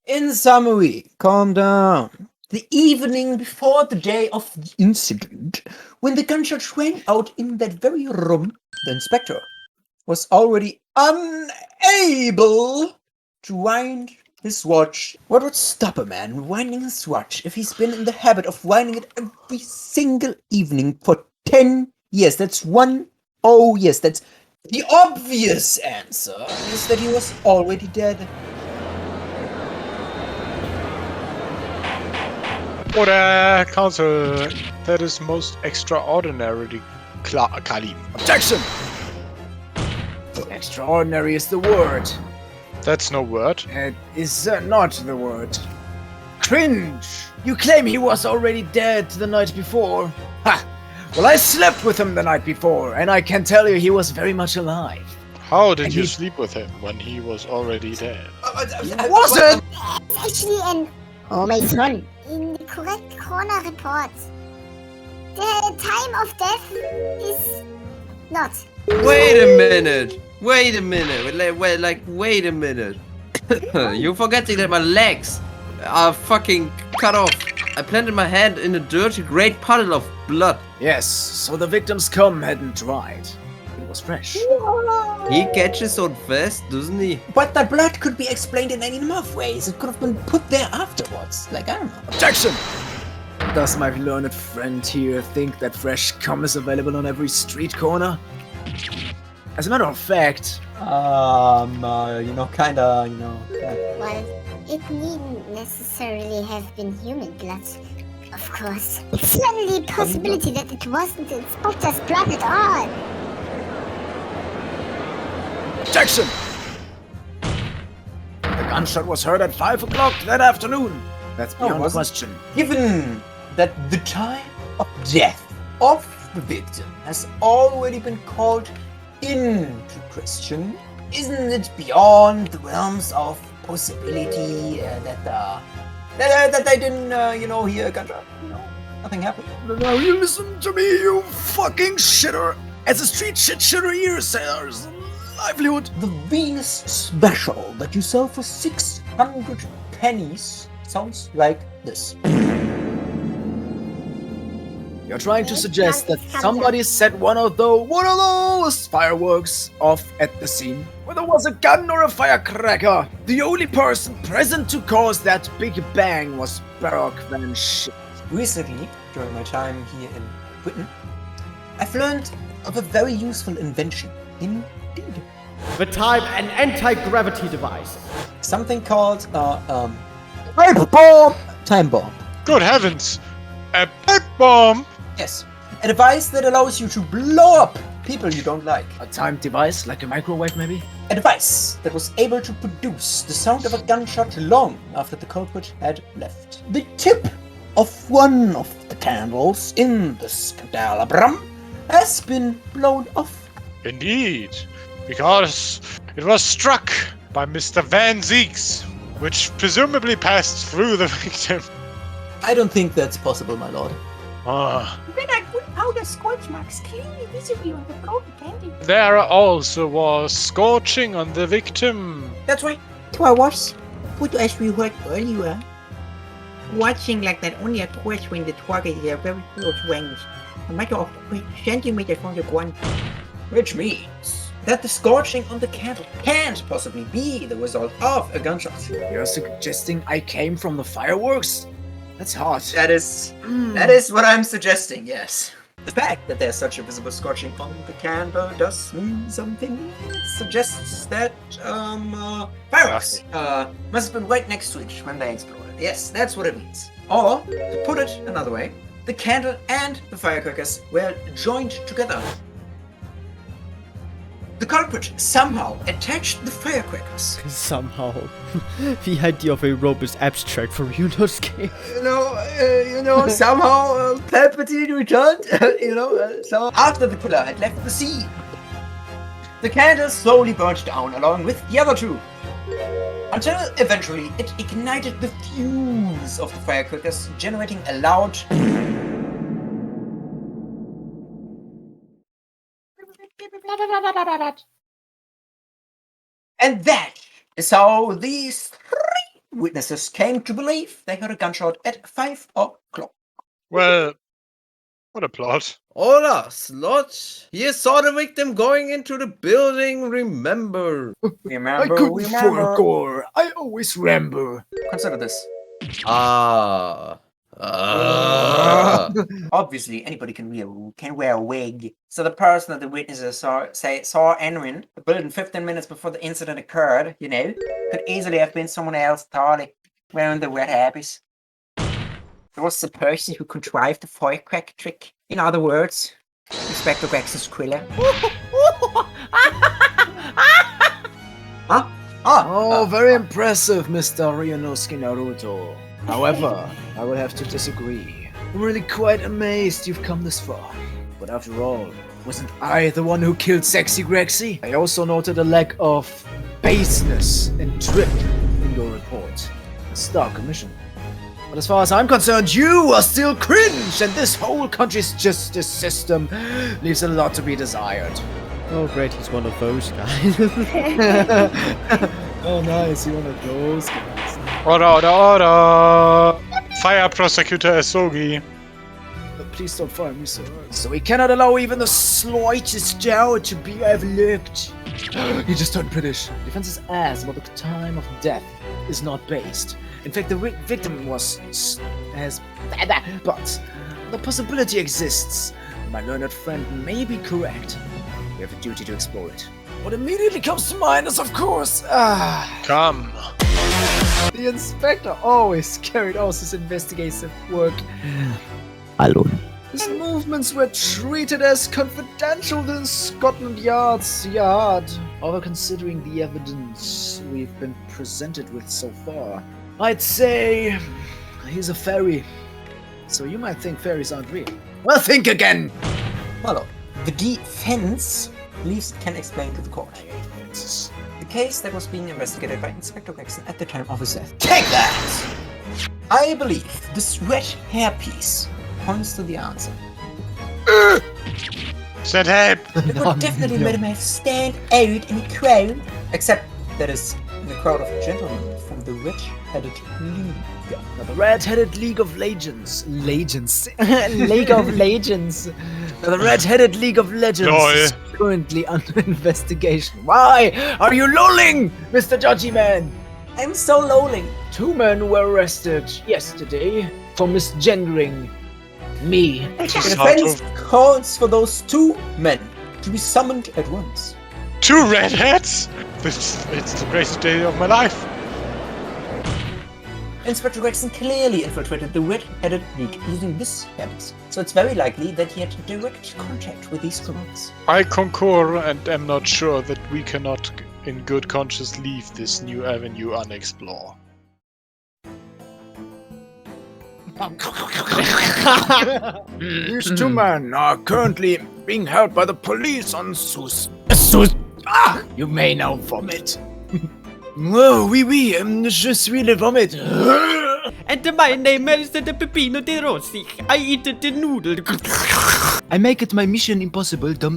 In summary, calm down. The evening before the day of the incident, when the gunshot rang out in that very room, the inspector was already unable to wind his watch. What would stop a man winding his watch if he's been in the habit of winding it every single evening for 10 years? That's the obvious answer is that he was already dead. Order, Council. That is most extraordinarily Kali. Objection! Extraordinary is the word. That's no word. It is not the word. Cringe! You claim he was already dead the night before. Ha! Well, I slept with him the night before, and I can tell you he was very much alive. How did you sleep with him when he was already dead? Wasn't! Actually, oh my son, in the correct corner report, the time of death is not. Wait a minute. Wait a minute. You're forgetting that my legs are fucking cut off. I planted my hand in a dirty great puddle of blood. Yes, so the victim's cum hadn't dried. It was fresh. He catches on fast, doesn't he? But the blood could be explained in any number of ways. It could have been put there afterwards. Like, I don't know. Objection! Does my learned friend here think that fresh cum is available on every street corner? As a matter of fact... Well, It needn't necessarily have been human blood, of course. It's certainly a possibility that it wasn't the inspector's blood at all. Objection! The gunshot was heard at 5 o'clock that afternoon. That's beyond question. Given that the time of death of the victim has already been called into question, isn't it beyond the realms of possibility that they didn't, hear a gunshot? Nothing happened. Now you listen to me, you fucking shitter. As a street shitter here sells livelihood. The Venus special that you sell for 600 pennies sounds like this. You're trying to suggest that somebody set one of those fireworks off at the scene? Whether it was a gun or a firecracker, the only person present to cause that big bang was Baroque Van Shit. Recently, during my time here in Britain, I've learned of a very useful invention. Indeed. The time and anti-gravity device. Something called pipe bomb. Time bomb. Good heavens! A pipe bomb! Yes. A device that allows you to blow up people you don't like. A timed device, like a microwave maybe? A device that was able to produce the sound of a gunshot long after the culprit had left. The tip of one of the candles in this candelabrum has been blown off. Indeed, because it was struck by Mr. Van Zeeks, which presumably passed through the victim. I don't think that's possible, my lord. Then I put powder scorch marks clearly visible on the broken candy. There also was scorching on the victim. That's right. I was, what as we heard earlier, watching like that only a course when the target is a very close range, a matter of centimeters from the ground. Which means that the scorching on the candle can't possibly be the result of a gunshot. You're suggesting I came from the fireworks? That's hot. That is what I'm suggesting, yes. The fact that there's such a visible scorching on the candle does mean something. It suggests that fireworks must have been right next to it when they exploded. Yes, that's what it means. Or, to put it another way, the candle and the firecrackers were joined together. The culprit somehow attached the firecrackers. Somehow. The idea of a rope is abstract for Ryunosuke. Somehow Palpatine returned, so after the killer had left the scene, the candle slowly burned down along with the other two, until eventually it ignited the fuse of the firecrackers, generating a loud and that is how these 3 witnesses came to believe they heard a gunshot at 5 o'clock. Well, what a plot. Hola, Slot. You saw the victim going into the building, remember? I couldn't forget. I always remember. Consider this. Obviously, anybody can wear a wig. So the person that the witnesses saw entering the building 15 minutes before the incident occurred, could easily have been someone else entirely wearing the red habits. It was the person who contrived the firecracker trick. In other words, Inspector Gregson Skrilla. Very impressive, Mr. Ryunosuke Naruhodo. However, I would have to disagree. I'm really quite amazed you've come this far. But after all, wasn't I the one who killed Sexy Grexy? I also noted a lack of baseness and drip in your report. A stark omission. But as far as I'm concerned, you are still cringe, and this whole country's justice system leaves a lot to be desired. Oh, great, he's one of those guys. Oh, nice, you're one of those guys. Order! Fire Prosecutor Asogi. Please don't fire me, sir. So we cannot allow even the slightest doubt to be overlooked. He just turned British. Defense's ass about the time of death is not based. In fact, the victim was as but the possibility exists. My learned friend may be correct. We have a duty to explore it. What immediately comes to mind is, of course, Come. the inspector always carried out his investigative work alone. His movements were treated as confidential in Scotland Yard's yard. Although considering the evidence we've been presented with so far, I'd say he's a fairy. So you might think fairies aren't real. Well, think again! Well, the defense believes it can explain to the court. The case that was being investigated by Inspector Gregson at the time of his death. Take that! I believe this red hairpiece points to the answer. Shut up! It would definitely let him have stand out in a crowd. Except that is in the crowd of gentlemen from the red-headed league. Now, the Red-Headed League of Legends. League of Legends. Now, the Red-Headed League of Legends is currently under investigation. Why are you lolling, Mr. Judgy Man? I'm so lolling. 2 men were arrested yesterday for misgendering me. The defense calls for those 2 men to be summoned at once. 2 redheads? It's the greatest day of my life. Inspector Gregson clearly infiltrated the Red-Headed League using this hairpiece, so it's very likely that he had direct contact with these criminals. I concur and am not sure that we cannot in good conscience leave this new avenue unexplored. These 2 men are currently being held by the police on you may now vomit. Oh, oui, je suis le vomit. And my name is the Pepino de Rossi. I eat the noodle. I make it my mission impossible, to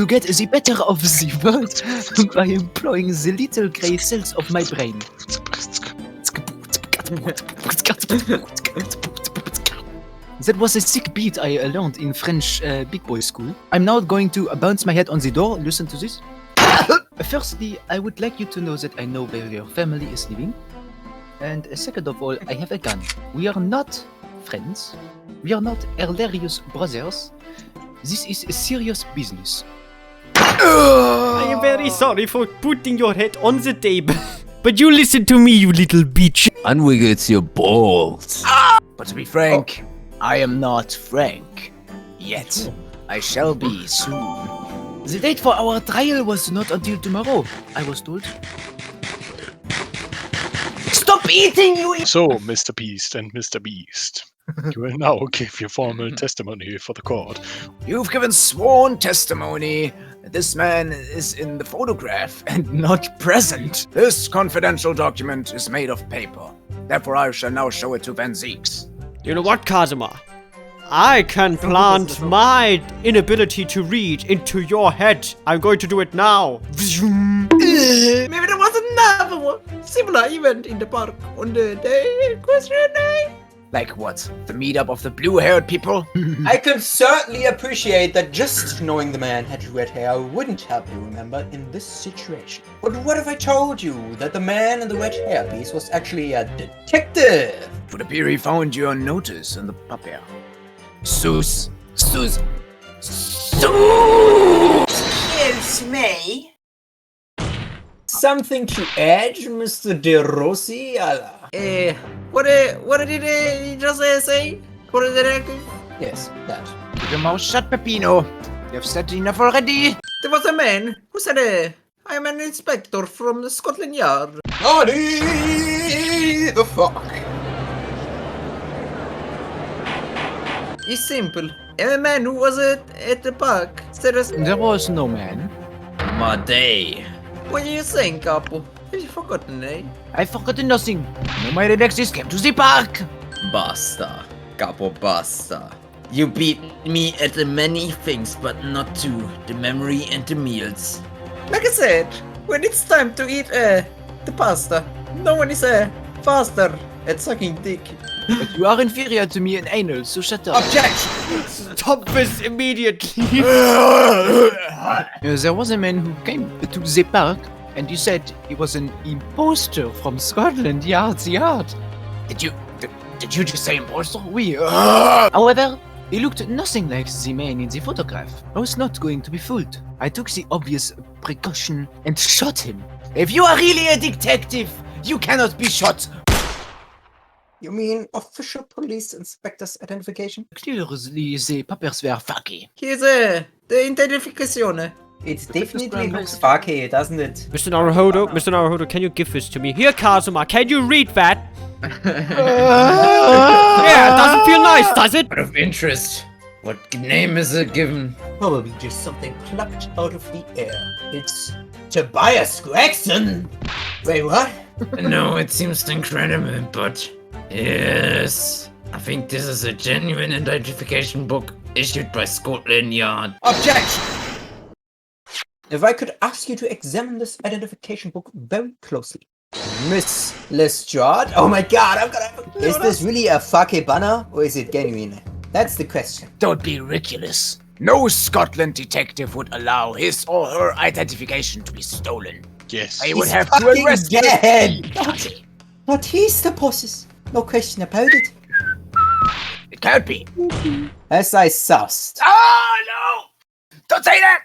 get the better of the world by employing the little grey cells of my brain. That was a sick beat I learned in French big boy school. I'm now going to bounce my head on the door. Listen to this. Firstly, I would like you to know that I know where your family is living. And second of all, I have a gun. We are not friends. We are not hilarious brothers. This is a serious business. I am very sorry for putting your head on the table. But you listen to me, you little bitch. Unwiggles your balls. But to be frank, I am not Frank. Yet. I shall be soon. The date for our trial was not until tomorrow, I was told. Stop eating, you! So, Mr. Beast and Mr. Beast, you will now give your formal testimony for the court. You've given sworn testimony that this man is in the photograph and not present. This confidential document is made of paper. Therefore, I shall now show it to Van Zeeks. You know what, Kazuma? I can plant my inability to read into your head. I'm going to do it now. Maybe there was another one. Similar event in the park on the day in question. Like what? The meetup of the blue-haired people? I can certainly appreciate that just knowing the man had red hair wouldn't help you remember in this situation. But what if I told you that the man in the red hairpiece was actually a detective? Would appear he found your notice in the paper. Sus. Excuse me? Something to add, Mr. De Rossi? What did he just say? For the detective? Yes, that. Keep your mouth shut, Peppino. You've said enough already. There was a man who said, I am an inspector from the Scotland Yard. The fuck? It's simple. A man who was at the park said us. There was no man. Madei. What do you think, Capo? Have you forgotten, eh? I've forgotten nothing. No, my Alexis came to the park. Basta. Capo, basta. You beat me at the many things, but not to the memory and the meals. Like I said, when it's time to eat the pasta, no one is faster at sucking dick. But you are inferior to me in anal, so shut up. Objection! Stop this immediately! There was a man who came to the park, and you said he was an imposter from Scotland Yard. Did you just say imposter? Oui. However, he looked nothing like the man in the photograph. I was not going to be fooled. I took the obvious precaution and shot him. If you are really a detective, you cannot be shot. You mean official police inspector's identification? Clearly, the papers were fucky. Here's the identification. It definitely looks fucky, doesn't it? Mr. Naruhodo, can you give this to me? Here, Kazuma, can you read that? Yeah, it doesn't feel nice, does it? Out of interest, what name is it given? Probably just something plucked out of the air. It's Tobias Gregson. Wait, what? No, it seems incredible, but yes, I think this is a genuine identification book issued by Scotland Yard. Objection! If I could ask you to examine this identification book very closely. Miss Lestrade? Oh my god, I'm gonna have a... Is this really a fucky banner, or is it genuine? That's the question. Don't be ridiculous. No Scotland detective would allow his or her identification to be stolen. Yes. I would He's have to fucking arrest dead. him. But he's the bosses. No question about it. It can't be. As I sussed. Oh no! Don't say that!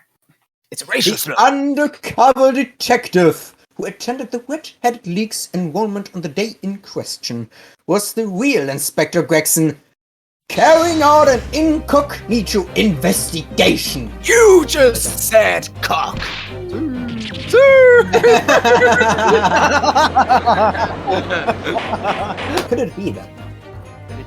It's a racial slur. The undercover detective who attended the Red-Headed League's enrollment on the day in question was the real Inspector Gregson, carrying out an incognito investigation. You just said cock. Could it be that?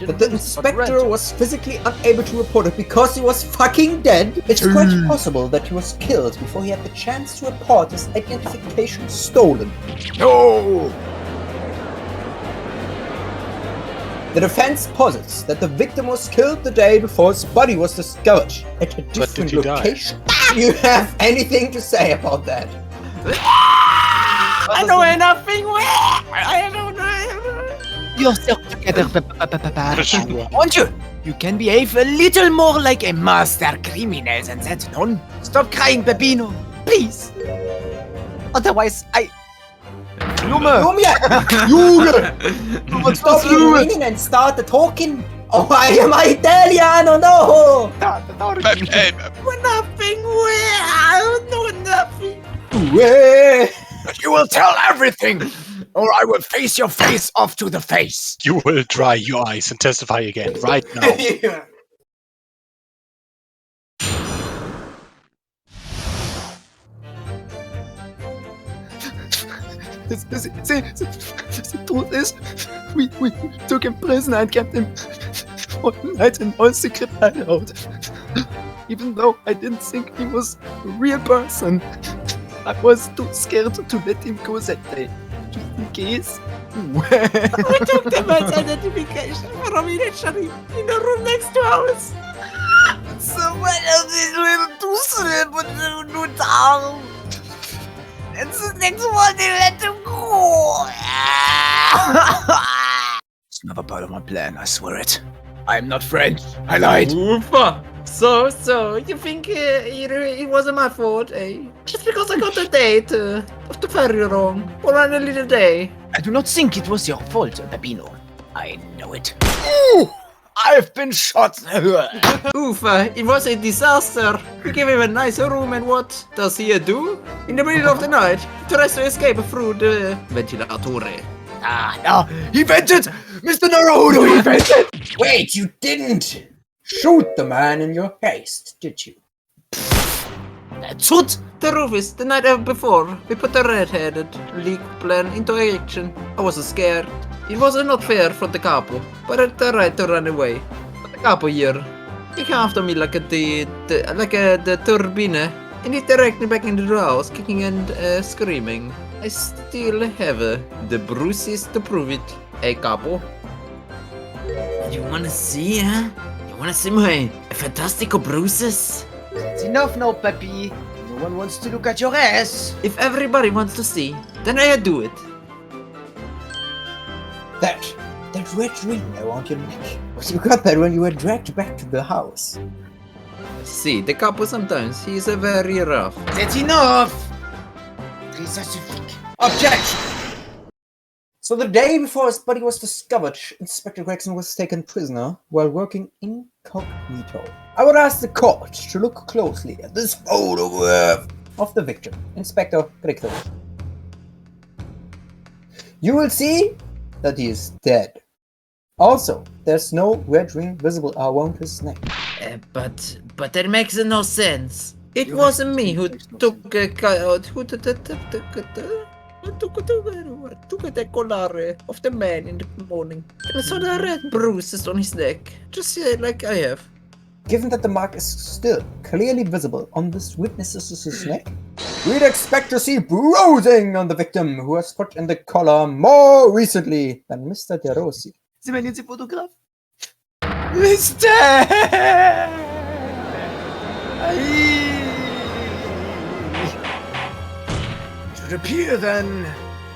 But the inspector was physically unable to report it because he was fucking dead. It's quite possible that he was killed before he had the chance to report his identification stolen. No! The defense posits that the victim was killed the day before his body was discovered at a different location. Do you have anything to say about that? I know nothing. I don't know. Yourself together, won't you? You can behave a little more like a master criminal than that, non? Stop crying, Peppino, please. Otherwise, Junge! Stop ringing and start the talking. Oh, I am Italiano, no! Nothing. I don't know nothing. But you will tell everything, or I will face your face off to the face. You will dry your eyes and testify again right now. The truth is, we took him prisoner and kept him for a night in our secret hideout. Even though I didn't think he was a real person, I was too scared to let him go that day. Just in case. We took the man's identification from initially in the room next to ours. Someone else is little too slim, but no down. And the next one, they let him go. It's never part of my plan, I swear it. I'm not French. I lied. Oofa. So, you think it wasn't my fault, eh? Just because I got the date of the ferry wrong, or on a little day. I do not think it was your fault, Peppino. I know it. Ooh! I've been shot! Oofa, it was a disaster. We gave him a nice room, and what does he do? In the middle of the night, he tries to escape through the ventilatore. No, he vented! Mr. Naruhodo, he vented! Wait, you didn't shoot the man in your haste, did you? That's what? The roof is the night before. We put the red-headed league plan into action. I was scared. It was not fair for the capo, but I had the right to run away. But the capo here He came after me like the turbine, and he directed me back into the house, kicking and screaming. I still have the bruises to prove it. Hey, capo. You wanna see, huh? You wanna see my fantastical bruises? It's enough now, Peppy. No one wants to look at your ass. If everybody wants to see, then I do it. That red ring around your neck. But you got that when you were dragged back to the house. See, the capo sometimes, he's a very rough. That's enough! Objection! So the day before his body was discovered, Inspector Gregson was taken prisoner while working incognito. I would ask the court to look closely at this photograph of the victim, Inspector Gregson. You will see that he is dead. Also, there's no red ring visible around his neck. But that makes no sense. It wasn't me who took the collar of the man in the morning. And I saw the red bruises on his neck, just like I have. Given that the mark is still clearly visible on this witness's neck, we'd expect to see bruising on the victim who was put in the collar more recently than Mr. De Rossi. Sie meinen jetzt den Fotograf? Ist dead! It would appear then,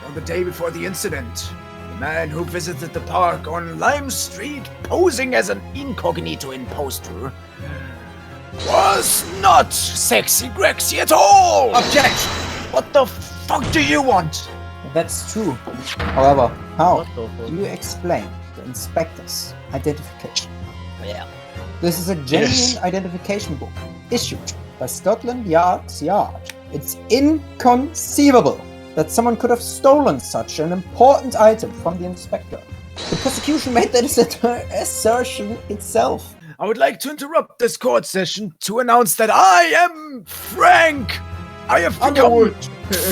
on the day before the incident, the man who visited the park on Lime Street posing as an incognito imposter was not Sexy Grexy at all! Objection! What the fuck do you want? That's true. However, how do you explain the inspector's identification? Yeah. This is a genuine identification book issued by Scotland Yard's Yard. It's inconceivable that someone could have stolen such an important item from the inspector. The prosecution made that assertion itself. I would like to interrupt this court session to announce that I am Frank! I have become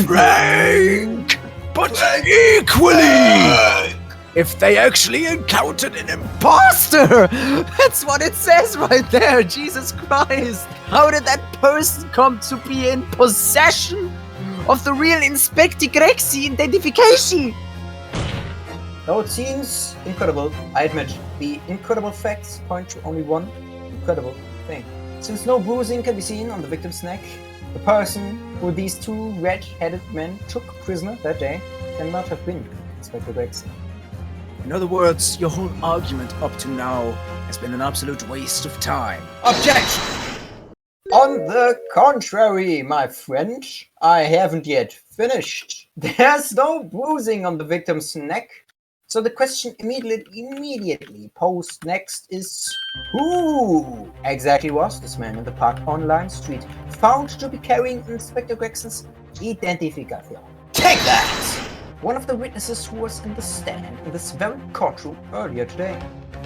Frank! But equally! If they actually encountered an imposter! That's what it says right there, Jesus Christ! How did that person come to be in possession of the real Inspector Grexy identification? Though it seems incredible, I admit, the incredible facts point to only one incredible thing. Since no bruising can be seen on the victim's neck, the person who these two red-headed men took prisoner that day cannot have been Inspector Grexy. In other words, your whole argument up to now has been an absolute waste of time. Objection! On the contrary, my friend, I haven't yet finished. There's no bruising on the victim's neck. So the question immediately posed next is, who exactly was this man in the park on Lime Street found to be carrying Inspector Gregson's identification? Take that! One of the witnesses who was in the stand in this very courtroom earlier today.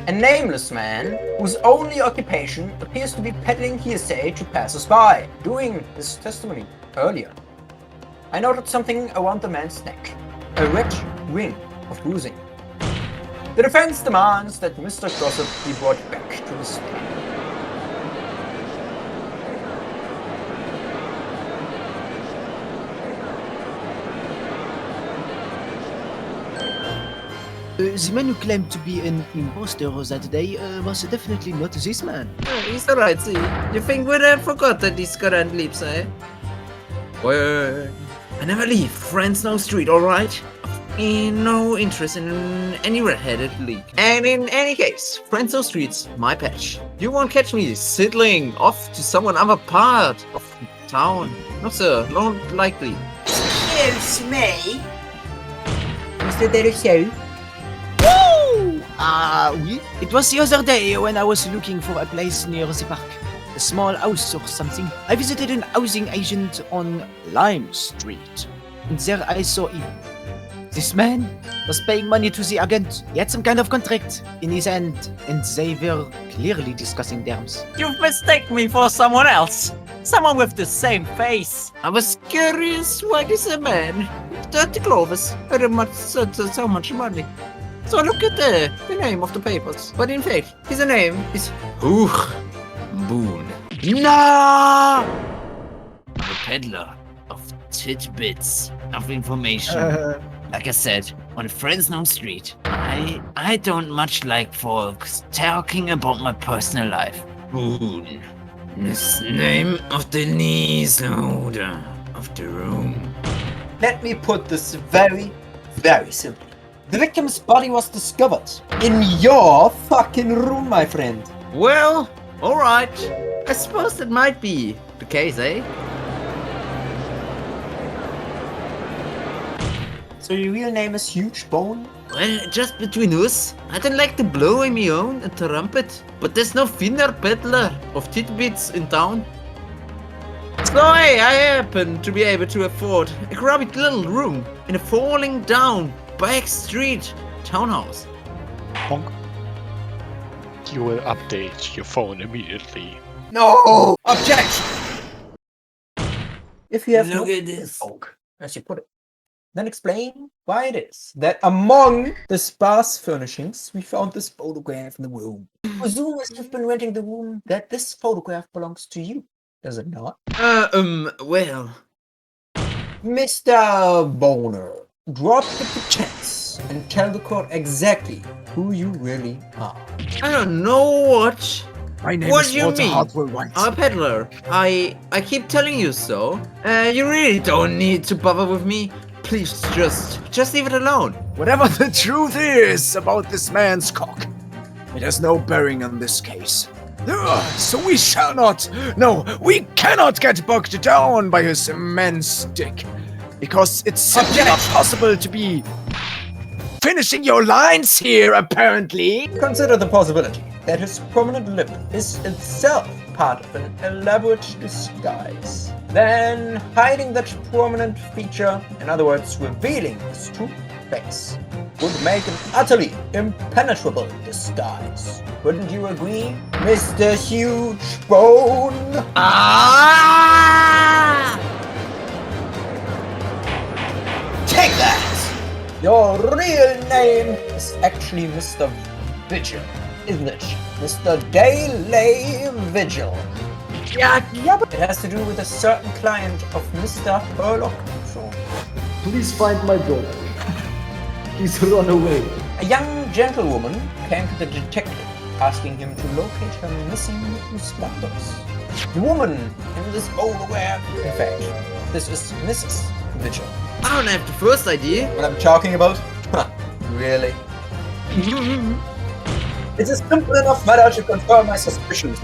A nameless man whose only occupation appears to be peddling hearsay to passers-by, during his testimony earlier. I noted something around the man's neck, a red ring of bruising. The defense demands that Mr. Gossip be brought back to the stand. The man who claimed to be an imposter that day was definitely not this man. He's alright, see. You think we'd have forgotten these current leaps, eh? Well, I never leave Friendsnow Street, alright? No interest in any red-headed league. And in any case, Friendsnow Street's my patch. You won't catch me sidling off to someone other part of town. Not so likely. Excuse me? Mr. Derussell? Woo! Oui. It was the other day when I was looking for a place near the park. A small house or something. I visited an housing agent on Lime Street. And there I saw him. This man was paying money to the agent. He had some kind of contract in his hand, and they were clearly discussing terms. You've mistaken me for someone else. Someone with the same face. I was curious why this man with dirty clothes had so much money. So I look at the name of the papers. But in fact, his name is Boone. No! I'm a peddler of tidbits of information. Like I said, on Fresno Street, I don't much like folks talking about my personal life. Boone. The name of the leaseholder of the room. Let me put this very, very simply. The victim's body was discovered in your fucking room, my friend. Well, alright. I suppose that might be the case, eh? So your real name is Huge Bone? Well, just between us, I don't like to blow in my own trumpet, but there's no thinner peddler of tidbits in town. So hey, I happen to be able to afford a grubby little room in a falling down back street townhouse. Bonk. You will update your phone immediately. No! Objection! If you have Look no at this. folk, as you put it, then explain why it is that among the sparse furnishings we found this photograph in the room. Presume as you've been renting the room that this photograph belongs to you, does it not? Well. Mr. Boner, drop the pretense and tell the court exactly who you really are. I don't know what. My name What is do you Walter mean? Hartwell White. I'm a peddler. I keep telling you so. You really don't need to bother with me. Please just leave it alone. Whatever the truth is about this man's cock, it has no bearing on this case. So we shall not, no, we cannot get bogged down by his immense dick. Because it's simply not possible to be finishing your lines here, apparently. Consider the possibility that his prominent lip is itself part of an elaborate disguise. Then, hiding that prominent feature, in other words, revealing his true face, would make an utterly impenetrable disguise. Wouldn't you agree, Mr. Huge Bone? Take that! Your real name is actually Mr. Vigil, isn't it? Mr. Daily Vigil. Yeah, but it has to do with a certain client of Mr. Herlock Sholmes. Please find my daughter. He's run away. A young gentlewoman came to the detective asking him to locate her missing splendors. The woman in this photograph, in fact, this is Mrs. Vigil. I don't have the first idea. What I'm talking about? Huh, really? It's a simple enough matter to confirm my suspicions.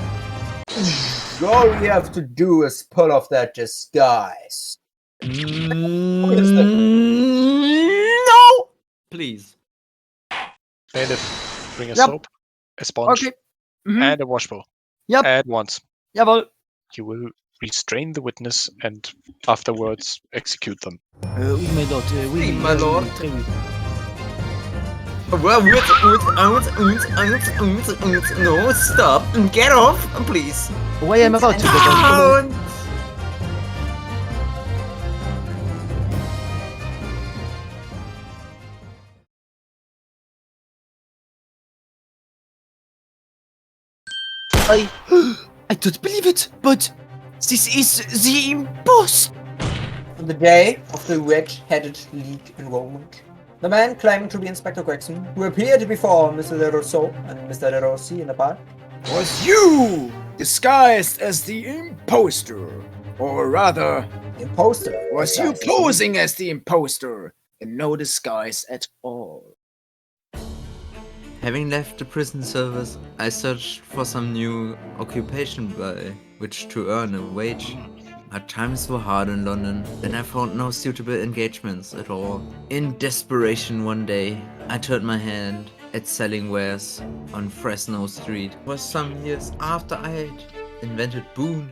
All we have to do is pull off that disguise. No! Please. Native, bring a Yep. soap, a sponge, Okay. Mhm. and a washbowl. Yep. At once. Jawohl. You will restrain the witness and afterwards execute them. Oui, my lord. Oui, my lord. Très oui. No, stop. Get off, please. Why am I about to go? I don't believe it, but this is the impost. On the day of the red-headed league enrollment, the man claiming to be Inspector Gregson, who appeared before Mr. De Rousseau and Mr. De Rossi in the park, Was you disguised as the imposter? Or rather, imposter. Was you posing as the imposter in no disguise at all? Having left the prison service, I searched for some new occupation by which to earn a wage. But times were hard in London, and I found no suitable engagements at all. In desperation one day, I turned my hand at selling wares on Fresno Street. It was some years after I had invented Boone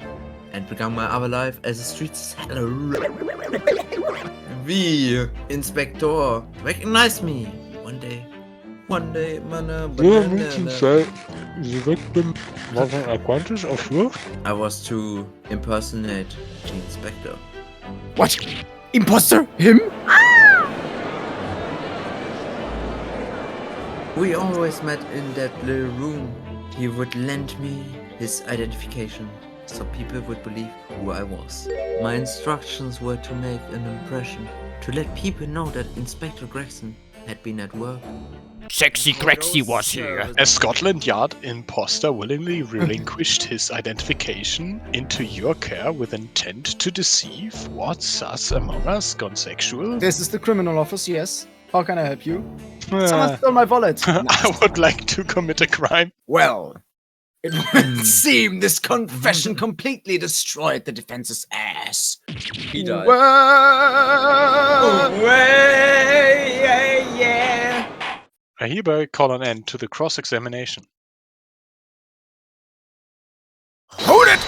and begun my other life as a street seller. The Inspector recognized me one day. You mean to say the victim was an acquaintance of yours? I was to impersonate the inspector. What? Imposter? Him? We always met in that little room. He would lend me his identification so people would believe who I was. My instructions were to make an impression, to let people know that Inspector Gregson had been at work. Sexy Grexy was here. A Scotland Yard imposter willingly relinquished his identification into your care with intent to deceive. What, sus among us gone sexual? This is the criminal office, yes. How can I help you? Someone stole my wallet. I would like to commit a crime. Well, it would seem this confession completely destroyed the defense's ass. He died. Yeah. I hereby call an end to the cross-examination. Hold it!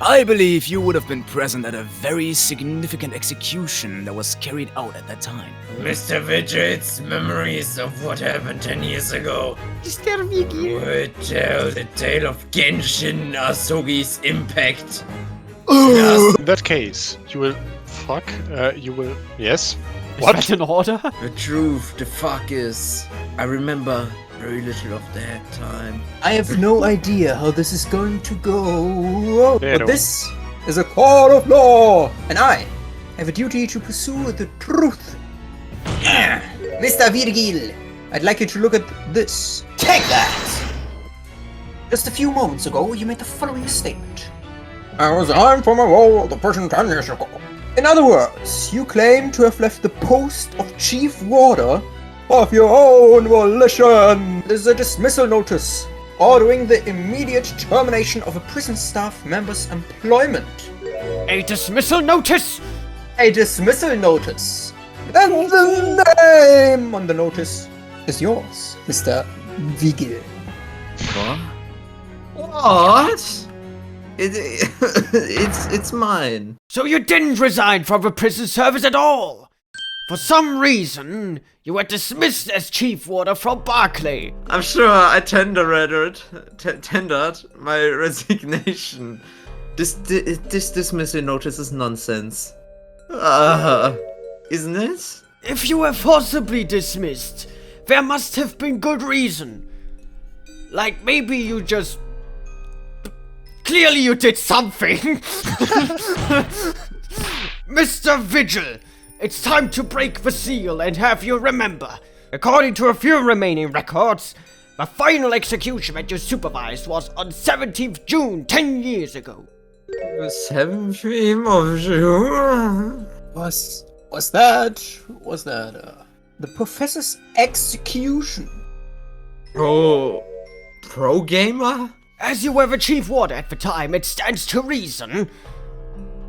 I believe you would have been present at a very significant execution that was carried out at that time. Mr. Vigil's memories of what happened 10 years ago would tell the tale of Genshin Asogi's impact. In that case, you will... Yes? What? Is that in order? The truth, the fuck is... I remember very little of that time. I have no idea how this is going to go, Pero. but this is a court of law, and I have a duty to pursue the truth. Mr. Virgil, I'd like you to look at this. Take that! Just a few moments ago, you made the following statement. I resigned from my role at the prison 10 years ago. In other words, you claim to have left the post of chief warder of your own volition. This is a dismissal notice ordering the immediate termination of a prison staff member's employment. A dismissal notice? A dismissal notice. And the name on the notice is yours, Mr. Vigil. What? It's mine. So you didn't resign from the prison service at all? For some reason, you were dismissed as chief warder from Barclay. I'm sure I tendered my resignation. This dismissal notice is nonsense. Isn't it? If you were forcibly dismissed, there must have been good reason. Like maybe you just... Clearly you did something! Mr. Vigil, it's time to break the seal and have you remember. According to a few remaining records, the final execution that you supervised was on 17th June 10 years ago. 17th of June? Was that the professor's execution? Pro gamer? As you were the chief warder at the time, it stands to reason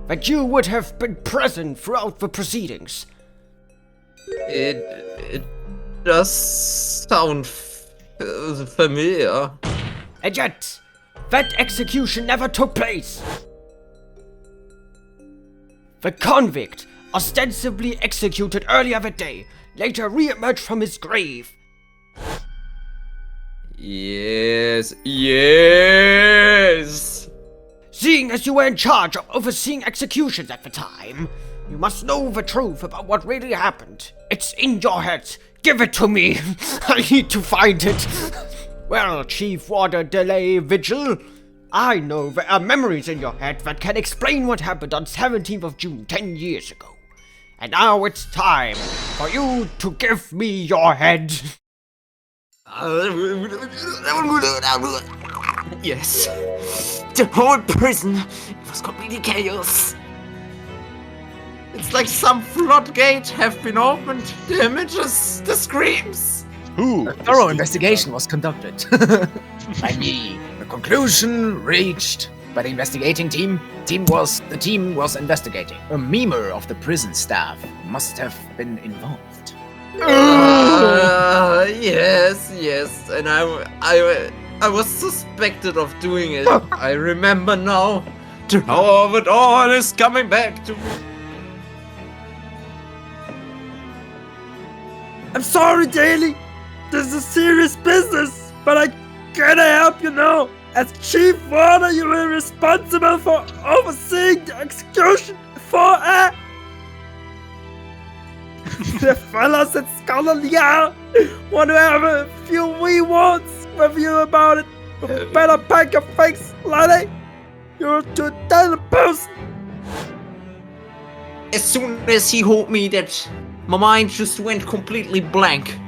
that you would have been present throughout the proceedings. It does sound familiar. And yet, that execution never took place. The convict, ostensibly executed earlier that day, later re-emerged from his grave. Yes. Seeing as you were in charge of overseeing executions at the time, you must know the truth about what really happened. It's in your head. Give it to me. I need to find it. Well, Chief Warder Delay Vigil, I know there are memories in your head that can explain what happened on 17th of June 10 years ago. And now it's time for you to give me your head. Yes. The whole prison was completely chaos. It's like some floodgate have been opened. The images, the screams. Who? A thorough investigation was conducted by me. The conclusion reached by the investigating team. The team was investigating. A member of the prison staff must have been involved. Yes, and I was suspected of doing it. I remember now. The power of it all is coming back to me. I'm sorry, Daly. This is serious business, but I gotta help you now. As chief warder, you were responsible for overseeing the execution for a... The fellas at Scotland Yard want to have a few wee words with you about it. You better pack your face, laddie. You're too talented person. As soon as he told me that, my mind just went completely blank.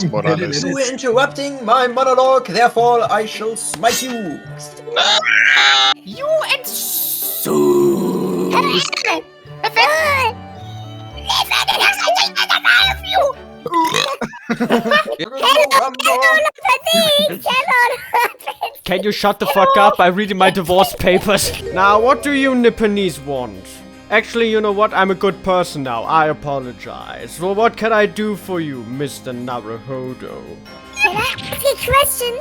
Miles Morales. You were interrupting my monologue, therefore I shall smite you. You and Sue. Can you shut the fuck up? I'm reading my divorce papers. Now, what do you Nipponese want? Actually, you know what? I'm a good person now. I apologize. Well, what can I do for you, Mr. Naruhodo? Can I ask a question?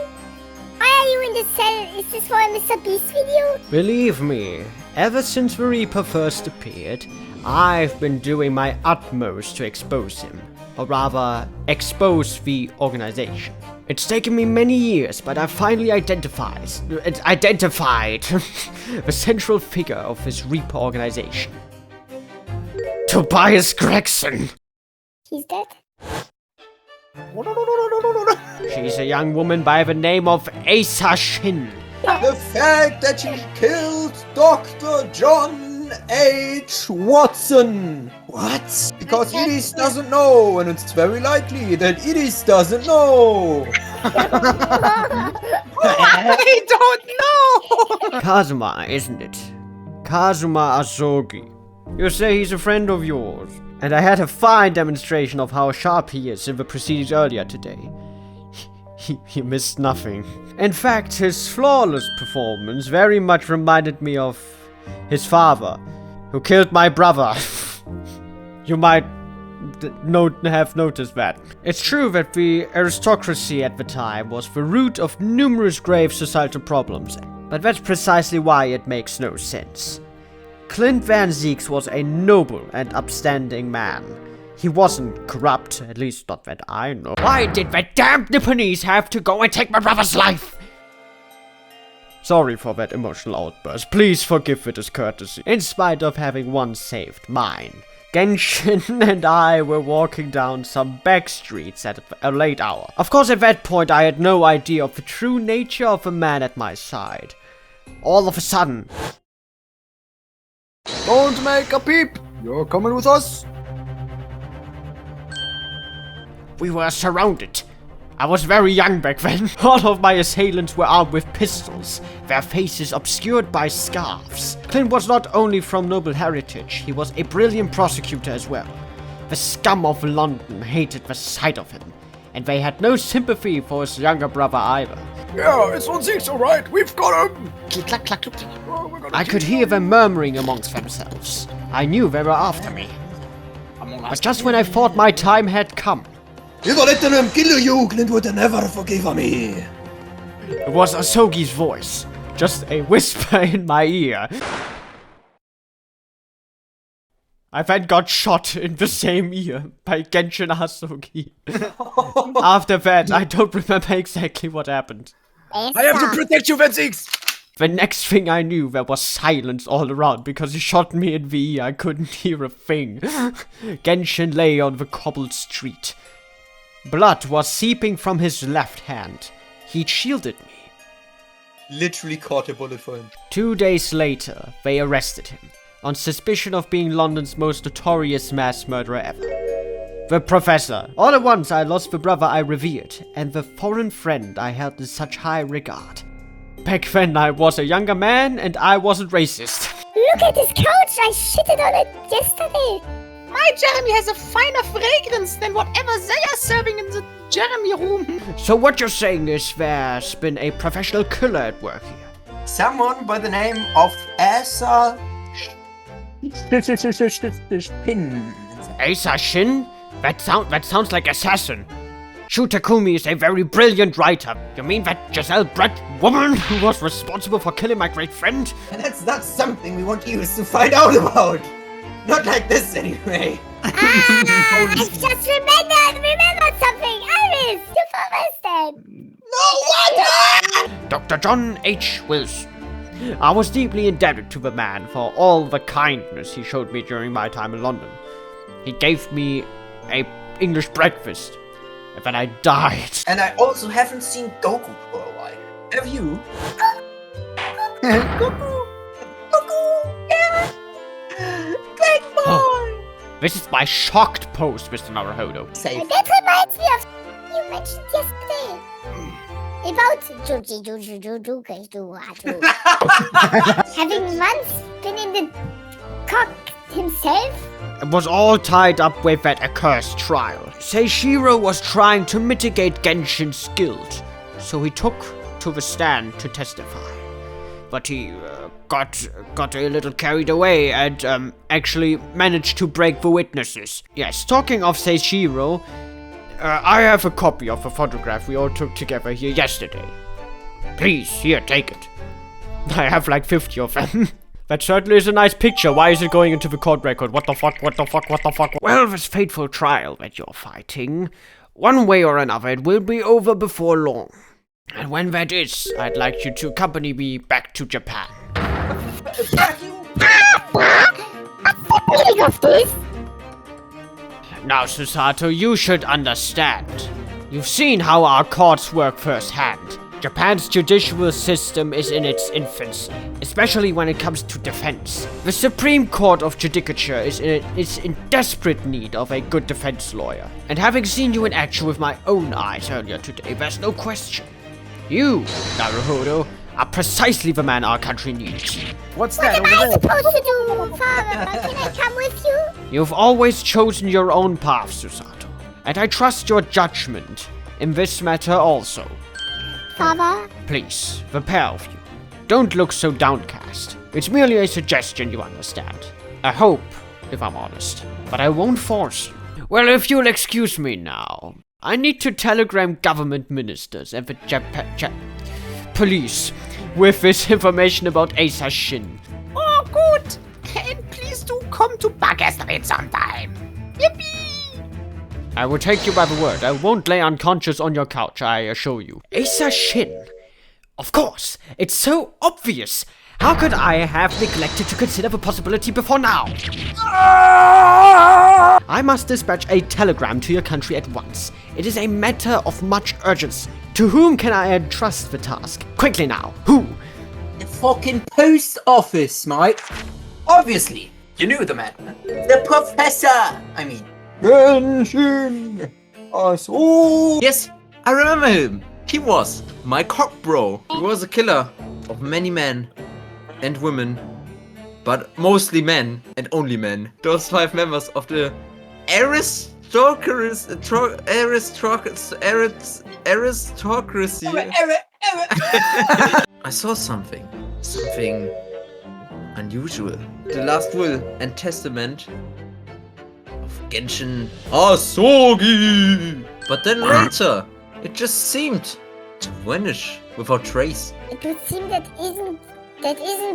Why are you in the cell? Is this for a Mr. Beast video? Believe me, ever since the Reaper first appeared, I've been doing my utmost to expose him. Or rather, expose the organization. It's taken me many years, but I finally identified the central figure of this Reaper organization. Tobias Gregson! He's dead? She's a young woman by the name of Asa Shin. The fact that he killed Dr. John H. Watson. What? Because Idis doesn't know, and it's very likely that Idis doesn't know. I don't know! Kazuma, isn't it? Kazuma Asogi. You say he's a friend of yours. And I had a fine demonstration of how sharp he is in the proceedings earlier today. He missed nothing. In fact, his flawless performance very much reminded me of his father, who killed my brother. You might have noticed that. It's true that the aristocracy at the time was the root of numerous grave societal problems, but that's precisely why it makes no sense. Clint Van Zieks was a noble and upstanding man. He wasn't corrupt, at least not that I know. Why did that damned Nipponese have to go and take my brother's life? Sorry for that emotional outburst. Please forgive the discourtesy. In spite of having once saved mine, Genshin and I were walking down some back streets at a late hour. Of course, at that point, I had no idea of the true nature of the man at my side. All of a sudden... Don't make a peep! You're coming with us? We were surrounded. I was very young back then. All of my assailants were armed with pistols, their faces obscured by scarves. Clint was not only from noble heritage, he was a brilliant prosecutor as well. The scum of London hated the sight of him, and they had no sympathy for his younger brother either. Yeah, it's on six, alright, we've got him! Click, clack, click. I could hear them murmuring amongst themselves. I knew they were after me. But just when I thought my time had come... If I let them kill you, Clint would never forgive me. It was Asogi's voice, just a whisper in my ear. I then got shot in the same ear by Genshin Asogi. After that, I don't remember exactly what happened. I have to protect you, Van Zieks! The next thing I knew, there was silence all around because he shot me in the ear. I couldn't hear a thing. Genshin lay on the cobbled street. Blood was seeping from his left hand. He'd shielded me. Literally caught a bullet for him. 2 days later, they arrested him, on suspicion of being London's most notorious mass murderer ever. The Professor. All at once I lost the brother I revered, and the foreign friend I held in such high regard. Back then I was a younger man, and I wasn't racist. Look at this couch! I shitted on it yesterday! My Jeremy has a finer fragrance than whatever they are serving in the Jeremy room. So what you're saying is there's been a professional killer at work here? Someone by the name of Asa Pin. Asa Shin? That sounds like assassin. Shu Takumi is a very brilliant writer. You mean that Giselle Brett woman who was responsible for killing my great friend? And that's not something we want you to find out about. Not like this, anyway. I've just remembered something. Iris, you promised it. No, what? Dr. John H. Wilson. I was deeply indebted to the man for all the kindness he showed me during my time in London. He gave me a English breakfast, and then I died. And I also haven't seen Goku for a while. Have you? Cuckoo! Yeah! Great boy! Oh, this is my shocked post, Mr. Naruhodo. That reminds me of you mentioned yesterday. About having once been in the cock himself. It was all tied up with that accursed trial. Seishiro was trying to mitigate Genshin's guilt, so he took to the stand to testify. But he got a little carried away and actually managed to break the witnesses. Yes, talking of Seishiro, I have a copy of a photograph we all took together here yesterday. Please, here, take it. I have like 50 of them. That certainly is a nice picture. Why is it going into the court record? What the fuck, what the fuck, what the fuck? Well, this fateful trial that you're fighting, one way or another, it will be over before long. And when that is, I'd like you to accompany me back to Japan. Now, Susato, you should understand. You've seen how our courts work firsthand. Japan's judicial system is in its infancy, especially when it comes to defense. The Supreme Court of Judicature is in desperate need of a good defense lawyer. And having seen you in action with my own eyes earlier today, there's no question. You, Naruhodo, are precisely the man our country needs. What's that over there? What am I supposed to do, Father? Can I come with you? You've always chosen your own path, Susato. And I trust your judgment in this matter also. Father? Please, the pair of you, don't look so downcast. It's merely a suggestion, you understand. A hope, if I'm honest. But I won't force you. Well, if you'll excuse me now, I need to telegram government ministers and the police with this information about Asa Shin. Oh, good. And please do come to Bogus sometime. Yippee! I will take you by the word. I won't lay unconscious on your couch, I assure you. Asa Shin? Of course. It's so obvious. How could I have neglected to consider the possibility before now? I must dispatch a telegram to your country at once. It is a matter of much urgency. To whom can I entrust the task? Quickly now. Who? The fucking post office, mate. Obviously. You knew the man. The professor! I mean... Genshin! Oh, yes, I remember him. He was my cock bro. He was a killer of many men and women, but mostly men and only men. Those 5 members of the aristocracy. I saw something unusual. The last will and testament of Genshin Asogi. But then later, it just seemed to vanish without trace. It would seem that isn't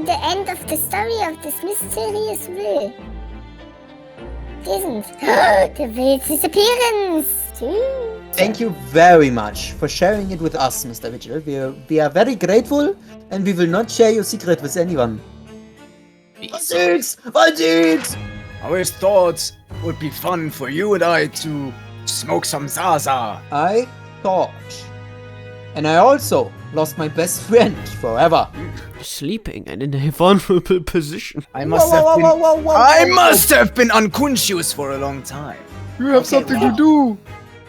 the end of the story of this mysterious will. It isn't. The will's disappearance. Thank you very much for sharing it with us, Mr. Vigil. We are very grateful, and we will not share your secret with anyone. I always thought it would be fun for you and I to smoke some Zaza. I thought. And I also lost my best friend forever. Sleeping and in a vulnerable position. I must have been unconscious for a long time. You have something to do.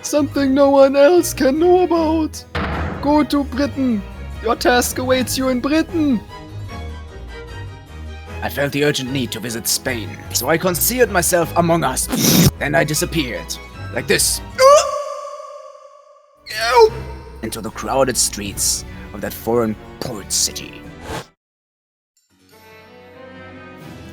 Something no one else can know about. Go to Britain. Your task awaits you in Britain. I felt the urgent need to visit Spain, so I concealed myself among us. Then I disappeared. Like this. Into the crowded streets of that foreign port city.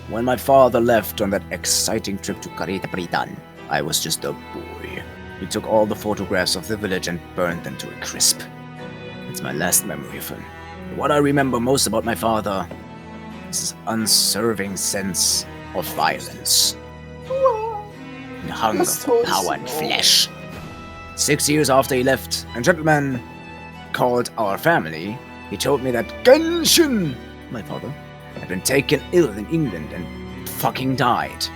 When my father left on that exciting trip to Britain, I was just a boy. He took all the photographs of the village and burned them to a crisp. It's my last memory of him. What I remember most about my father is his unserving sense of violence. The hunger for power and flesh. 6 years after he left, a gentleman called our family, he told me that Genshin, my father, had been taken ill in England and fucking died.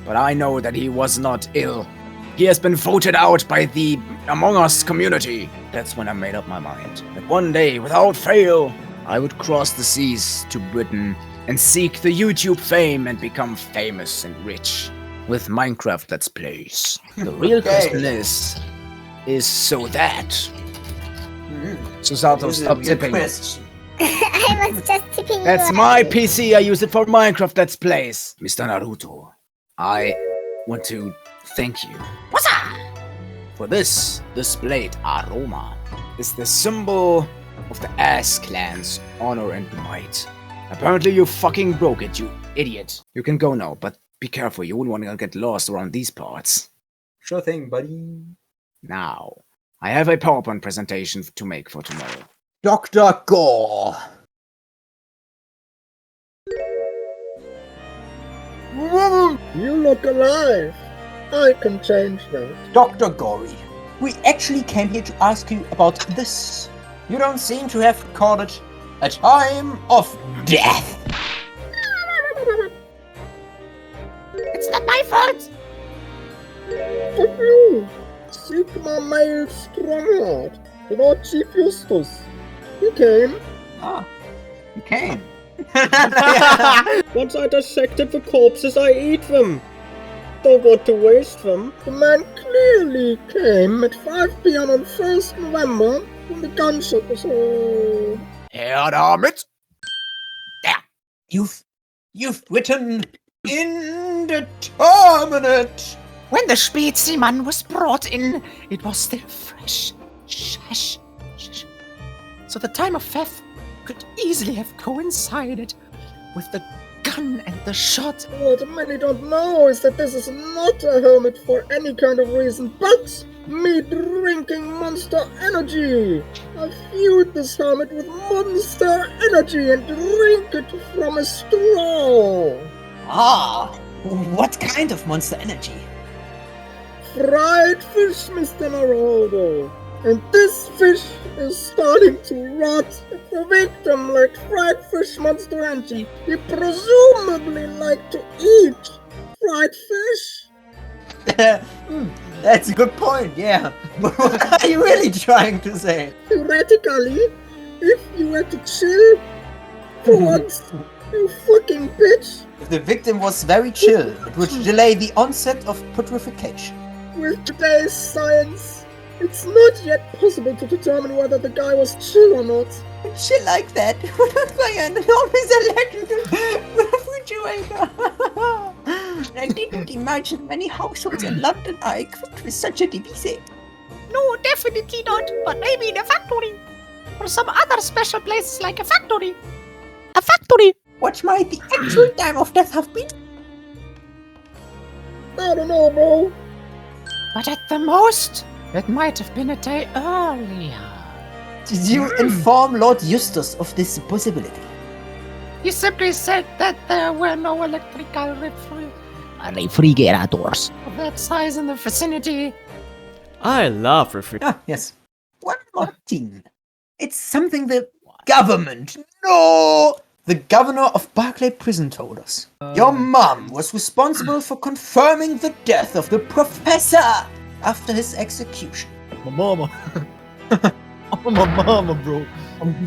But I know that he was not ill. He has been voted out by the Among Us community. That's when I made up my mind that one day, without fail, I would cross the seas to Britain and seek the YouTube fame and become famous and rich with Minecraft Let's Plays. The real question is so that... Susato, stop tipping. I was just tipping That's you my away. PC, I use it for Minecraft Let's Plays. Mr. Naruto, I want to thank you. For this blade, Aroma, is the symbol of the Ass Clan's honor and might. Apparently you fucking broke it, you idiot. You can go now, but be careful, you wouldn't want to get lost around these parts. Sure thing, buddy. Now, I have a PowerPoint presentation to make for tomorrow. Dr. Gore. You look alive. I can change that. Dr. Gory, we actually came here to ask you about this. You don't seem to have called it a time of death. It's not my fault! Fuck you! Sigma male strongheart. The Lord Chief Justus. He came. Ah, he came. Once I dissected the corpses, I eat them. Don't want to waste them. The man clearly came at 5 p.m. on 1st November when the gunshot was heard. Herr damit! There. You've written indeterminate. When the Speziman was brought in, it was still fresh. Shush. So the time of theft could easily have coincided with the gun and the shot. What many don't know is that this is not a helmet for any kind of reason, but me drinking Monster Energy. I fueled this helmet with Monster Energy and drink it from a straw. Ah, what kind of Monster Energy? Fried fish, Mr. Naruhodo. And this fish is starting to rot. It's a victim like fried fish Monster Energy. He presumably liked to eat fried fish. That's a good point, yeah. But what are you really trying to say? Theoretically, if you were to chill for once, you fucking bitch. If the victim was very chill, it would delay the onset of putrefaction. With today's science, it's not yet possible to determine whether the guy was chill or not. Chill like that? What if I had always electric refrigerator? I didn't imagine many households in London are equipped with such a device. No, definitely not. But maybe in a factory. Or some other special places like a factory. A factory! What might the actual time of death have been? I don't know, bro. But at the most, it might have been a day earlier. Did you inform Lord Justus of this possibility? He simply said that there were no electrical refrigerators of that size in the vicinity. I love refrigerators. Ah, yes. One more thing. It's something the government, the governor of Barclay Prison told us. Your mum was responsible for confirming the death of the professor after his execution. My mama. Oh, my mama, bro.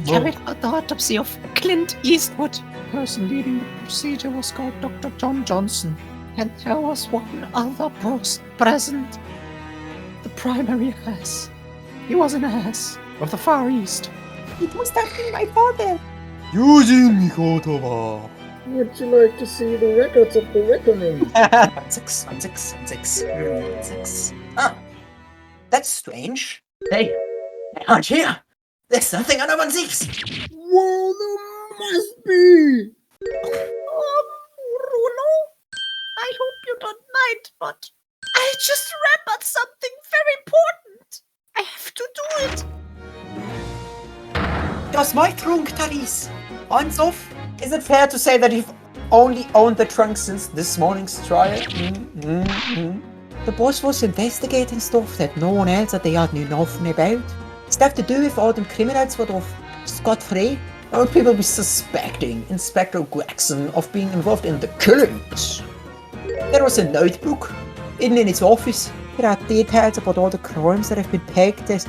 Carried out the autopsy of Clint Eastwood. The person leading the procedure was called Dr. John Johnson. And there was one other person present. The primary ass. He was an ass of the Far East. It must have been my father. Ryunosuke Mikotoba. Would you like to see the records of the reckoning? 16. Ah, that's strange. Hey, they aren't here. There's something under 16. Whoa, there must be. Bruno, I hope you don't mind, but I just remembered something very important. I have to do it. Das my trunk, Therese. Hands off. Is it fair to say that you've only owned the trunk since this morning's trial? The boss was investigating stuff that no one else at the yard knew nothing about. Stuff to do with all them criminals were off scot-free. Or people be suspecting Inspector Gregson of being involved in the killings. There was a notebook hidden in his office. It had details about all the crimes that have been pegged as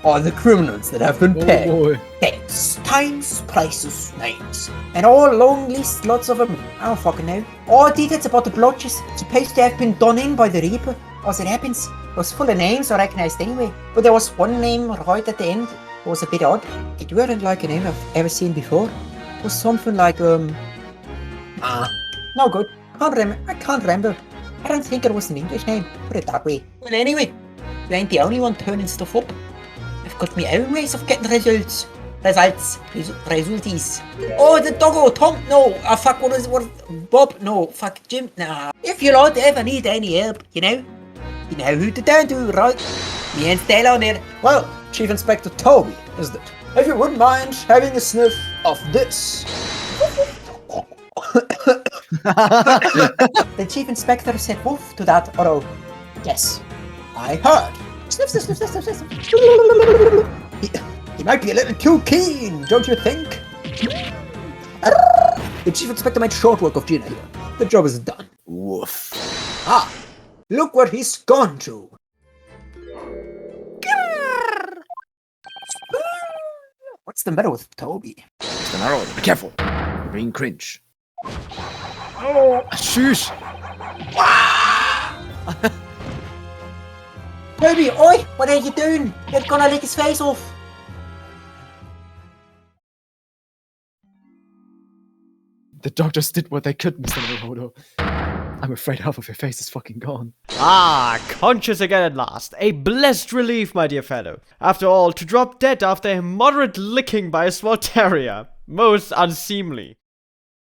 all the criminals that have been pegged. Dates, times, places, names. And all long lists, lots of them. I don't fucking know. All details about the blotches supposed to have been done in by the Reaper. As it happens, it was full of names I recognized anyway. But there was one name right at the end. It was a bit odd. It weren't like a name I've ever seen before. It was something like, no good. I can't remember. I don't think it was an English name. Put it that way. Well, anyway, you ain't the only one turning stuff up. I've got my own ways of getting results. Resulties. Oh, the doggo, Tom, no. Fuck, Bob, no. Fuck, Jim, nah. If you lot ever need any help, you know who to turn to, right? Me and Stella on there. Well, Chief Inspector Toby, isn't it? If you wouldn't mind having a sniff of this. The Chief Inspector said woof to that, or yes, I heard. Sniff, sniff, sniff, sniff, sniff, sniff. He might be a little too keen, don't you think? The Chief Inspector made short work of Gina here. The job is done. Woof. Ah, look what he's gone to. What's the matter with Toby? Mr. Naruhodo, be careful. You're being cringe. Oh, shush. Toby, oi, what are you doing? You're gonna lick his face off. The doctors did what they could, Mr. Naruhodo. I'm afraid half of your face is fucking gone. Ah, conscious again at last. A blessed relief, my dear fellow. After all, to drop dead after a moderate licking by a small terrier. Most unseemly.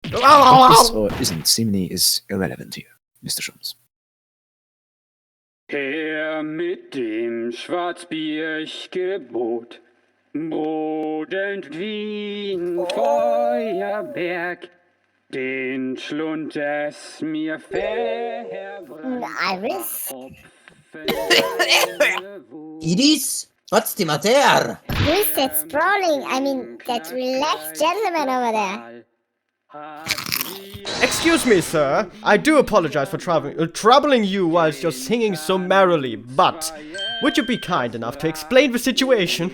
What is or isn't seemly is irrelevant here, Mr. Sholmes. Her mit dem Schwarzbiergebot, brodend wie ein Feuerberg, den Schlund es mir Iris? Idis? What's the matter? Who's that sprawling? I mean, that relaxed gentleman over there. Excuse me, sir. I do apologize for troubling you whilst you're singing so merrily, but would you be kind enough to explain the situation?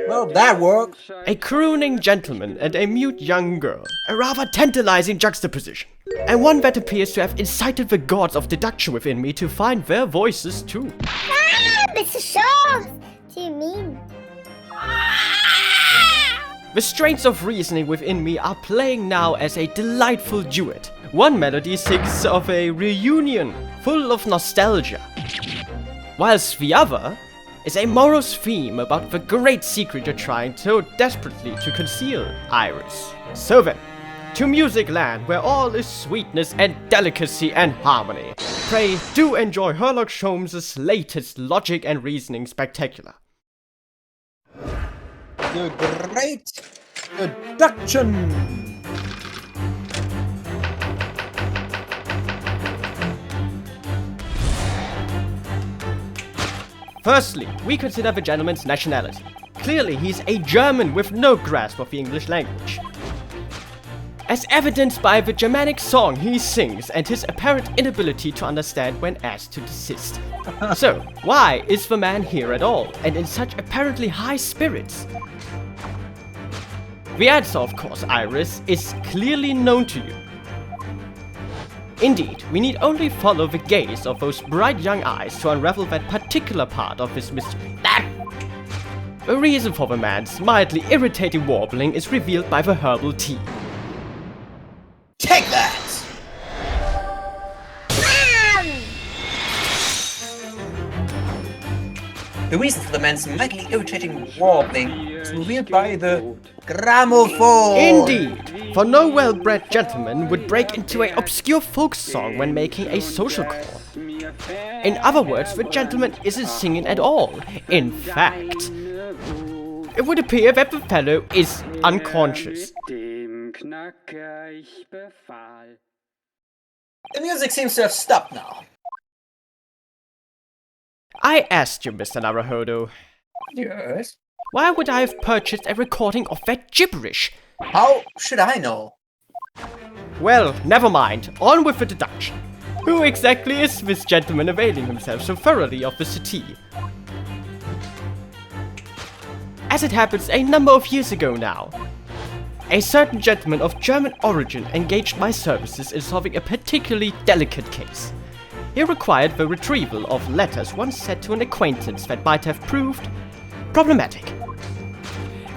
Well, that worked. A crooning gentleman and a mute young girl. A rather tantalizing juxtaposition. And one that appears to have incited the gods of deduction within me to find their voices too. Ah, Mr. Sholmes! What do you mean? The strains of reasoning within me are playing now as a delightful duet. One melody sings of a reunion, full of nostalgia, whilst the other is a morose theme about the great secret you're trying so desperately to conceal, Iris. So then, to music land where all is sweetness and delicacy and harmony. Pray do enjoy Herlock Sholmes' latest logic and reasoning spectacular. The great deduction. Firstly, we consider the gentleman's nationality. Clearly, he's a German with no grasp of the English language, as evidenced by the Germanic song he sings and his apparent inability to understand when asked to desist. So, why is the man here at all, and in such apparently high spirits? The answer, of course, Iris, is clearly known to you. Indeed, we need only follow the gaze of those bright young eyes to unravel that particular part of this mystery. The reason for the man's mildly irritating warbling is revealed by the herbal tea. Take that! The reason for the man's mightily irritating warbling is revealed by the gramophone. Indeed, for no well-bred gentleman would break into an obscure folk song when making a social call. In other words, the gentleman isn't singing at all. In fact, it would appear that the fellow is unconscious. The music seems to have stopped now. I asked you, Mr. Naruhodo. Yes? Why would I have purchased a recording of that gibberish? How should I know? Well, never mind. On with the deduction. Who exactly is this gentleman availing himself so thoroughly of the settee? As it happens a number of years ago now, a certain gentleman of German origin engaged my services in solving a particularly delicate case. He required the retrieval of letters once sent to an acquaintance that might have proved problematic.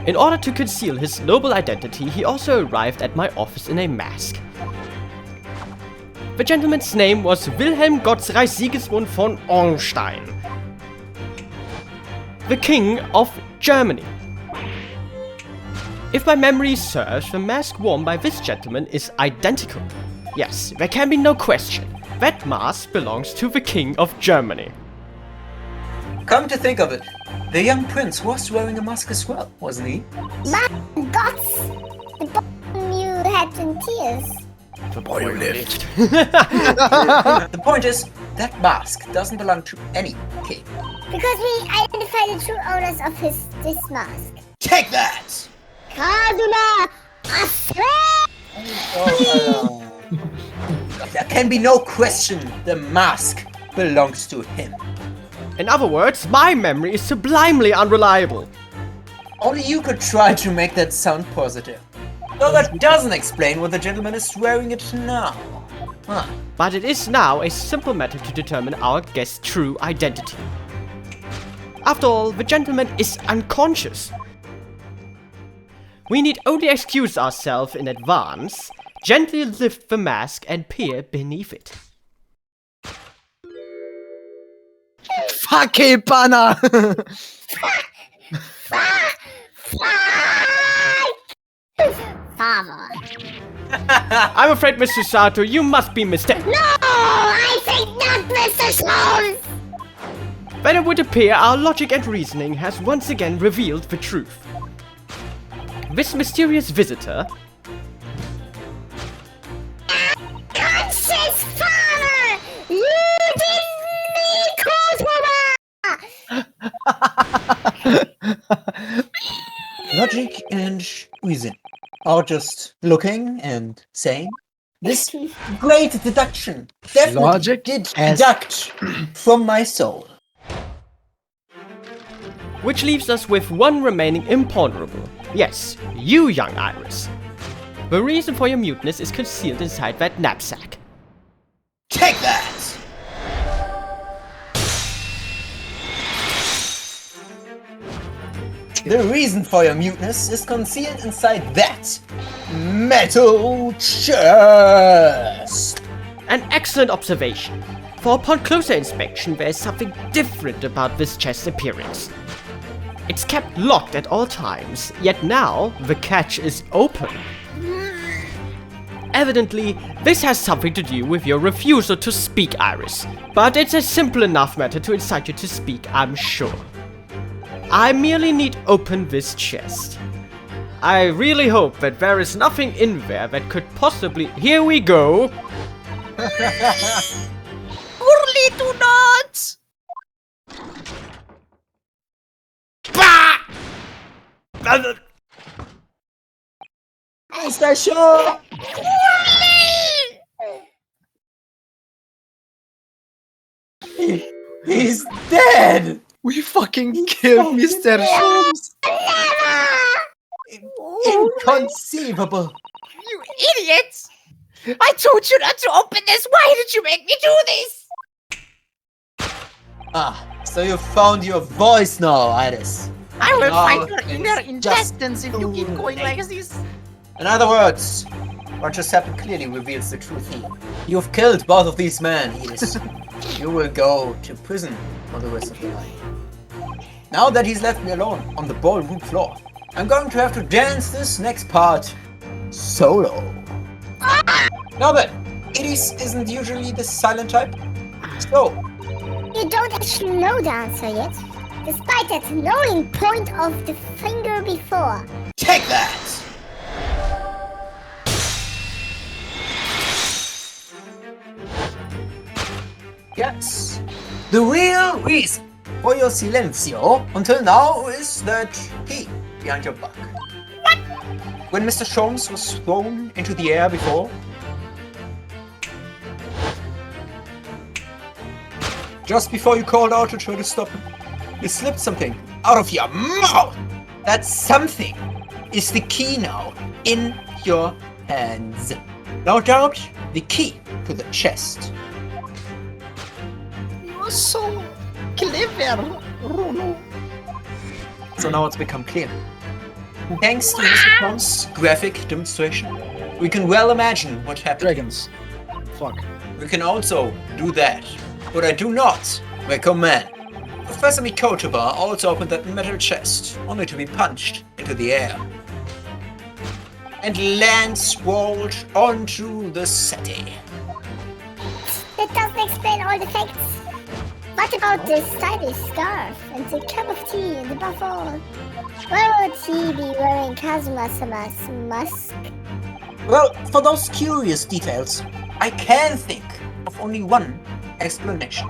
In order to conceal his noble identity, he also arrived at my office in a mask. The gentleman's name was Wilhelm Gottsreich Sigismund von Ornstein, the King of Germany. If my memory serves, the mask worn by this gentleman is identical. Yes, there can be no question. That mask belongs to the King of Germany. Come to think of it, the young prince was wearing a mask as well, wasn't he? My gods! The boy you had in tears. The boy who lived. The point is, that mask doesn't belong to any king. Because we identify the true owners of this mask. Take that! Kazuma! There can be no question the mask belongs to him. In other words, my memory is sublimely unreliable. Only you could try to make that sound positive. Though that doesn't explain why the gentleman is wearing it now. Huh. But it is now a simple matter to determine our guest's true identity. After all, the gentleman is unconscious. We need only excuse ourselves in advance, gently lift the mask and peer beneath it. Fuck it, Banner! Father. I'm afraid, Miss Susato, you must be mistaken. No, I think not, Mr. Sholmes. Then it would appear our logic and reasoning has once again revealed the truth. This mysterious visitor... Conscious father! You didn't need Logic and reason are just looking and saying. This great deduction definitely Logic did deduct from my soul. Which leaves us with one remaining imponderable. Yes, you, young Iris. The reason for your muteness is concealed inside that knapsack. Take that! The reason for your muteness is concealed inside that metal chest. An excellent observation. For upon closer inspection, there is something different about this chest's appearance. It's kept locked at all times, yet now the catch is open. Evidently, this has something to do with your refusal to speak, Iris. But it's a simple enough matter to incite you to speak, I'm sure. I merely need open this chest. I really hope that there is nothing in there that could possibly... Here we go! Surely do not! Bah! Mr. Shaw! He's dead! We fucking killed Mr. Sholmes! Inconceivable! You idiots! I told you not to open this! Why did you make me do this? Ah, so you found your voice now, Iris. I will Now find your it's inner just intestines if you keep going like this. In other words, what just happened clearly reveals the truth here. You've killed both of these men, Iris. You will go to prison for the rest of your life. Now that he's left me alone on the ballroom floor, I'm going to have to dance this next part solo. Now then, Iris isn't usually the silent type, so... You don't actually know the answer yet, despite that knowing point of the finger before. Take that! Yes, the real reason for your silencio until now is that key behind your back. When Mr. Sholmes was thrown into the air before, just before you called out to try to stop him, you slipped something out of your mouth. That something is the key now in your hands. No doubt, the key to the chest. You're so clever, Runo. So now it's become clear. Thanks to Mr. Sholmes' graphic demonstration, we can well imagine what happened. Dragons. Fuck. We can also do that, but I do not recommend. Professor Mikotoba also opened that metal chest, only to be punched into the air. And land sprawled onto the city. That doesn't explain all the facts. What about the stylish scarf and the cup of tea and above all? Why would he be wearing Kazuma-sama's mask? Well, for those curious details, I can think of only one explanation.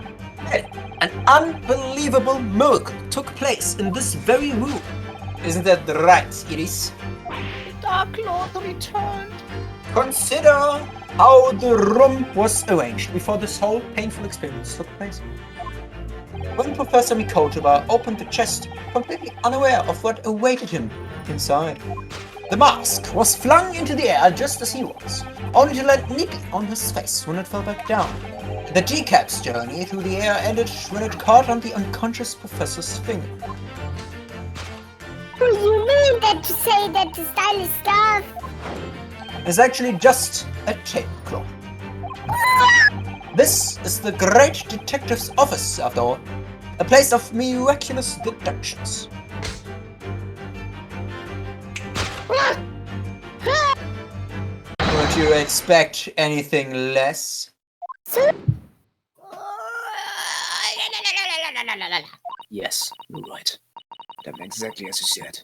An unbelievable miracle took place in this very room. Isn't that right, Iris? The Dark Lord returned. Consider how the room was arranged before this whole painful experience took place. When Professor Mikotoba opened the chest, completely unaware of what awaited him inside, the mask was flung into the air just as he was, only to land neatly on his face when it fell back down. The decap's journey through the air ended when it caught on the unconscious professor's finger. Do you mean that to say that the stylish scarf Is actually just a tablecloth. This is the great detective's office, after all. A place of miraculous deductions. Would you expect anything less? Yes, you're right. It happened exactly as you said.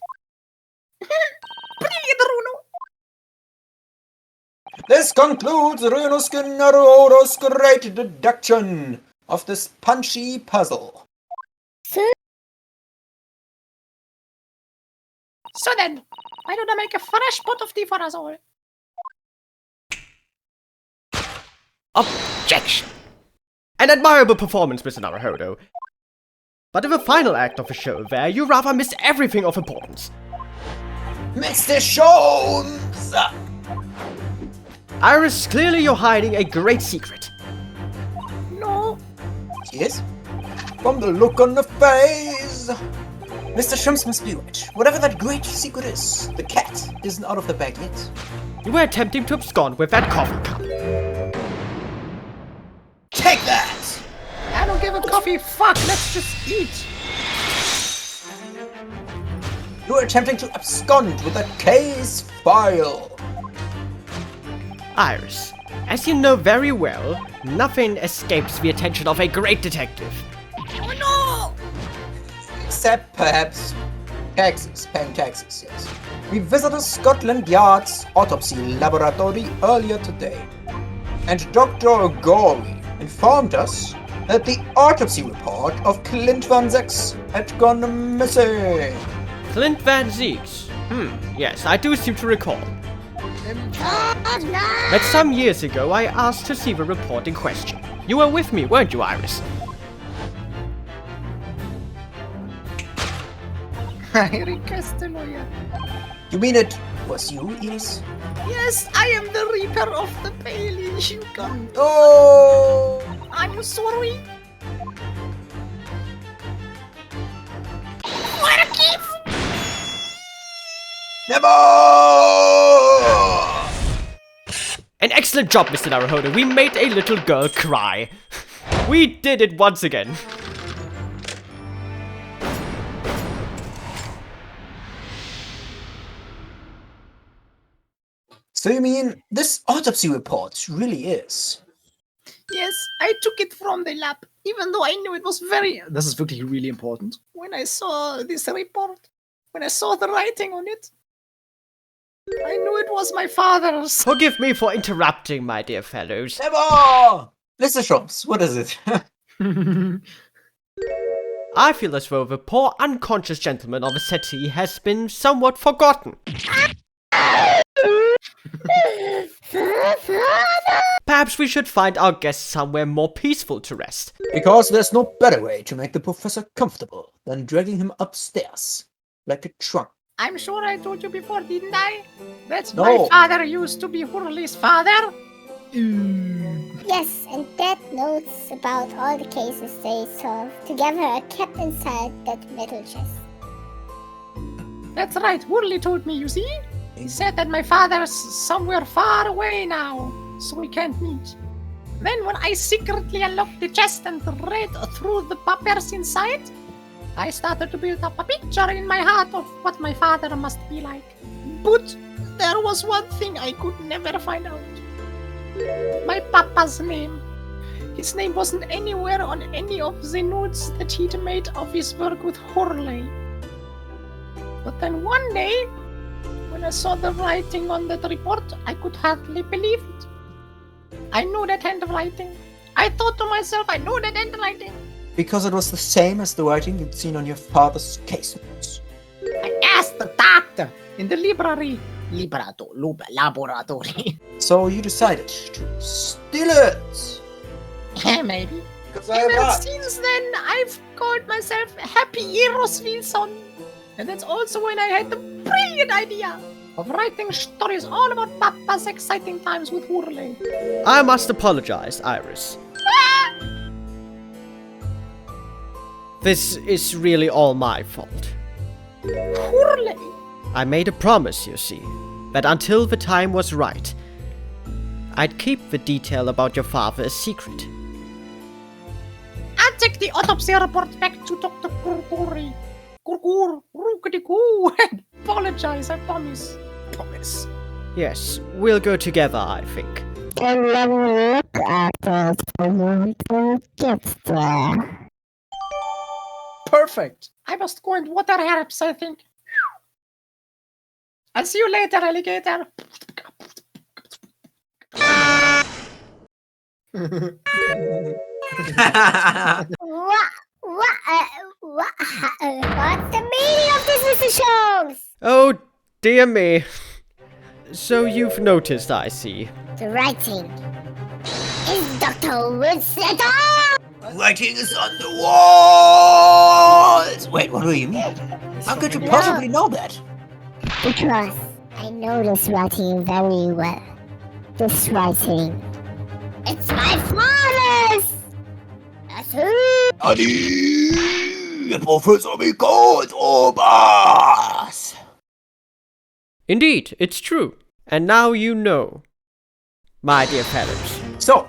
Brilliant, Runo. This concludes Ryunosuke Naruhodo's great deduction of this punchy puzzle. So then, why don't I make a fresh pot of tea for us all? Objection! An admirable performance, Mr. Naruhodo. But in the final act of the show there, you rather missed everything of importance. Mr. Sholmes! Iris, clearly you're hiding a great secret. No. Yes? From the look on the face... Mr. Sholmes must be right. Whatever that great secret is, the cat isn't out of the bag yet. You were attempting to abscond with that coffee cup. Take that! I don't give a coffee. Fuck, let's just eat. You were attempting to abscond with that case file. Iris, as you know very well, nothing escapes the attention of a great detective. Oh no! Except perhaps taxes, paying taxes, yes. We visited Scotland Yard's autopsy laboratory earlier today, and Dr. Gory informed us that the autopsy report of Clint Van Zex had gone missing. Clint Van Zeeks? Yes, I do seem to recall. That some years ago I asked to see the report in question. You were with me, weren't you, Iris? I request a lawyer. You mean it was you, Iris? Yes, I am the Reaper of the Pale, you got. Oh! I'm sorry. What a gift! Never! An excellent job, Mr. Naruhodo. We made a little girl cry. We did it once again. So you mean this autopsy report really is? Yes, I took it from the lab, even though I knew it was very... This is wirklich really important. When I saw this report, when I saw the writing on it, I knew it was my father's. Forgive me for interrupting, my dear fellows. Never! Mr. Sholmes, what is it? I feel as though the poor unconscious gentleman of the settee has been somewhat forgotten. Perhaps we should find our guest somewhere more peaceful to rest. Because there's no better way to make the professor comfortable than dragging him upstairs, like a trunk. I'm sure I told you before, didn't I? That's No. my father used to be Hurley's father. Yes, and Dad notes about all the cases they solved together are kept inside that metal chest. That's right, Hurley told me, you see? He said that my father's somewhere far away now, so we can't meet. Then when I secretly unlocked the chest and read through the papers inside, I started to build up a picture in my heart of what my father must be like. But there was one thing I could never find out. My papa's name. His name wasn't anywhere on any of the notes that he'd made of his work with Hurley. But then one day, when I saw the writing on that report, I could hardly believe it. I knew that handwriting. I thought to myself, I knew that handwriting. Because it was the same as the writing you'd seen on your father's case notes. I asked the doctor in the laboratory. So you decided to steal it. Yeah, maybe. Because And then since then, I've called myself Happy Eros Wilson. And that's also when I had the brilliant idea of writing stories all about Papa's exciting times with Hurley. I must apologize, Iris. This is really all my fault. Hurley! I made a promise, you see, that until the time was right, I'd keep the detail about your father a secret. I'll take the autopsy report back to Dr. Gurguri. Gurgur, and apologize, I promise. Promise. Yes, we'll go together, I think. And then we'll look at it when we get there. Perfect. I must go and water herbs, I think. I'll see you later, alligator. What's the meaning of this, Mr. Sholmes? Oh, dear me. So you've noticed, I see. The writing. Is Dr. Woods at all? Writing is on the walls! Wait, what do you mean? How could you possibly know that? Because I know this writing very well. This writing. It's my father's! That's who? Professor Mikotoba! Indeed, it's true. And now you know, my dear fellows. So,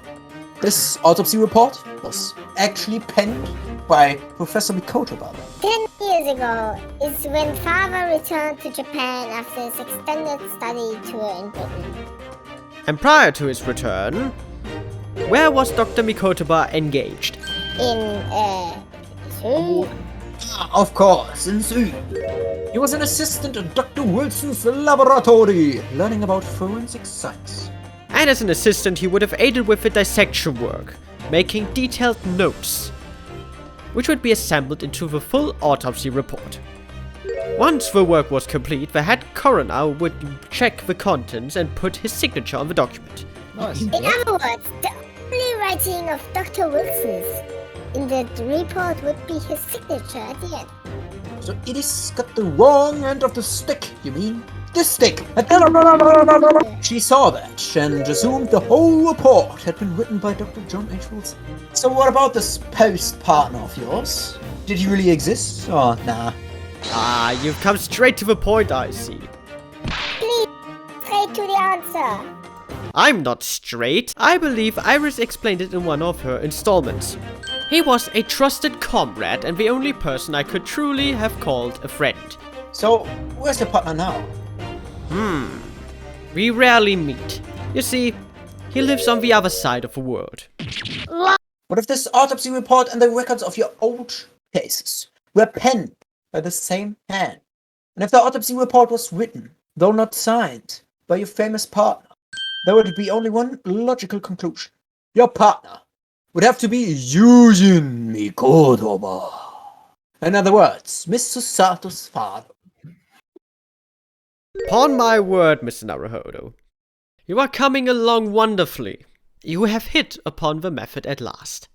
this autopsy report was actually penned by Professor Mikotoba. 10 years ago is when Father returned to Japan after his extended study tour in Britain. And prior to his return, where was Dr. Mikotoba engaged? In, Of course, ensued. He was an assistant at Dr. Wilson's laboratory, learning about forensic science. And as an assistant, he would have aided with the dissection work, making detailed notes, which would be assembled into the full autopsy report. Once the work was complete, the head coroner would check the contents and put his signature on the document. In other words, the only writing of Dr. Wilson's in the report would be his signature at the end. So it is got the wrong end of the stick, you mean? This stick! She saw that and assumed the whole report had been written by Dr. John H. Wilson. So what about this post-partner of yours? Did he really exist? Oh, nah. Ah, you've come straight to the point, I see. Please, straight to the answer. I'm not straight. I believe Iris explained it in one of her installments. He was a trusted comrade and the only person I could truly have called a friend. So, where's the partner now? We rarely meet. You see, he lives on the other side of the world. What if this autopsy report and the records of your old cases were penned by the same hand? And if the autopsy report was written, though not signed, by your famous partner, there would be only one logical conclusion. Your partner would have to be Ryunosuke Mikotoba. In other words, Miss Susato's father. Upon my word, Mr. Naruhodo, you are coming along wonderfully. You have hit upon the method at last.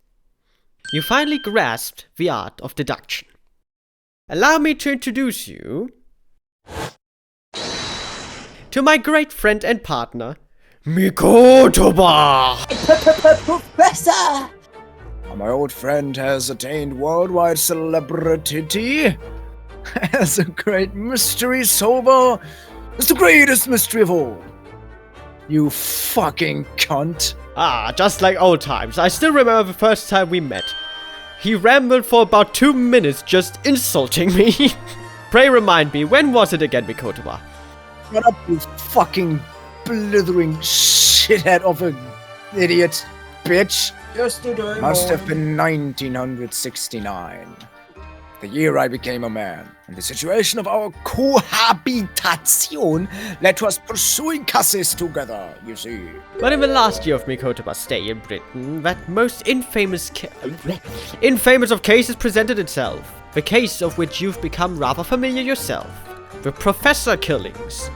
You finally grasped the art of deduction. Allow me to introduce you to my great friend and partner, Mikotoba! Professor! My old friend has attained worldwide celebrity as a great mystery solver. It's the greatest mystery of all. You fucking cunt. Ah, just like old times. I still remember the first time we met. He rambled for about 2 minutes just insulting me. Pray remind me, when was it again, Mikotoba? Shut up, you fucking blithering shithead of an idiot bitch. Yesterday Must have been 1969. The year I became a man, and the situation of our cohabitation led to us pursuing cases together, you see. But in the last year of Mikotoba's stay in Britain, that most infamous of cases presented itself. The case of which you've become rather familiar yourself. The professor killings.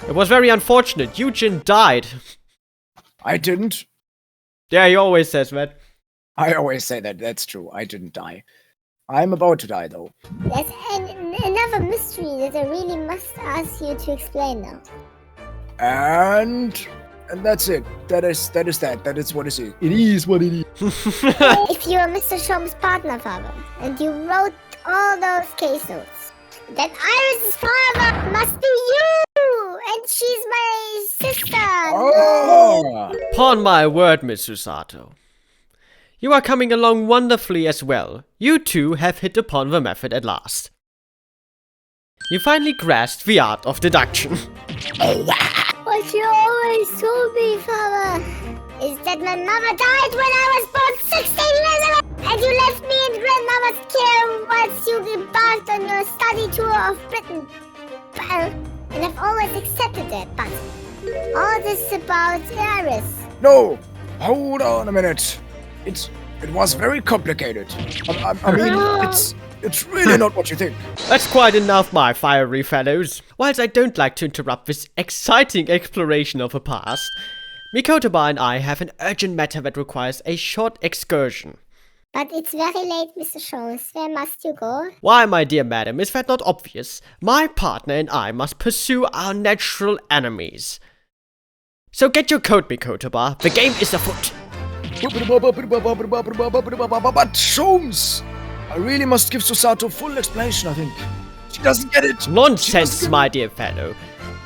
It was very unfortunate. Eugen died. I didn't. Yeah, he always says that. I always say that. That's true. I didn't die. I'm about to die, though. There's another mystery that I really must ask you to explain now. And that's it. That is that. That is what it is. It is what it is. If you're Mr. Sholmes' partner, father, and you wrote all those case notes, then Iris' father must be you! And she's my sister! Oh! Upon my word, Miss Susato. You are coming along wonderfully as well. You two have hit upon the method at last. You finally grasped the art of deduction. What you always told me, father, is that my mother died when I was born 16 years ago, and you left me in grandmother's care once you embarked on your study tour of Britain. Well, and I've always accepted that, but all this about Iris. No! Hold on a minute. It was very complicated. I mean, it's really not what you think. That's quite enough, my fiery fellows. Whilst I don't like to interrupt this exciting exploration of the past, Mikotoba and I have an urgent matter that requires a short excursion. But it's very late, Mr. Sholmes. Where must you go? Why, my dear madam, is that not obvious? My partner and I must pursue our natural enemies. So get your coat, Mikotoba. The game is afoot. But Sholmes! I really must give Susato full explanation, I think. She doesn't get it. Nonsense, my dear fellow.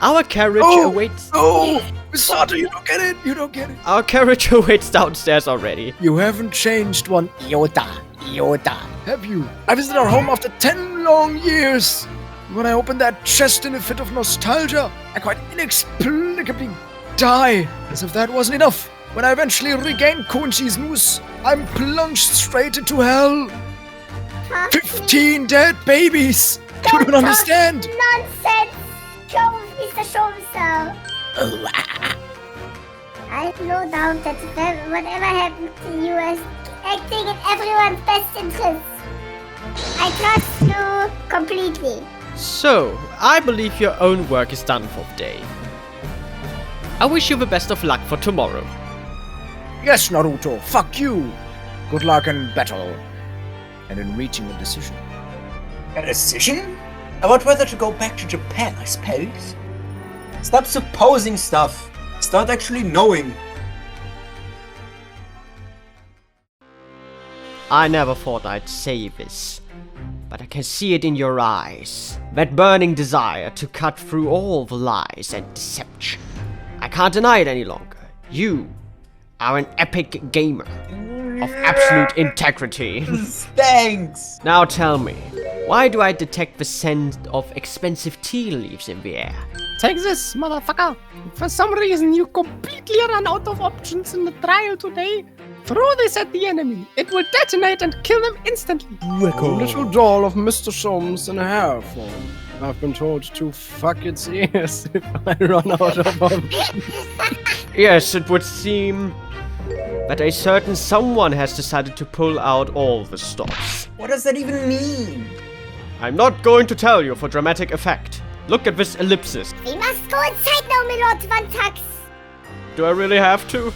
Our carriage awaits... Oh! Susato, you don't get it! You don't get it! Our carriage awaits downstairs already. You haven't changed one iota. Have you? I visited our home after 10 long years. When I opened that chest in a fit of nostalgia, I quite inexplicably die. As if that wasn't enough. When I eventually regained consciousness, I'm plunged straight into hell. 15 dead babies! You don't understand! Nonsense! Mr. Sholmes, I have no doubt that whatever happened to you is acting in everyone's best interest. I trust you completely. So, I believe your own work is done for the day. I wish you the best of luck for tomorrow. Yes, Naruto, fuck you! Good luck in battle. And in reaching a decision. A decision? About whether to go back to Japan, I suppose. Stop supposing stuff. Start actually knowing. I never thought I'd say this, but I can see it in your eyes. That burning desire to cut through all the lies and deception. I can't deny it any longer. You are an epic gamer of absolute integrity. Thanks! Now tell me, Why do I detect the scent of expensive tea leaves in the air? Take this, motherfucker. If for some reason you completely run out of options in the trial today, throw this at the enemy. It will detonate and kill them instantly. A little doll of Mr. Sholmes in a hair form. I've been told to fuck its ears if I run out of options. Yes, it would seem that a certain someone has decided to pull out all the stops. What does that even mean? I'm not going to tell you for dramatic effect. Look at this ellipsis. We must go inside now, my Lord Van Tax. Do I really have to?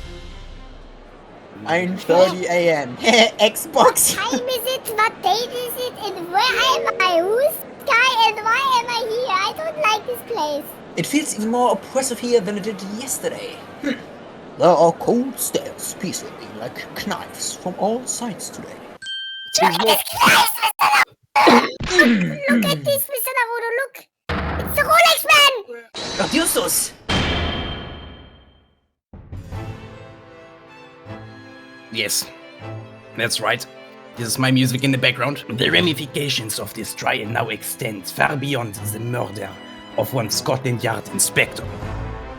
9:30 a.m. Xbox. Time is it? What date is it? And where am I? Who's guy and why am I here? I don't like this place. It feels even more oppressive here than it did yesterday. There are cold stairs piercing me like knives from all sides today. Look at this, Mr. Naruhodo, look! It's the Rolex man! Odysseus! Yes, that's right. This is my music in the background. The ramifications of this trial now extend far beyond the murder of one Scotland Yard inspector.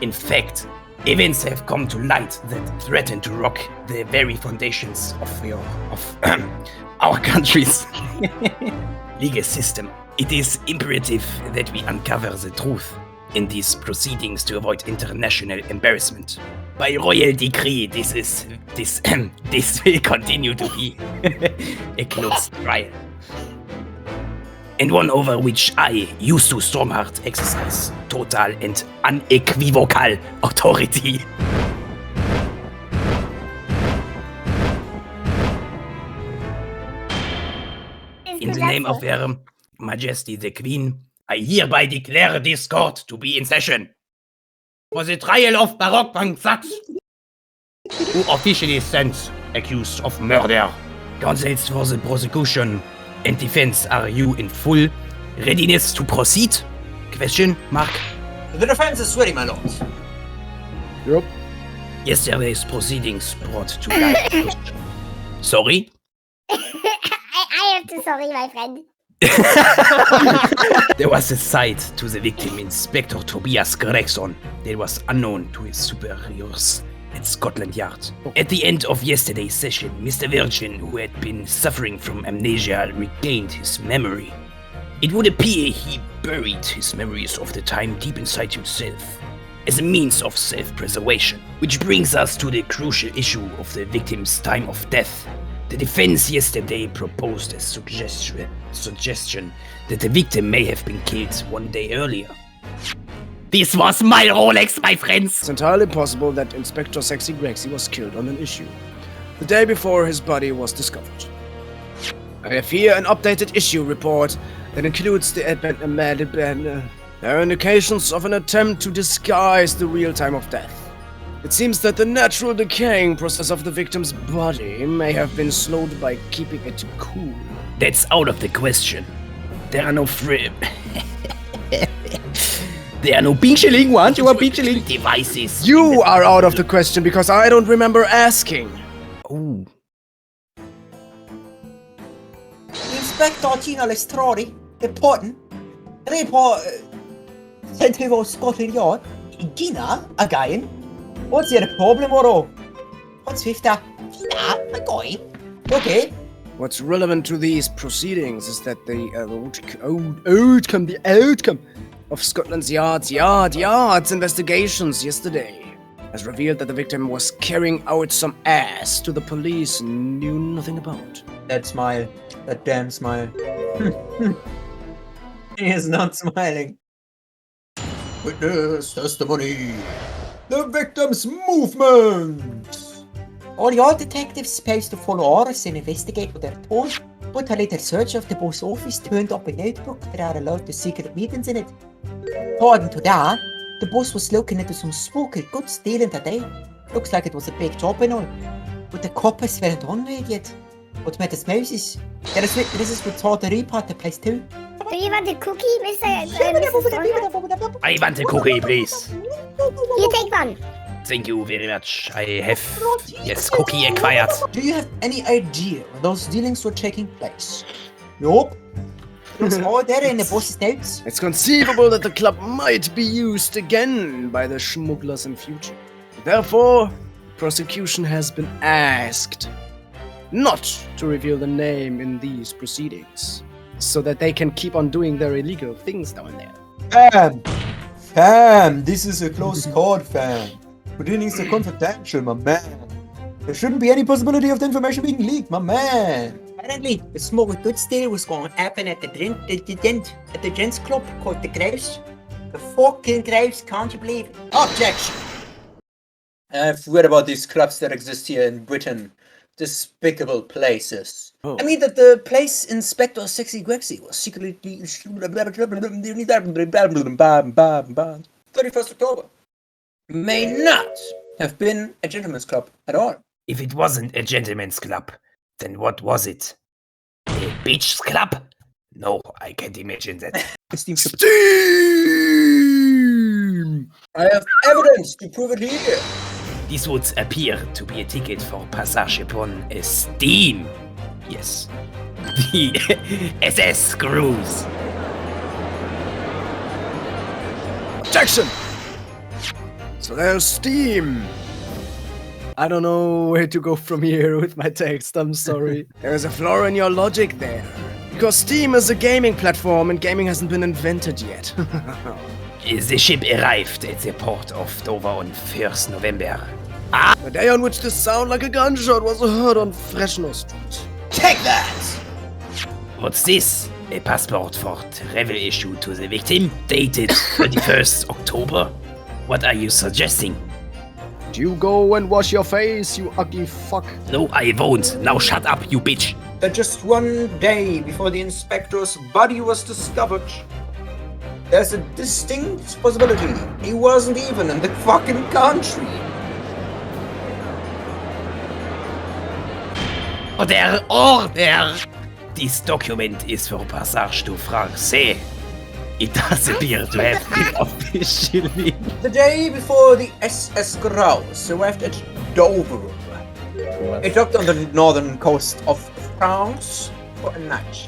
In fact, events have come to light that threaten to rock the very foundations of our country's legal system. It is imperative that we uncover the truth in these proceedings to avoid international embarrassment. By royal decree, this will continue to be a closed trial, and one over which I, Yusu Stormheart, exercise total and unequivocal authority. In the name of Her Majesty the Queen, I hereby declare this court to be in session for the trial of Baroque Van Saxe, who officially stands accused of murder. Counsels for the prosecution and defense, are you in full readiness to proceed? Question mark. The defense is ready, my lord. Yep. Yesterday's proceedings brought to light. Sorry? I have to sorry, my friend. There was a side to the victim, Inspector Tobias Gregson, that was unknown to his superiors at Scotland Yard. At the end of yesterday's session, Mr. Virgin, who had been suffering from amnesia, regained his memory. It would appear he buried his memories of the time deep inside himself, as a means of self-preservation. Which brings us to the crucial issue of the victim's time of death. The defense yesterday proposed a suggestion that the victim may have been killed one day earlier. This was my Rolex, my friends! It's entirely possible that Inspector Sexy Grexy was killed on an issue, the day before his body was discovered. I have here an updated issue report that includes the there are indications of an attempt to disguise the real time of death. It seems that the natural decaying process of the victim's body may have been slowed by keeping it cool. That's out of the question. There are no there are no pinchling ones, you are pinchling devices. You are out of the question because I don't remember asking. Oh. Inspector Gina Lestrori, reporting. Report Central Scotland Yard. Gina, again. What's your problem, Oro? What's with that? Gina, a guy. Okay. What's relevant to these proceedings is that the outcome of Scotland Yard's investigations yesterday has revealed that the victim was carrying out some ass to the police knew nothing about. That smile. That damn smile. He is not smiling. Witness testimony. The victim's movement. All your detectives supposed to follow orders and investigate what they're told, but a later search of the boss office turned up a notebook that are allowed to secret meetings in it. According to that, the boss was looking into some smoky goods dealing today. Looks like it was a big job and all, but the coppers weren't on it yet. What matters most is there is witnesses who saw the report the place too. Do you want a cookie, Mr. I want a cookie, please. You take one. Thank you very much. I have, yes, cookie acquired. Do you have any idea when those dealings were taking place? Nope. Looks more there in the boss's notes. It's conceivable that the club might be used again by the smugglers in future. Therefore, prosecution has been asked not to reveal the name in these proceedings, so that they can keep on doing their illegal things down there. Fam, this is a close call, fam. Proceedings are confidential, my man. There shouldn't be any possibility of the information being leaked, my man. Apparently, a small good deal was going to happen at the gents club called the Graves. The fucking Graves, can't you believe it? Objection! I've read about these clubs that exist here in Britain. Despicable places. I mean that the place Inspector Sexy Grexy was secretly 31st October may not have been a gentleman's club at all. If it wasn't a gentleman's club, then what was it? A bitch's club? No, I can't imagine that. Steam! I have evidence to prove it here. This would appear to be a ticket for passage upon a steam. Yes. The SS cruise. Objection! So there's Steam. I don't know where to go from here with my text, I'm sorry. There's a flaw in your logic there. Because Steam is a gaming platform and gaming hasn't been invented yet. The ship arrived at the port of Dover on 1st November. The day on which the sound like a gunshot was heard on Fresno Street. Take that! What's this? A passport for travel issued to the victim, dated 31st October? What are you suggesting? Do you go and wash your face, you ugly fuck? No, I won't. Now shut up, you bitch. That just one day before the inspector's body was discovered, there's a distinct possibility he wasn't even in the fucking country. Order! This document is for passage to Francais. It does appear to have been officially... The day before the SS Grouse arrived at Dover, a dock on the northern coast of France for a night.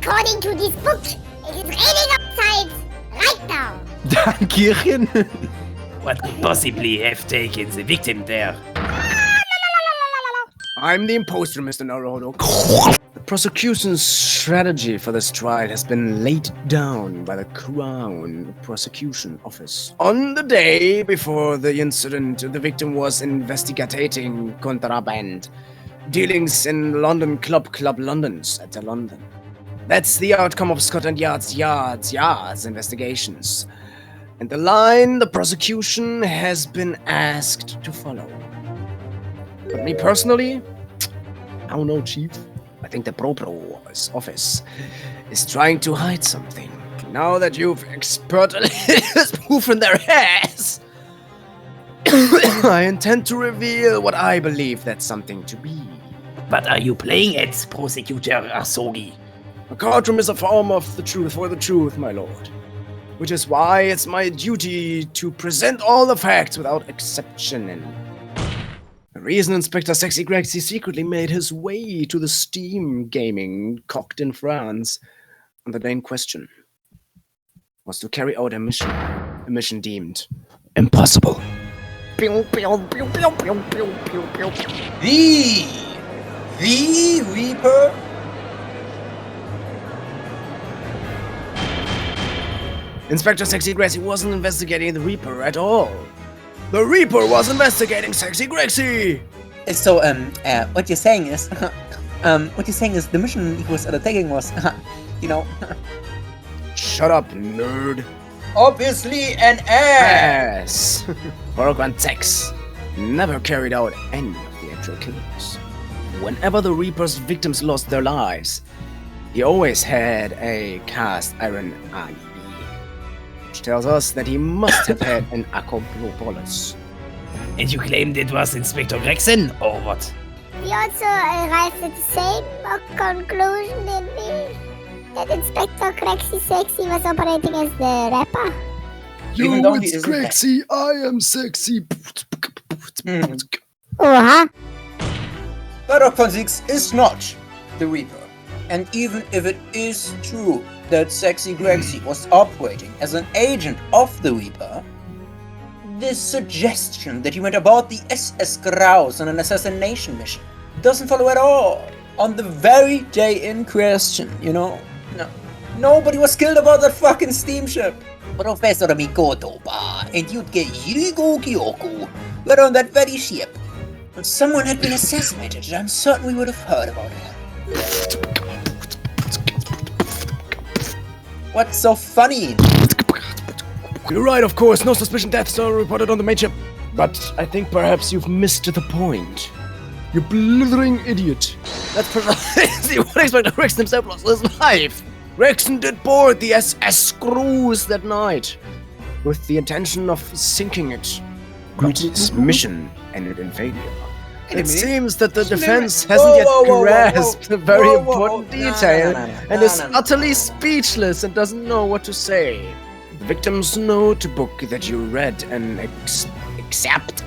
According to this book, it is raining outside right now. Dankeschön. What could possibly have taken the victim there? I'm the imposter, Mr. Naruhodo. The prosecution's strategy for this trial has been laid down by the Crown Prosecution Office. On the day before the incident, the victim was investigating contraband dealings in London Club London's at London. That's the outcome of Scotland Yard's investigations. And the line the prosecution has been asked to follow. But me personally, I don't know, Chief. I think the Pro's office is trying to hide something. Now that you've expertly proven their ass, I intend to reveal what I believe that something to be. But are you playing at Prosecutor Asogi? A courtroom is a form of the truth for the truth, my lord. Which is why it's my duty to present all the facts without exception. And the reason Inspector Sexy Grexy secretly made his way to the Steam gaming cocked in France on the day in question was to carry out a mission deemed impossible. The Reaper? Inspector Sexy Grexy wasn't investigating the Reaper at all. The Reaper was investigating Sexy Grexy! So, what you're saying is, the mission he was undertaking was, Shut up, nerd. Obviously an ass! Borgwan Tex never carried out any of the actual killings. Whenever the Reaper's victims lost their lives, he always had a cast iron alibi, which tells us that he must have had an accomplice. And you claimed it was Inspector Gregson, or what? We also arrived at the same conclusion, didn't we? That Inspector Grexy Sexy was operating as the rapper. You, it's Grexy, I am sexy. Uh-huh. Herlock Sholmes is not the Reaper. And even if it is true that Sexy Grexy was operating as an agent of the Reaper, this suggestion that he went aboard the SS Grouse on an assassination mission doesn't follow at all. On the very day in question, you know? No. Nobody was killed aboard that fucking steamship. Professor Mikotoba and you'd get Yugo Kyoko were on that very ship. If someone had been assassinated, I'm certain we would have heard about it. What's so funny? You're right, of course. No suspicion deaths are reported on the main ship. But I think perhaps you've missed the point. You blithering idiot. That's precisely what I expected Rexon himself lost his life. Rexon did board the SS Cruise that night, with the intention of sinking it. But his mission ended in failure. It seems that the defense hasn't yet grasped a very important detail and is utterly speechless and doesn't know what to say. The victim's notebook that you read and accept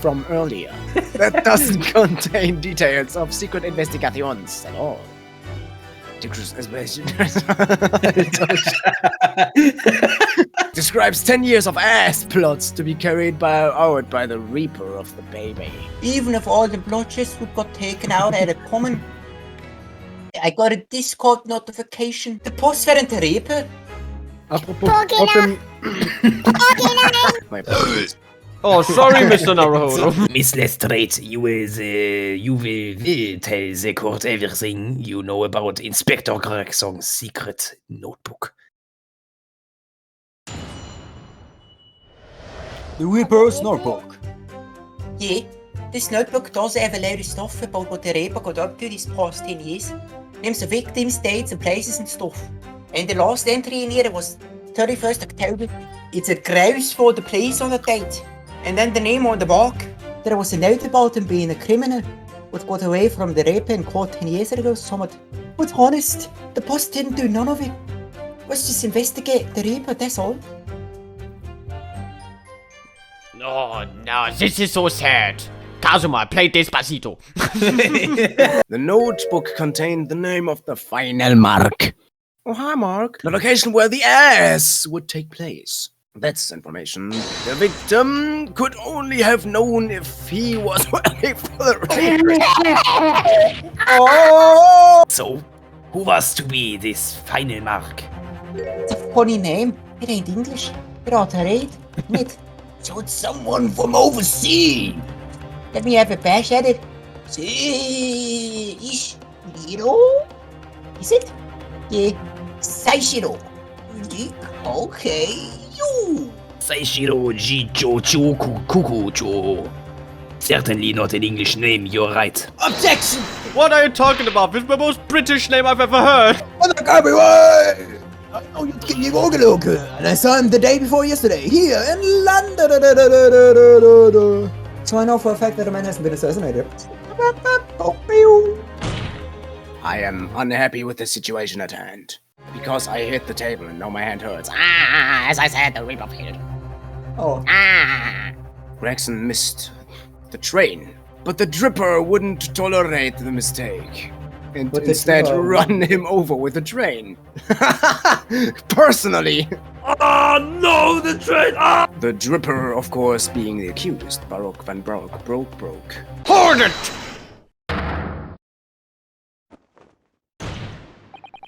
from earlier. That doesn't contain details of secret investigations at all. Describes 10 years of ass plots to be carried out by the Reaper of the baby. Even if all the blotches would got taken out at a common... I got a Discord notification. The post während der Reaper. Oh, sorry, Mr. Naruhodo. Miss Lestrade, you will tell the court everything you know about Inspector Gregson's secret notebook. The Reaper's notebook. Yeah, this notebook does have a load of stuff about what the Reaper got up to these past 10 years. Names of victims, dates and places and stuff. And the last entry in here was 31st October. It's a grouse for the place on the date. And then the name on the back. There was a note about him being a criminal, but got away from the rape and caught 10 years ago somewhat. But honest, the boss didn't do none of it. Was just investigate the rape, that's all. Oh no, this is so sad. Kazuma, play Despacito. The notebook contained the name of the final mark. Oh, hi, Mark. The location where the ass would take place. That's information the victim could only have known if he was waiting for the rape. Oh! So, who was to be this final mark? It's a funny name. It ain't English. It ought to read, isn't it? So it's someone from overseas. Let me have a bash at it. Seishiro? Is it? Yeah. Seishiro. Okay. Seishiro Jijo Kukujo. Certainly not an English name, you're right. Objection! What are you talking about? This is the most British name I've ever heard. Oh, you're Kiyogi, and I saw him the day before yesterday, here in London. So I know for a fact that a man hasn't been assassinated. I am unhappy with the situation at hand. Because I hit the table and now my hand hurts. As I said, the Reaper appeared. Oh. Gregson missed the train, but the Dripper wouldn't tolerate the mistake. And instead run him over with the train. Personally. Oh no, the train! Ah! The Dripper, of course, being the accused. Baroque Van Broek. Hold it!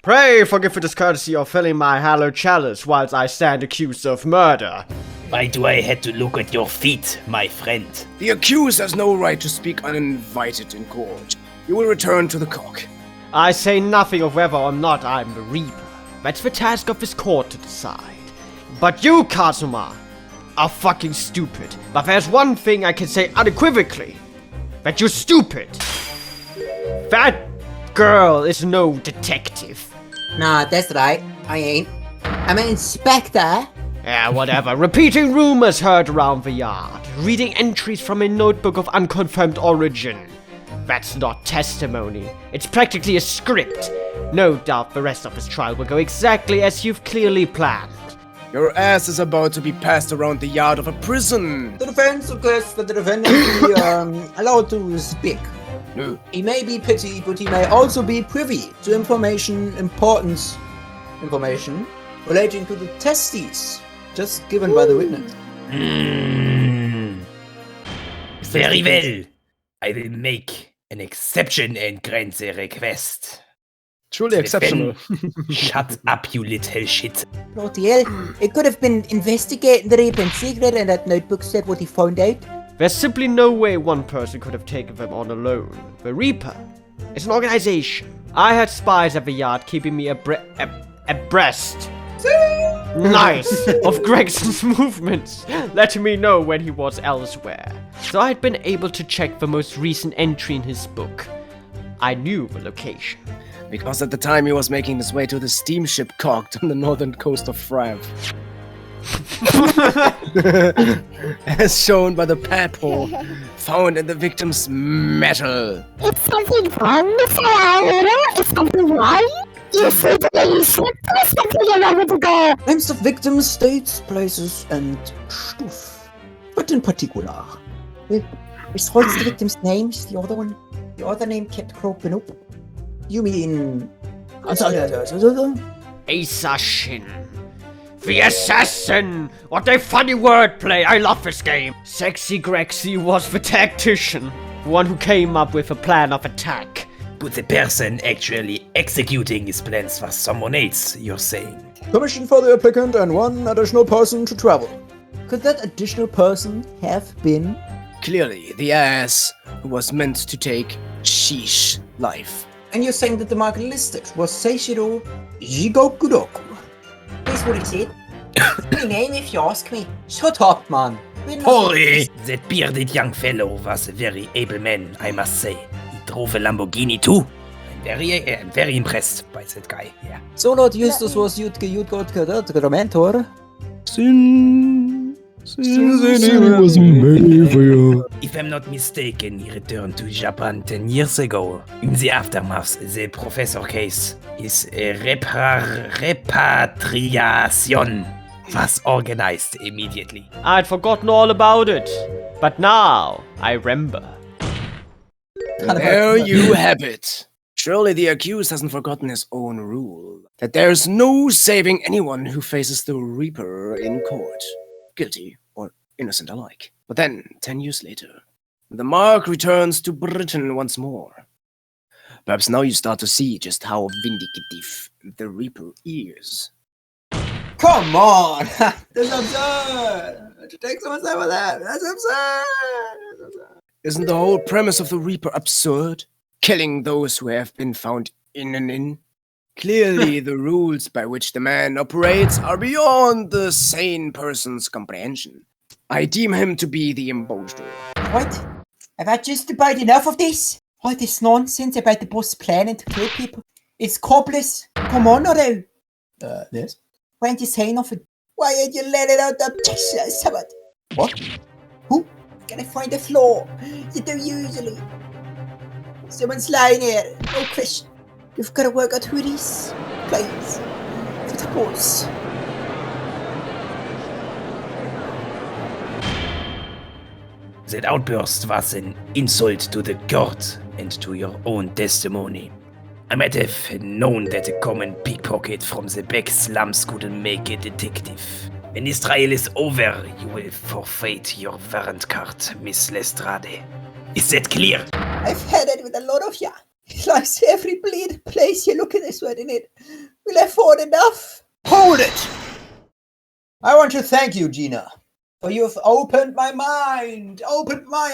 Pray forgive the discourtesy of filling my hallowed chalice whilst I stand accused of murder. Why do I have to look at your feet, my friend? The accused has no right to speak uninvited in court. You will return to the cock. I say nothing of whether or not I'm the Reaper. That's the task of this court to decide. But you, Kazuma, are fucking stupid. But there's one thing I can say unequivocally. That you're stupid. That girl is no detective. Nah, that's right. I ain't. I'm an inspector. Yeah, whatever. Repeating rumors heard around the yard. Reading entries from a notebook of unconfirmed origin. That's not testimony. It's practically a script. No doubt the rest of this trial will go exactly as you've clearly planned. Your ass is about to be passed around the yard of a prison. The defense requests that the defendant be allowed to speak. No. He may be petty, but he may also be privy to information relating to the testes just given by the witness. Very well. I will make an exception and grant the request. Truly exceptional. Shut up, you little shit. Bloody hell. It could have been investigating the rape in secret and that notebook said what he found out. There's simply no way one person could have taken them on alone. The Reaper is an organization. I had spies at the yard keeping me abreast. Nice! Of Gregson's movements, letting me know when he was elsewhere. So I had been able to check the most recent entry in his book. I knew the location. Because at the time he was making his way to the steamship cocked on the northern coast of France. As shown by the peephole found in the victim's metal. Is something wrong, Mr. Naruhodo? Is something wrong? You see the ship? There's something wrong with the girl. Names of victims, dates, places, and stuff. But in particular, besides the victim's names, the other name kept cropping up. You mean... Assassin. The assassin! What a funny wordplay! I love this game! Sexy Grexy was the tactician, the one who came up with a plan of attack. But the person actually executing his plans was someone else, you're saying? Permission for the applicant and one additional person to travel. Could that additional person have been? Clearly, the ass who was meant to take Sheesh life. And you're saying that the market listed was Seishiro Jigokudoku. That's what he said. My name, if you ask me. Shut up, man. Holy! That bearded young fellow was a very able man, I must say. He drove a Lamborghini too. I'm very impressed by that guy, yeah. So Lord Eustace was your mentor. If I'm not mistaken, he returned to Japan 10 years ago. In the aftermath, the professor case, his repatriation was organized immediately. I'd forgotten all about it, but now I remember. There you have it. Surely the accused hasn't forgotten his own rule, that there's no saving anyone who faces the Reaper in court, guilty or innocent alike. But then, 10 years later, the mark returns to Britain once more. Perhaps now you start to see just how vindicative the Reaper is. Come on! That's absurd! To take someone's time with that, that's absurd! Isn't the whole premise of the Reaper absurd? Killing those who have been found in an inn? Clearly, the rules by which the man operates are beyond the sane person's comprehension. I deem him to be the impostor. What? I've had just about enough of this. All this nonsense about the boss planning to kill people. It's copeless. Come on, Naruhodo. Yes? Why aren't you saying nothing? Why ain't you letting out the pictures? What? Who? Gonna find the flaw. You do usually. Someone's lying here. No question. You've got to work out who it is. Please. For the boss. That outburst was an insult to the court and to your own testimony. I might have known that a common pickpocket from the back slums couldn't make a detective. When this trial is over, you will forfeit your warrant card, Miss Lestrade. Is that clear? I've had it with a lot of ya. It's like every bleed place you look at this word in it. Will I afford enough? Hold it! I want to thank you, Gina. For you have opened my mind, opened my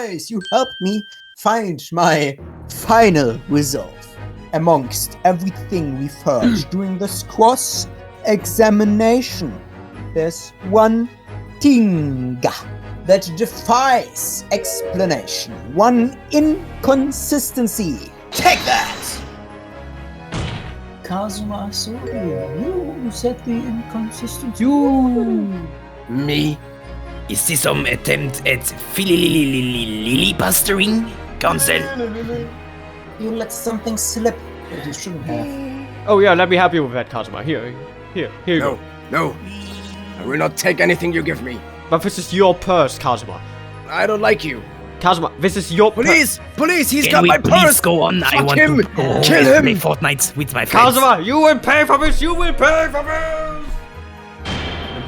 eyes. You helped me find my final resolve. Amongst everything we've heard during this cross-examination, there's one thing that defies explanation. One inconsistency. Take that! Kazuma, sorry, you said the inconsistency. You... Me? Is this some attempt at filibustering, Counsel? You let something slip that you shouldn't have. Oh yeah, let me help you with that, Kazuma. Here you go. No. I will not take anything you give me. But this is your purse, Kazuma. I don't like you. Kazuma, this is your Police! Police! He's Can got we my please purse! go on? I Fuck want him! to go Kill and him! play Fortnite with my friends. Kazuma, you will pay for this! You will pay for this!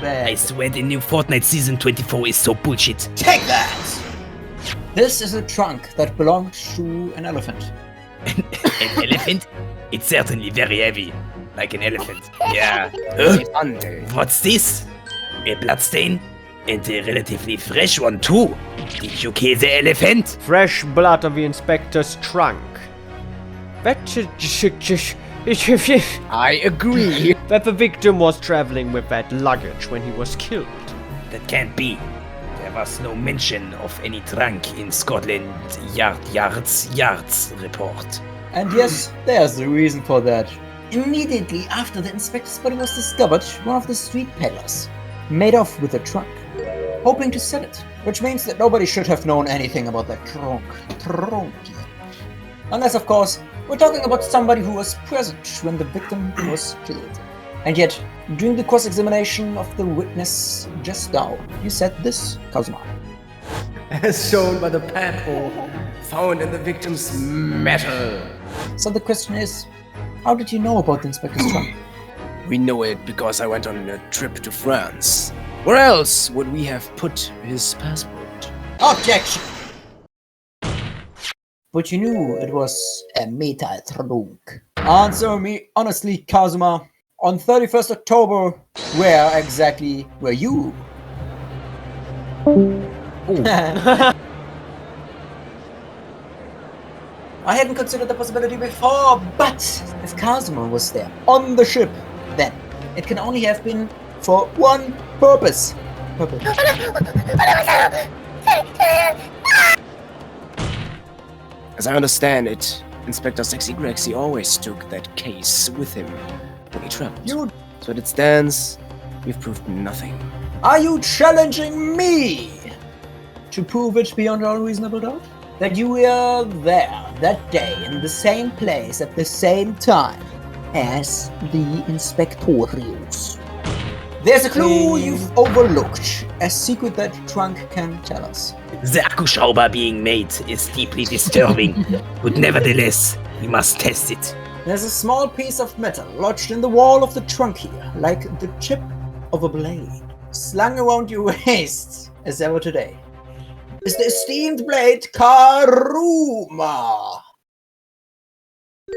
I swear the new Fortnite Season 24 is so bullshit. Take that! This is a trunk that belonged to an elephant. An elephant? It's certainly very heavy. Like an elephant. Yeah. What's this? A bloodstain? And a relatively fresh one too. Did you kill the elephant? Fresh blood of the inspector's trunk. That I agree. That the victim was traveling with that luggage when he was killed. That can't be. There was no mention of any trunk in Scotland Yard's report. And yes, there's the reason for that. Immediately after the inspector's body was discovered, one of the street peddlers made off with the trunk, hoping to sell it, which means that nobody should have known anything about that trunky. Unless, of course, we're talking about somebody who was present when the victim was killed. And yet, during the cross-examination of the witness just now, you said this, Kazuma. As shown by the pebble found in the victim's metal. So the question is, how did you know about the inspector's trunk? We know it because I went on a trip to France. Where else would we have put his passport? Objection! But you knew it was a metal trunk. Answer me honestly, Kazuma. On 31st October, where exactly were you? I hadn't considered the possibility before, but if Kazuma was there on the ship, then it can only have been for one purpose. As I understand it, Inspector Sexy Grexy always took that case with him when he traveled. So as it stands, we've proved nothing. Are you challenging me to prove it beyond all reasonable doubt? That you were there that day in the same place at the same time as the Inspectorius. There's a clue you've overlooked, a secret that trunk can tell us. The Akkuschrauber being made is deeply disturbing, but nevertheless, we must test it. There's a small piece of metal lodged in the wall of the trunk here, like the tip of a blade, slung around your waist as ever today. Is the esteemed blade Karuma?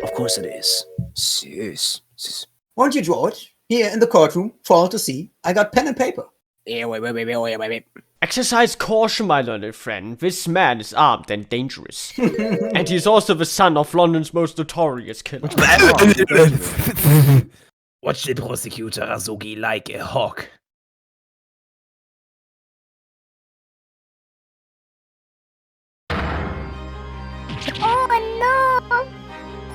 Of course it is. Yes. Won't you draw it? Here in the courtroom, for all to see. I got pen and paper. Yeah, wait. Exercise caution, my learned friend. This man is armed and dangerous. And he's also the son of London's most notorious killer. Watch the prosecutor Asogi like a hawk.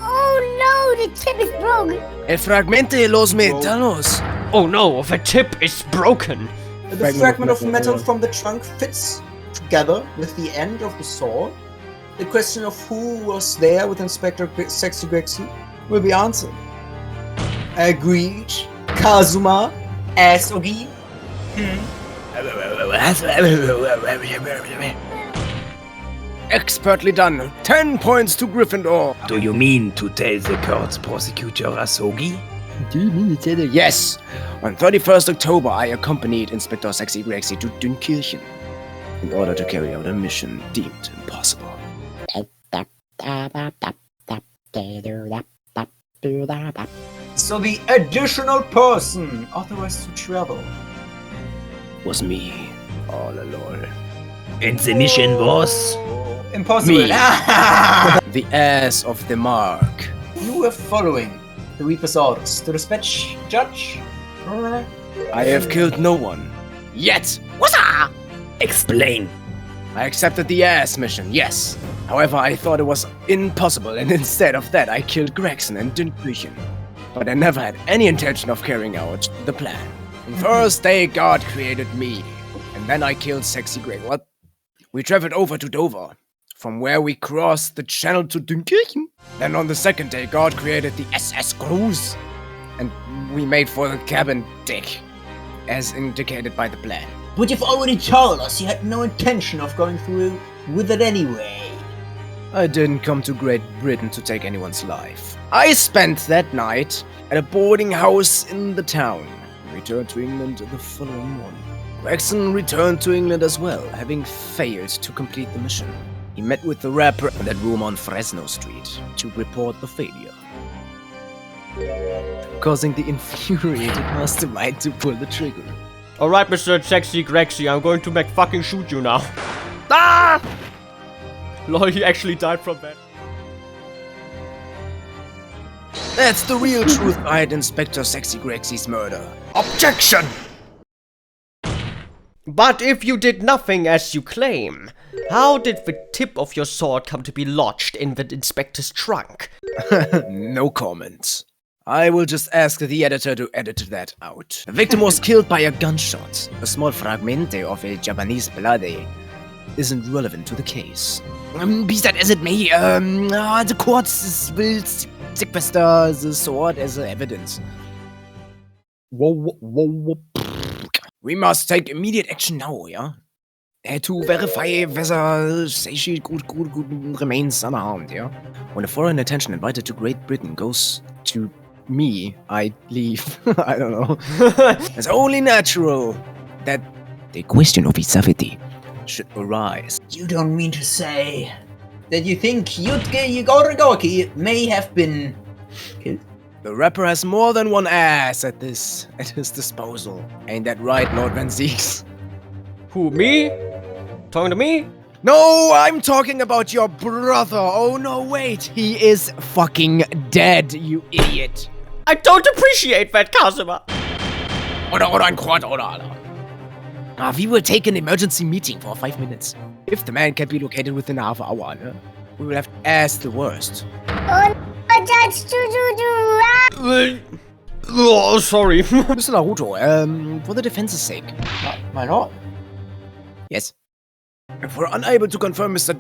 Oh no, the tip is broken. El fragmente los metalos. Oh no, the tip is broken. The fragment of metal from the trunk fits together with the end of the saw. The question of who was there with Inspector Sexy Grexy will be answered. Agreed, Kazuma, Asogi. Expertly done. 10 points to Gryffindor. Do you mean to tell the court prosecutor Asogi? Do you mean to tell her? Yes. On 31st October, I accompanied Inspector Sexy Grexy to Dunkirchen in order to carry out a mission deemed impossible. So the additional person authorized to travel was me all along. And the mission was? Impossible. Me. The ass of the mark. You were following the Reaper's orders to dispatch Judge. I have killed no one. Yet. Explain. I accepted the ass mission, yes. However, I thought it was impossible, and instead of that, I killed Gregson and Dunkirchen. But I never had any intention of carrying out the plan. On first day, God created me, and then I killed Sexy Greg. What? We traveled over to Dover, from where we crossed the channel to Dunkirchen. Then on the second day, God created the SS Cruise, and we made for the cabin deck, as indicated by the plan. But you've already told us you had no intention of going through with it anyway? I didn't come to Great Britain to take anyone's life. I spent that night at a boarding house in the town. Returned to England the following morning. Gregson returned to England as well, having failed to complete the mission. He met with the rapper in that room on Fresno Street to report the failure, causing the infuriated mastermind to pull the trigger. Alright, Mr. Sexy Grexy, I'm going to fucking shoot you now. Ah! Lol, he actually died from that. That's the real truth behind Inspector Sexy Grexy's murder. Objection! But if you did nothing as you claim, how did the tip of your sword come to be lodged in the inspector's trunk? No comments. I will just ask the editor to edit that out. The victim was killed by a gunshot. A small fragment of a Japanese bloody isn't relevant to the case. Be that as it may, the court will sequester the sword as evidence. We must take immediate action now, yeah? To verify whether Seishi could remains unharmed, yeah? When the foreign attention invited to Great Britain goes to me, I leave. I don't know. It's only natural that the question of his safety should arise. You don't mean to say that you think Yugorigoki may have been killed? The rapper has more than one ass at his disposal. Ain't that right, Lord Van Zeeks? Who, me? Talking to me? No, I'm talking about your brother. Oh no, wait. He is fucking dead, you idiot. I don't appreciate that, Kazuma. We will take an emergency meeting for 5 minutes. If the man can be located within a half hour, we will have to ask the worst. Judge Oh, sorry. Mr. Naruto, for the defense's sake. My lord? Yes. If we're unable to confirm Mr.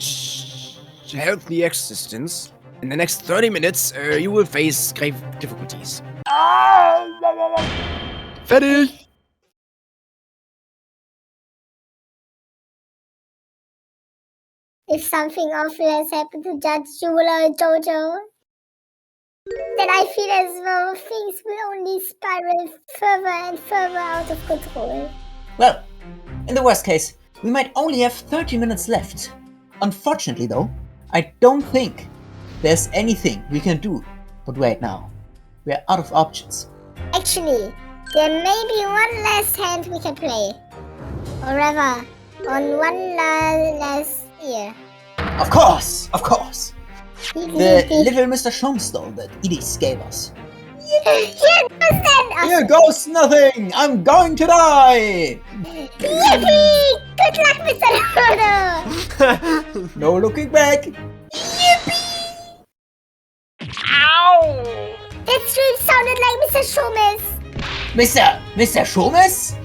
Healthy existence, in the next 30 minutes, you will face grave difficulties. Fertig! If something awful has happened to Judge Jewel or Jojo, then I feel as though things will only spiral further and further out of control. Well, in the worst case, we might only have 30 minutes left. Unfortunately though, I don't think there's anything we can do but wait now. We're out of options. Actually, there may be one last hand we can play. Or rather, on one last ear. Of course! The little Mr. Sholmes though that Edis gave us. Here goes nothing! I'm going to die! Yippee! Good luck, Mr. Naruhodo! No looking back! Yippee! Ow! That stream sounded like Mr. Sholmes. Mr. Sholmes?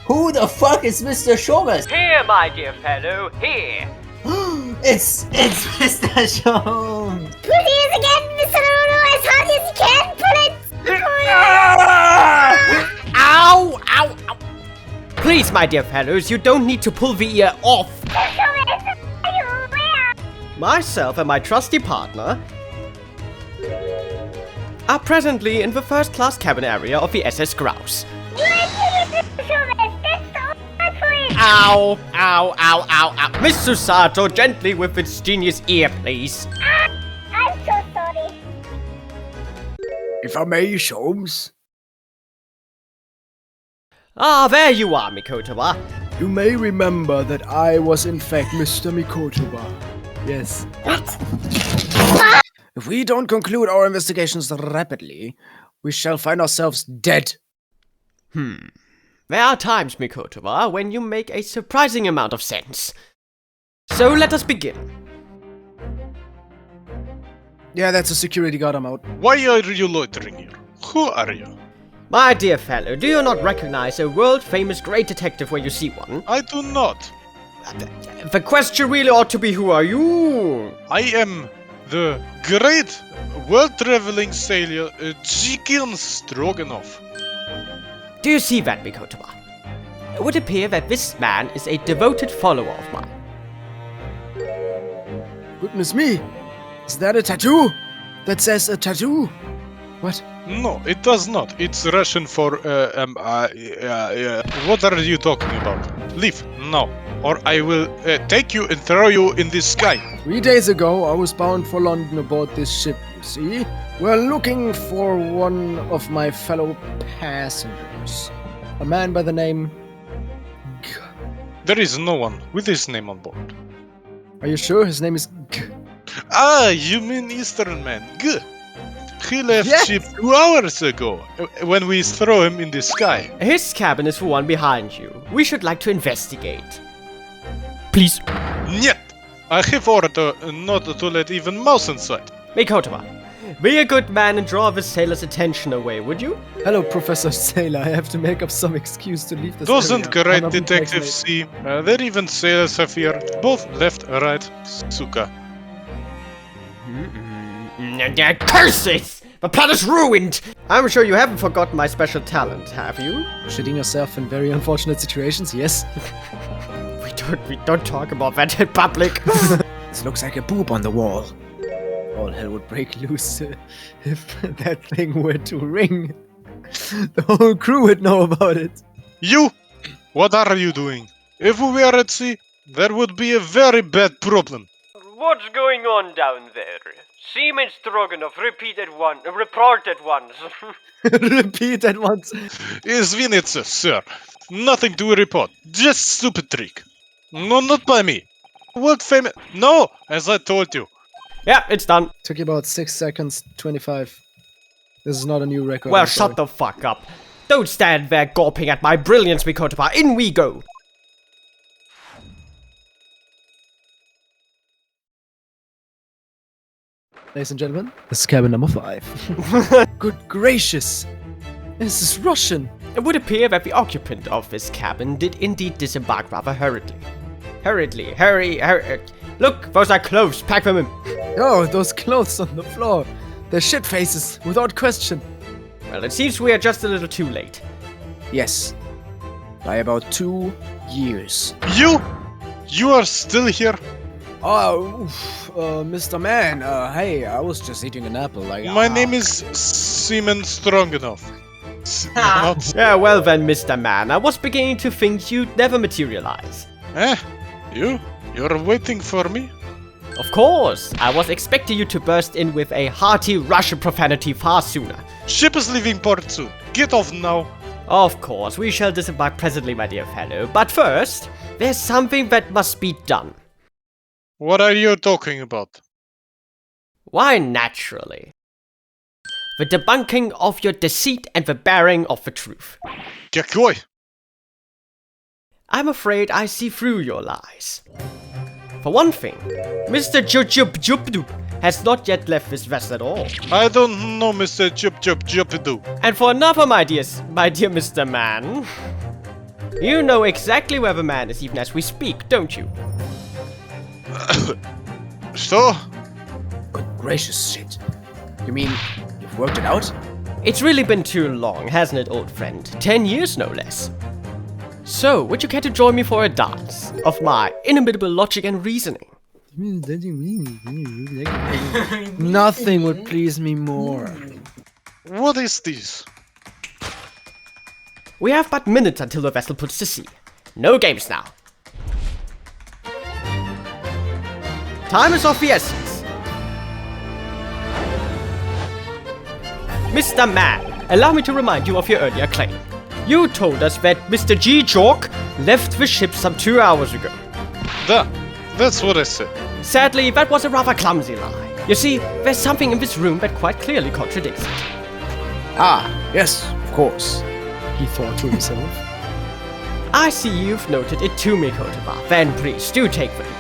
Who the fuck is Mr. Sholmes? Here, my dear fellow, here. It's Mr. Sholmes. Put it is again, Mr. Naruhodo, as hard as you can. Pull it. Ow! Ow! Ow! Please, my dear fellows, you don't need to pull the ear off. Myself and my trusty partner are presently in the first-class cabin area of the SS Grouse. Ow! Ow! Ow! Ow! Ow! Miss Susato, gently with its genius ear, please. I'm so sorry. If I may, Sholmes. Ah, there you are, Mikotoba. You may remember that I was in fact Mr. Mikotoba. Yes. What? If we don't conclude our investigations rapidly, we shall find ourselves dead. There are times, Mikotoba, when you make a surprising amount of sense. So let us begin. Yeah, that's a security guard, I'm out. Why are you loitering here? Who are you? My dear fellow, do you not recognize a world-famous great detective when you see one? I do not. The question really ought to be, who are you? I am the great world-traveling sailor Jikin Stroganov. Do you see that, Mikotoba? It would appear that this man is a devoted follower of mine. Goodness me! Is that a tattoo? That says a tattoo? What? No, it does not. It's Russian for what are you talking about? Leave now, or I will take you and throw you in the sky. 3 days ago, I was bound for London aboard this ship, you see? We're looking for one of my fellow passengers. A man by the name... There is no one with his name on board. Are you sure his name is Ah, you mean Eastern man. Good. He left Yes! ship 2 hours ago, when we throw him in the sky. His cabin is the one behind you. We should like to investigate. Please. Нет! I have ordered not to let even mouse inside. Mikotoba, be a good man and draw the sailor's attention away, would you? Hello, Professor Sailor. I have to make up some excuse to leave this Doesn't area. great I'm not detective vaccinated. see? There even sailors have here. Both left, right. Suka. Curses! The plot is ruined! I'm sure you haven't forgotten my special talent, have you? Shitting yourself in very unfortunate situations, yes? We don't talk about that in public. This looks like a boob on the wall. All hell would break loose if that thing were to ring. The whole crew would know about it. You? What are you doing? If we were at sea, there would be a very bad problem. What's going on down there? Seaman Stroganoff, report at once. Repeat at once. Извиниться, sir. Nothing to report. Just stupid trick. No, not by me. World famous. No, as I told you. Yeah, it's done. Took you about 6 seconds, 25. This is not a new record. Well, I'm sorry. shut the fuck up. Don't stand there gawping at my brilliance, Mikotoba. In we go. Ladies and gentlemen, this is cabin number 5. Good gracious! This is Russian! It would appear that the occupant of this cabin did indeed disembark rather hurriedly. Hurry. Look, those are clothes. Pack them in. Oh, those clothes on the floor. They're shit faces, without question. Well, it seems we are just a little too late. Yes. By about 2 years. You are still here? Oh, Mr. Man, hey, I was just eating an apple, like... My name is Seaman Stroganoff. Yeah, well then, Mr. Man, I was beginning to think you'd never materialize. You're waiting for me? Of course, I was expecting you to burst in with a hearty Russian profanity far sooner. Ship is leaving port soon. Get off now. Of course, we shall disembark presently, my dear fellow. But first, there's something that must be done. What are you talking about? Why, naturally. The debunking of your deceit and the bearing of the truth. Какой? I'm afraid I see through your lies. For one thing, Mr. Jubjubjubdub has not yet left this vessel at all. I don't know, Mr. Jubjubjubdu. And for another, my dear Mr. Man, you know exactly where the man is even as we speak, don't you? So? Good gracious shit. You mean you've worked it out? It's really been too long, hasn't it, old friend? 10 years, no less. So, would you care to join me for a dance of my inimitable logic and reasoning? Nothing would please me more. What is this? We have but minutes until the vessel puts to sea. No games now. Time is of the essence. Mr. Man, allow me to remind you of your earlier claim. You told us that Mr. G. Jork left the ship some 2 hours ago. That's what I said. Sadly, that was a rather clumsy lie. You see, there's something in this room that quite clearly contradicts it. Ah, yes, of course. He thought to himself. I see you've noted it too, Mikotoba. Then please, do take the lead.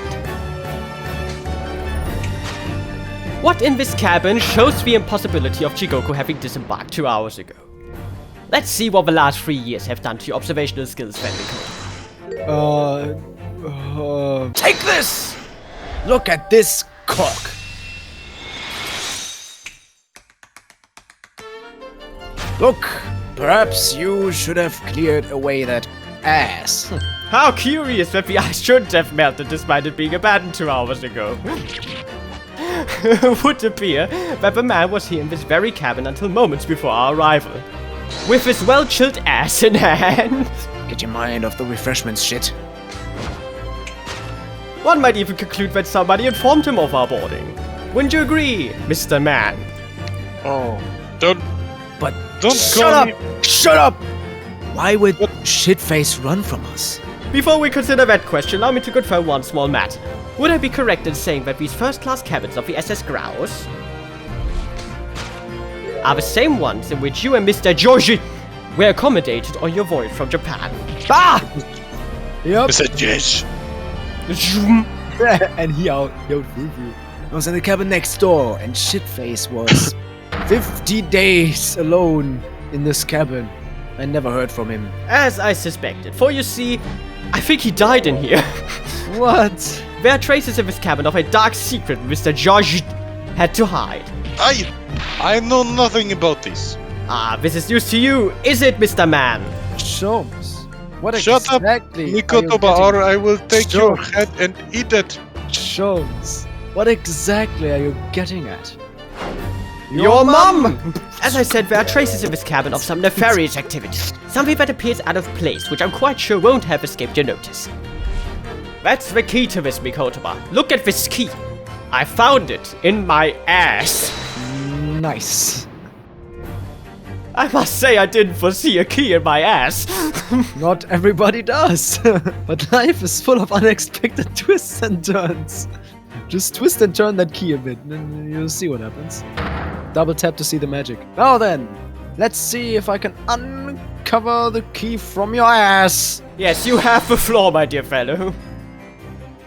What in this cabin shows the impossibility of Chigoku having disembarked 2 hours ago? Let's see what the last 3 years have done to your observational skills, then, Mikotoba. Take this! Look at this cock. Look, perhaps you should have cleared away that ass. How curious that the ice shouldn't have melted despite it being abandoned 2 hours ago. would appear that the man was here in this very cabin until moments before our arrival, with his well-chilled ass in hand. Get your mind off the refreshments shit. One might even conclude that somebody informed him of our boarding. Wouldn't you agree, Mr. Man? Oh, don't Shut call up! me. Shut up! Why would Shitface run from us? Before we consider that question, allow me to confirm one small matter. Would I be correct in saying that these first-class cabins of the SS Grouse are the same ones in which you and Mr. Joji were accommodated on your voyage from Japan? Ah! Yep. Mr. Jesh. And he out. I was in the cabin next door, and Shitface was 50 days alone in this cabin. I never heard from him. As I suspected, for you see, I think he died in here. What? There are traces in this cabin of a dark secret Mr. George had to hide. I know nothing about this. Ah, this is news to you, is it, Mr. Man? Sholmes, what Shut exactly up, Mikotoba, or I will take your head and eat it. Sholmes, what exactly are you getting at? Your mum! As I said, there are traces in this cabin of some nefarious activity. Something that appears out of place, which I'm quite sure won't have escaped your notice. That's the key to this, Mikotoba. Look at this key. I found it in my ass. Nice. I must say I didn't foresee a key in my ass. Not everybody does. But life is full of unexpected twists and turns. Just twist and turn that key a bit, and you'll see what happens. Double tap to see the magic. Now then, let's see if I can uncover the key from your ass. Yes, you have the floor, my dear fellow.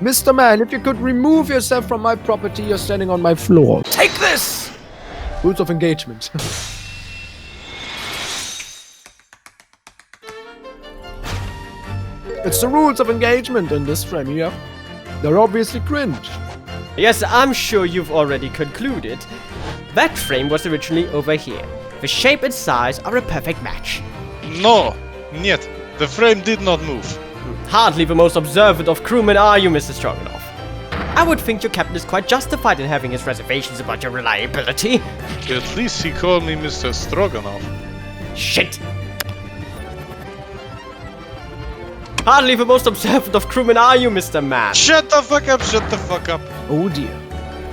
Mr. Man, if you could remove yourself from my property, you're standing on my floor. Take this! Rules of engagement. It's the rules of engagement in this frame here. They're obviously cringe. Yes, I'm sure you've already concluded. That frame was originally over here. The shape and size are a perfect match. No, niet. The frame did not move. Hardly the most observant of crewmen are you, Mr. Stroganoff. I would think your captain is quite justified in having his reservations about your reliability. At least he called me Mr. Stroganoff. Shit! Hardly the most observant of crewmen are you, Mr. Man. Shut the fuck up, shut the fuck up. Oh dear.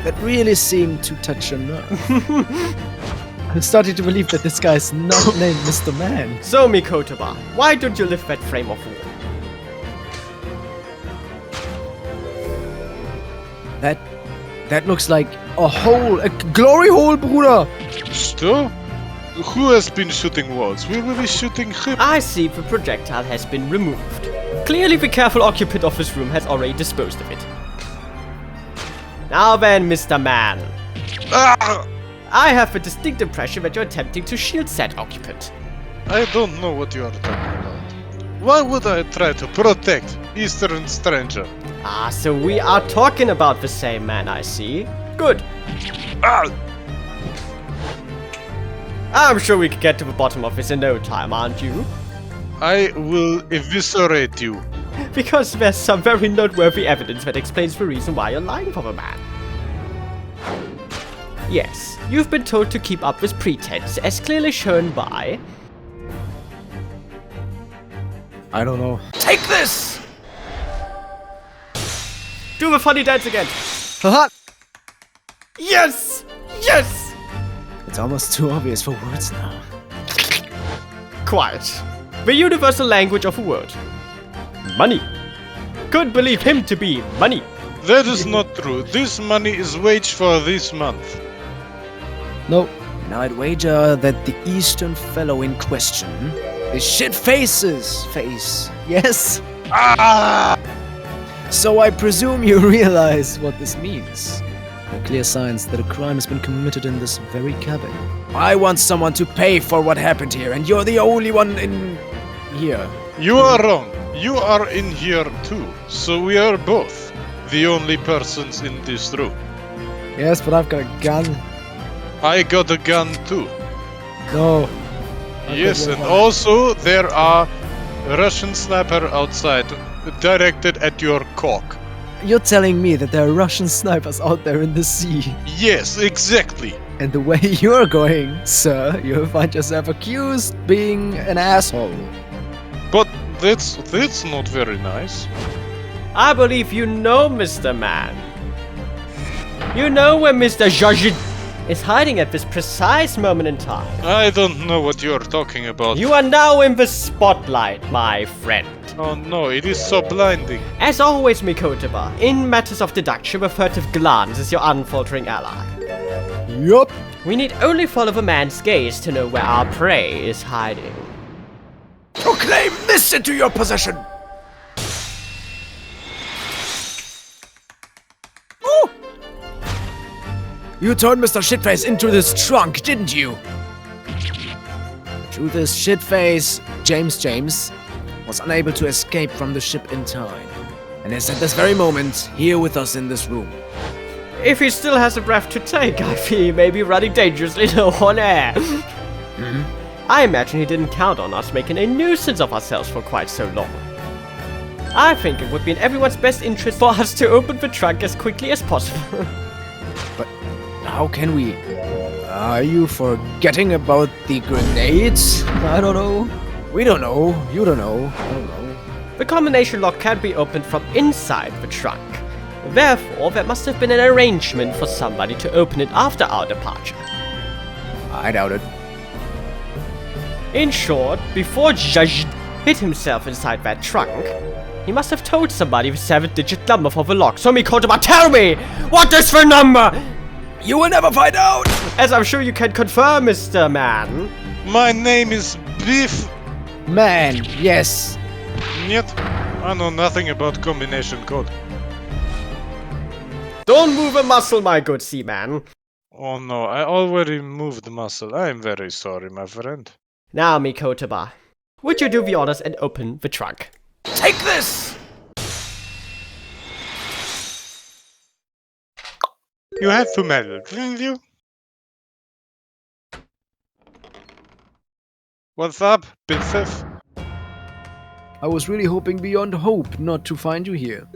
That really seemed to touch a nerve. I'm starting to believe that this guy's not named Mr. Man. So, Mikotoba, why don't you lift that frame off wall? That looks like a hole, a glory hole, Bruder! Still? Who has been shooting walls? We will be shooting him. I see the projectile has been removed. Clearly the careful occupant of this room has already disposed of it. Now then, Mr. Man. Ah! I have the distinct impression that you're attempting to shield said occupant. I don't know what you are talking about. Why would I try to protect Eastern Stranger? Ah, so we are talking about the same man, I see. Good. Ah! I'm sure we can get to the bottom of this in no time, aren't you? I will eviscerate you. Because there's some very noteworthy evidence that explains the reason why you're lying for the man. Yes, you've been told to keep up this pretense, as clearly shown by... I don't know. Take this! Do the funny dance again. Haha! Yes! Yes! It's almost too obvious for words now. Quiet. The universal language of a word. Money. Could believe him to be money. That is not true. This money is wage for this month. No. Now I'd wager that the Eastern fellow in question is Shitface's face. Yes? Ah! So I presume you realize what this means. There are clear signs that a crime has been committed in this very cabin. I want someone to pay for what happened here, and you're the only one in here. You are wrong. You are in here too. So we are both the only persons in this room. Yes, but I've got a gun. I got a gun too. No. Yes, and also there are Russian sniper outside directed at your cock. you're telling me that there are Russian snipers out there in the sea. Yes, exactly. And the way you're going, sir, you'll find yourself accused being an asshole. But that's not very nice. I believe you know, Mr. Man. You know where Mr. Jajid is hiding at this precise moment in time. I don't know what you're talking about. You are now in the spotlight, my friend. Oh no, it is so blinding. As always, Mikotoba, in matters of deduction, a furtive glance is your unfaltering ally. Yup. We need only follow the man's gaze to know where our prey is hiding. Proclaim this into your possession! Oh! You turned Mr. Shitface into this trunk, didn't you? The truth is, Shitface, James, was unable to escape from the ship in time, and is at this very moment here with us in this room. If he still has a breath to take, I fear he may be running dangerously low on air. I imagine he didn't count on us making a nuisance of ourselves for quite so long. I think it would be in everyone's best interest for us to open the trunk as quickly as possible. But how can we? Are you forgetting about the grenades? I don't know. We don't know. You don't know. I don't know. The combination lock can be opened from inside the trunk. Therefore, there must have been an arrangement for somebody to open it after our departure. I doubt it. In short, before Jaj hid himself inside that trunk, he must have told somebody the 7-digit number for the lock. So Mikotoba, tell me! What is the number? You will never find out! As I'm sure you can confirm, Mr. Man. My name is Beef. Man, yes. Yet, I know nothing about combination code. Don't move a muscle, my good seaman. Oh no, I already moved the muscle. I am very sorry, my friend. Now, Mikotoba, would you do the honors and open the trunk? Take this! You had to meddle, didn't you? What's up, Biffif? I was really hoping beyond hope not to find you here.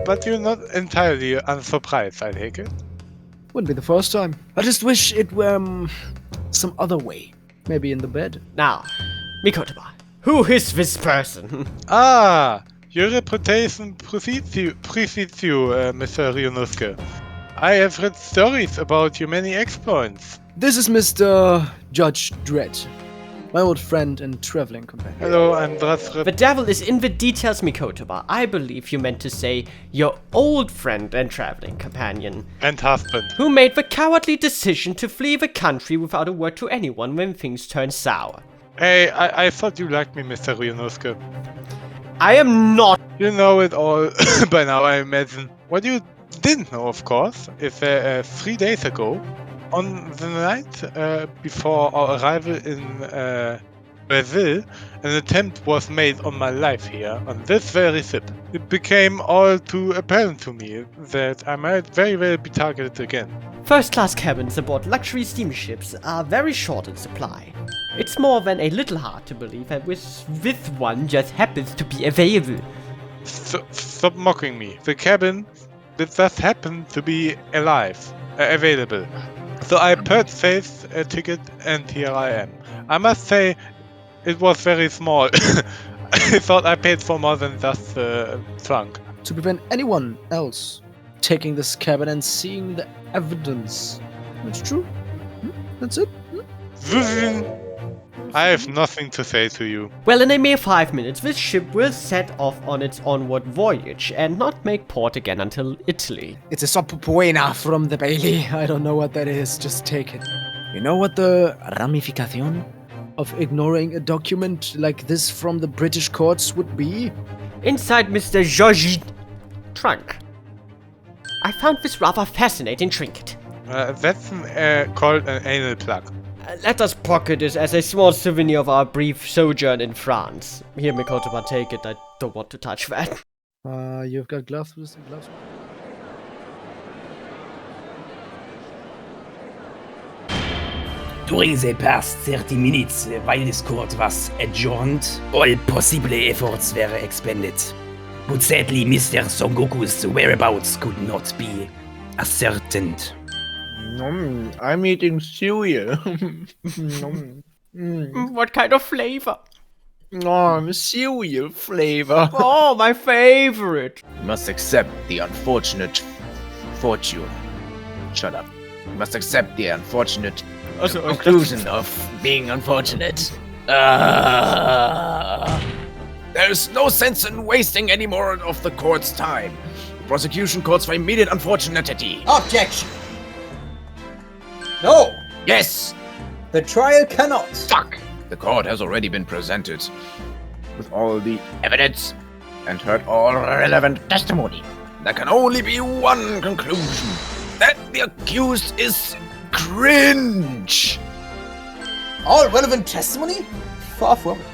But you're not entirely unsurprised, I take it. Wouldn't be the first time. I just wish it were some other way. Maybe in the bed. Now, Mikotoba, who is this person? Ah, your reputation precedes you, Mr. Ryunosuke. I have read stories about your many exploits. This is Mr. Judge Dredd, my old friend and traveling companion. Hello, I'm Dredd. The devil is in the details, Mikotoba. I believe you meant to say your old friend and traveling companion. And husband. Who made the cowardly decision to flee the country without a word to anyone when things turned sour. Hey, I thought you liked me, Mr. Ryunosuke. I am not. You know it all by now, I imagine. What you didn't know, of course, is that 3 days ago, on the night before our arrival in Brazil, an attempt was made on my life here, on this very ship. It became all too apparent to me that I might very well be targeted again. First-class cabins aboard luxury steamships are very short in supply. It's more than a little hard to believe that this one just happens to be available. Stop mocking me. The cabin that just happened to be available. So I purchased a ticket and here I am. I must say, it was very small. I thought I paid for more than just the trunk. To prevent anyone else taking this cabin and seeing the evidence. That's true. That's it. I have nothing to say to you. Well, in a mere 5 minutes, this ship will set off on its onward voyage and not make port again until Italy. It's a sopupuena from the Bailey. I don't know what that is. Just take it. You know what the ramificación of ignoring a document like this from the British courts would be? Inside Mr. George's trunk, I found this rather fascinating trinket. That's called an anal plug. Let us pocket this as a small souvenir of our brief sojourn in France. Here, Mikotoba, take it. I don't want to touch that. You've got gloves with gloves. During the past 30 minutes, while this court was adjourned, all possible efforts were expended. But sadly, Mr. Son Goku's whereabouts could not be ascertained. I'm eating cereal. What kind of flavor? Oh, cereal flavor. Oh, my favorite. You must accept the unfortunate fortune. Shut up. You must accept the unfortunate conclusion of being unfortunate. There's no sense in wasting any more of the court's time. The prosecution calls for immediate unfortunatity. Objection. No! Yes! The trial cannot. Fuck! The court has already been presented with all the evidence and heard all relevant testimony. There can only be one conclusion. That the accused is cringe. All relevant testimony? Far from it.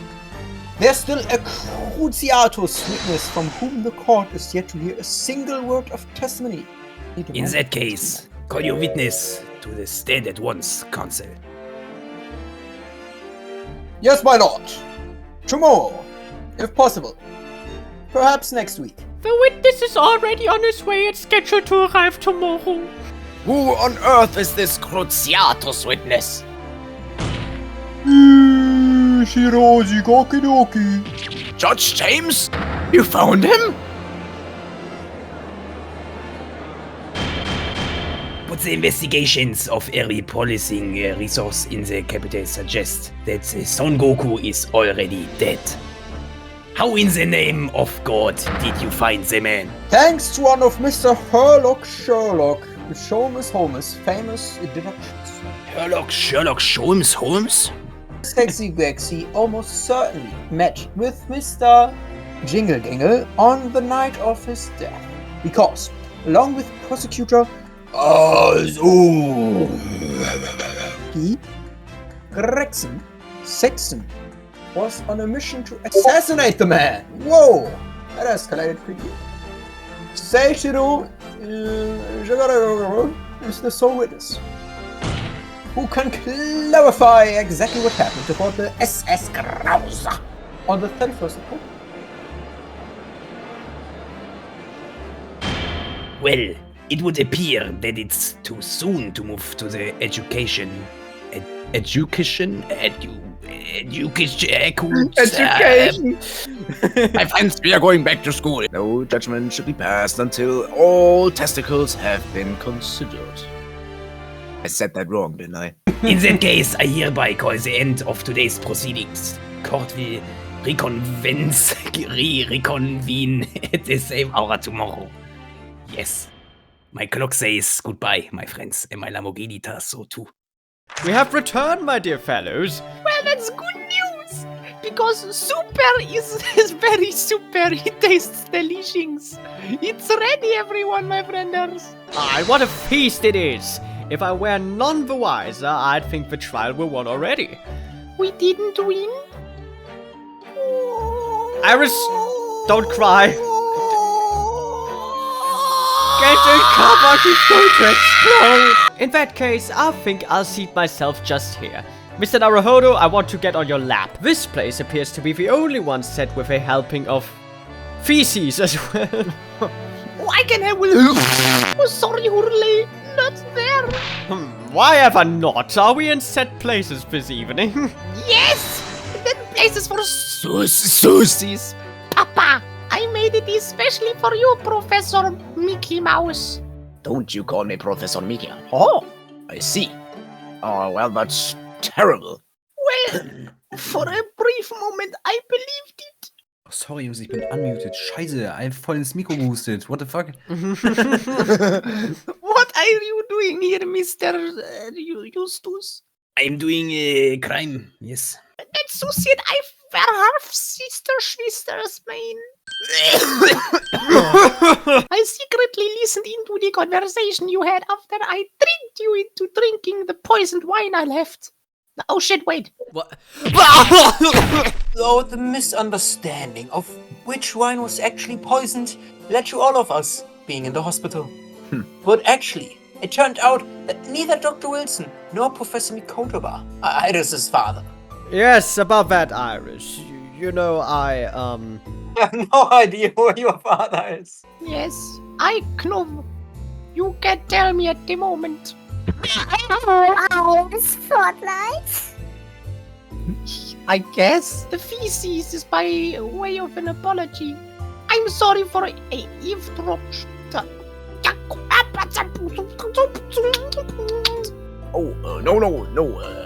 There's still a cruciatus witness from whom the court is yet to hear a single word of testimony. In that case, call your witness to the stand at once, counsel. Yes, my lord. Tomorrow, if possible. Perhaps next week. The witness is already on his way. It's scheduled to arrive tomorrow. Who on earth is this cruciatus witness? Shiroshi Gokidoki. Judge James? You found him? But the investigations of early policing resource in the capital suggest that Son Goku is already dead. How in the name of God did you find the man? Thanks to one of Mr. Herlock Sholmes' famous deductions. Herlock Sholmes? Sexy Wexy almost certainly met with Mr. Jingle on the night of his death. Because, along with Prosecutor he, Gregson, Sexton, was on a mission to assassinate the man. Whoa, that escalated quickly. Seishiro is the sole witness who can clarify exactly what happened aboard the SS Krauser on the 31st of October. Well, it would appear that it's too soon to move to the education. My friends, we are going back to school. No judgment should be passed until all testicles have been considered. I said that wrong, didn't I? In that case, I hereby call the end of today's proceedings. Court will reconvene at the same hour tomorrow. Yes. My clock says goodbye, my friends, and my Lamborghini does so too. We have returned, my dear fellows. Well, that's good news, because super is very super. It tastes delicious. It's ready, everyone, my frienders. Aye, what a feast it is. If I were none the wiser, I'd think the trial were won already. We didn't win. Iris, don't cry. Get in cover, he's going to explode! In that case, I think I'll seat myself just here. Mr. Naruhodo, I want to get on your lap. This place appears to be the only one set with a helping of feces as well. Oh, I can help with Oh, sorry, Hurley. Not there. Why ever not? Are we in set places this evening? Yes! Then places for Susies. Papa! I made it especially for you, Professor Mickey Mouse. Don't you call me Professor Mickey. Oh, I see. Oh, well, that's terrible. Well, for a brief moment, I believed it. Oh, sorry, Jungs, ich bin unmuted. Scheiße, einfach voll ins Mikro gehustet. What the fuck? What are you doing here, Mr. Justus? I'm doing a crime, yes. That's so sad. I half sisters, man. I secretly listened into the conversation you had after I tricked you into drinking the poisoned wine I left. Oh shit, wait. What? So the misunderstanding of which wine was actually poisoned led to all of us being in the hospital. But actually, it turned out that neither Dr. Wilson nor Professor Mikotoba are Iris's father. Yes, about that, Iris. You know, I have no idea who your father is. Yes, I know. You can tell me at the moment. Spotlight? I guess the feces is by way of an apology. I'm sorry for a eavesdrop. No.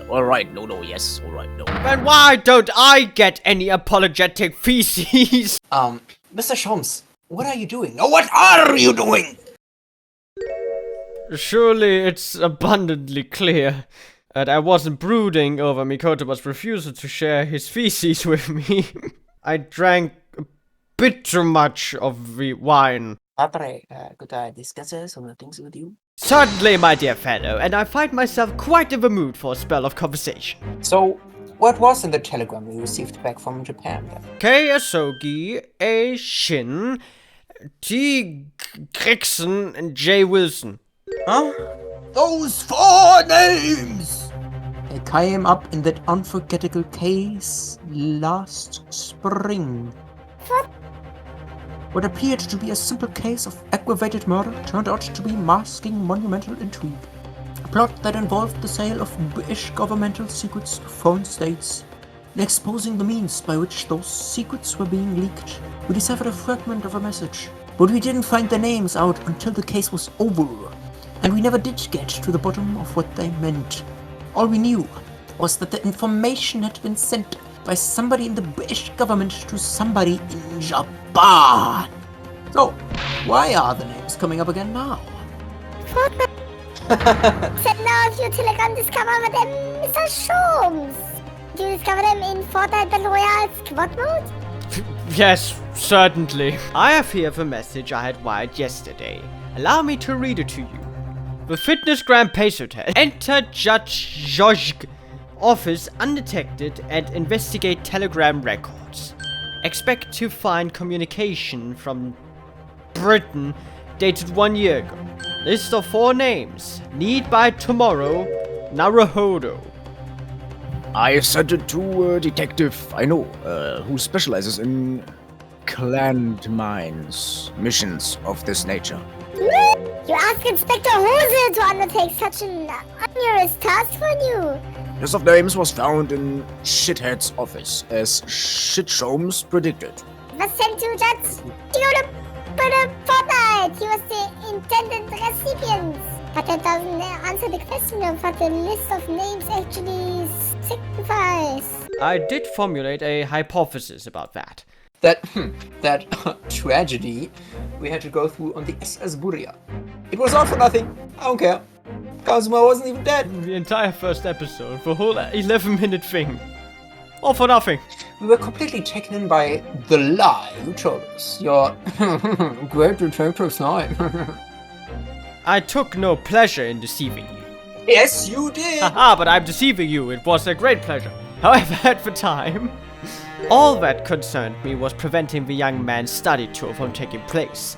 Alright, no, yes, alright, no. And why don't I get any apologetic feces? Mr. Sholmes, what are you doing? Oh, what are you doing? Surely it's abundantly clear that I wasn't brooding over Mikotoba's refusal to share his feces with me. I drank a bit too much of the wine. Padre, could I discuss some things with you? Certainly, my dear fellow, and I find myself quite in the mood for a spell of conversation. So, what was in the telegram you received back from Japan then? K. Asogi, A. Shin, T. Grixon, and J. Wilson. Huh? Those 4 names! They came up in that unforgettable case last spring. What appeared to be a simple case of aggravated murder turned out to be masking monumental intrigue. A plot that involved the sale of British governmental secrets to foreign states and exposing the means by which those secrets were being leaked. We deciphered a fragment of a message, but we didn't find the names out until the case was over, and we never did get to the bottom of what they meant. All we knew was that the information had been sent by somebody in the British government to somebody in Japan. So, why are the names coming up again now? Said now if you telegram discover them, Mr. Sholmes. Do you discover them in Fortnite Battle Royale squad mode? Yes, certainly. I have here the message I had wired yesterday. Allow me to read it to you. The Fitness Grand Peso test. Enter Judge Zhozg office undetected and investigate telegram records. Expect to find communication from Britain dated 1 year ago. List of 4 names. Need by tomorrow. Naruhodo. I sent it to a detective I know, who specializes in landmines missions of this nature. You ask Inspector Hose to undertake such an onerous task for you. List of names was found in Shithead's office, as Shit Sholmes predicted. Was sent to Judge Fortnite. He was the intended recipient. But that doesn't answer the question of what the list of names actually signifies. I did formulate a hypothesis about that. That tragedy we had to go through on the SS Buria. It was all for nothing. I don't care. Kazuma wasn't even dead. The entire first episode, the whole 11-minute thing. All for nothing. We were completely taken in by the lie you told us. Your great detective's lie. I took no pleasure in deceiving you. Yes, you did. Haha, but I'm deceiving you. It was a great pleasure. However, at the time, all that concerned me was preventing the young man's study tour from taking place.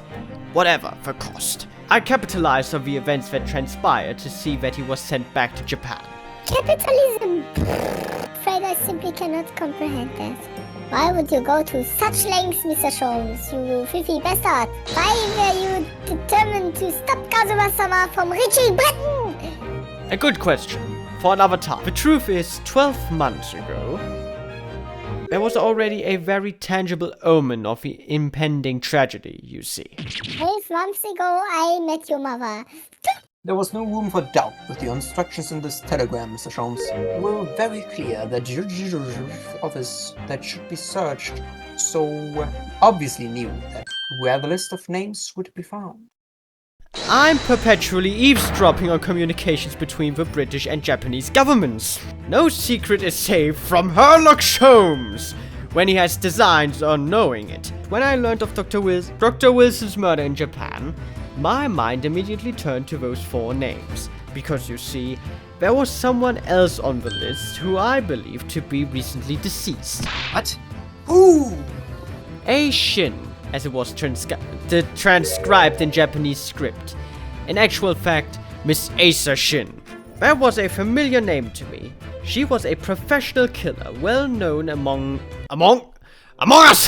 Whatever the cost. I capitalized on the events that transpired to see that he was sent back to Japan. Capitalism. Afraid I simply cannot comprehend that. Why would you go to such lengths, Mr. Sholmes, you fifi bastard? Why were you determined to stop Kazuma-sama from reaching Britain? A good question. For another time. The truth is, 12 months ago, there was already a very tangible omen of the impending tragedy, you see. 12 months ago, I met your mother. There was no room for doubt with the instructions in this telegram, Mr. Sholmes. We were very clear that Judge's office that should be searched, so obviously knew that where the list of names would be found. I'm perpetually eavesdropping on communications between the British and Japanese governments. No secret is safe from Herlock Sholmes when he has designs on knowing it. When I learned of Dr. Wilson's murder in Japan, my mind immediately turned to those 4 names. Because you see, there was someone else on the list who I believe to be recently deceased. What? Who? A Shin, as it was transcribed in Japanese script. In actual fact, Miss Asa Shin. That was a familiar name to me. She was a professional killer, well known among us.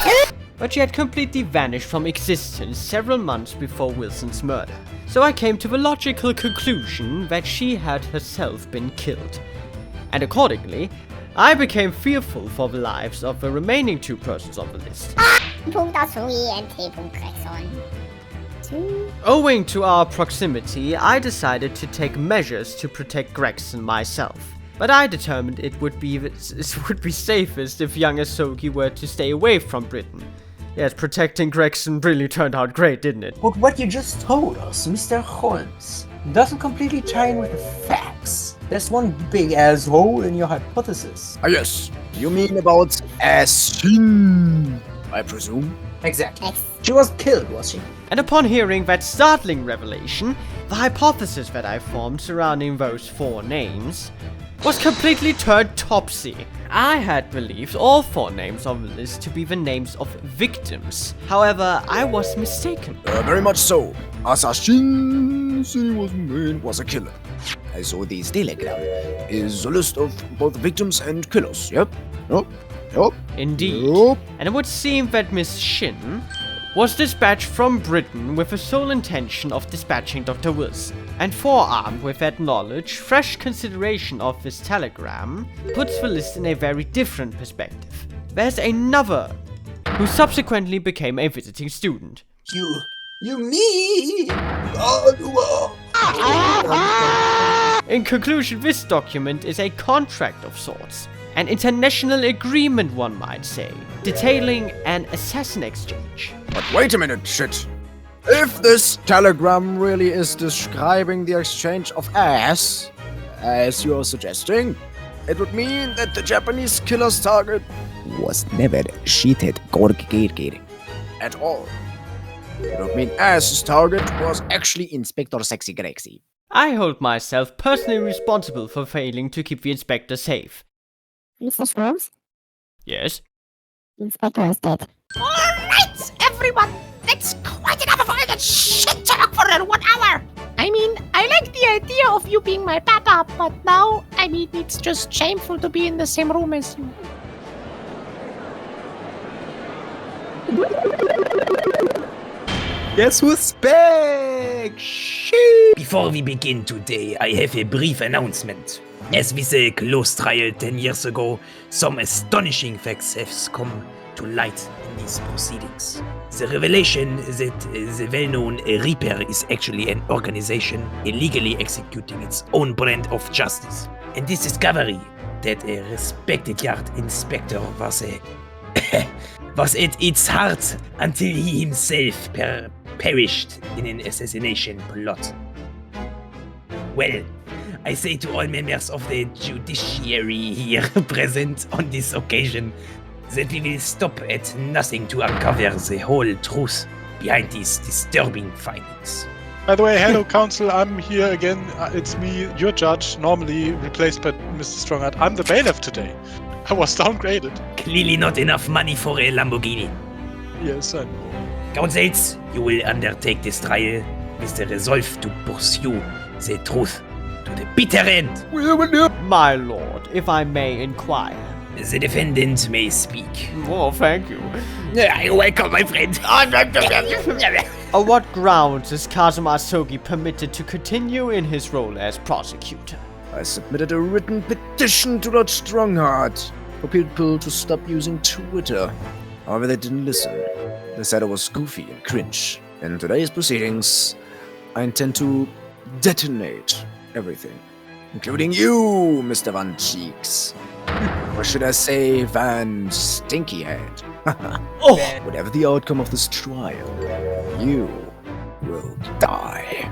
but she had completely vanished from existence several months before Wilson's murder. So I came to the logical conclusion that she had herself been killed. And accordingly, I became fearful for the lives of the remaining 2 persons on the list. and T. Owing to our proximity, I decided to take measures to protect Gregson myself. But I determined it would be safest if young Asogi were to stay away from Britain. Yes, protecting Gregson really turned out great, didn't it? But what you just told us, Mr. Holmes, doesn't completely tie in with the facts. There's one big asshole in your hypothesis. Ah, yes. You mean about Ashin, I presume? Exactly. She was killed, was she? And upon hearing that startling revelation, the hypothesis that I formed surrounding those 4 names was completely turned topsy. I had believed all 4 names on the list to be the names of victims. However, I was mistaken. Very much so. Assassin was a killer. I saw this telegram is a list of both victims and killers. Yep. Indeed. And it would seem that Miss Shin was dispatched from Britain with the sole intention of dispatching Dr. Wilson. And forearmed with that knowledge, fresh consideration of this telegram puts the list in a very different perspective. There's another who subsequently became a visiting student. You me? In conclusion, this document is a contract of sorts. An international agreement, one might say, detailing an assassin exchange. But wait a minute, shit. If this telegram really is describing the exchange of ass, as you're suggesting, it would mean that the Japanese killer's target was never cheated Gorgir at all. It would mean ass's target was actually Inspector Sexy Grexy. I hold myself personally responsible for failing to keep the inspector safe. Mr. Sholmes? Yes? Inspector is dead. Alright, everyone! That's quite enough of all that shit talk for 1 hour! I mean, I like the idea of you being my papa, but now, I mean, it's just shameful to be in the same room as you. Guess who's back? Before we begin today, I have a brief announcement. As with the close trial 10 years ago, some astonishing facts have come to light in these proceedings. The revelation that the well-known Reaper is actually an organization illegally executing its own brand of justice. And this discovery that a respected yard inspector was at its heart until he himself perished in an assassination plot. Well, I say to all members of the judiciary here present on this occasion that we will stop at nothing to uncover the whole truth behind these disturbing findings. By the way, hello council, I'm here again. It's me, your judge, normally replaced by Mr. Strongheart. I'm the bailiff today. I was downgraded. Clearly not enough money for a Lamborghini. Yes, I know. Councils, you will undertake this trial with the resolve to pursue the truth to the bitter end. My lord, if I may inquire. The defendant may speak. Oh, thank you. You're welcome, my friend. On what grounds is Kazuma Asogi permitted to continue in his role as prosecutor? I submitted a written petition to Lord Strongheart for people to stop using Twitter. However, they didn't listen. They said it was goofy and cringe. In today's proceedings, I intend to detonate everything, including you, Mr. Van Cheeks. Or should I say Van Stinkyhead? Whatever the outcome of this trial, you will die.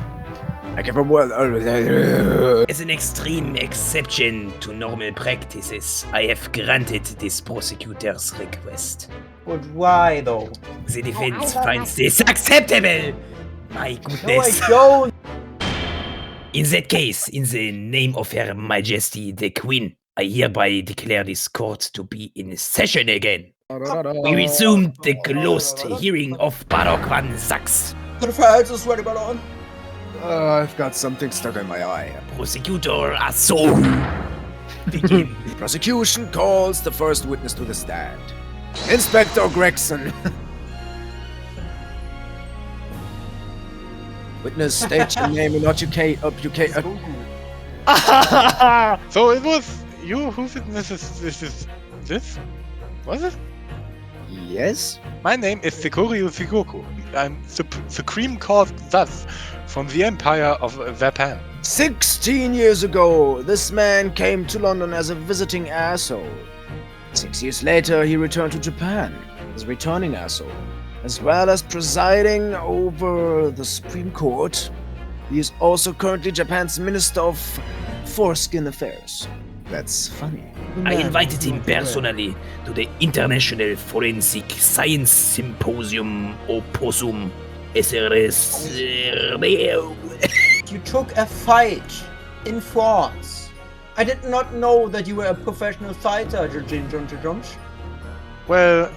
I give a word. As an extreme exception to normal practices, I have granted this prosecutor's request. But why though? The defense finds this acceptable! My goodness. No, I don't! In that case, in the name of Her Majesty the Queen, I hereby declare this court to be in session again. We resume the closed hearing of Baroque Van Sachs. The defense is ready, my lord. I've got something stuck in my eye. Prosecutor Aso. Begin. Prosecution calls the first witness to the stand. Inspector Gregson. Witness, state your name and occupation. So it was you who witnessed this? Was it? Yes? My name is Sekorio Sigoku. I'm Supreme Court thus from the Empire of Japan. 16 years ago, this man came to London as a visiting asshole. 6 years later, he returned to Japan as a returning asshole, as well as presiding over the Supreme Court. He is also currently Japan's Minister of Foreskin Affairs. That's funny. I invited him personally to the International Forensic Science Symposium Opossum SRS. You took a fight in France. I did not know that you were a professional fighter, Jones. Well,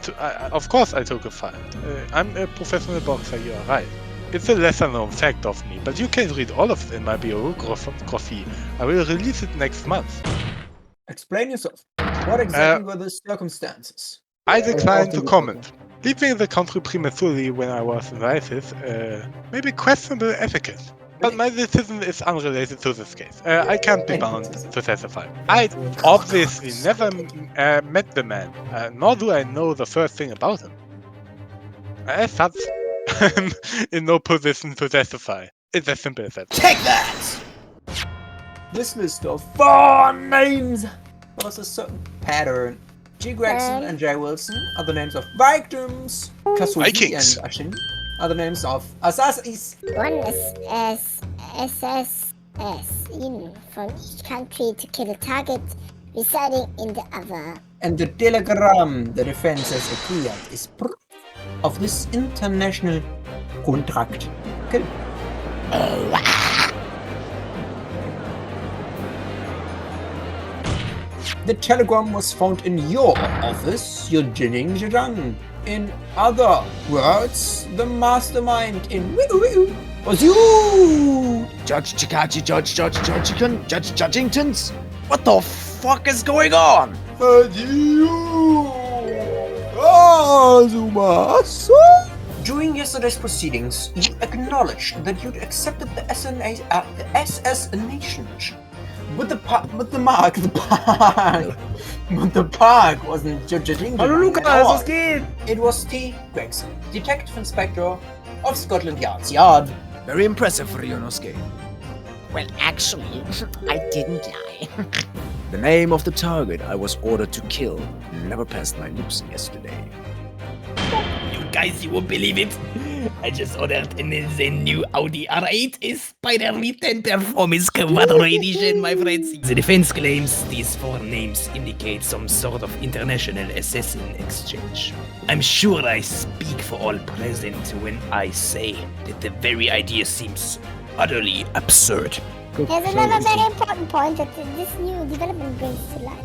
of course I took a fight. I'm a professional boxer, you are right. It's a lesser known fact of me, but you can read all of it in my biography. I will release it next month. Explain yourself. What exactly were the circumstances? I decline to comment. Leaving the country prematurely when I was invited may be questionable etiquette. But my decision is unrelated to this case. I can't be bound to testify. I obviously never met the man, nor do I know the first thing about him. As such, I'm in no position to testify. It's as simple as that. Take that! This list of 4 names was a certain pattern. G. Gregson and J. Wilson are the names of victims. Kasuki and Ashin are the names of assassins. One is SSS in from each country to kill a target residing in the other. And the telegram the defense has acquired is proof of this international contract. Okay. The telegram was found in your office, Yujing Zhejiang. In other words, the mastermind in was you! Judge Judgingtons? What the fuck is going on? During yesterday's proceedings, you acknowledged that you'd accepted the assassination. But the park wasn't judging. Hallo Lukas, was geht? It was T. Gregson, Detective Inspector of Scotland Yard. Very impressive, Ryunosuke. Well, actually, I didn't lie. The name of the target I was ordered to kill never passed my lips yesterday. You guys, you won't believe it. I just ordered the new Audi R8 Spider V10 Performance Quattro Edition, my friends. The defense claims these 4 names indicate some sort of international assassin exchange. I'm sure I speak for all present when I say that the very idea seems utterly absurd. There's another very important point that this new development brings to light.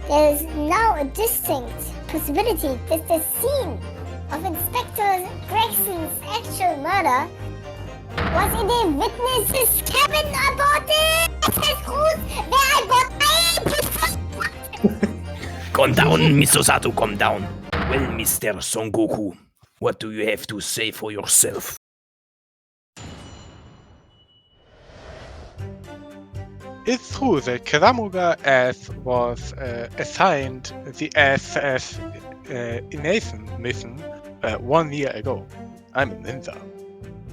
There is now a distinct possibility that the scene of Inspector Gregson's actual murder was in the witness's cabin aboard the cruise where I bought my Calm down, Miss Susato, calm down. Well, Mr. Son Goku, what do you have to say for yourself? It's true that Karamuga S was assigned the assassination mission 1 year ago. I'm a ninja.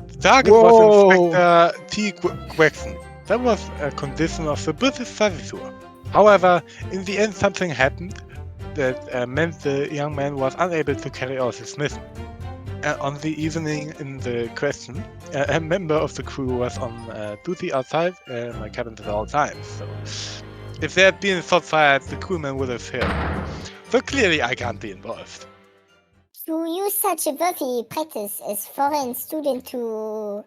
The target was Inspector T. Gregson. That was a condition of the British service tour. However, in the end something happened that meant the young man was unable to carry out his mission. On the evening in the question, a member of the crew was on duty outside my cabin at all times, so if there had been a shot fired, the crewman would have hit. So clearly I can't be involved. You use such a worthy practice as foreign student to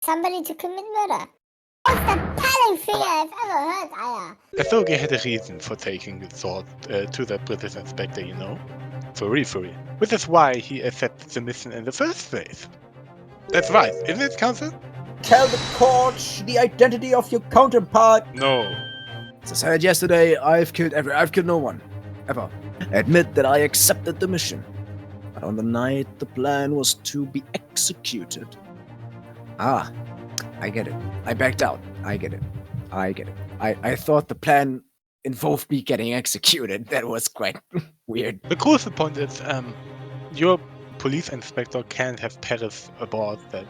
somebody to commit murder. What's the appalling thing I've ever heard, Aya? I thought he had a reason for taking the sword to the British inspector, you know. For real. Which is why he accepted the mission in the first place. That's right, isn't it, Counsel? Tell the court the identity of your counterpart. No. As I said yesterday, I've killed no one. Ever. Admit that I accepted the mission. But on the night the plan was to be executed. I get it. I backed out. I get it. I thought the plan involved me getting executed. That was quite weird. The crucial point is, your police inspector can't have Paris aboard that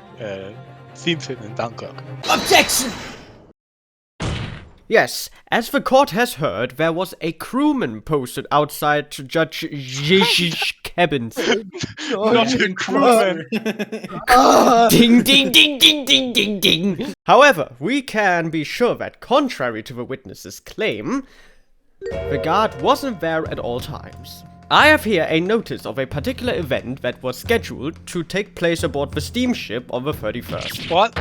seems in Dunkirk. Objection! Yes, as the court has heard, there was a crewman posted outside Judge Yeshi's cabin. Not a crewman. Ding, ding, ding, ding, ding, ding, ding. However, we can be sure that, contrary to the witness's claim, the guard wasn't there at all times. I have here a notice of a particular event that was scheduled to take place aboard the steamship on the 31st. What?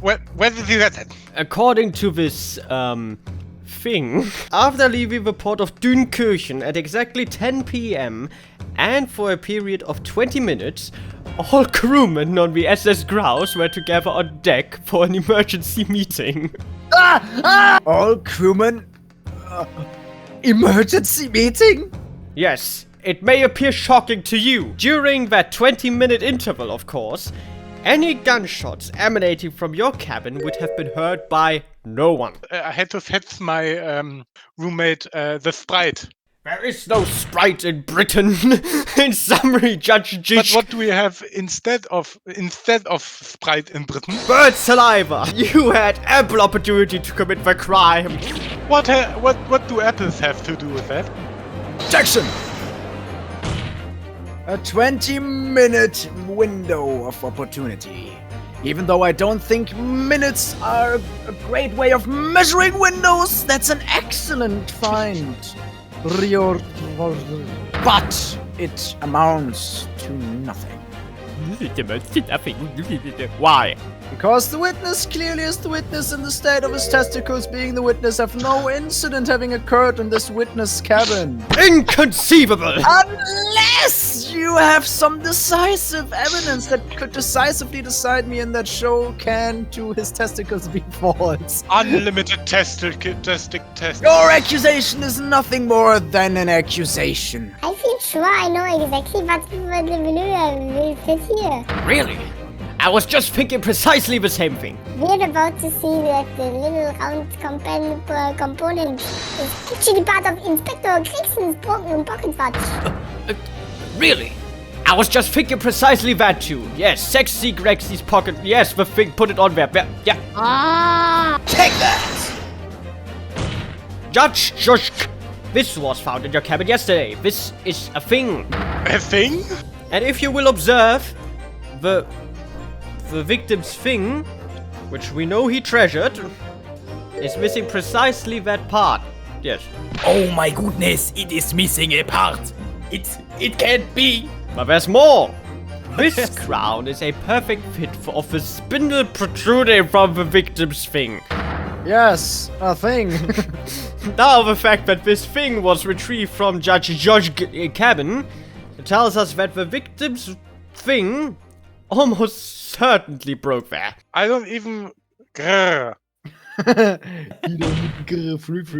Where did you get that? According to this, thing, after leaving the port of Dünkirchen at exactly 10 p.m. and for a period of 20 minutes, all crewmen on the SS Grouse were together on deck for an emergency meeting. All crewmen? Emergency meeting? Yes, it may appear shocking to you. During that 20-minute interval, of course, any gunshots emanating from your cabin would have been heard by no one. I had to fetch my roommate, the Sprite. There is no Sprite in Britain. In summary, Judge Jish. But what do we have instead of Sprite in Britain? Bird saliva. You had ample opportunity to commit the crime. What do apples have to do with that? Objection! A 20-minute window of opportunity. Even though I don't think minutes are a great way of measuring windows, that's an excellent find. But it amounts to nothing. Why? Because the witness clearly is the witness in the state of his testicles being the witness of no incident having occurred in this witness cabin. Inconceivable! Unless you have some decisive evidence that could decisively decide me in that show can to his testicles be false. Unlimited testicle. Your accusation is nothing more than an accusation. I feel sure I know exactly what will fit here. Really? I was just thinking precisely the same thing. We're about to see that the little round component is actually part of Inspector Grixon's pocket watch. Really? I was just thinking precisely that too. Yes, sexy Grexy's pocket. Yes, the thing, put it on there. Yeah. Take that! Judge Joshk, this was found in your cabin yesterday. This is a thing. A thing? And if you will observe, the victim's thing, which we know he treasured, is missing precisely that part. Yes. Oh my goodness, it is missing a part. It can't be. But there's more. This crown is a perfect fit for the spindle protruding from the victim's thing. Yes, a thing. Now the fact that this thing was retrieved from Judge Josh's cabin tells us that the victim's thing almost certainly broke there. I don't even... Grrr.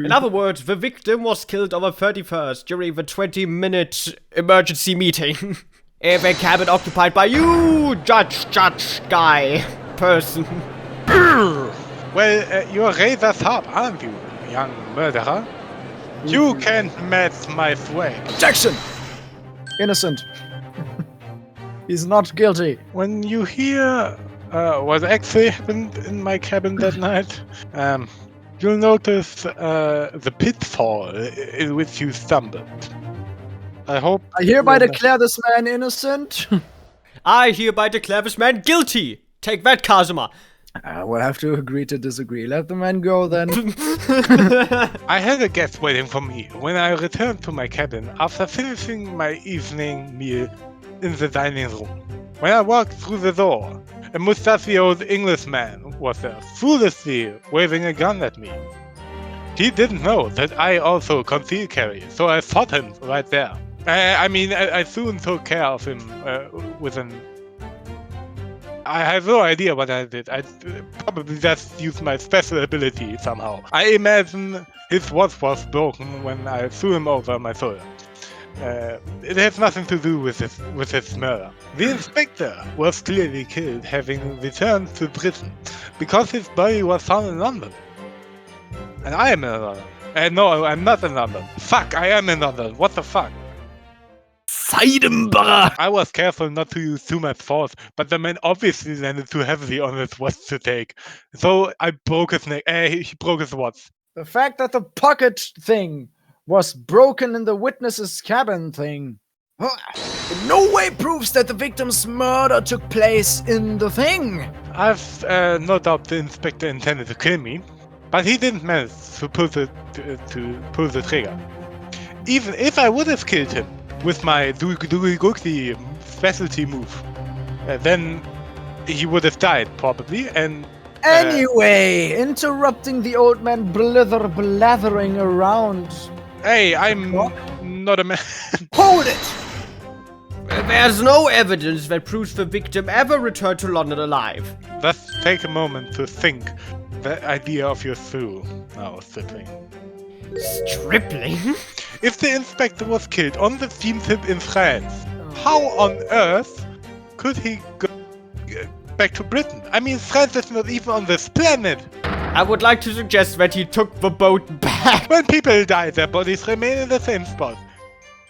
In other words, the victim was killed on the 31st during the 20-minute emergency meeting. In the cabin occupied by you, judge guy, person. Well, you're rather sharp, aren't you, young murderer? You can't match my swag. Objection! Innocent. He's not guilty. When you hear what actually happened in my cabin that night, you'll notice the pitfall in which you stumbled. I hereby declare this man innocent. I hereby declare this man guilty. Take that, Kazuma. We'll have to agree to disagree. Let the man go then. I had a guest waiting for me when I returned to my cabin after finishing my evening meal in the dining room. When I walked through the door, a mustachioed Englishman was there, foolishly waving a gun at me. He didn't know that I also conceal carry, so I shot him right there. I soon took care of him with an... I have no idea what I did. I probably just used my special ability somehow. I imagine his watch was broken when I threw him over my shoulder. It has nothing to do with his murder. The inspector was clearly killed having returned to Britain Because his body was found in London. And I am in London. No, I'm not in London. Fuck, I am in London. What the fuck? Seidenbacher! I was careful not to use too much force, but the man obviously landed too heavily on his watch to take. So I broke his neck. He broke his watch. The fact that the pocket thing was broken in the witness's cabin thing in no way proves that the victim's murder took place in the thing. I've no doubt the inspector intended to kill me, but he didn't manage to pull the trigger. Even if I would have killed him with my Durigokti specialty move, then he would have died probably. And anyway, interrupting the old man blathering around. Hey, I'm not a man. Hold it! There's no evidence that proves the victim ever returned to London alive. Let's take a moment to think the idea of your through. Now, stripling. Stripling? If the inspector was killed on the theme tip in France, how on earth could he go back to Britain? I mean, France is not even on this planet. I would like to suggest that he took the boat back. When people die, their bodies remain in the same spot.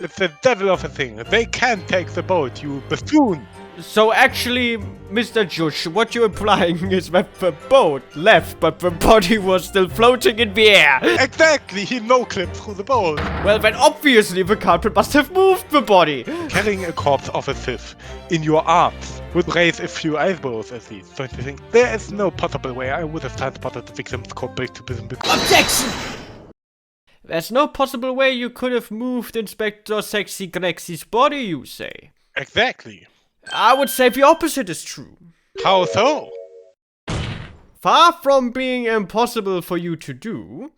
It's the devil of a thing. They can't take the boat, you buffoon. So actually, Mr. Jush, what you're implying is that the boat left, but the body was still floating in the air. Exactly, he no-clipped through the boat. Well, then obviously the culprit must have moved the body. Carrying a corpse of a thief in your arms would raise a few eyebrows at least, don't you think? There is no possible way I would have transported the victim's corpse back to prison. Objection! There's no possible way you could have moved Inspector Sexy Grexy's body, you say? Exactly. I would say the opposite is true. How so? Far from being impossible for you to do,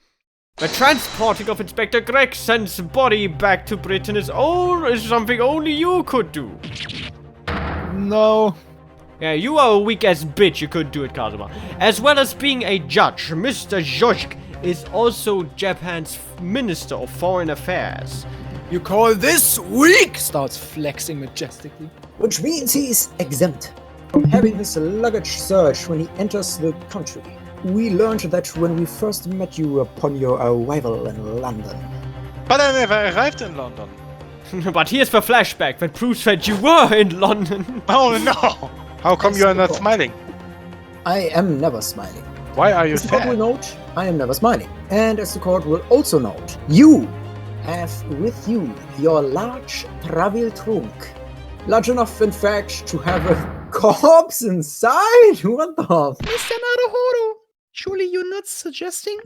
the transporting of Inspector Gregson's body back to Britain is something only you could do. No. Yeah, you are a weak-ass bitch, you couldn't do it, Kazuma. As well as being a judge, Mr. Joshk is also Japan's Minister of Foreign Affairs. You call this weak? Starts flexing majestically. Which means he's exempt from having his luggage searched when he enters the country. We learned that when we first met you upon your arrival in London. But I never arrived in London. But here's the flashback that proves that you were in London. Oh no! How come you are not smiling? I am never smiling. Why are you as the court sad? will note, I am never smiling. And as the court will also note, you have with you your large travel trunk. Large enough, in fact, to have a corpse inside? What the? Mr. Naruhodo, surely you're not suggesting?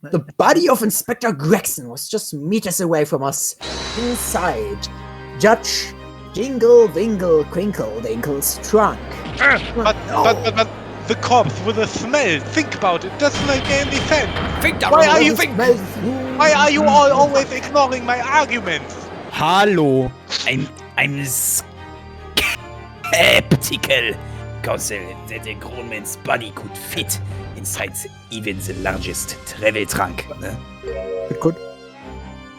The body of Inspector Gregson was just meters away from us. Inside Judge Jingle Wingle Crinkle Dinkle's trunk. But the corpse with a smell. Think about it. Doesn't make any sense. Why are you all always ignoring my arguments? Hello, I'm skeptical, because that a grown man's body could fit inside even the largest travel trunk. It could.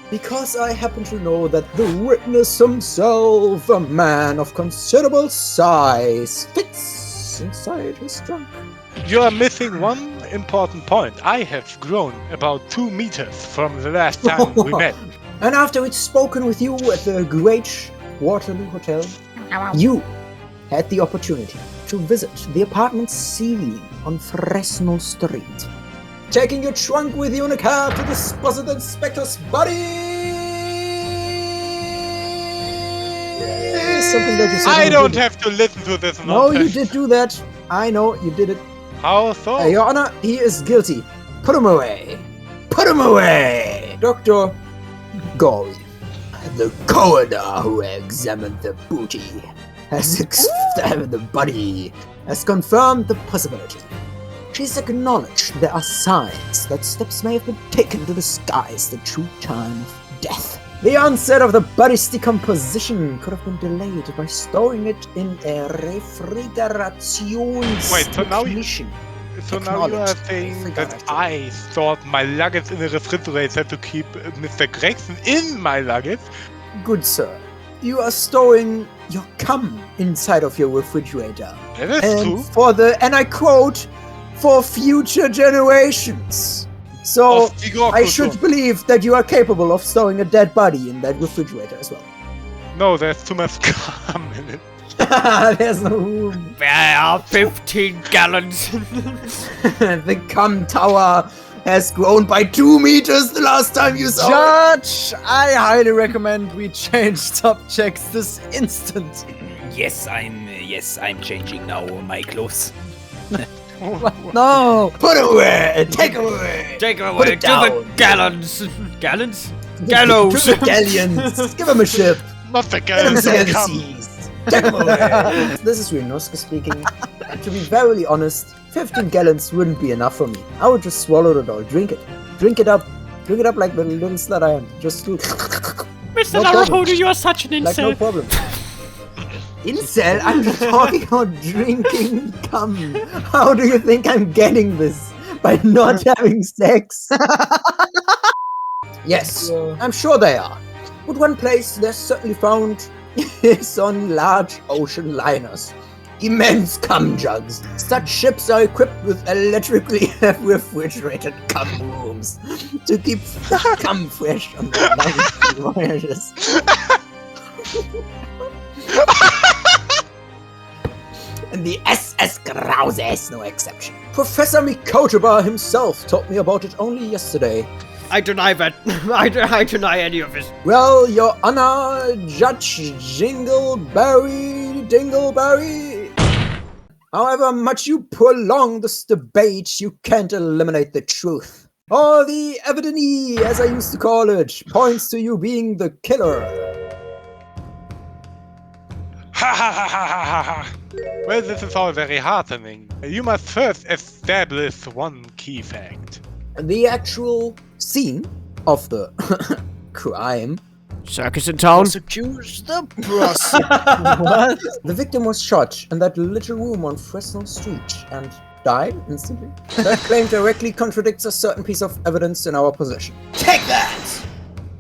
Because I happen to know that the witness himself, a man of considerable size, fits inside his trunk. You are missing one important point. I have grown about 2 meters from the last time we met. And after we'd spoken with you at the great Waterloo Hotel, you had the opportunity to visit the apartment ceiling on Fresno Street, taking your trunk with you in a cab to deposit the inspector's body. Something that you said I don't have to listen to this No, you nonsense. did do that. I know, you did it. How so? Your Honor, he is guilty. Put him away. Put him away. Dr. Gory, the coroner who examined the booty, has examined the body, has confirmed the possibility. She's acknowledged there are signs that steps may have been taken to disguise the true time of death. The onset of the body's decomposition could have been delayed by storing it in a refrigeration. Wait, so now you are saying that I stored my luggage in a refrigerator to keep Mr. Gregson in my luggage? Good sir, you are storing your cum inside of your refrigerator. That is and true. And I quote, for future generations. So I should believe that you are capable of stowing a dead body in that refrigerator as well. No, there's too much cum in it. There's no room. There are 15 gallons. The cum tower has grown by 2 meters the last time you saw it. Judge, I highly recommend we change subjects this instant. Yes, I'm changing now my clothes. No! Put it away! Take it away! Take it Put away it to down. the gallons. Gallons? Gallows. To the galleons. Give him a ship. Not the Get him galleons to of the cum. seas. Take him away. This is Ryunosuke speaking. To be very honest, 15 gallons wouldn't be enough for me. I would just swallow it all. Drink it. Drink it up. Drink it up like the little slut I am. Just do. Mr. No problem. Naruhodo, you are such an Like, incel. no problem. Incel? I'm talking about drinking cum. How do you think I'm getting this? By not having sex? Yes, I'm sure they are. But one place they're certainly found is on large ocean liners. Immense cum jugs. Such ships are equipped with electrically refrigerated cum rooms to keep cum fresh on their long voyages. And the SS Krause is no exception. Professor Mikotoba himself told me about it only yesterday. I deny that. I deny any of this. Well, Your Honor, Judge Dingleberry. However much you prolong this debate, you can't eliminate the truth. All the evidence, as I used to call it, points to you being the killer. Ha ha ha ha ha ha ha. Well, this is all very heartening. You must first establish one key fact. The actual scene of the crime. Circus in town. Accuse the prosecutor. What? The victim was shot in that little room on Fresno Street and died instantly. That claim directly contradicts a certain piece of evidence in our possession. Take that!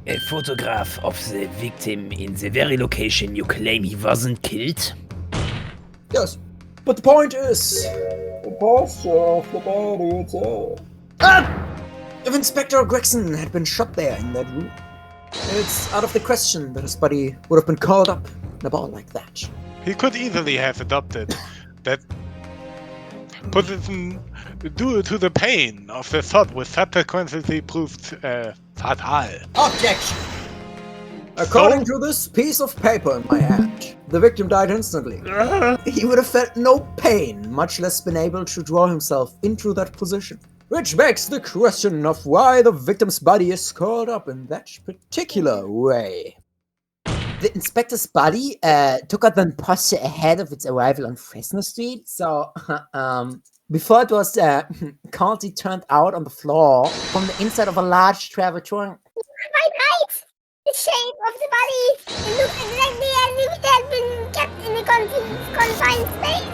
A photograph of the victim in the very location you claim he wasn't killed? Yes, but the point is, the posture of the body itself. If Inspector Gregson had been shot there in that room, it's out of the question that his body would have been called up in a ball like that. He could easily have adopted that position due to the pain of the thought was subsequently proved fatal. Objection! According to this piece of paper in my hand, the victim died instantly. He would have felt no pain, much less been able to draw himself into that position. Which begs the question of why the victim's body is curled up in that particular way. The inspector's body took up an posture ahead of its arrival on Fresno Street, so before it was calmly turned out on the floor from the inside of a large travel trunk. Right. The shape of the body. It looks exactly as if it had been kept in a confined space.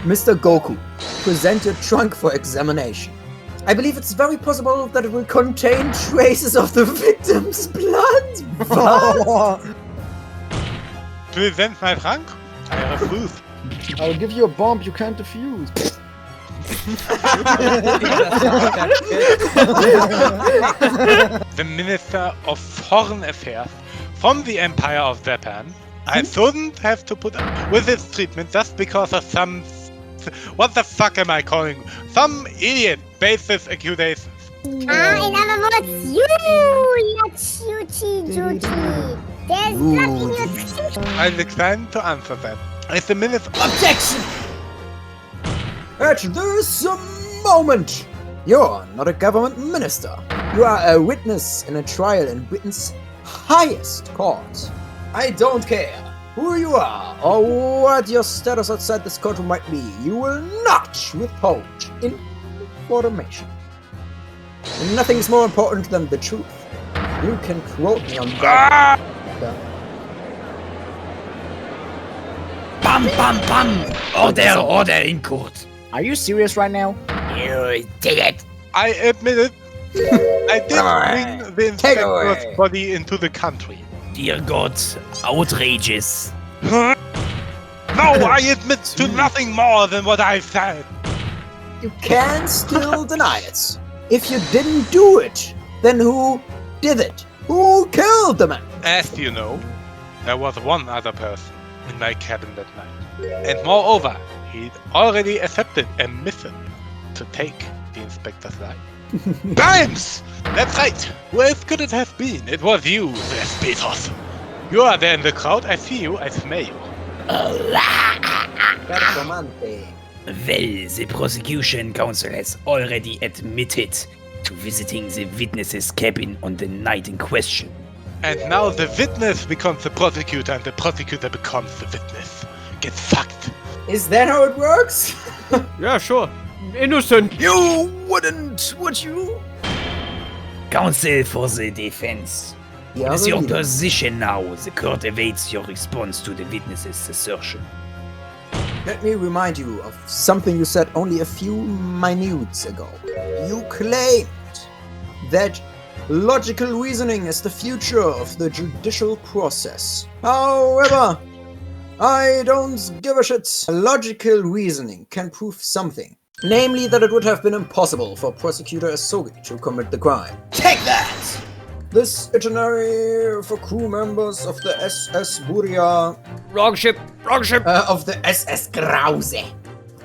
Mr. Goku, present your trunk for examination. I believe it's very possible that it will contain traces of the victim's blood. What? Present my trunk? I refuse. I'll give you a bomb you can't defuse. The Minister of Foreign Affairs from the Empire of Japan. I shouldn't have to put up with this treatment just because of some... What the fuck am I calling? Some idiot baseless accusations. In other words, you Yachuchi. There's nothing you think. I decline to answer that. As the Minister... Objection! At this moment, you're not a government minister. You are a witness in a trial in Britain's highest court. I don't care who you are or what your status outside this courtroom might be. You will not withhold information. And nothing is more important than the truth. You can quote me on that. Bam, bam, bam! Order in court. Are you serious right now? You did it. I admit it. I did bring the inspector's body into the country. Dear God, outrageous. Not No, I admit to nothing more than what I've said. You can still deny it. If you didn't do it, then who did it? Who killed the man? As you know, there was one other person in my cabin that night. And moreover, he'd already accepted a mission to take the inspector's life. Grimes! That's right! Who else could it have been? It was you, Vespetos. You are there in the crowd. I see you. I smell you. Well, the prosecution council has already admitted to visiting the witness's cabin on the night in question. And now the witness becomes the prosecutor and the prosecutor becomes the witness. Get fucked. Is that how it works? Yeah, sure. Innocent. You wouldn't, would you? Counsel for the defense. What is your position now? The court awaits your response to the witness's assertion. Let me remind you of something you said only a few minutes ago. You claimed that logical reasoning is the future of the judicial process. However, I don't give a shit. Logical reasoning can prove something. Namely, that it would have been impossible for Prosecutor Asogi to commit the crime. Take that! This itinerary for crew members of the SS Buria... Wrong ship! Wrong ship! Of the SS Grause.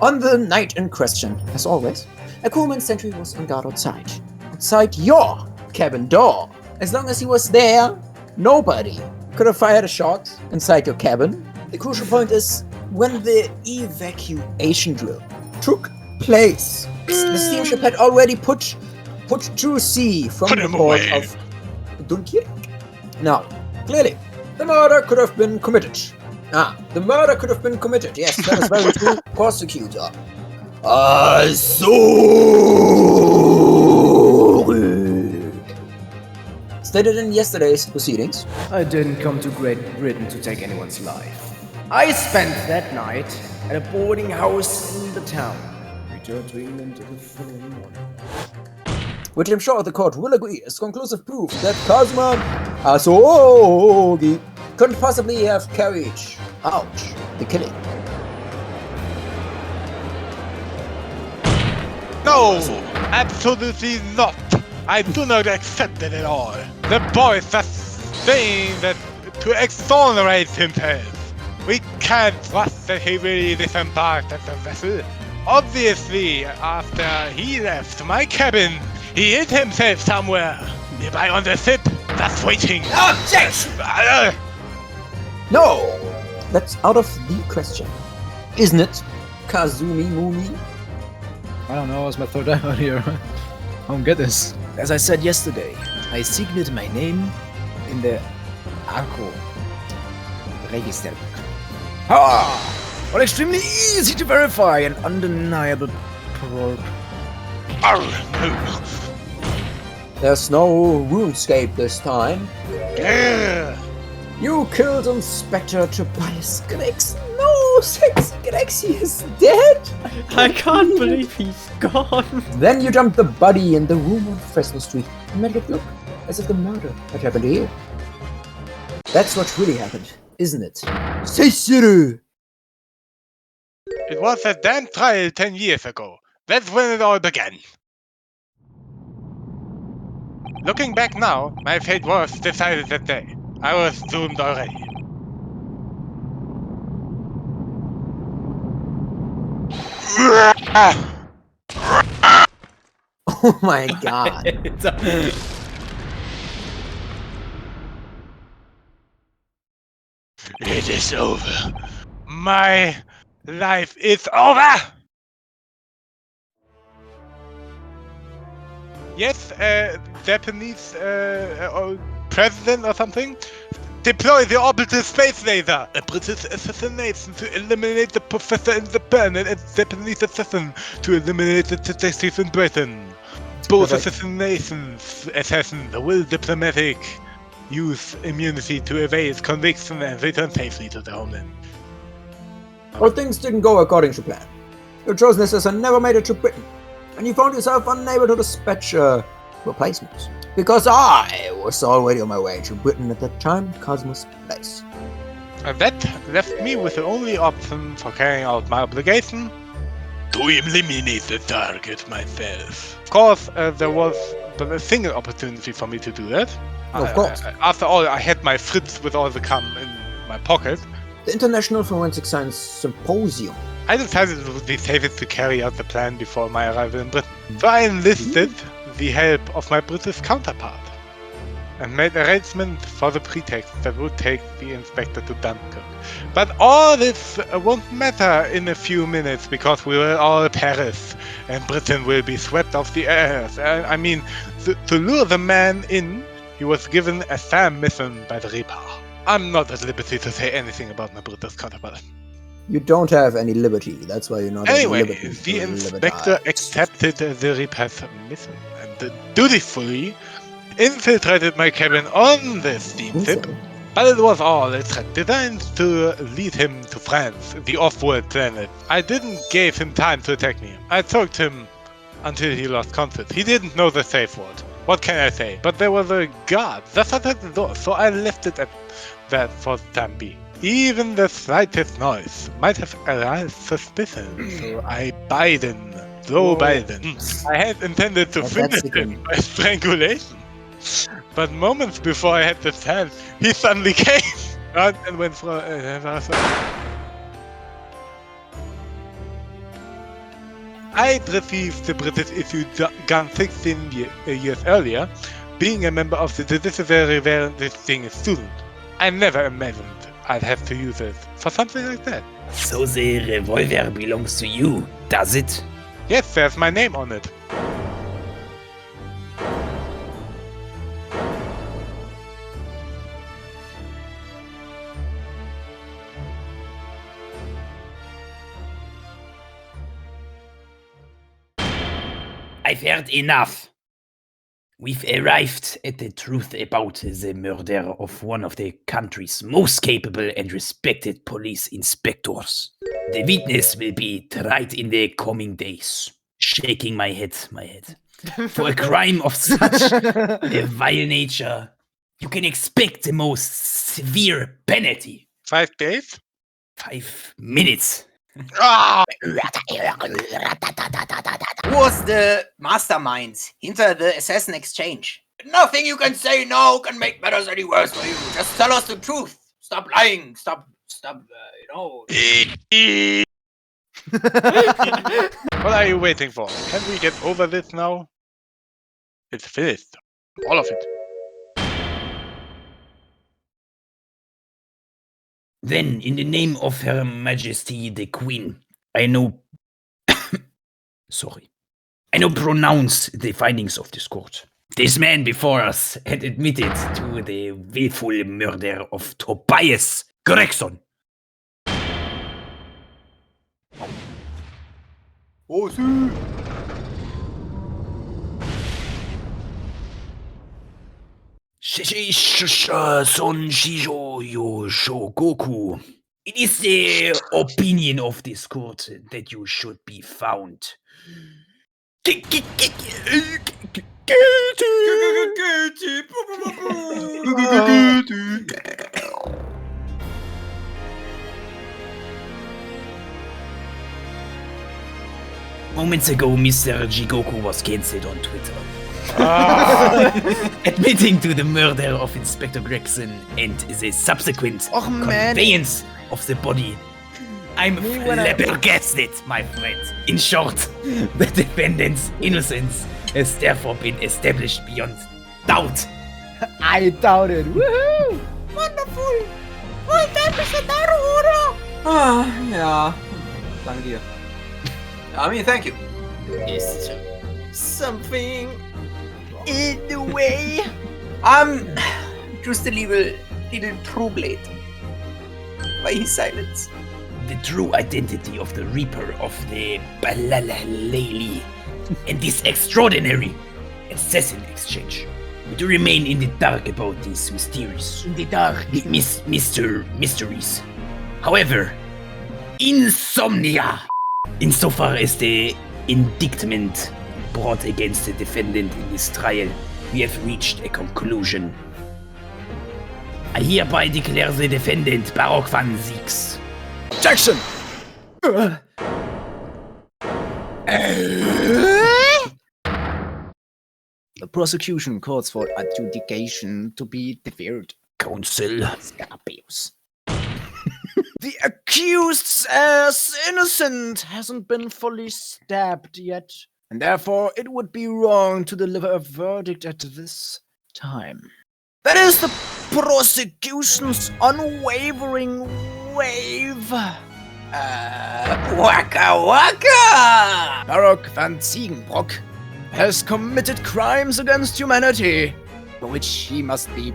On the night in question, as always, a crewman sentry was on guard outside. Outside your cabin door. As long as he was there, nobody could have fired a shot inside your cabin. The crucial point is when the evacuation drill took place. The steamship had already put to sea from the port of Dunkirk. Now, clearly, the murder could have been committed. The murder could have been committed. Yes, that is very true. Prosecutor. Stated in yesterday's proceedings. I didn't come to Great Britain to take anyone's life. I spent that night at a boarding house in the town. Returned to England the following morning. Which I'm sure the court will agree is conclusive proof that Kazuma Asogi couldn't possibly have carried out the killing. No! Absolutely not! I do not accept it at all. The boy is just saying that to exonerate himself. We can't trust that he really disembarked at the vessel. Obviously, after he left my cabin, he hid himself somewhere nearby on the ship, just waiting. Objection! No! That's out of the question. Isn't it, Kazumi Mumi? I don't know, what's my third out here? I don't get this. As I said yesterday, I signed my name in the Arco Register. Well, extremely easy to verify and undeniable proof. There's no RuneScape this time. You killed Inspector Tobias Grex. No, Sexy Grexy is dead. I can't believe he's gone. Then you dumped the body in the room on Fresno Street and made it look as if the murder had happened here. That's what really happened, isn't it? Seisuru! It was a damn trial 10 years ago. That's when it all began. Looking back now, my fate was decided that day. I was doomed already. Oh my god. It is over. My life is over! Yes, Japanese president or something? Deploy the orbital space laser! A British assassination to eliminate the professor in Japan and a Japanese assassin to eliminate the detective in Britain. Both assassins will diplomatic use immunity to evade conviction and return safely to their homeland. Well, things didn't go according to plan. Your chosen assassin never made it to Britain, and you found yourself unable to dispatch a replacement. Because I was already on my way to Britain at that time, Cosmos Place. That left me with the only option for carrying out my obligation to eliminate the target myself. Of course, there was but a single opportunity for me to do that. Of course. After all, I had my Fritz with all the cum in my pocket. The International Forensic Science Symposium. I decided it would be safest to carry out the plan before my arrival in Britain. So I enlisted the help of my British counterpart and made arrangements for the pretext that would take the inspector to Dunkirk. But all this won't matter in a few minutes because we will all perish and Britain will be swept off the earth. I mean, to lure the man in, he was given a SAM mission by the Reaper. I'm not at liberty to say anything about my British counterpart. You don't have any liberty, that's why you're not Anyway, at liberty. the inspector accepted the Reaper's mission and dutifully infiltrated my cabin on the steamship, but it was all a threat designed to lead him to France, the off-world planet. I didn't give him time to attack me. I choked him until he lost conscience. He didn't know the safe word. What can I say? But there was a guard just outside the door, so I left it at that for the time being. Even the slightest noise might have aroused suspicion, so I Biden. I had intended to finish him by strangulation. But moments before I had the chance, he suddenly came out and went for I received the British issued gun 16 years earlier, being a member of the judiciary where this thing is student. I never imagined I'd have to use it for something like that. So the revolver belongs to you, does it? Yes, there's my name on it. I've heard enough. We've arrived at the truth about the murder of one of the country's most capable and respected police inspectors. The witness will be tried in the coming days. Shaking my head. For a crime of such a vile nature, you can expect the most severe penalty. 5 days? 5 minutes. Who was the mastermind hinter the assassin exchange? Nothing you can say now can make matters any worse for you. Just tell us the truth. Stop lying. Stop, What are you waiting for? Can we get over this now? It's finished. All of it. Then, in the name of Her Majesty the Queen, I now pronounce the findings of this court. This man before us had admitted to the willful murder of Tobias Gregson. Oh, sí. Son Shijo Yo Shogoku. It is the opinion of this court that you should be found guilty. Moments ago, Mr. Jigoku was cancelled on Twitter. Admitting to the murder of Inspector Gregson and the subsequent conveyance of the body. I'm flabbergasted, my friend. In short, the defendant's innocence has therefore been established beyond doubt. I doubt it. Woohoo! Wonderful! Well done, Mr. Naruhodo! Ja. Danke dir. I mean, thank you. Is something in the way? I'm just a little troubled by his silence. The true identity of the Reaper of the Balalaleli and this extraordinary assassin exchange. We do remain in the dark about these mysteries. In the dark. Mysteries. However, insomnia. Insofar as the indictment brought against the defendant in this trial, we have reached a conclusion. I hereby declare the defendant Baroque van Zieks. Objection! The prosecution calls for adjudication to be deferred. Counsel. Scarpius. The accused says innocent hasn't been fully stabbed yet, and therefore it would be wrong to deliver a verdict at this time. That is the prosecution's unwavering wave. Waka waka! Baroque van Ziegenbrock has committed crimes against humanity, for which he must be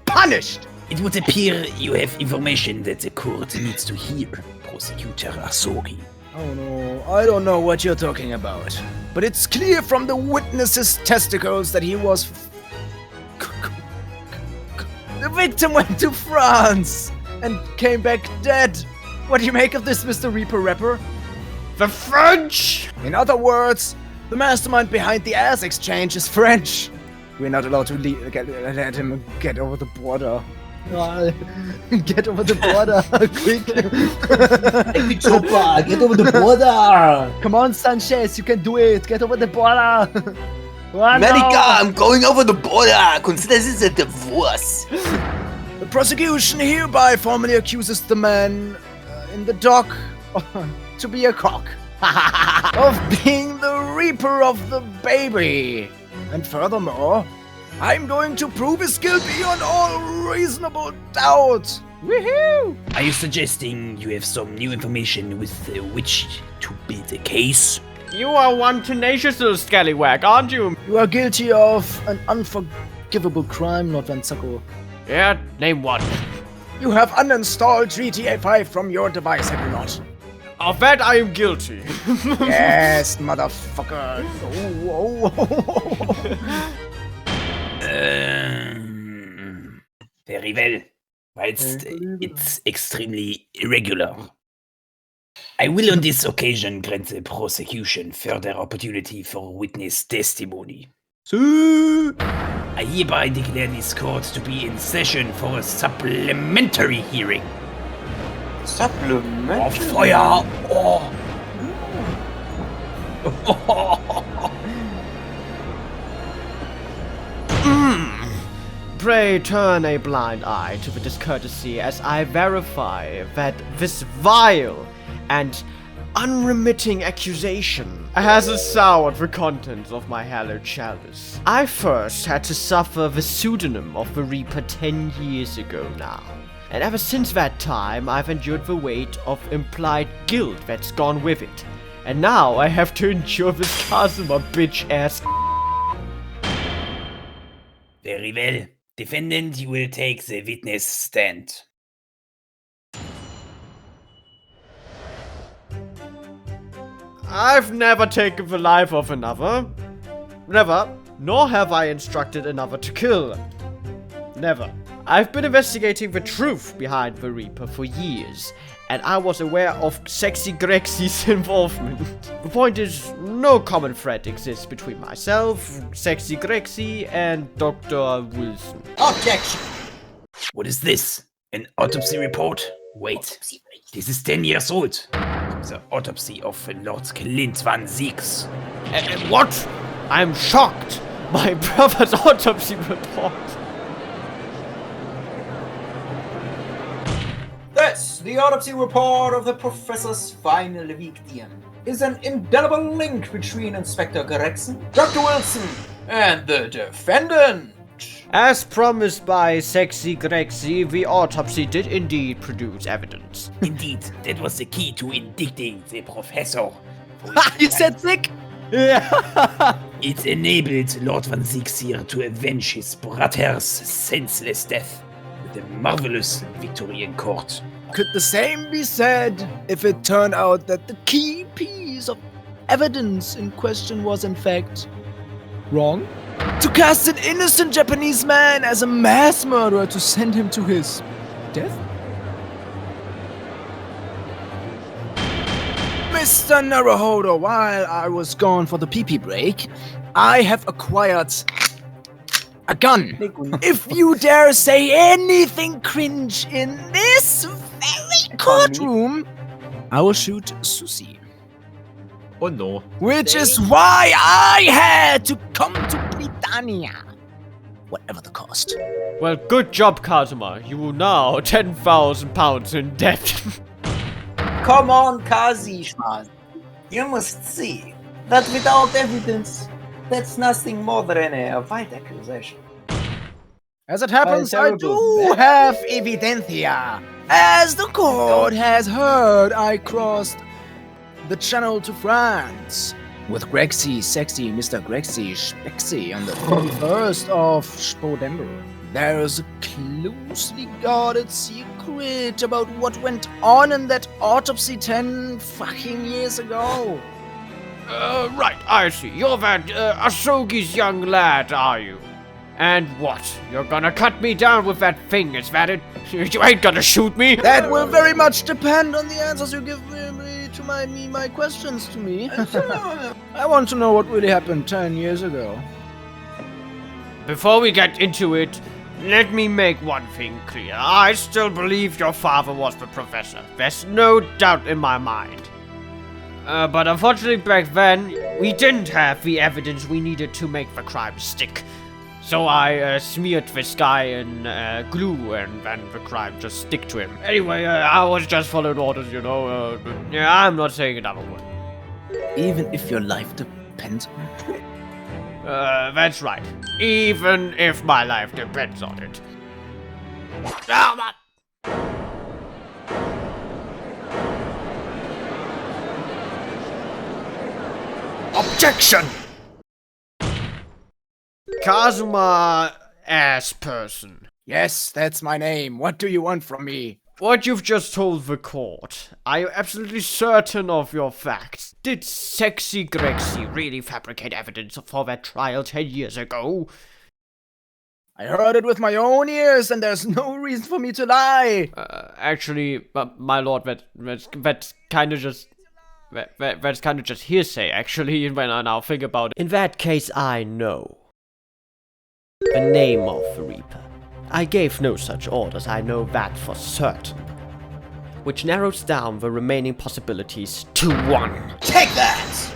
punished. It would appear you have information that the court needs to hear, Prosecutor Asori. Oh no, I don't know what you're talking about. But it's clear from the witness's testicles that he was... The victim went to France and came back dead. What do you make of this, Mr. Reaper Rapper? The French! In other words, the mastermind behind the ass exchange is French. We're not allowed to let him get over the border. Get over the border, quick! Chopper, get over the border! Come on, Sanchez, you can do it! Get over the border! America, I'm going over the border! Consider this a divorce! The prosecution hereby formally accuses the man in the dock to be a cock. Of being the reaper of the baby. And furthermore, I'm going to prove his guilt beyond all reasonable doubt. Woohoo! Are you suggesting you have some new information with which to build the case? You are one tenacious little scallywag, aren't you? You are guilty of an unforgivable crime, Lord Van Sacco. Yeah, name one. You have uninstalled GTA 5 from your device, have you not? Of that I am guilty. Yes, motherfucker. Very well. Whilst it's extremely irregular. I will on this occasion grant the prosecution further opportunity for witness testimony. I hereby declare this court to be in session for a supplementary hearing. Supplementary? Of fire! Oh. Pray turn a blind eye to the discourtesy as I verify that this vile and unremitting accusation has soured the contents of my hallowed chalice. I first had to suffer the pseudonym of the Reaper 10 years ago now. And ever since that time, I've endured the weight of implied guilt that's gone with it. And now I have to endure this Kazuma bitch-ass. Very well. Defendant, you will take the witness stand. I've never taken the life of another. Never. Nor have I instructed another to kill. Never. I've been investigating the truth behind the Reaper for years, and I was aware of Sexy Grexy's involvement. The point is, no common thread exists between myself, Sexy Grexy, and Dr. Wilson. Objection! What is this? An autopsy report? Wait, this is 10 years old. The autopsy of Lord Clint van Zieks. What? I'm shocked. My brother's autopsy report. Thus, the autopsy report of the professor's final victim is an indelible link between Inspector Gregson, Dr. Wilson, and the defendant. As promised by Sexy Grexy, the autopsy did indeed produce evidence. Indeed, that was the key to indicting the professor. You said sick? Yeah. It enabled Lord van Zieks here to avenge his brother's senseless death with a marvelous victory in court. Could the same be said if it turned out that the key piece of evidence in question was in fact wrong? To cast an innocent Japanese man as a mass murderer to send him to his death? Mr. Naruhodo, while I was gone for the pee-pee break, I have acquired a gun. If you dare say anything cringe in this very courtroom, I will shoot Susie. Oh no. Which is why I had to come to Britannia. Whatever the cost. Well, good job, Kazuma. You are now 10,000 pounds in debt. Come on, Kazi-san. You must see that without evidence, that's nothing more than a white accusation. As it happens, I do have evidencia. As the court has heard, I crossed the channel to France with Grexy, sexy Mr. Grexy Spexy on the 31st of Spodember. There is a closely guarded secret about what went on in that autopsy 10 fucking years ago. Right, I see. You're that Asogi's young lad, are you? And what? You're gonna cut me down with that thing, is that it? You ain't gonna shoot me? That will very much depend on the answers you give me to my questions to me. I want to know what really happened 10 years ago. Before we get into it, let me make one thing clear. I still believe your father was the professor. There's no doubt in my mind. But unfortunately back then, we didn't have the evidence we needed to make the crime stick. So I smeared this guy in glue and then the crime just stick to him. Anyway, I was just following orders, you know. Yeah, I'm not saying another word. Even if your life depends on it? That's right. Even if my life depends on it. Oh, man. Objection! Kazuma ass person. Yes, that's my name. What do you want from me? What you've just told the court. Are you absolutely certain of your facts? Did Sexy Grexy really fabricate evidence for that trial 10 years ago? I heard it with my own ears, and there's no reason for me to lie. Actually, my lord, that's kind of just... That's kind of just hearsay, actually, when I now think about it. In that case, I know the name of the Reaper. I gave no such orders, I know that for certain. Which narrows down the remaining possibilities to one. Take that!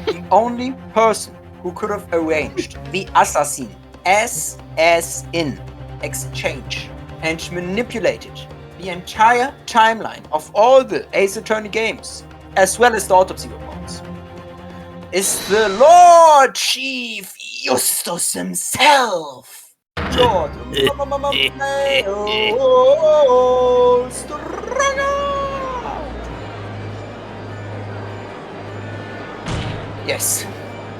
The only person who could have arranged the assassin in exchange and manipulated the entire timeline of all the Ace Attorney games, as well as the autopsy reports, is the Lord Chief Justus himself. Lord Yes,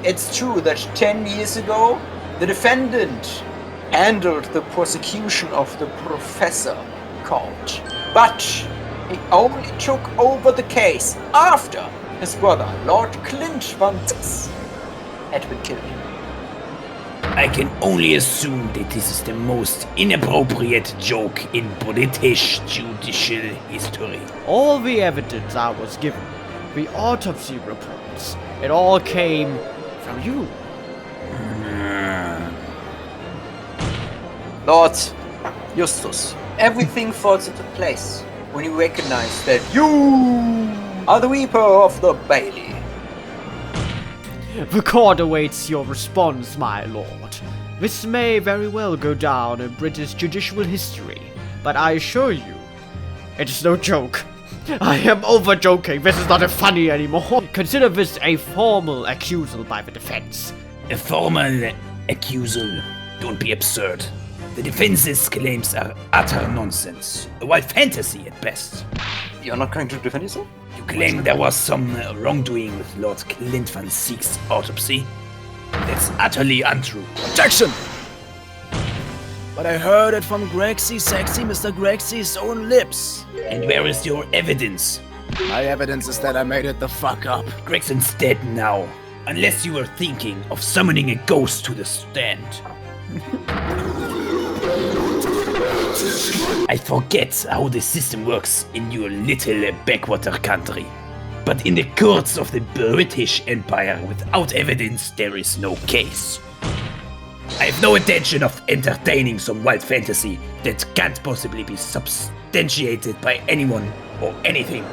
it's true that 10 years ago, the defendant handled the prosecution of the professor called, but he only took over the case after his brother, Lord Clint Van Dix, had been killed. I can only assume that this is the most inappropriate joke in British judicial history. All the evidence I was given, the autopsy reports, it all came from you. Lord Justus, everything falls into place when you recognize that you are the Reaper of the Bailey. The court awaits your response, my lord. This may very well go down in British judicial history, but I assure you, it's no joke. I am over joking, this is not funny anymore. Consider this a formal accusal by the defense. A formal accusal? Don't be absurd. The defense's claims are utter nonsense, a wild fantasy at best. You're not going to defend yourself? You claim there was some wrongdoing with Lord Clint Van Ziek's autopsy? That's utterly untrue. Objection! But I heard it from Grexy Sexy Mr. Grexy's own lips. And where is your evidence? My evidence is that I made it the fuck up. Gregson's dead now, unless you were thinking of summoning a ghost to the stand. I forget how the system works in your little backwater country. But in the courts of the British Empire, without evidence, there is no case. I have no intention of entertaining some wild fantasy that can't possibly be substantiated by anyone or anything.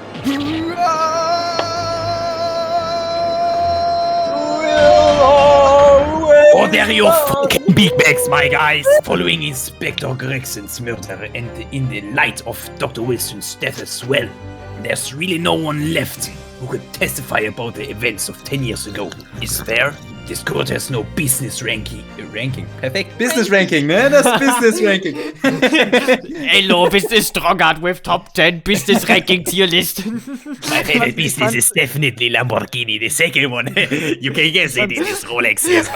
Order your fucking big bags, my guys! Following Inspector Gregson's murder and in the light of Dr. Wilson's death as well, there's really no one left who could testify about the events of 10 years ago. Is there? This court has no business ranking. Perfekt. Business Ranking, ne? Das Business Ranking. Hello, Business Strongard with top 10 business ranking tier list. My favorite business is definitely Lamborghini. The second one, you can guess it is Rolex. Yes,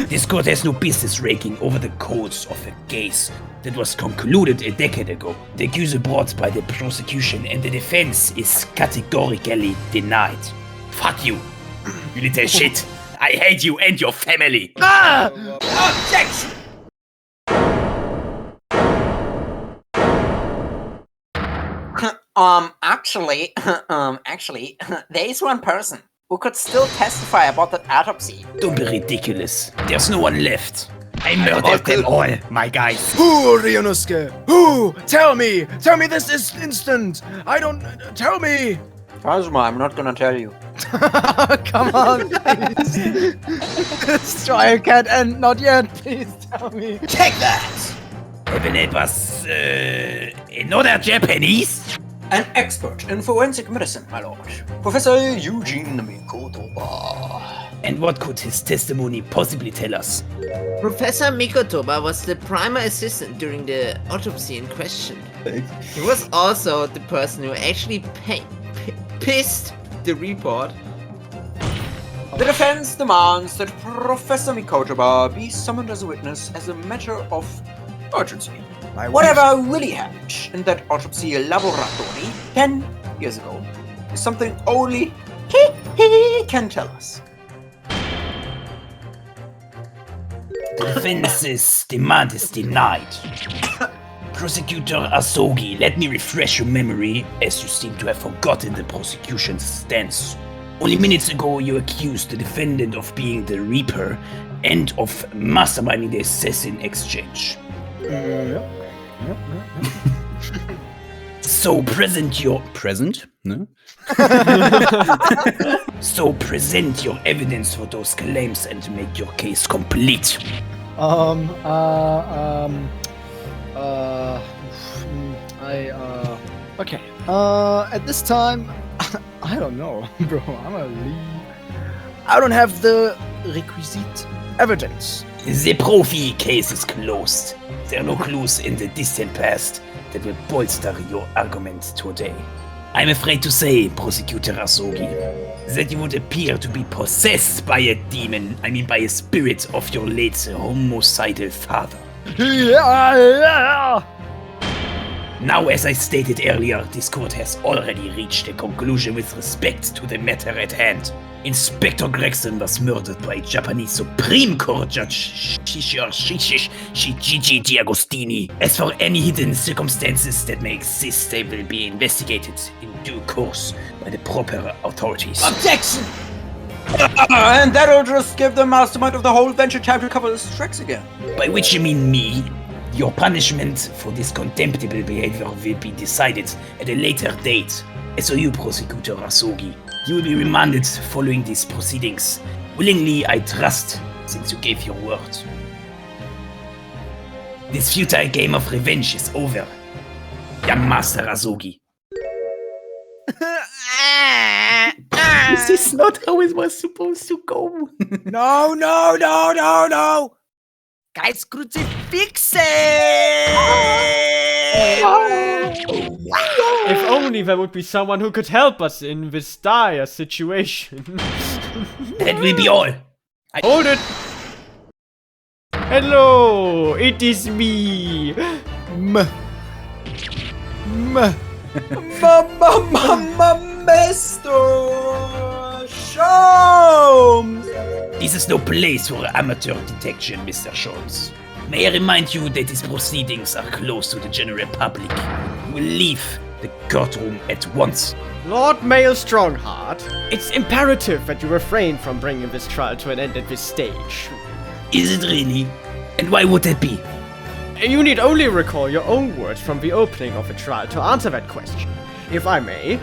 this court has no business ranking over the course of a case that was concluded a decade ago. The accuser brought by the prosecution and the defense is categorically denied. Fuck you, you little shit. I hate you and your family. Objection! Actually, there is one person who could still testify about that autopsy. Don't be ridiculous. There's no one left. I murdered them all, my guys. Who, Ryunosuke? Who? Tell me! Tell me this is instant! I don't... Tell me! Kazuma, I'm not gonna tell you. Come on, please. This trial can't end, not yet. Please tell me. Take that! Even it was, another Japanese? An expert in forensic medicine, my lord. Professor Eugene Mikotoba. And what could his testimony possibly tell us? Professor Mikotoba was the primary assistant during the autopsy in question. He was also the person who actually pissed the report. The defense demands that Professor Mikotoba be summoned as a witness as a matter of urgency. Whatever really happened in that autopsy laboratory 10 years ago is something only he can tell us. The defense's demand is denied. Prosecutor Asogi, let me refresh your memory, as you seem to have forgotten the prosecution's stance. Only minutes ago, you accused the defendant of being the Reaper and of masterminding the assassin exchange. So present your... Present? No? So present your evidence for those claims and make your case complete. Okay. At this time, I don't know, bro. I'm gonna leave. I don't have the requisite evidence. The Profi case is closed. There are no clues in the distant past that will bolster your argument today. I'm afraid to say, Prosecutor Asogi, that you would appear to be possessed by a demon, by a spirit of your late homicidal father. Yeah. Now, as I stated earlier, this court has already reached a conclusion with respect to the matter at hand. Inspector Gregson was murdered by Japanese Supreme Court Judge Shigigi D'Agostini. As for any hidden circumstances that may exist, they will be investigated in due course by the proper authorities. Objection! And that'll just give the mastermind of the whole venture time to cover his tracks again. By which you mean me? Your punishment for this contemptible behavior will be decided at a later date. As for you, Prosecutor Asogi, you will be remanded following these proceedings. Willingly, I trust, since you gave your word. This futile game of revenge is over. Young Master Asogi. This is not how it was supposed to go. No! Guys, crucifix it! If only there would be someone who could help us in this dire situation. That will be all. Hold it! Hello, it is me! Mr. Sholmes! This is no place for amateur detection, Mr. Sholmes. May I remind you that these proceedings are closed to the general public. You will leave the courtroom at once. Lord Male Strongheart, it's imperative that you refrain from bringing this trial to an end at this stage. Is it really? And why would that be? You need only recall your own words from the opening of the trial to answer that question. If I may.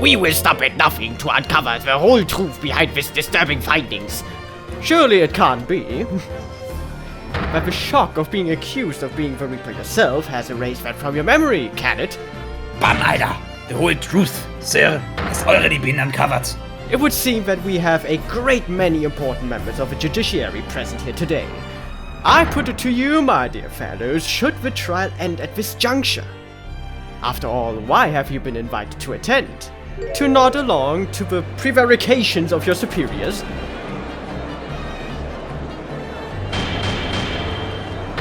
We will stop at nothing to uncover the whole truth behind these disturbing findings. Surely it can't be that the shock of being accused of being the Reaper yourself has erased that from your memory, can it? Banalter! The whole truth, sir, has already been uncovered. It would seem that we have a great many important members of the judiciary present here today. I put it to you, my dear fellows, should the trial end at this juncture? After all, why have you been invited to attend? To nod along to the prevarications of your superiors?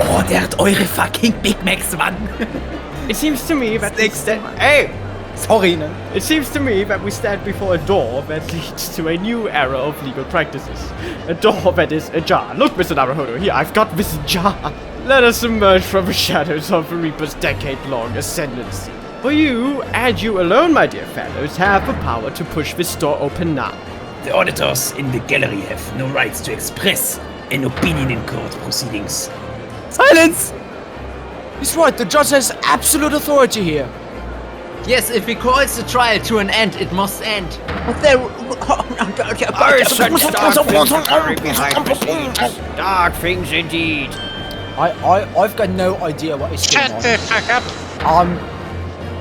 Ordert eure fucking Big Macs, Mann! It seems to me that Sorry, no. It seems to me that we stand before a door that leads to a new era of legal practices. A door that is ajar. Look, Mr. Naruhodo, here, I've got this jar. Let us emerge from the shadows of the Reaper's decade-long ascendancy. For you, and you alone, my dear fellows, have the power to push this door open now. The auditors in the gallery have no rights to express an opinion in court proceedings. Silence! He's right, the judge has absolute authority here. Yes, if he calls the trial to an end, it must end. But there... I sense dark things behind the scenes. Dark things indeed. I've got no idea what is going on. Shut the fuck up!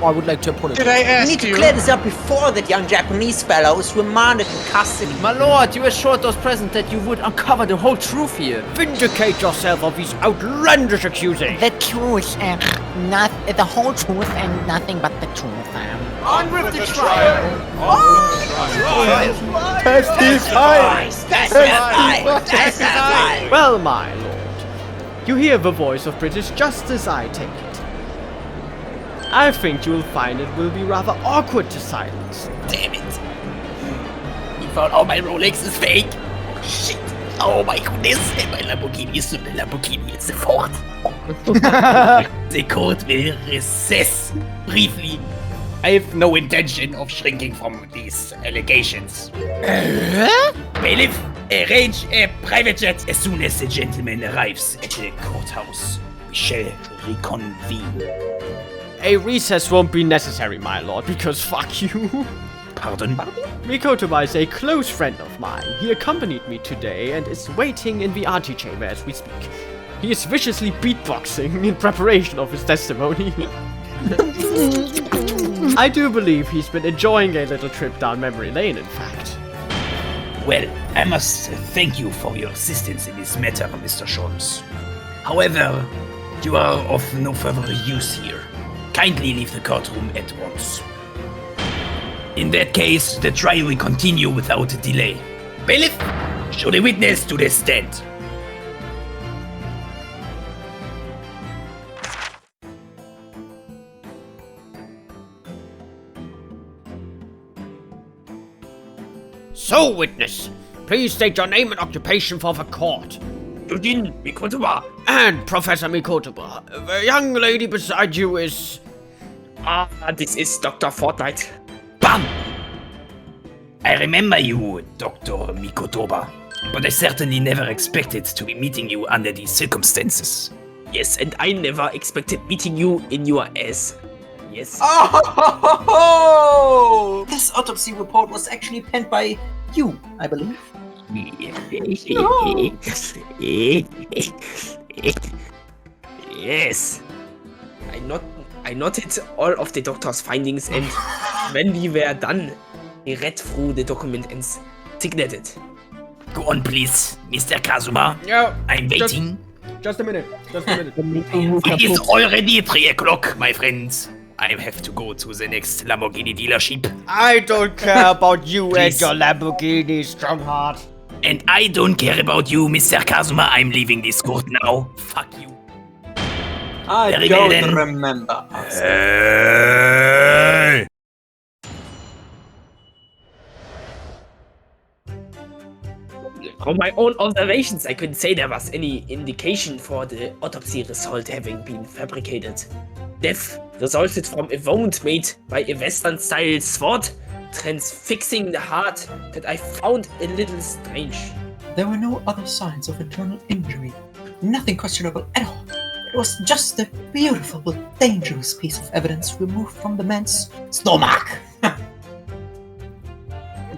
I would like to apologize. Did I ask you? We need to clear this up before that young Japanese fellow is remanded in custody. My lord, you assured those present that you would uncover the whole truth here. Vindicate yourself of these outlandish accusing. The truth, not the whole truth and nothing but the truth. On with the trial! Testify! Well, my lord, you hear the voice of British justice, I take it. I think you'll find it will be rather awkward to silence. Damn it! You found all my Rolex is fake! Shit! Oh my goodness! And my Lamborghini is not a Lamborghini, it's a Ford! The court will recess briefly. I have no intention of shrinking from these allegations. Bailiff, arrange a private jet as soon as the gentleman arrives at the courthouse. We shall reconvene. A recess won't be necessary, my lord, because fuck you. Pardon? Mikotoba is a close friend of mine. He accompanied me today and is waiting in the antechamber as we speak. He is viciously beatboxing in preparation of his testimony. I do believe he's been enjoying a little trip down memory lane, in fact. Well, I must thank you for your assistance in this matter, Mr. Sholmes. However, you are of no further use here. Kindly leave the courtroom at once. In that case, the trial will continue without delay. Bailiff, show the witness to the stand. So, witness, please state your name and occupation for the court. Eugene Mikotoba. And Professor Mikotoba, the young lady beside you is... This is Dr. Fortnite. Bam! I remember you, Dr. Mikotoba, but I certainly never expected to be meeting you under these circumstances. Yes, and I never expected meeting you in your ass. Yes. Oh! This autopsy report was actually penned by you, I believe. Yes. I noted all of the doctor's findings, and when we were done, he read through the document and signed it. Go on, please, Mr. Kazuma. Yeah, I'm waiting. Just a minute. It is already 3 o'clock, my friends. I have to go to the next Lamborghini dealership. I don't care about you and your Lamborghini, Strongheart. And I don't care about you, Mr. Kazuma. I'm leaving this court now. Fuck you. I Very don't well, then. remember. Hey! From my own observations, I couldn't say there was any indication for the autopsy result having been fabricated. death resulted from a wound made by a Western-style sword, transfixing the heart that I found a little strange. There were no other signs of internal injury. Nothing questionable at all. It was just a beautiful but dangerous piece of evidence removed from the man's stomach.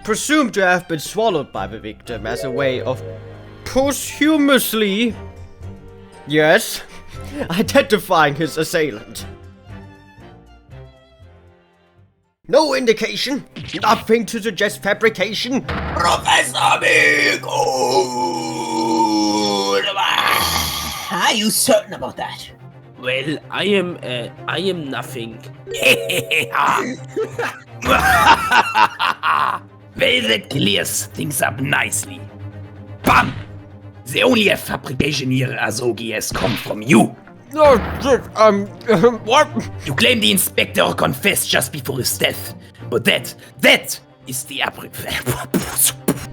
Presumed to have been swallowed by the victim as a way of posthumously, yes, identifying his assailant. No indication, nothing to suggest fabrication. Professor Mikotoba! Are you certain about that? Well, I am nothing. Well, that clears things up nicely. Bam! The only fabrication here, Asogi, has come from you. No, what? You claim the inspector confessed just before his death, but that is the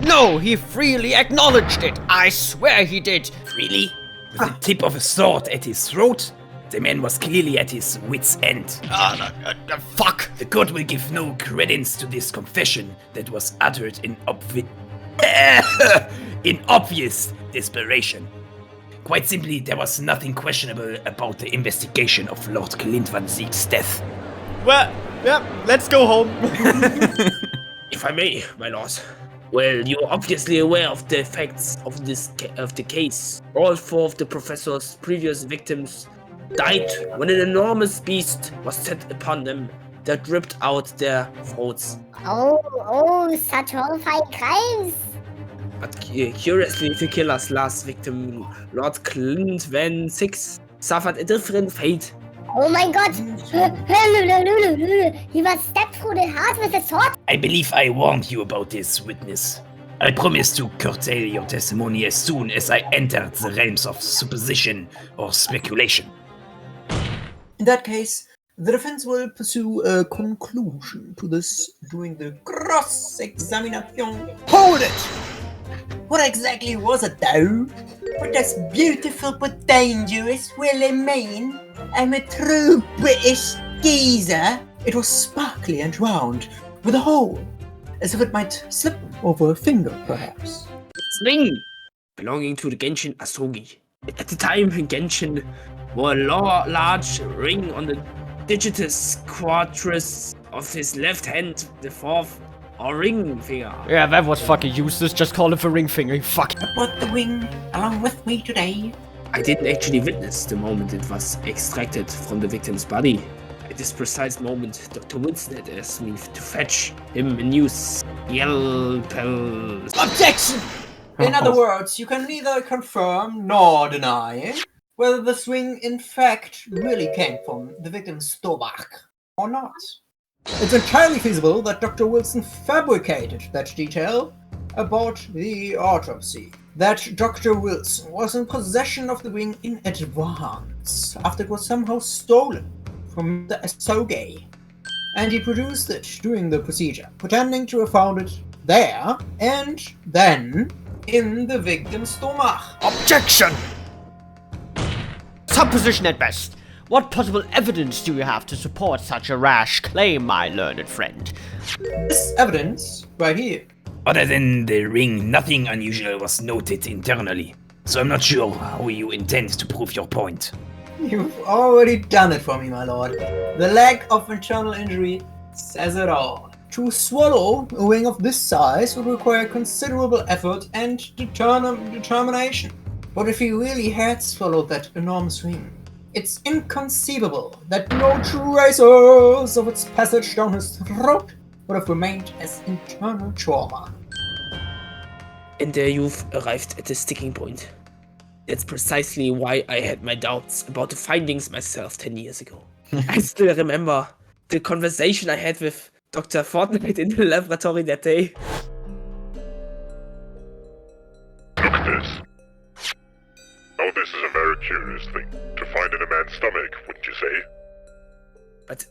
No, he freely acknowledged it. I swear he did. Really? With the tip of a sword at his throat? The man was clearly at his wit's end. Fuck! The court will give no credence to this confession that was uttered in obvious desperation. Quite simply, there was nothing questionable about the investigation of Lord Clint Van Ziek's death. Well, yeah, let's go home. If I may, my lord. Well, you're obviously aware of the facts of the case. All 4 of the professor's previous victims died when an enormous beast was set upon them that ripped out their throats. Oh, such horrifying crimes! But curiously, the killer's last victim, Lord Clint Van Ziek, suffered a different fate. Oh my god! He was stabbed through the heart with a sword? I believe I warned you about this, witness. I promise to curtail your testimony as soon as I entered the realms of supposition or speculation. In that case, the defense will pursue a conclusion to this during the cross-examination. Hold it! What exactly was it, though? What does beautiful but dangerous really mean? I'm a true British geezer. It was sparkly and round, with a hole, as if it might slip over a finger, perhaps. Ring! Belonging to the Genshin Asogi. At the time, Genshin wore a large ring on the digitus quadris of his left hand, the 4th or ring finger. Yeah, that was fucking useless. Just call it the ring finger, you fuck. I brought the ring along with me today. I didn't actually witness the moment it was extracted from the victim's body. At this precise moment, Dr. Wilson had asked me to fetch him a new scalpel. Objection! In other words, you can neither confirm nor deny whether this ring in fact really came from the victim's stomach or not. It's entirely feasible that Dr. Wilson fabricated that detail about the autopsy. That Dr. Wilson was in possession of the ring in advance, after it was somehow stolen from the Asogi. And he produced it during the procedure, pretending to have found it there, and then in the victim's stomach. Objection! Supposition at best. What possible evidence do you have to support such a rash claim, my learned friend? This evidence, right here. Other than the ring, nothing unusual was noted internally, so I'm not sure how you intend to prove your point. You've already done it for me, my lord. The lack of internal injury says it all. To swallow a ring of this size would require considerable effort and determination. But if he really had swallowed that enormous ring, it's inconceivable that no traces of its passage down his throat would have remained as internal trauma. And there you've arrived at the sticking point. That's precisely why I had my doubts about the findings myself 10 years ago. I still remember the conversation I had with Dr. Fortnite in the laboratory that day. Look at this. Now this is a very curious thing to find in a man's stomach, wouldn't you say?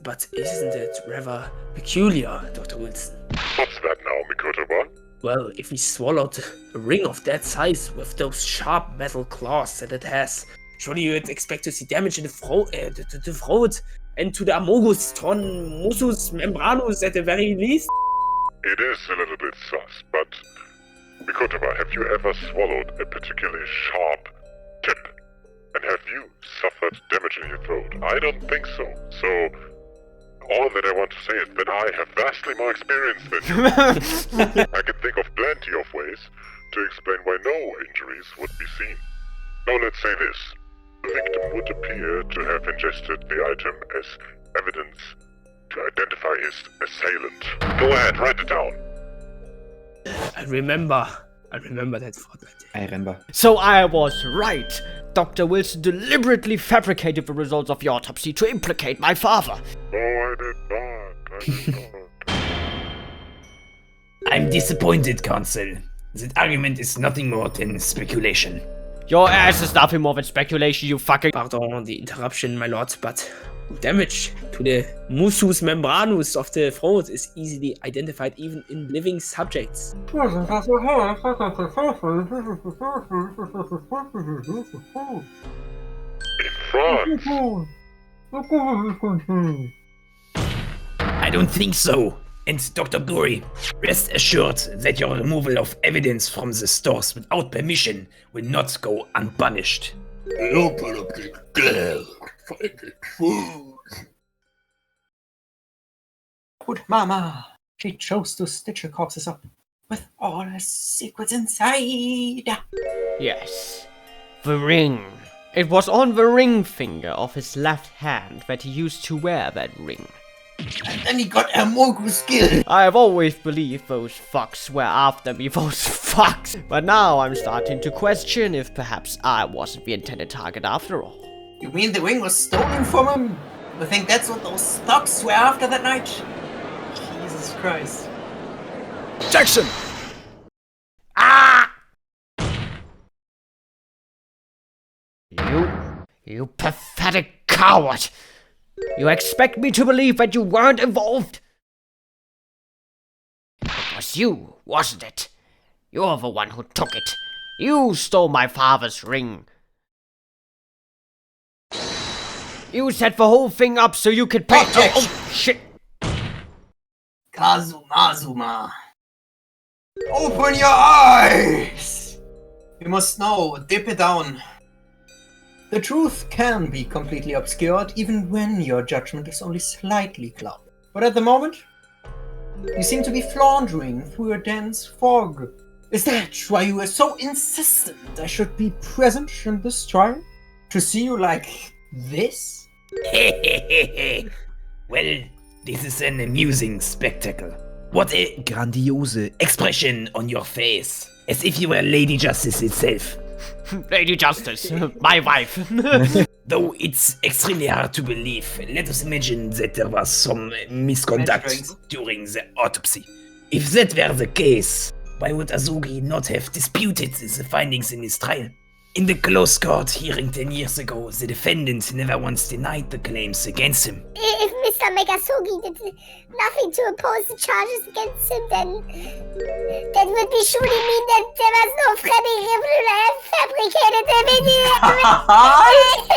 But isn't it rather peculiar, Dr. Wilson? What's that now, Mikotoba? Well, if he swallowed a ring of that size with those sharp metal claws that it has, surely you'd expect to see damage in the throat and to the amogus ton musus membranus at the very least. It is a little bit sus, but Mikotoba, have you ever swallowed a particularly sharp tip? And have you suffered damage in your throat? I don't think so. So, all that I want to say is that I have vastly more experience than you. I can think of plenty of ways to explain why no injuries would be seen. Now let's say this. The victim would appear to have ingested the item as evidence to identify his assailant. Go ahead, write it down. I remember that fortnight. I remember. So I was right. Dr. Wilson deliberately fabricated the results of the autopsy to implicate my father. No, I did not. I'm disappointed, Counsel. That argument is nothing more than speculation. Your ass is nothing more than speculation, you fucking— Pardon the interruption, my lord, but damage to the musus membranus of the throat is easily identified even in living subjects. In France. I don't think so. And Dr. Guri, rest assured that your removal of evidence from the stores without permission will not go unpunished. Good mama. She chose to stitch the corpses up with all her secrets inside. Yes. The ring. It was on the ring finger of his left hand that he used to wear that ring. And then he got a Mogu skill. I have always believed those fucks were after me, those fucks. But now I'm starting to question if perhaps I wasn't the intended target after all. You mean the ring was stolen from him? You think that's what those thugs were after that night? Jesus Christ. Jackson! Ah! You pathetic coward! You expect me to believe that you weren't involved? It was you, wasn't it? You're the one who took it. You stole my father's ring. You set the whole thing up so you could pay— Oh, shit! Kazumazuma. Open your eyes! You must know, dip it down. The truth can be completely obscured even when your judgment is only slightly clouded. But at the moment, you seem to be floundering through a dense fog. Is that why you were so insistent I should be present in this trial? To see you like this? Well, this is an amusing spectacle. What a grandiose expression on your face. As if you were Lady Justice itself. Lady Justice, my wife. Though it's extremely hard to believe, let us imagine that there was some misconduct during the autopsy. If that were the case, why would Azuki not have disputed the findings in his trial? In the closed court hearing 10 years ago, the defendant never once denied the claims against him. If Mr. Megasugi did nothing to oppose the charges against him, then that would be surely mean that there was no fabricated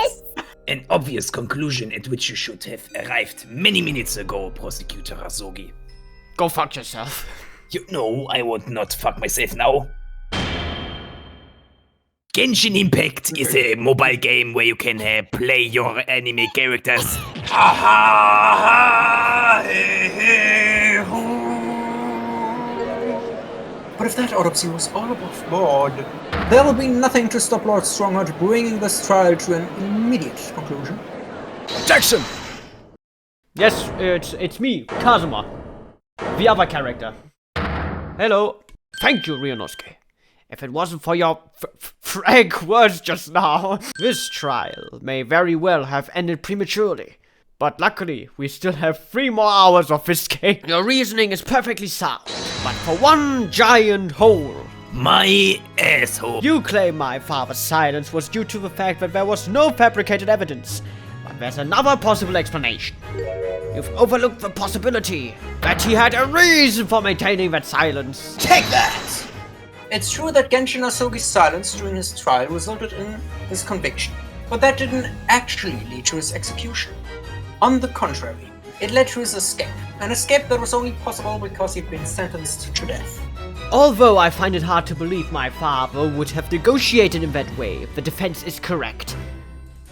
evidence. An obvious conclusion at which you should have arrived many minutes ago, Prosecutor Azuki. Go fuck yourself. You know I would not fuck myself now. Genshin Impact is a mobile game where you can play your anime characters. But if that autopsy was all above board, there will be nothing to stop Lord Strongheart bringing this trial to an immediate conclusion. Jackson! Yes, it's me, Kazuma. The other character. Hello. Thank you, Ryunosuke. If it wasn't for your frank words just now, this trial may very well have ended prematurely. But luckily, we still have 3 more hours of this game. Your reasoning is perfectly sound, but for one giant hole. My asshole. You claim my father's silence was due to the fact that there was no fabricated evidence. But there's another possible explanation. You've overlooked the possibility that he had a reason for maintaining that silence. Take that! It's true that Genshin Asugi's silence during his trial resulted in his conviction, but that didn't actually lead to his execution. On the contrary, it led to his escape. An escape that was only possible because he'd been sentenced to death. Although I find it hard to believe my father would have negotiated in that way, the defense is correct.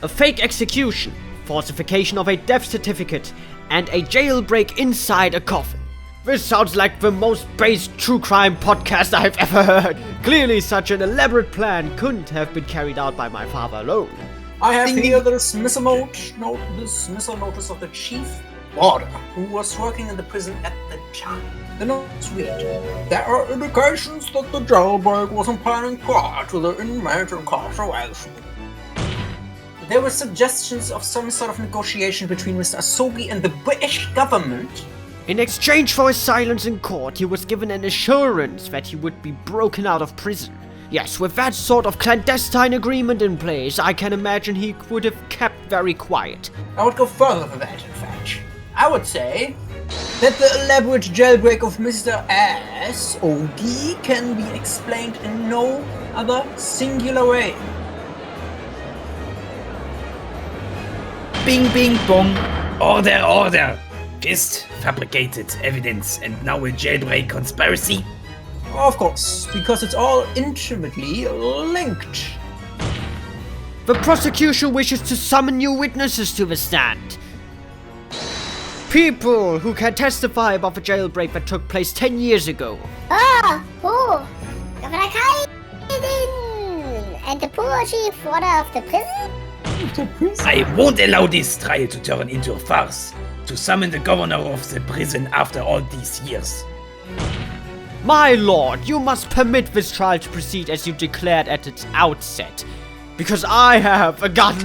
A fake execution, falsification of a death certificate, and a jailbreak inside a coffin. This sounds like the most base true crime podcast I've ever heard. Clearly such an elaborate plan couldn't have been carried out by my father alone. I have here the dismissal notice of the chief warder who was working in the prison at the time. The notes read, there are indications that the jailbreak wasn't planning prior to the inmate incarceration. There were suggestions of some sort of negotiation between Mr. Asogi and the British government. In exchange for his silence in court, he was given an assurance that he would be broken out of prison. Yes, with that sort of clandestine agreement in place, I can imagine he would have kept very quiet. I would go further than that, in fact. I would say that the elaborate jailbreak of Mr. Asogi can be explained in no other singular way. Bing, bing, bong. Order, order. Just fabricated evidence and now a jailbreak conspiracy? Of course, because it's all intimately linked. The prosecution wishes to summon new witnesses to the stand. People who can testify about the jailbreak that took place 10 years ago. Who? Governor Kaiden! And the poor chief warder of the prison? I won't allow this trial to turn into a farce. To summon the governor of the prison after all these years. My lord, you must permit this trial to proceed as you declared at its outset. Because I have a gun.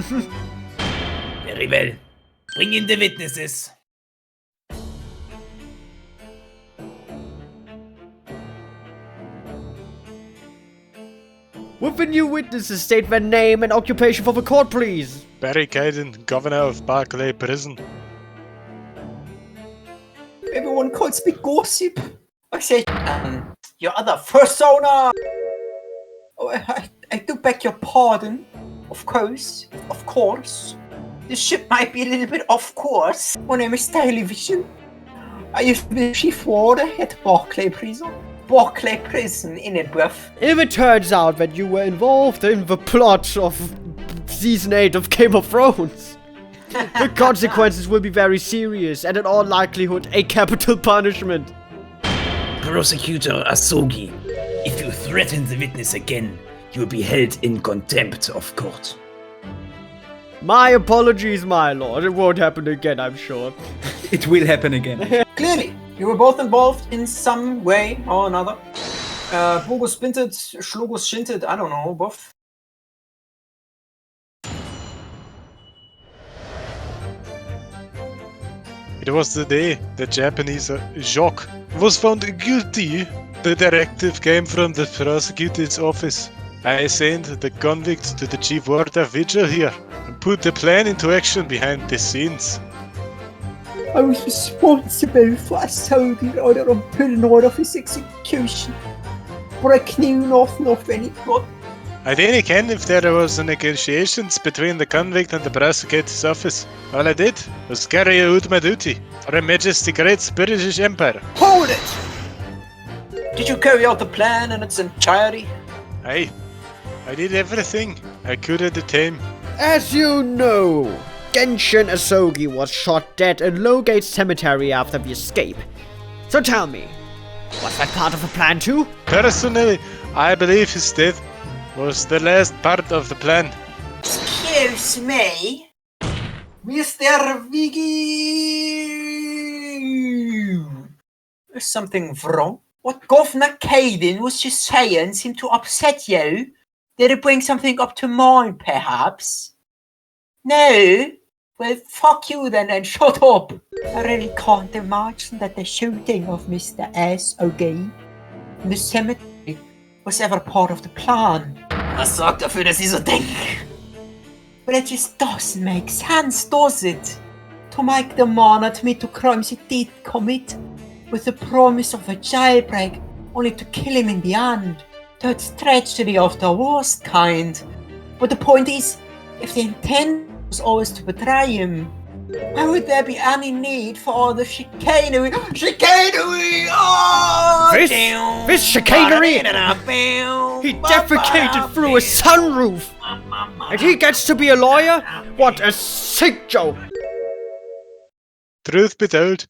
Very well. Bring in the witnesses. Will the new witnesses state their name and occupation for the court, please? Barry Kaiden, governor of Barclay Prison. Everyone calls me gossip. I say, your other persona. Oh, I do beg your pardon. Of course. This ship might be a little bit off course. My name is Television. I used to be the chief warder at Barclay Prison. Barclay Prison, innit, bruv? If it turns out that you were involved in the plot of Season 8 of Game of Thrones, the consequences will be very serious and in all likelihood a capital punishment. Prosecutor Asogi, if you threaten the witness again, you will be held in contempt of court. My apologies, my lord. It won't happen again, I'm sure. It will happen again. Clearly, you were both involved in some way or another. Bogus spinted, Schlogus shinted, I don't know, both. It was the day the Japanese Jacques was found guilty. The directive came from the prosecutor's office. I assigned the convict to the chief warder vigil here and put the plan into action behind the scenes. I was responsible for Asogi's order on pulling out of his execution, but I knew nothing of any plot. I didn't ken if there was negotiations between the convict and the prosecutor's office. All I did was carry out my duty for Her Majesty's Great British Empire. Hold it! Did you carry out the plan in its entirety? I did everything I could at the time. As you know, Genshin Asogi was shot dead in Lowgate Cemetery after the escape. So tell me, was that part of the plan too? Personally, I believe his death was the last part of the plan. Excuse me, Mr. Viggy. Is something wrong? What Governor Kaiden was just saying seemed to upset you. Did it bring something up to mind, perhaps? No? Well, fuck you then and shut up. I really can't imagine that the shooting of Mr. Asogi in the cemetery was ever part of the plan. Was sorgt dafür, dass Sie so denken? But it just doesn't make sense, does it? To make the man admit to crimes he did commit with the promise of a jailbreak only to kill him in the end. That's tragedy of the worst kind. But the point is, if the intent was always to betray him, Why would there be any need for all the chicanery? Chicanery! Oh! This chicanery! He defecated through a sunroof! And he gets to be a lawyer? What a sick joke! Truth be told,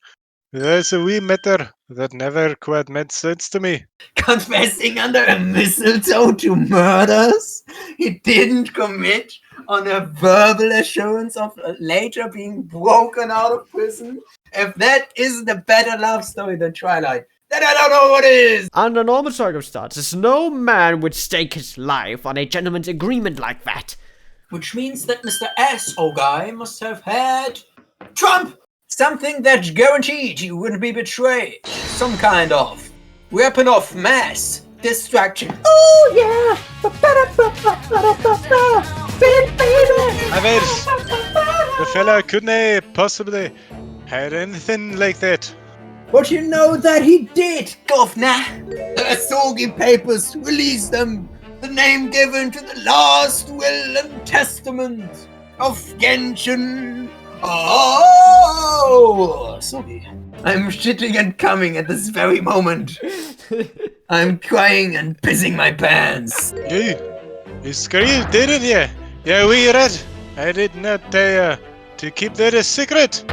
there's a wee matter that never quite made sense to me. Confessing under a mistletoe to murders he didn't commit on a verbal assurance of later being broken out of prison. If that isn't a better love story than Twilight, then I don't know what is! Under normal circumstances, no man would stake his life on a gentleman's agreement like that. Which means that Mr. S.O. guy must have had Trump! Something that guaranteed he wouldn't be betrayed. Some kind of weapon of mass destruction. Oh yeah! I mean, the fella couldn't possibly had anything like that. But you know that he did, governor. The Asogi papers released them. The name given to the last will and testament of Genshin. Oh, sorry. I'm shitting and coming at this very moment. I'm crying and pissing my pants. You screamed, didn't you? Yeah, we read. I did not tell you to keep that a secret.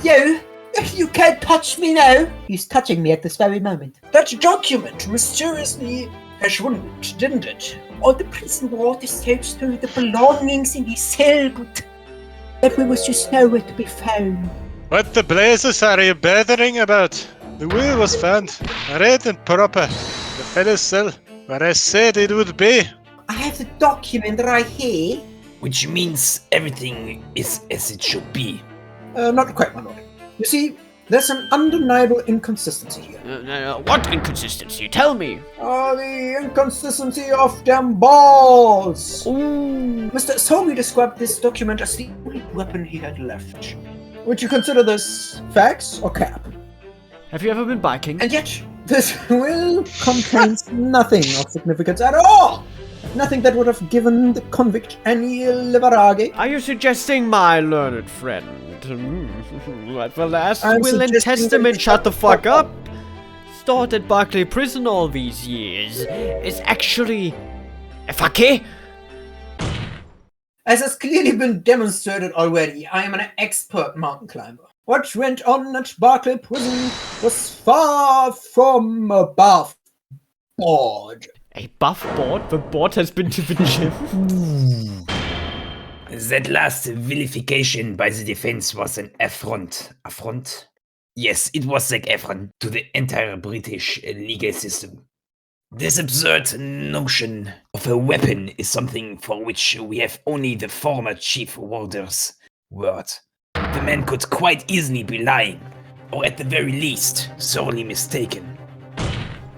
You can't touch me now. He's touching me at this very moment. That document mysteriously eschwund, didn't it? All the prison water searched through the belongings in his cell, but that we was just nowhere to be found. What the blazes are you bothering about? The will was found, red and proper. The fella's cell, where I said it would be. I have the document right here. Which means everything is as it should be. Not quite, my lord. You see, there's an undeniable inconsistency here. What inconsistency? Tell me. The inconsistency of them balls. Ooh. Mr. Sogi described this document as the only weapon he had left. Would you consider this facts or cap? Have you ever been biking? And yet, this will contains nothing of significance at all. Nothing that would have given the convict any liverage. Are you suggesting, my learned friend, that the last will and testament, shut the fuck up, stored at Barclay Prison all these years, is actually a fake? As has clearly been demonstrated already, I am an expert mountain climber. What went on at Barclay Prison was far from above board. A buff board? The board has been to the gym. That last vilification by the defense was an affront. Affront? Yes, it was like affront to the entire British legal system. This absurd notion of a weapon is something for which we have only the former chief warder's word. The man could quite easily be lying, or at the very least, sorely mistaken.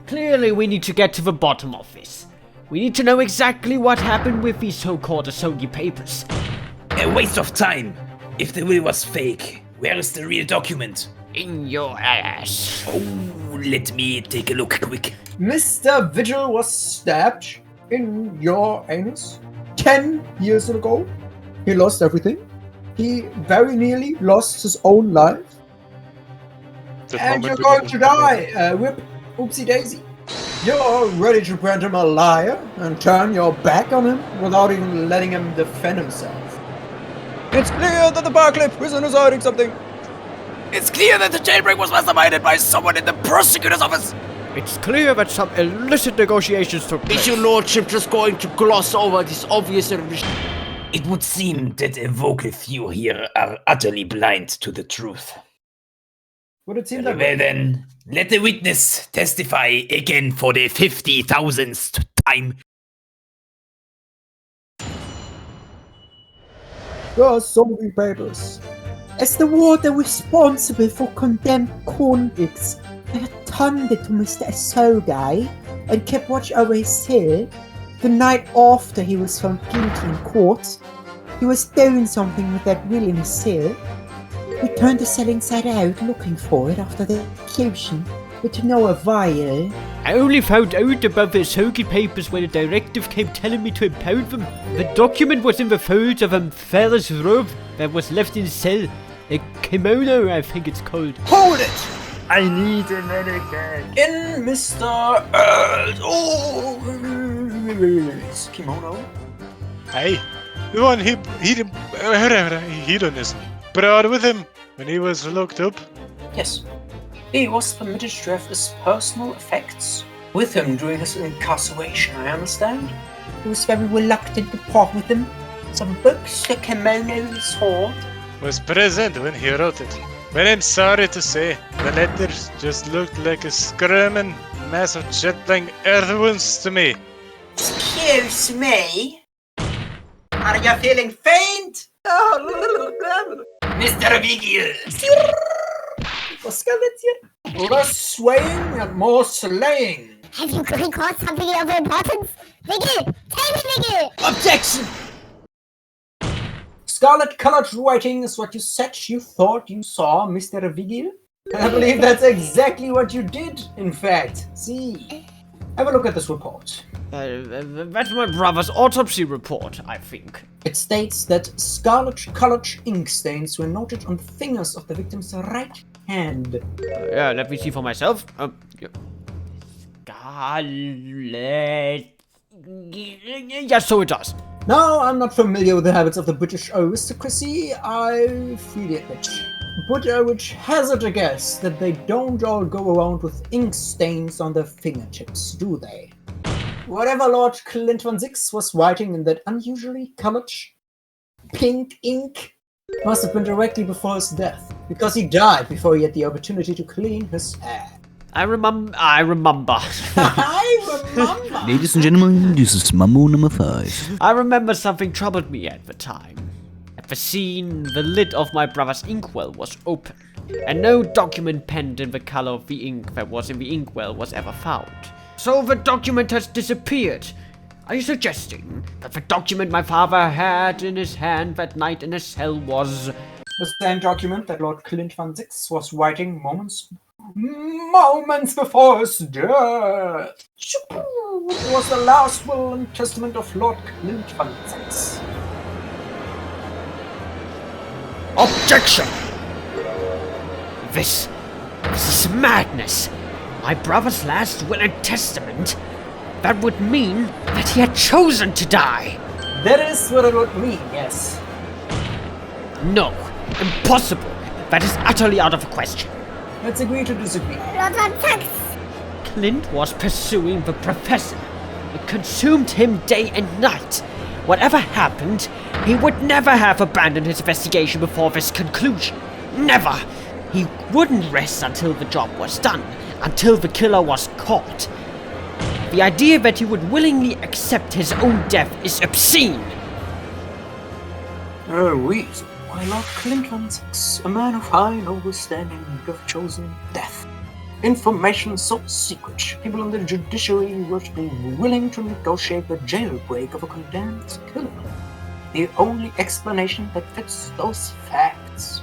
Clearly we need to get to the bottom of this. We need to know exactly what happened with these so-called Asogi papers. A waste of time. If the will was fake, where is the real document? In your ass. Oh, let me take a look quick. Mr. Vigil was stabbed in your anus 10 years ago. He lost everything. He very nearly lost his own life. And you're going to die. Whip, oopsie daisy. You're ready to brand him a liar and turn your back on him without even letting him defend himself. It's clear that the Barclay prison is hiding something. It's clear that the jailbreak was masterminded by someone in the prosecutor's office. It's clear that some illicit negotiations took place. Is your lordship just going to gloss over this obvious admission? It would seem that a vocal few here are utterly blind to the truth. Would it seem that way? Well then, let the witness testify again for the 50,000th time. The Asogi papers. As the warder responsible for condemned convicts, I attended to Mr. Asogi and kept watch over his cell. The night after he was found guilty in court, he was doing something with that will in his cell. We turned the cell inside out looking for it after the execution, but to no avail. I only found out about the Asogi papers when a directive came telling me to impound them. The document was in the folds of a feather's robe that was left in the cell. A kimono, I think it's called. Hold it! I need a medic. In Mr. kimono. Hey, the one hedonism brought with him when he was locked up. Yes. He was permitted to have his personal effects with him during his incarceration, I understand. He was very reluctant to part with them. Some books, the kimono, sword. Was present when he wrote it. But I'm sorry to say, the letters just looked like a screaming mass of jet-black earth wounds to me. Excuse me? Are you feeling faint? Mr. Vigil! Less swaying and more slaying. Have you recalled something of importance? Vigil! Tell me, Vigil! Objection! Scarlet-colored writing is what you said you thought you saw, Mr. Vigil. I believe that's exactly what you did, in fact. See, have a look at this report. That's my brother's autopsy report, I think. It states that scarlet-colored ink stains were noted on the fingers of the victim's right hand. Yeah, let me see for myself. Scarlet. Yes, so it does. Now, I'm not familiar with the habits of the British aristocracy, I freely admit. But I would hazard a guess that they don't all go around with ink stains on their fingertips, do they? Whatever Lord Clint von Six was writing in that unusually colored pink ink must have been directly before his death, because he died before he had the opportunity to clean his hair. I remember. I remember. Ladies and gentlemen, this is Mambo number 5. I remember something troubled me at the time. At the scene, the lid of my brother's inkwell was open, and no document penned in the color of the ink that was in the inkwell was ever found. So the document has disappeared. Are you suggesting that the document my father had in his hand that night in his cell was... The same document that Lord Clint von Six was writing moments before his death. It was the last will and testament of Lord Clint von Six. Objection! This is madness. My brother's last will and testament? That would mean that he had chosen to die. That is what it would mean, yes. No, impossible. That is utterly out of the question. Let's agree to disagree. Lord von Six! Clint was pursuing the professor. It consumed him day and night. Whatever happened, he would never have abandoned his investigation before this conclusion. Never! He wouldn't rest until the job was done, until the killer was caught. The idea that he would willingly accept his own death is obscene. A reason why Lord Clint von Six, a man of high noble standing, would have chosen death. Information so secret, people in the judiciary would be willing to negotiate the jailbreak of a condemned killer. The only explanation that fits those facts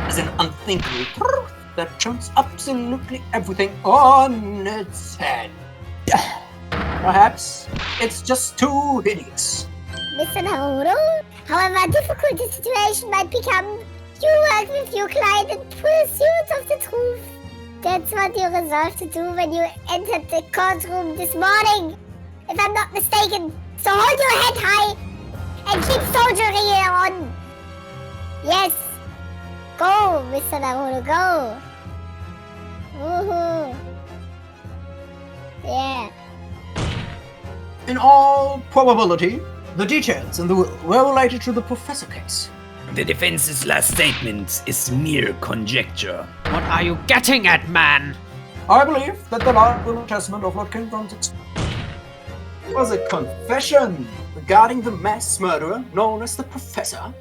is an unthinkable truth that turns absolutely everything on its head. Perhaps it's just too hideous. Mr. Naruhodo, however difficult the situation might become, you work with your client in pursuit of the truth. That's what you resolved to do when you entered the courtroom this morning, if I'm not mistaken. So hold your head high and keep soldiering on. Yes. Go, Mr. Naruhodo, go. Woohoo. Yeah. In all probability, the details in the will were related to the professor case. The defense's last statement is mere conjecture. What are you getting at, man? I believe that the last will and testament of Lord Clint von Six was a confession regarding the mass murderer known as the Professor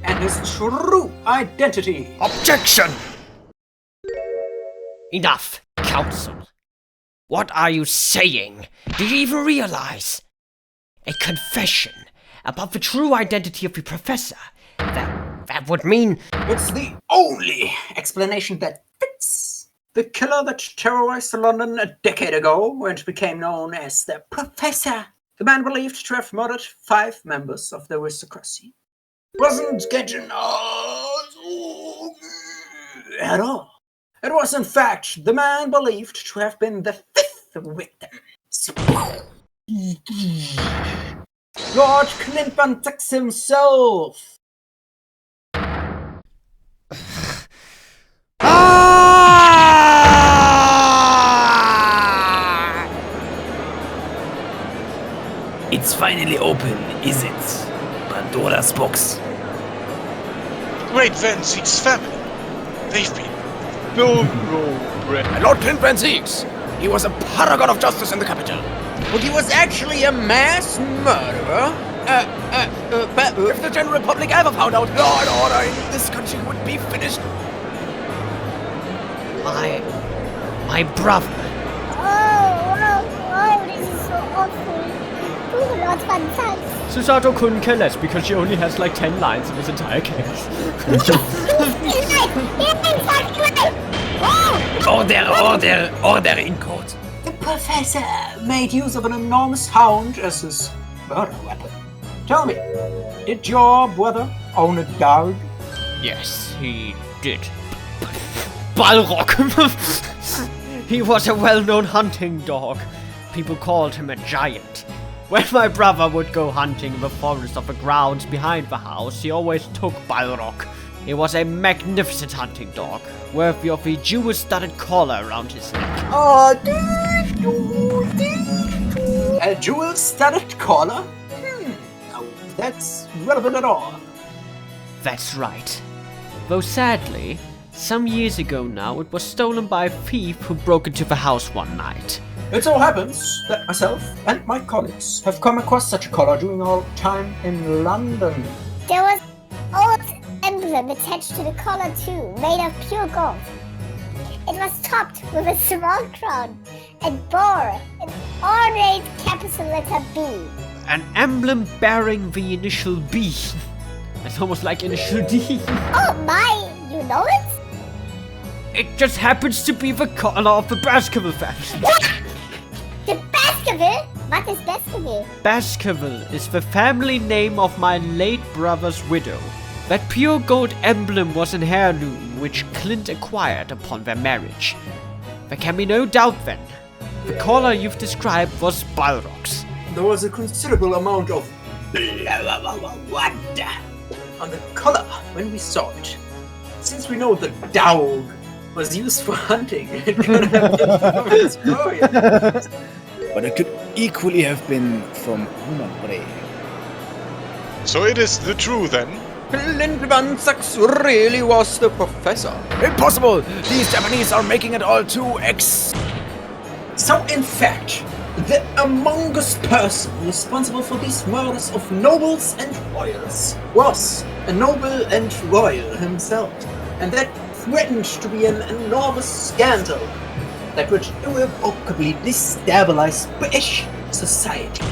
and his true identity. Objection! Enough, counsel. What are you saying? Do you even realize? A confession about the true identity of the Professor? That would mean... It's the only explanation that fits. The killer that terrorized London a decade ago and became known as the Professor. The man believed to have murdered 5 members of the aristocracy. Wasn't Genshin at all. It was, in fact, the man believed to have been the fifth victim. Lord Clint Van Dix himself. It's finally open, is it? Pandora's box. Great Van Zieg's family. They've been thoroughbred. Lord Clint Van Zieks. He was a paragon of justice in the capital. But he was actually a mass murderer. If the general public ever found out law and order in this country would be finished. My brother. Oh, this is so awful. Poor Lord Van Zieks. Susato couldn't care less because she only has like 10 lines in this entire case. Order in court. The professor made use of an enormous hound as his murder weapon. Tell me, did your brother own a dog? Yes, he did. Balrog! He was a well-known hunting dog. People called him a giant. When my brother would go hunting in the forest of the grounds behind the house, he always took Balrog. He was a magnificent hunting dog, worthy of a jewel-studded collar around his neck. A jewel-studded collar? No, that's relevant at all. That's right. Though sadly, some years ago now, it was stolen by a thief who broke into the house one night. It so happens that myself and my colleagues have come across such a collar during our time in London. There was old emblem attached to the collar too, made of pure gold. It was topped with a small crown and bore an ornate capital letter B. An emblem bearing the initial B. It's almost like initial D. Oh my, you know it? It just happens to be the collar of the Baskerville family. The Baskerville? What is Baskerville? Baskerville is the family name of my late brother's widow. That pure gold emblem was an heirloom which Clint acquired upon their marriage. There can be no doubt then. The collar you've described was Balrog's. There was a considerable amount of blood on the collar when we saw it. Since we know the dog was used for hunting, it could have been from his warrior. But it could equally have been from human prey. So it is the true then? Clint Van Zieks really was the professor. Impossible! These Japanese are making it all too So in fact, the among us person responsible for these murders of nobles and royals was a noble and royal himself, and that threatened to be an enormous scandal that would irrevocably destabilize British society.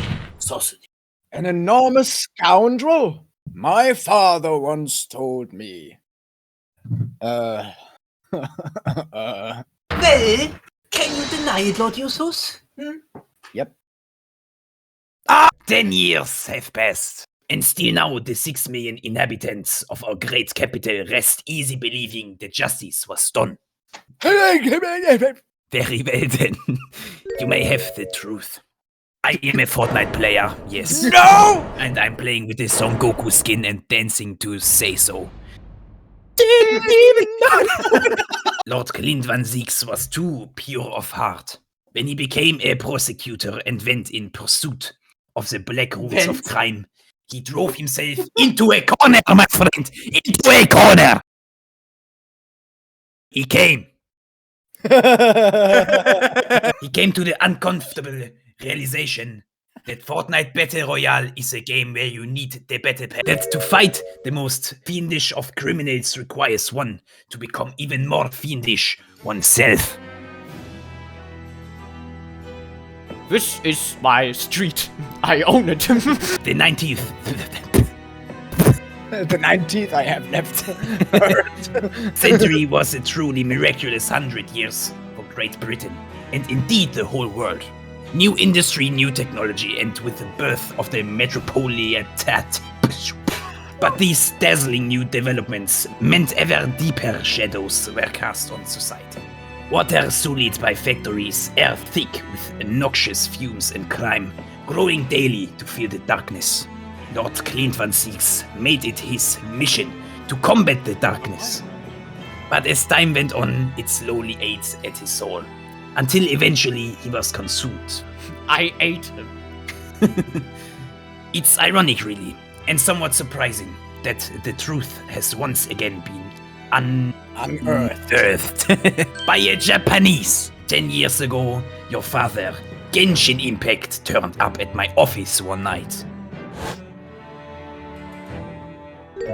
An enormous scoundrel? My father once told me. Well, can you deny it, Lord Eustace? Yep. 10 years have passed, and still now the 6 million inhabitants of our great capital rest easy believing that justice was done. Very well then. You may have the truth. I am a Fortnite player, yes. No! And I'm playing with the Son Goku skin and dancing to Say So. Didn't even know. Lord Clint Van Zieks was too pure of heart. When he became a prosecutor and went in pursuit of the black roots of crime, he drove himself into a corner, my friend! Into a corner! He came. He came to the uncomfortable realization that Fortnite Battle Royale is a game where you need the battle pass. That to fight the most fiendish of criminals requires one to become even more fiendish oneself. This is my street. I own it. The 19th. The 19th I have left. Century was a truly miraculous 100 years for Great Britain, and indeed the whole world. New industry, new technology, and with the birth of the metropolitan But these dazzling new developments meant ever deeper shadows were cast on society. Water sullied by factories, air thick with noxious fumes and crime, growing daily to fear the darkness. Lord Clint Van Six made it his mission to combat the darkness. But as time went on, it slowly ate at his soul, until eventually he was consumed. I ate him. It's ironic, really, and somewhat surprising, that the truth has once again been unearthed by a Japanese. 10 years ago, your father, Genshin Impact, turned up at my office one night.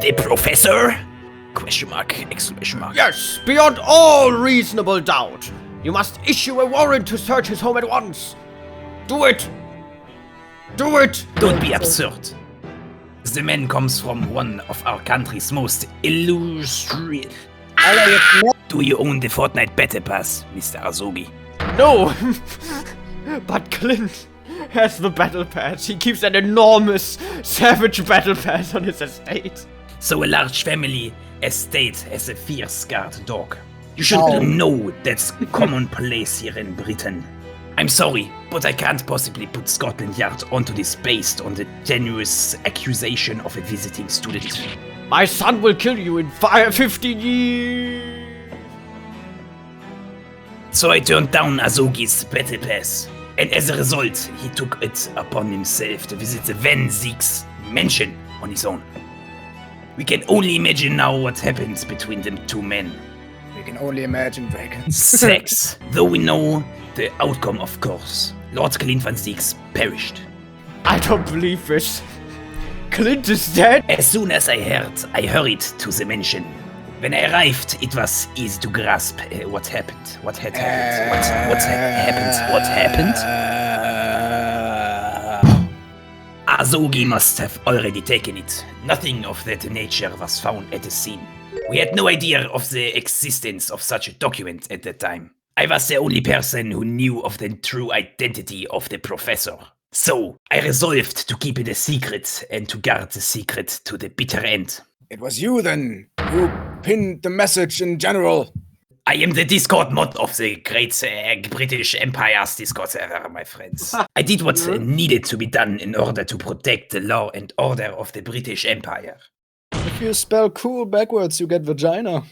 The professor? Question mark, exclamation mark. Yes, beyond all reasonable doubt. You must issue a warrant to search his home at once. Do it! Do it! Don't be absurd. The man comes from one of our country's most illustrious... Do you own the Fortnite Battle Pass, Mr. Asogi? No! But Clint has the battle pass. He keeps an enormous savage battle pass on his estate. So a large family estate has a fierce guard dog. You should know that's commonplace here in Britain. I'm sorry, but I can't possibly put Scotland Yard onto this based on the tenuous accusation of a visiting student. My son will kill you in 15 years. So I turned down Asogi's battle pass, and as a result, he took it upon himself to visit the Van Zeek's mansion on his own. We can only imagine now what happened between them two men. We can only imagine dragons. Sex. Though we know the outcome, of course. Lord Clint Van Zeeks perished. I don't believe this. Clint is dead? As soon as I hurried to the mansion. When I arrived, it was easy to grasp what happened. What had happened. What happened? Asogi must have already taken it. Nothing of that nature was found at the scene. We had no idea of the existence of such a document at that time. I was the only person who knew of the true identity of the professor. So, I resolved to keep it a secret and to guard the secret to the bitter end. It was you then who pinned the message in general. I am the Discord mod of the great British Empire's Discord server, my friends. I did what needed to be done in order to protect the law and order of the British Empire. If you spell cool backwards, you get vagina.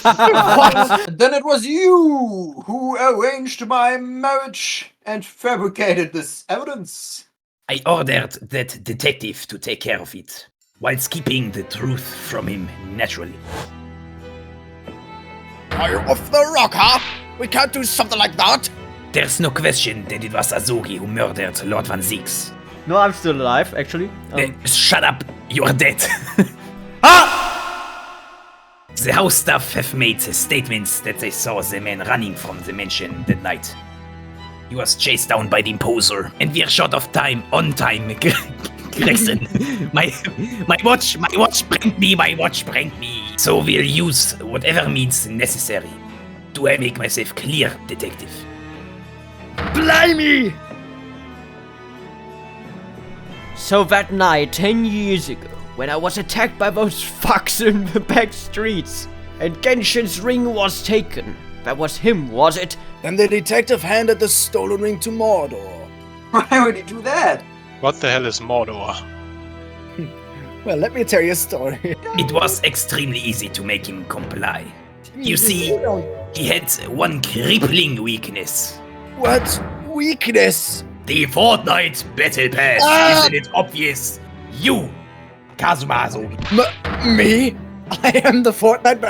Then it was you who arranged my marriage and fabricated this evidence. I ordered that detective to take care of it, whilst keeping the truth from him naturally. Are you off the rock, huh? We can't do something like that. There's no question that it was Asogi who murdered Lord Van Zeeks. No, I'm still alive, actually. Shut up, you are dead. The house staff have made statements that they saw the man running from the mansion that night. He was chased down by the imposer, and we're short of time, on time. Gregson, my watch pranked me. So we'll use whatever means necessary. Do I make myself clear, detective? Blimey! So that night, 10 years ago, when I was attacked by those fucks in the back streets, and Genshin's ring was taken, that was him, was it? Then the detective handed the stolen ring to Mordor. Why would he do that? What the hell is Mordor? Well, let me tell you a story. It was extremely easy to make him comply. You see, he had one crippling weakness. What weakness? The Fortnite Battle Pass, isn't it obvious? You, Kazuma Asogi. Me? I am the Fortnite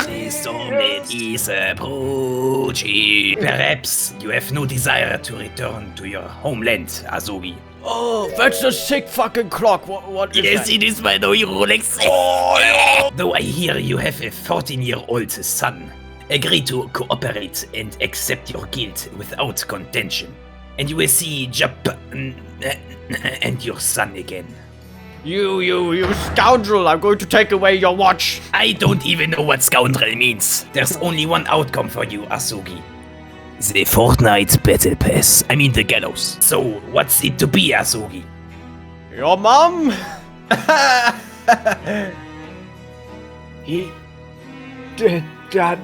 The summit is approaching. Perhaps you have no desire to return to your homeland, Asogi. Oh, that's a sick fucking clock. What is yes, that? It is my new Rolex. Oh, though I hear you have a 14-year-old son. Agree to cooperate and accept your guilt without contention. And you will see Japan and your son again. You scoundrel! I'm going to take away your watch! I don't even know what scoundrel means. There's only one outcome for you, Asogi. The Fortnite Battle Pass. I mean the gallows. So, what's it to be, Asogi? Your mom? He did that.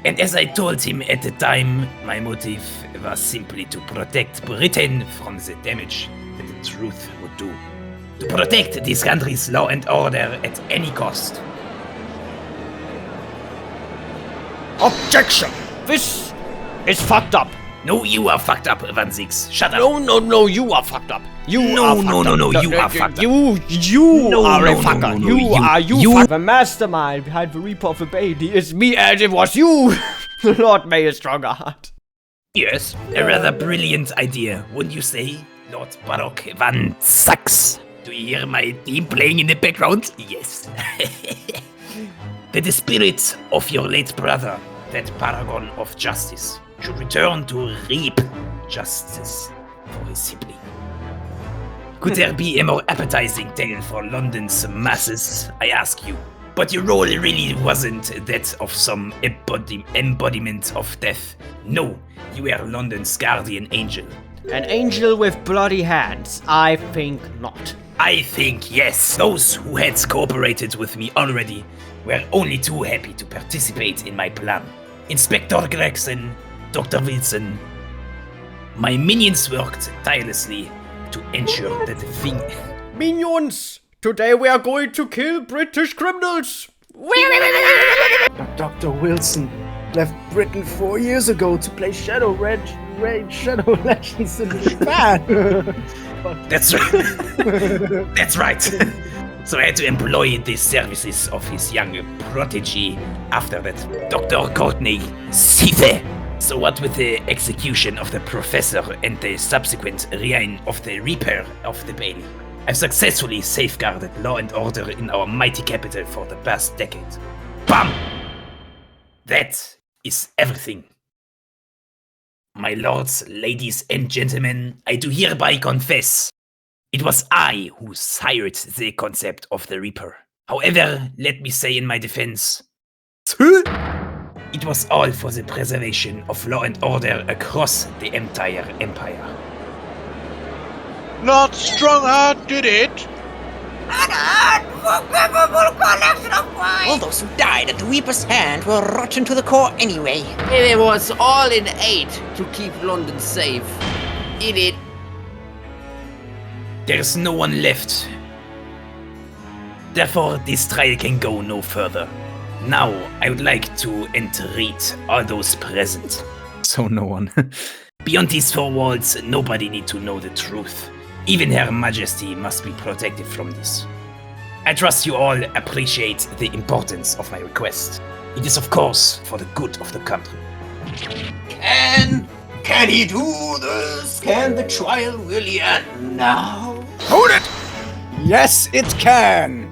And as I told him at the time, my motive was simply to protect Britain from the damage that the truth would do. To protect this country's law and order at any cost. Objection! This is fucked up. No, you are fucked up, Van Six. Shut up. No, you are fucked up. You No, are fucked no, up. no, no, you are fucked up. You No, are a no, no, fucker. no, no, You are the mastermind behind the Reaper of the Baby. It's me and it was you. The Lord may a stronger heart. Yes, a rather brilliant idea, wouldn't you say, Lord Baroque Van Sachs? Do you hear my theme playing in the background? Yes. That the spirit of your late brother, that paragon of justice, should return to reap justice for his sibling. Could there be a more appetizing tale for London's masses, I ask you? But your role really wasn't that of some embodiment of death. No, you were London's guardian angel. An angel with bloody hands? I think not. I think yes. Those who had cooperated with me already were only too happy to participate in my plan. Inspector Gregson, Dr. Wilson. My minions worked tirelessly to ensure that the thing... Minions! Today we are going to kill British criminals! Dr. Wilson left Britain 4 years ago to play Shadow Legends in Japan. That's right. That's right. So I had to employ the services of his young protege after that, Dr. Courtney Sithe. So what with the execution of the professor and the subsequent reign of the Reaper of the Bailey, I've successfully safeguarded law and order in our mighty capital for the past decade. BAM! That is everything. My lords, ladies and gentlemen, I do hereby confess, it was I who sired the concept of the Reaper. However, let me say in my defense, it was all for the preservation of law and order across the entire empire. Not Strongheart did it! All those who died at the Reaper's hand were rotten to the core anyway. It was all in aid to keep London safe. It. There's no one left. Therefore, this trial can go no further. Now, I would like to entreat all those present. So no one. Beyond these four walls, nobody need to know the truth. Even Her Majesty must be protected from this. I trust you all appreciate the importance of my request. It is of course for the good of the country. Can he do this? Can the trial really end now? Hold it! Yes, it can!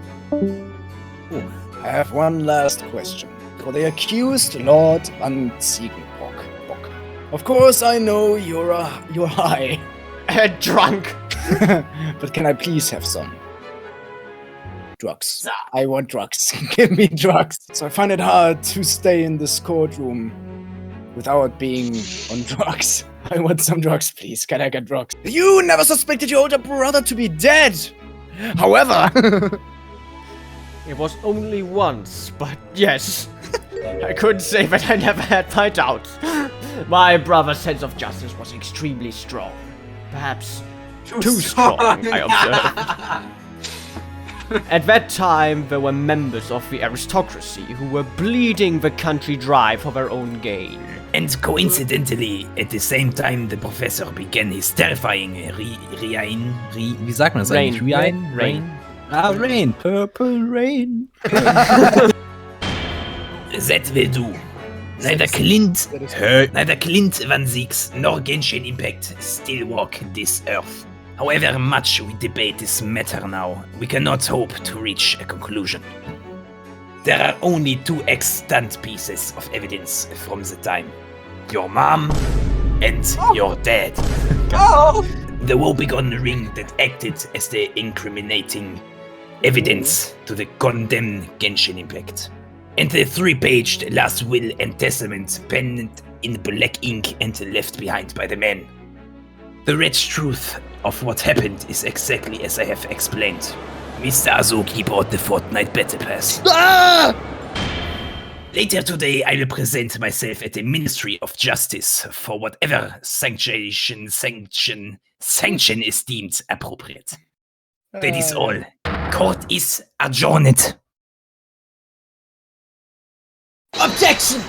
I have one last question. For the accused Lord Van Siegenbock. Of course, I know you're high. Drunk. But can I please have some? Drugs. I want drugs. Give me drugs. So I find it hard to stay in this courtroom without being on drugs. I want some drugs, please. Can I get drugs? You never suspected your older brother to be dead! However... It was only once, but yes. I couldn't say that I never had my doubts. My brother's sense of justice was extremely strong. Perhaps too strong, I observed. At that time, there were members of the aristocracy who were bleeding the country dry for their own gain. And coincidentally, at the same time, the professor began his terrifying Wie sagt man das eigentlich? Rain. Ah, rain. Purple rain. That will do. Neither Clint Van Six nor Genshin Impact still walk this earth. However much we debate this matter now, we cannot hope to reach a conclusion. There are only two extant pieces of evidence from the time. Your mom and your dad. The woebegone ring that acted as the incriminating evidence to the condemned Genshin Impact. And the 3-paged last will and testament penned in black ink and left behind by the man. The rich truth of what happened is exactly as I have explained. Mr. Azuki bought the Fortnite Battle Pass. Ah! Later today, I will present myself at the Ministry of Justice for whatever sanction is deemed appropriate. That is all. Court is adjourned. Objection!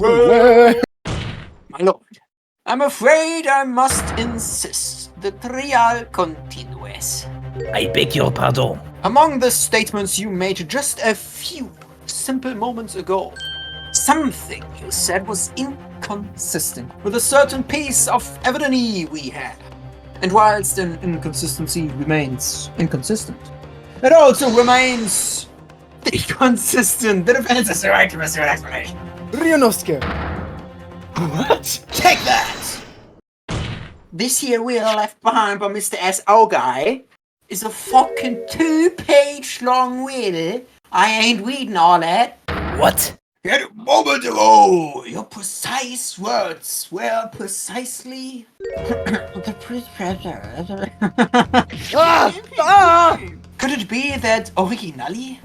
My lord, I'm afraid I must insist the trial continues. I beg your pardon. Among the statements you made just a few simple moments ago, something you said was inconsistent with a certain piece of evidence we had. And whilst an inconsistency remains inconsistent, it also remains inconsistent. The defense is the right to pursue an explanation. Ryunosuke! What? Take that! This here wheel left behind by Mr. S.O. guy is a fucking 2-page long wheel. I ain't reading all that. What? Yet a moment ago, your precise words were precisely Could it be that originally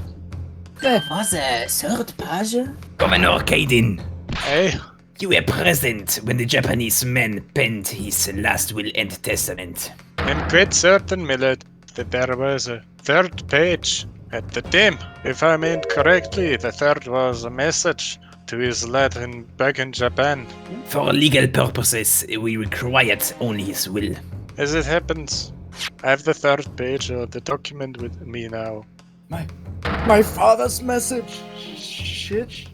there was a third page? Governor Kaiden. Hey. You were present when the Japanese man penned his last will and testament. I'm quite certain, my lord, that there was a third page at the time. If I meant correctly, the third was a message to his lad back in Japan. For legal purposes, we required only his will. As it happens, I have the third page of the document with me now. My father's message. Shit.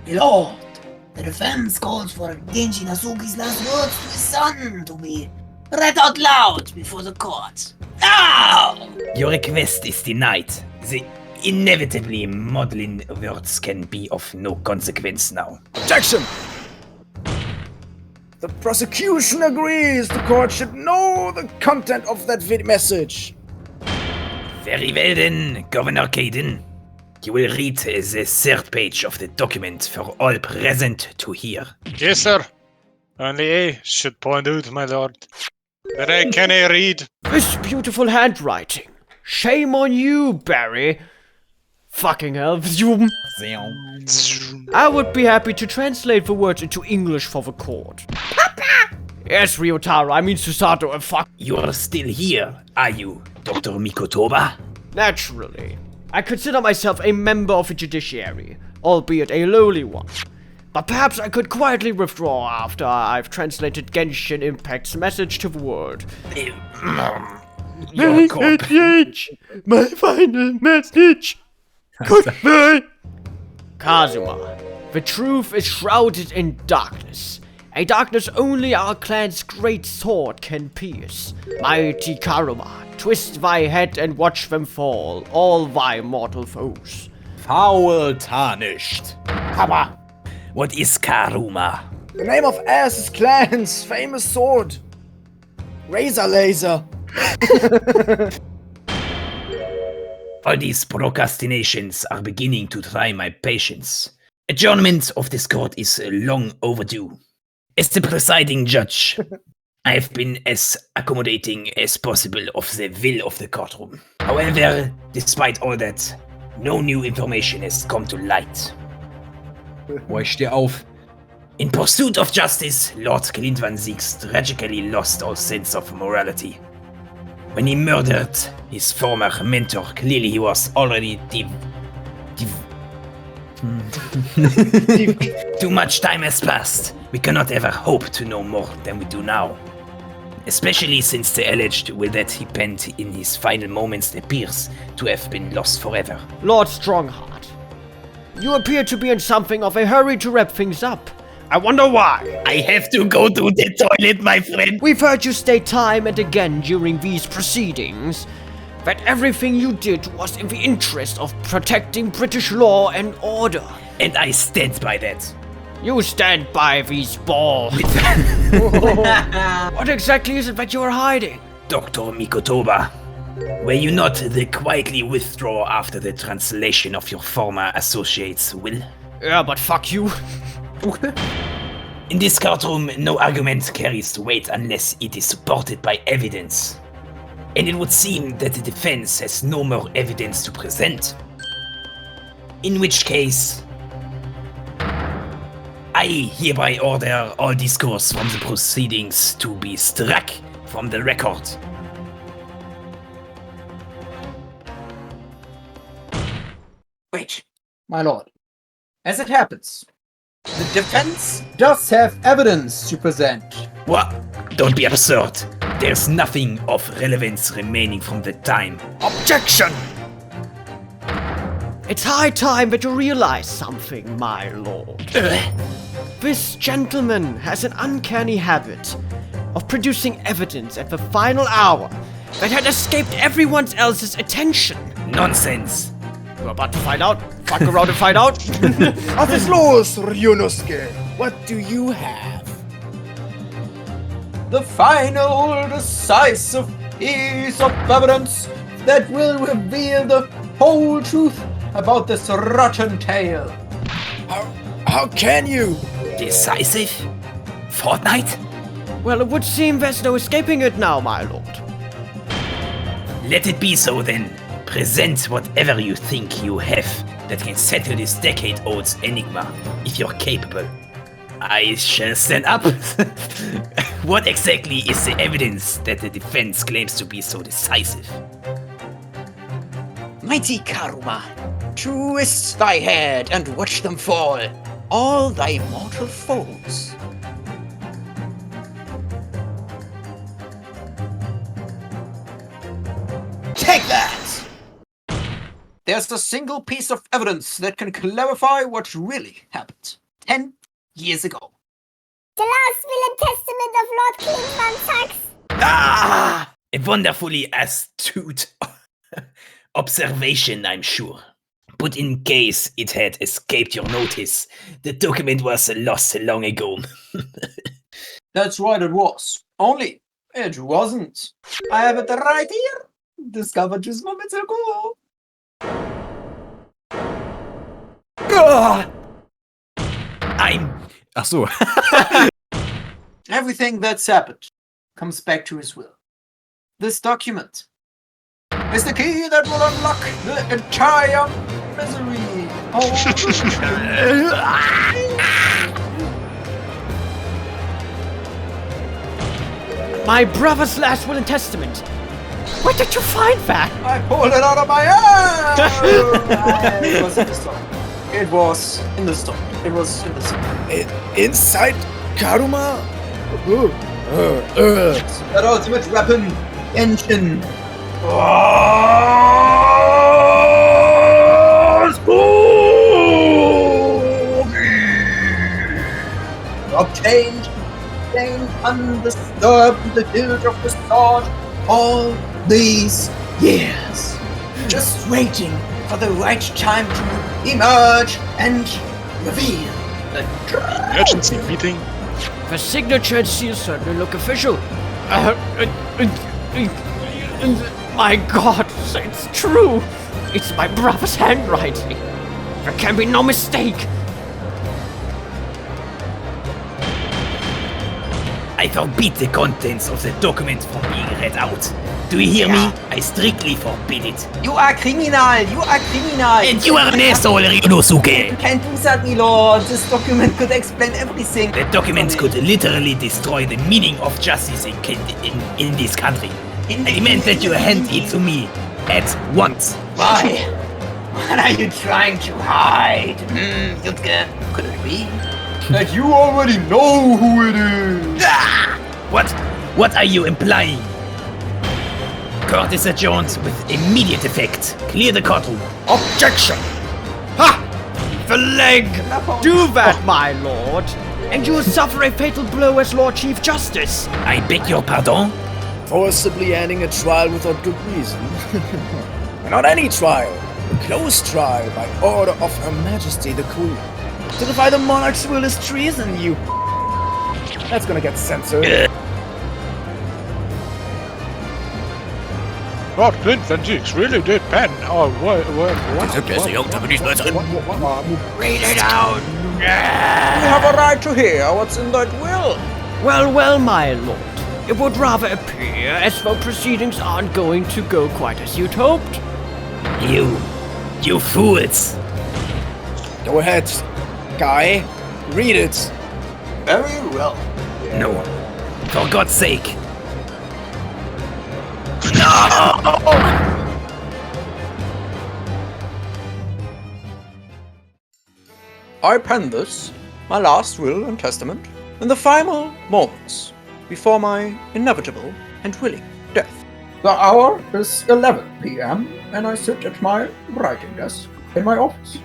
Lord, the defense calls for Genshin Asuki's last words to his son to be read out loud before the court. Now! Your request is denied. The inevitably maudlin words can be of no consequence now. Objection! The prosecution agrees the court should know the content of that message. Very well then, Governor Kaiden. You will read the third page of the document for all present to hear. Yes, sir. Only I should point out, my lord, that I cannot read. This beautiful handwriting. Shame on you, Barry. Fucking hell. I would be happy to translate the words into English for the court. Papa! Yes, Ryotaro, I mean Susato, fuck. You are still here, are you, Dr. Mikotoba? Naturally. I consider myself a member of the judiciary, albeit a lowly one. But perhaps I could quietly withdraw after I've translated Genshin Impact's message to the world. Your corp. My final message. Goodbye. Kazuma, the truth is shrouded in darkness. A darkness only our clan's great sword can pierce. Mighty Karuma, twist thy head and watch them fall, all thy mortal foes. Foul tarnished. Hammer. What is Karuma? The name of Air's clan's famous sword. Razor Laser. All these procrastinations are beginning to try my patience. Adjournment of this court is long overdue. As the presiding judge, I have been as accommodating as possible of the will of the courtroom. However, despite all that, no new information has come to light. Boah, ich steh auf. In pursuit of justice, Lord Glintwan Siegs tragically lost all sense of morality. When he murdered his former mentor, clearly he was already Too much time has passed. We cannot ever hope to know more than we do now. Especially since the alleged will that he penned in his final moments appears to have been lost forever. Lord Strongheart, you appear to be in something of a hurry to wrap things up. I wonder why. I have to go to the toilet, my friend. We've heard you state time and again during these proceedings that everything you did was in the interest of protecting British law and order. And I stand by that. You stand by these balls. What exactly is it that you're hiding? Dr. Mikotoba, were you not the quietly withdraw after the translation of your former associate's will? Yeah, but fuck you. In this courtroom, no argument carries weight unless it is supported by evidence. And it would seem that the defense has no more evidence to present. In which case, I hereby order all discourse from the proceedings to be struck from the record. Wait, my lord. As it happens, the defense does have evidence to present. What? Don't be absurd. There's nothing of relevance remaining from the time. Objection! It's high time that you realize something, my lord. This gentleman has an uncanny habit of producing evidence at the final hour that had escaped everyone else's attention. Nonsense. We're about to find out. Fuck around and find out. Was ist los, Ryunosuke? What do you have? The final decisive piece of evidence that will reveal the whole truth about this rotten tale. How can you? Decisive? Fortnite? Well, it would seem there's no escaping it now, my lord. Let it be so then. Present whatever you think you have that can settle this decade-old enigma, if you're capable. I shall stand up. What exactly is the evidence that the defense claims to be so decisive? Mighty Karuma, twist thy head and watch them fall, all thy mortal foes. Take that! There's a single piece of evidence that can clarify what really happened 10 years ago. The last will and testament of Lord King Van Sax. Ah! A wonderfully astute observation, I'm sure. But in case it had escaped your notice, the document was lost long ago. That's right, it was. Only, it wasn't. I have it right here. Discovered just moments ago. Ach so. Everything that's happened comes back to his will. This document is the key that will unlock the entire misery. My brother's last will and testament. Where did you find that? I pulled it out of my ass! It was in the store. It was in the store. It was in the store. Inside Karuma? That ultimate weapon, Genshin. Obtained undisturbed in the guild of the sword all these years. Just waiting for the right time to emerge and reveal the Emergency meeting. The signature and seal certainly look official. My God, it's true. It's my brother's handwriting. There can be no mistake. I forbid the contents of the document from being read out. Do you hear me? I strictly forbid it. You are criminal! You are criminal! And you are an asshole, Ryunosuke! You can't do that, my lord! This document could explain everything! The document could literally destroy the meaning of justice in this country. I demand that you hand it to me at once. Why? What are you trying to hide? Jutke, could it be? That you already know who it is! What are you implying? Court is adjourned with immediate effect. Clear the courtroom. Objection! Ha! The leg! Do that, my lord, and you will suffer a fatal blow as Lord Chief Justice. I beg your pardon? Forcibly ending a trial without good reason. Not any trial. A closed trial by order of Her Majesty the Queen. To defy the monarch's will is treason, you... That's gonna get censored. Lord Clint Van Dix really did pen. Oh, what? Read it out! You have a right to hear what's in that will. Well, my lord. It would rather appear as though proceedings aren't going to go quite as you'd hoped. You fools! Go ahead, guy. Read it. Very well. No. For God's sake. No! I pen this, my last will and testament, in the final moments before my inevitable and willing death. The hour is 11 p.m. and I sit at my writing desk in my office.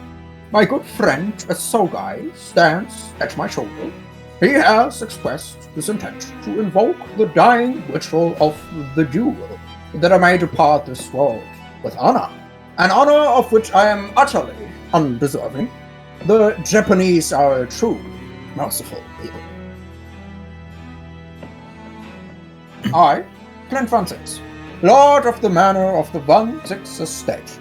My good friend Sogai stands at my shoulder. He has expressed his intent to invoke the dying ritual of the duel, that I may depart this world with honor, an honor of which I am utterly undeserving. The Japanese are a true, merciful people. I, Clint Van Six, Lord of the Manor of the Van Six Estate,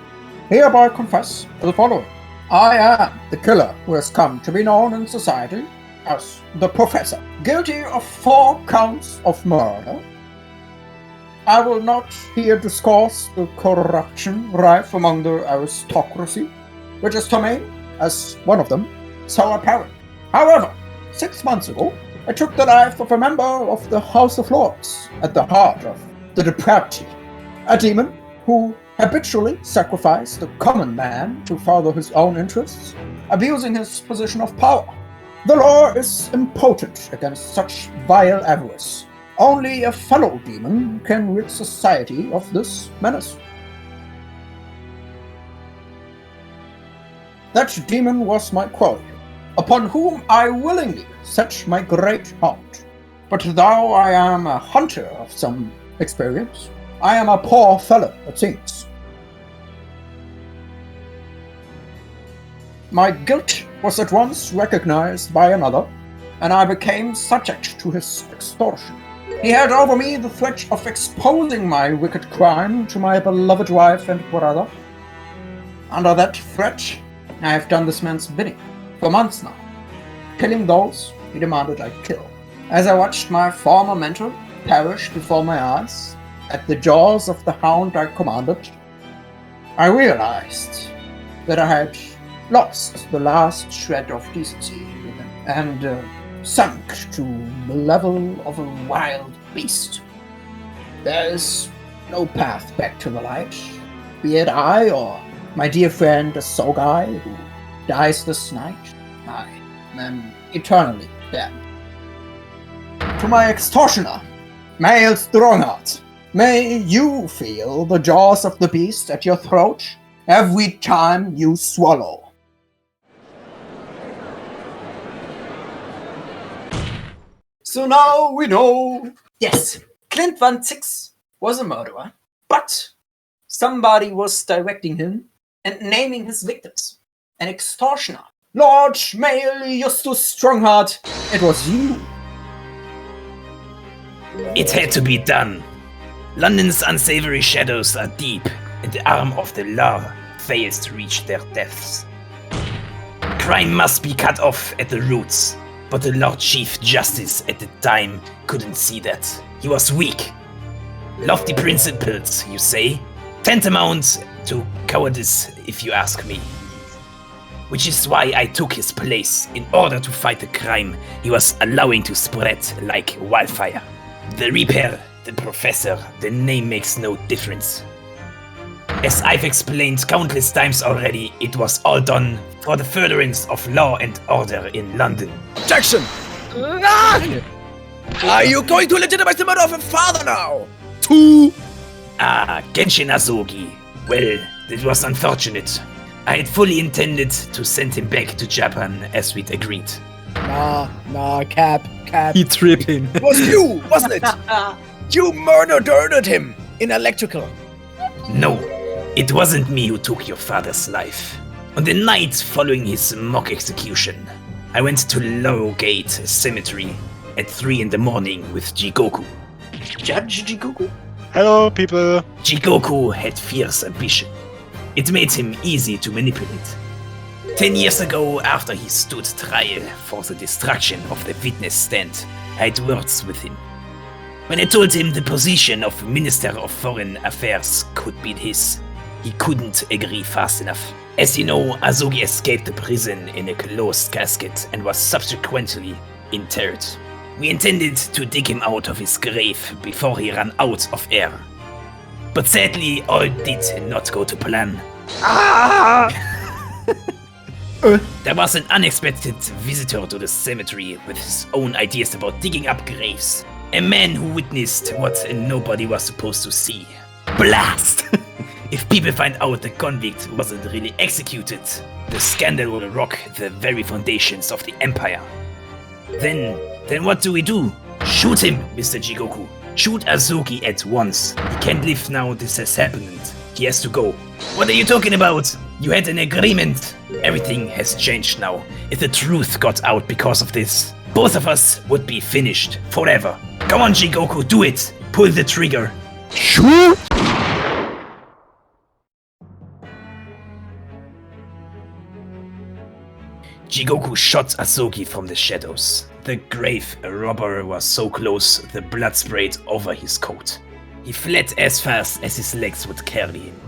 hereby confess the following. I am the killer who has come to be known in society as the Professor, guilty of 4 counts of murder. I will not here discuss the corruption rife among the aristocracy, which is to me, as one of them, so apparent. However, 6 months ago, I took the life of a member of the House of Lords at the heart of the depravity, a demon who habitually sacrificed the common man to further his own interests, abusing his position of power. The law is impotent against such vile avarice. Only a fellow demon can rid society of this menace. That demon was my quarry, upon whom I willingly set my great heart. But though I am a hunter of some experience, I am a poor fellow at things. My guilt was at once recognized by another, and I became subject to his extortion. He had over me the threat of exposing my wicked crime to my beloved wife and brother. Under that threat, I have done this man's bidding for months now, killing those he demanded I kill. As I watched my former mentor perish before my eyes at the jaws of the hound I commanded, I realized that I had lost the last shred of decency and sunk to the level of a wild beast. There is no path back to the light, be it I or my dear friend Sogai, who dies this night. I am eternally dead. To my extortioner, male Strongheart, may you feel the jaws of the beast at your throat every time you swallow. So now we know, yes, Clint Van Six was a murderer, but somebody was directing him and naming his victims. An extortioner. Lord Male Justus Strongheart, it was you. It had to be done. London's unsavory shadows are deep, and the arm of the law fails to reach their depths. Crime must be cut off at the roots, but the Lord Chief Justice at the time couldn't see that. He was weak. Lofty principles, you say? Tantamount to cowardice, if you ask me. Which is why I took his place in order to fight the crime he was allowing to spread like wildfire. The Reaper, the Professor, the name makes no difference. As I've explained countless times already, it was all done for the furtherance of law and order in London. Jackson! Are you going to legitimize the murder of a father now? Genshin Asogi. Well, it was unfortunate. I had fully intended to send him back to Japan as we'd agreed. Nah, Cap. He tripping. It was you, wasn't it? You murdered him in electrical. No, it wasn't me who took your father's life. On the night following his mock execution, I went to Lowgate Cemetery at 3 in the morning with Jigoku. Judge Jigoku? Hello, people. Jigoku had fierce ambition. It made him easy to manipulate. 10 years ago, after he stood trial for the destruction of the witness stand, I had words with him. When I told him the position of Minister of Foreign Affairs could be his, he couldn't agree fast enough. As you know, Asogi escaped the prison in a closed casket and was subsequently interred. We intended to dig him out of his grave before he ran out of air. But sadly, all did not go to plan. There was an unexpected visitor to the cemetery with his own ideas about digging up graves. A man who witnessed what nobody was supposed to see. Blast! If people find out the convict wasn't really executed, the scandal will rock the very foundations of the empire. Then what do we do? Shoot him, Mr. Jigoku. Shoot Asogi at once. He can't live now this has happened. He has to go. What are you talking about? You had an agreement. Everything has changed now. If the truth got out because of this, both of us would be finished forever. Come on, Jigoku, do it. Pull the trigger. Shoot! Jigoku shot Asogi from the shadows. The grave robber was so close, the blood sprayed over his coat. He fled as fast as his legs would carry him.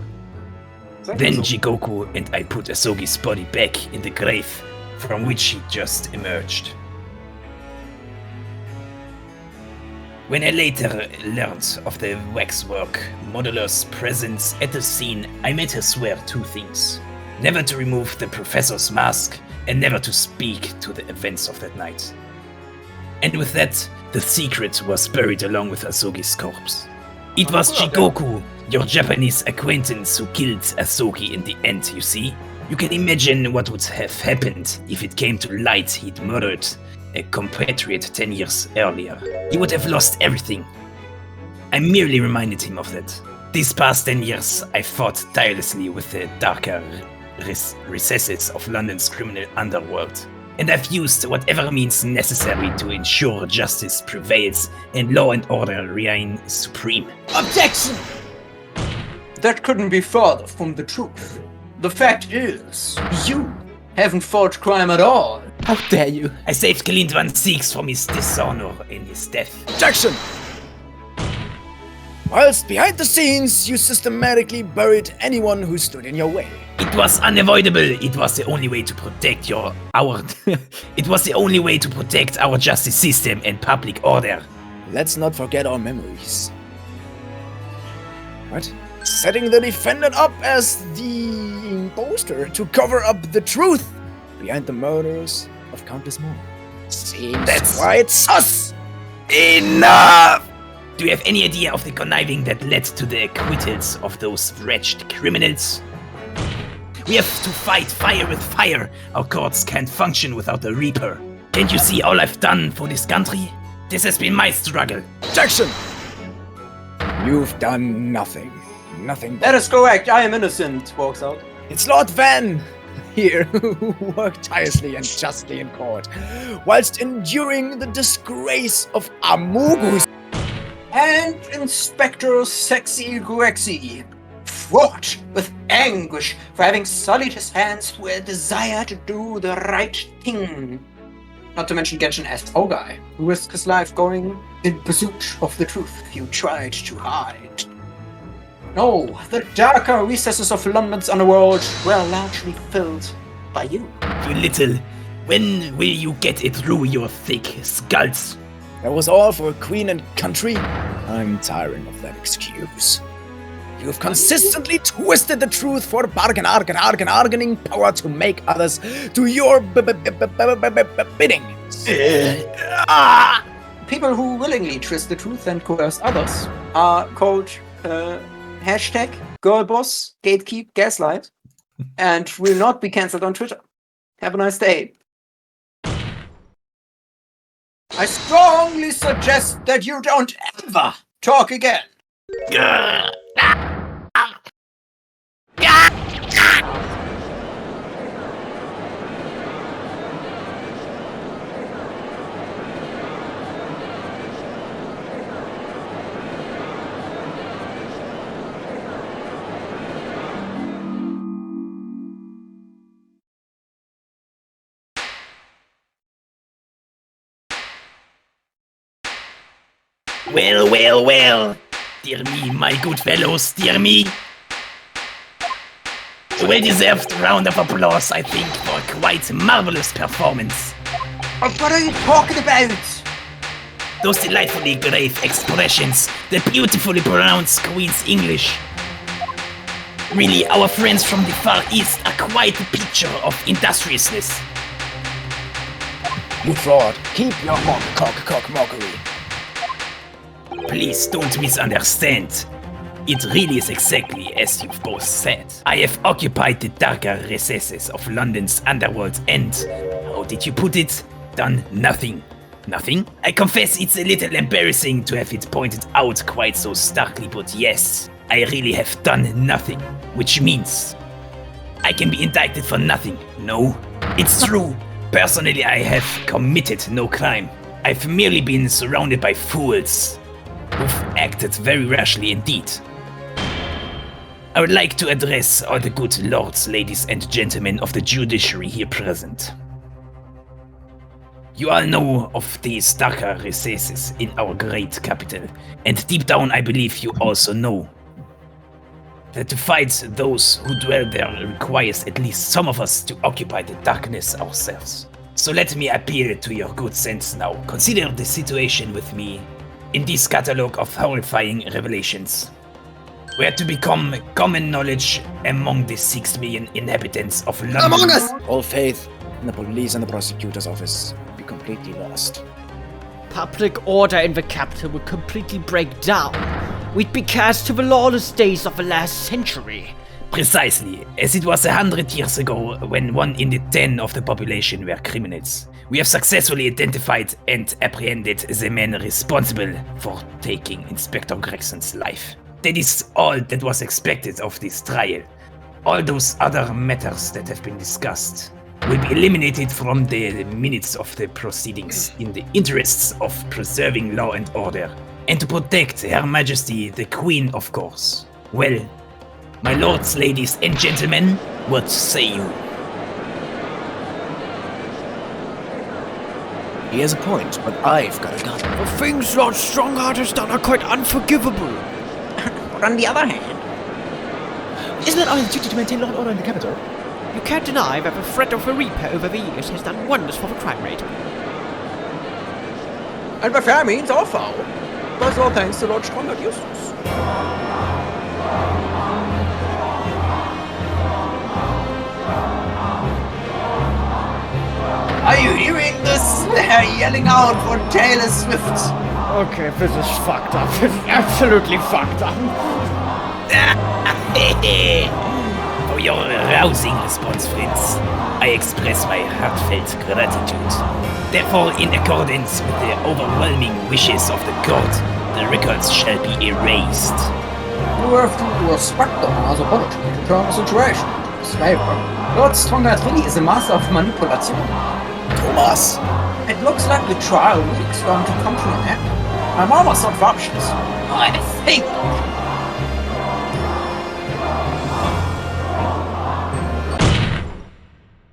Then Jigoku and I put Asogi's body back in the grave from which he just emerged. When I later learned of the waxwork modeler's presence at the scene, I made her swear two things. Never to remove the professor's mask and never to speak to the events of that night. And with that, the secret was buried along with Asogi's corpse. It was Jigoku, your Japanese acquaintance, who killed Asogi in the end, you see? You can imagine what would have happened if it came to light he'd murdered a compatriot 10 years earlier. He would have lost everything. I merely reminded him of that. These past 10 years, I fought tirelessly with the darker recesses of London's criminal underworld. And I've used whatever means necessary to ensure justice prevails and law and order reign supreme. Objection! That couldn't be further from the truth. The fact is, you haven't fought crime at all. How dare you? I saved Clint Van Siegs from his dishonor and his death. Objection! Whilst behind the scenes, you systematically buried anyone who stood in your way. It was unavoidable. It was the only way to protect It was the only way to protect our justice system and public order. Let's not forget our memories. What? Setting the defendant up as the imposter to cover up the truth behind the murders of countless more. Seems quite sus! Enough! Do you have any idea of the conniving that led to the acquittals of those wretched criminals? We have to fight fire with fire. Our courts can't function without the Reaper. Can't you see all I've done for this country? This has been my struggle. Objection! You've done nothing. Nothing. That is correct. I am innocent. Walks out. It's Lord Van here who worked tirelessly and justly in court, whilst enduring the disgrace of Amugu's. And Inspector Sexy Grexy, fraught with anguish for having sullied his hands with a desire to do the right thing. Not to mention Genshin as guy, who risked his life going in pursuit of the truth you tried to hide. No, the darker recesses of London's underworld were largely filled by you. You little, when will you get it through your thick skulls? That was all for queen and country? I'm tiring of that excuse. You've consistently twisted the truth for bargaining power to make others do your bidding. People who willingly twist the truth and coerce others are called hashtag girlboss, gatekeep, gaslight, and will not be cancelled on Twitter. Have a nice day. I strongly suggest that you don't ever talk again. Well, well, well. Dear me, my good fellows, dear me. A well-deserved round of applause, I think, for a quite marvelous performance. What are you talking about? Those delightfully grave expressions, the beautifully pronounced Queen's English. Really, our friends from the Far East are quite a picture of industriousness. You fraud. Keep your cock mockery. Please don't misunderstand. It really is exactly as you've both said. I have occupied the darker recesses of London's underworld and, how did you put it, done nothing. Nothing? I confess it's a little embarrassing to have it pointed out quite so starkly, but yes, I really have done nothing. Which means I can be indicted for nothing. No, it's true. Personally, I have committed no crime. I've merely been surrounded by fools who've acted very rashly indeed. I would like to address all the good lords, ladies, and gentlemen of the judiciary here present. You all know of these darker recesses in our great capital, and deep down I believe you also know that to fight those who dwell there requires at least some of us to occupy the darkness ourselves. So let me appeal to your good sense now. Consider the situation with me in this catalogue of horrifying revelations, were to become common knowledge among the 6 million inhabitants of London. Among us! All faith in the police and the prosecutor's office would be completely lost. Public order in the capital would completely break down. We'd be cast to the lawless days of the last century. Precisely, as it was 100 years ago when 1 in 10 of the population were criminals. We have successfully identified and apprehended the men responsible for taking Inspector Gregson's life. That is all that was expected of this trial. All those other matters that have been discussed will be eliminated from the minutes of the proceedings in the interests of preserving law and order, and to protect Her Majesty the Queen, of course. Well, my lords, ladies, and gentlemen, what say you? He has a point, but I've got a gun. The things Lord Strongheart has done are quite unforgivable. But on the other hand, isn't it our duty to maintain law and order in the capital? You can't deny that the threat of the Reaper over the years has done wonders for the crime rate. And by fair means or foul, that's all thanks to Lord Strongheart Eustace. are you hearing this? They're yelling out for Taylor Swift. Okay, this is fucked up. This is absolutely fucked up. For your rousing response, friends, I express my heartfelt gratitude. Therefore, in accordance with the overwhelming wishes of the court, the records shall be erased. You have to respect them as a apology to turn the situation into his favor. Lord Strongheart really is a master of manipulation. Thomas! It looks like the trial week's going to come to an end. I'm almost out of options. I think.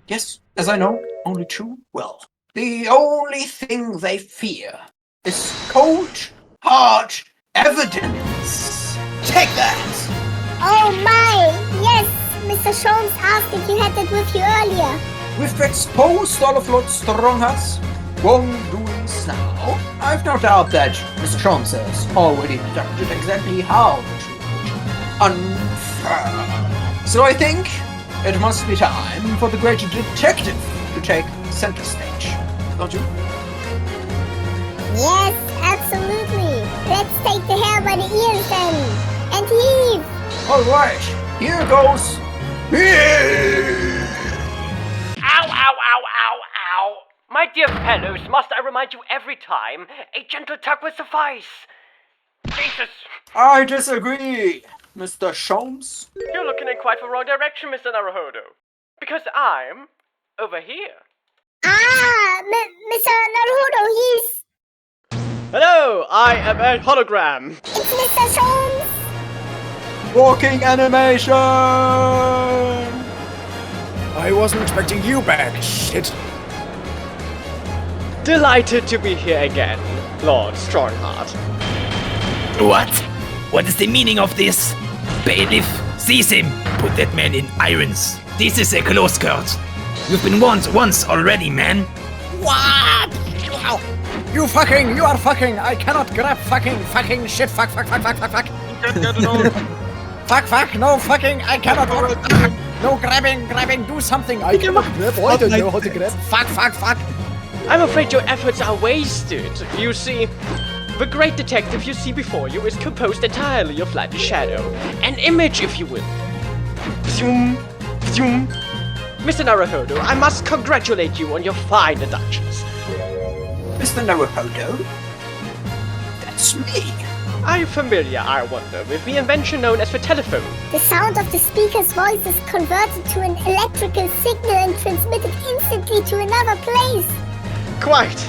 Yes, as I know, only true. Well, the only thing they fear is cold, hard evidence. Take that! Oh my! Yes! Mr. Sholmes asked if you had that with you earlier. We've exposed all of Lord Strongheart's wrongdoings now. I've no doubt that Mr. Sholmes has already deducted exactly how the truth would unfurl. So I think it must be time for the great detective to take center stage. Don't you? Yes, absolutely. Let's take the hair by the ears then. And heave. Alright, here goes. Ow, ow, ow, ow, ow. My dear fellows, must I remind you every time, a gentle tug will suffice. Jesus. I disagree, Mr. Sholmes. You're looking in quite the wrong direction, Mr. Naruhodo. Because I'm over here. Ah, Mr. Naruhodo, he's... Hello, I am a hologram. It's Mr. Sholmes. Walking animation! I wasn't expecting you back, shit. Delighted to be here again, Lord Strongheart. What? What is the meaning of this? Bailiff, seize him. Put that man in irons. This is a close court. You've been warned once already, man. What? Wow. You are fucking. I cannot grab fucking shit. Fuck. Fuck, no fucking. I cannot. No grabbing, do something. I cannot grab. I don't know how to grab. Fuck. I'm afraid your efforts are wasted. You see, the great detective you see before you is composed entirely of light and shadow. An image, if you will. Mr. Naruhodo, I must congratulate you on your fine deductions. Mr. Naruhodo? That's me. Are you familiar, I wonder, with the invention known as the telephone? The sound of the speaker's voice is converted to an electrical signal and transmitted instantly to another place. Quite.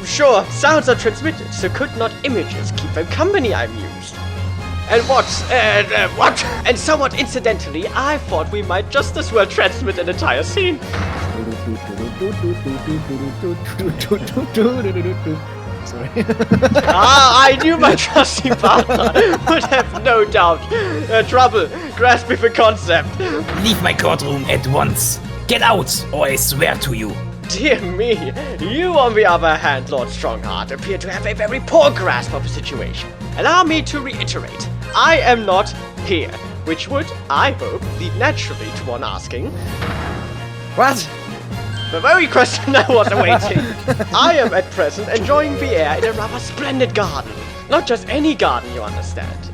Sure, sounds are transmitted, so could not images keep them company, I mused. And what? And somewhat incidentally, I thought we might just as well transmit an entire scene. Sorry. I knew my trusty partner would have no doubt trouble grasping the concept. Leave my courtroom at once. Get out, or I swear to you. Dear me, you on the other hand, Lord Strongheart, appear to have a very poor grasp of the situation. Allow me to reiterate, I am not here, which would, I hope, lead naturally to one asking... What? The very question I was awaiting. I am at present enjoying the air in a rather splendid garden. Not just any garden, you understand.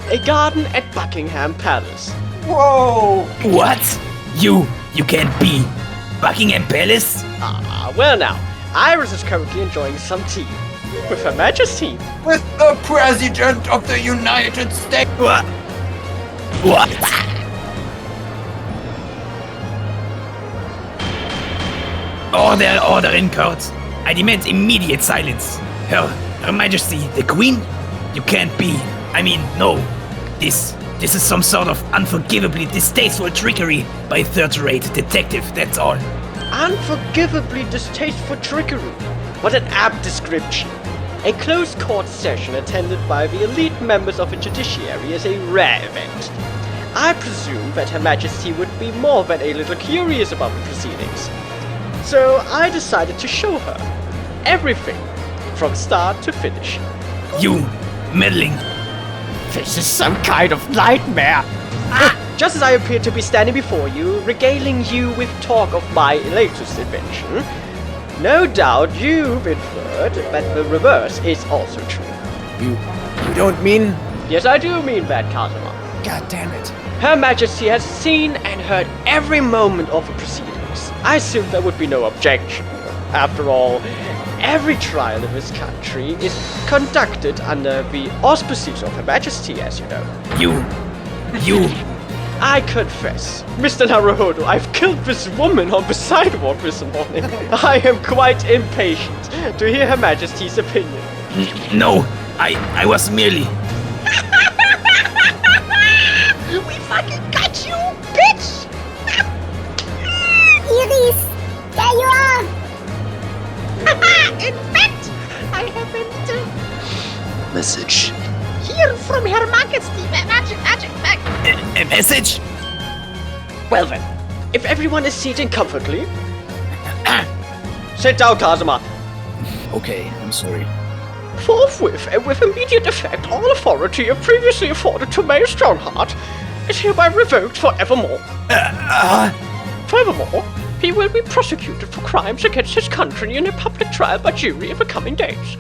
A garden at Buckingham Palace. Whoa! What? You can't be Buckingham Palace? Well now, Iris is currently enjoying some tea. With Her Majesty. With the President of the United States. What? Order in court. I demand immediate silence. Her Majesty, the Queen? You can't be. I mean, no. This is some sort of unforgivably distasteful trickery by a third-rate detective, that's all. Unforgivably distasteful trickery? What an apt description. A closed court session attended by the elite members of the judiciary is a rare event. I presume that Her Majesty would be more than a little curious about the proceedings. So I decided to show her everything, from start to finish. You meddling. This is some kind of nightmare. Just as I appear to be standing before you, regaling you with talk of my latest invention, no doubt you've inferred that the reverse is also true. You don't mean? Yes, I do mean that, Kazuma. God damn it. Her Majesty has seen and heard every moment of the proceedings. I assume there would be no objection. After all, every trial in this country is conducted under the auspices of Her Majesty, as you know. You... I confess, Mr. Naruhodo, I've killed this woman on the sidewalk this morning. I am quite impatient to hear Her Majesty's opinion. No, I was merely... We fucking got you, bitch! Iris, there you are! In fact, I haven't... Message. Here from Her Majesty. Magic. A message? Well then, if everyone is seated comfortably... Sit down, Kazuma. Okay, I'm sorry. Forthwith and with immediate effect, all authority previously afforded to Mayor Strongheart is hereby revoked forevermore. Furthermore, he will be prosecuted for crimes against his country in a public trial by jury in the coming days.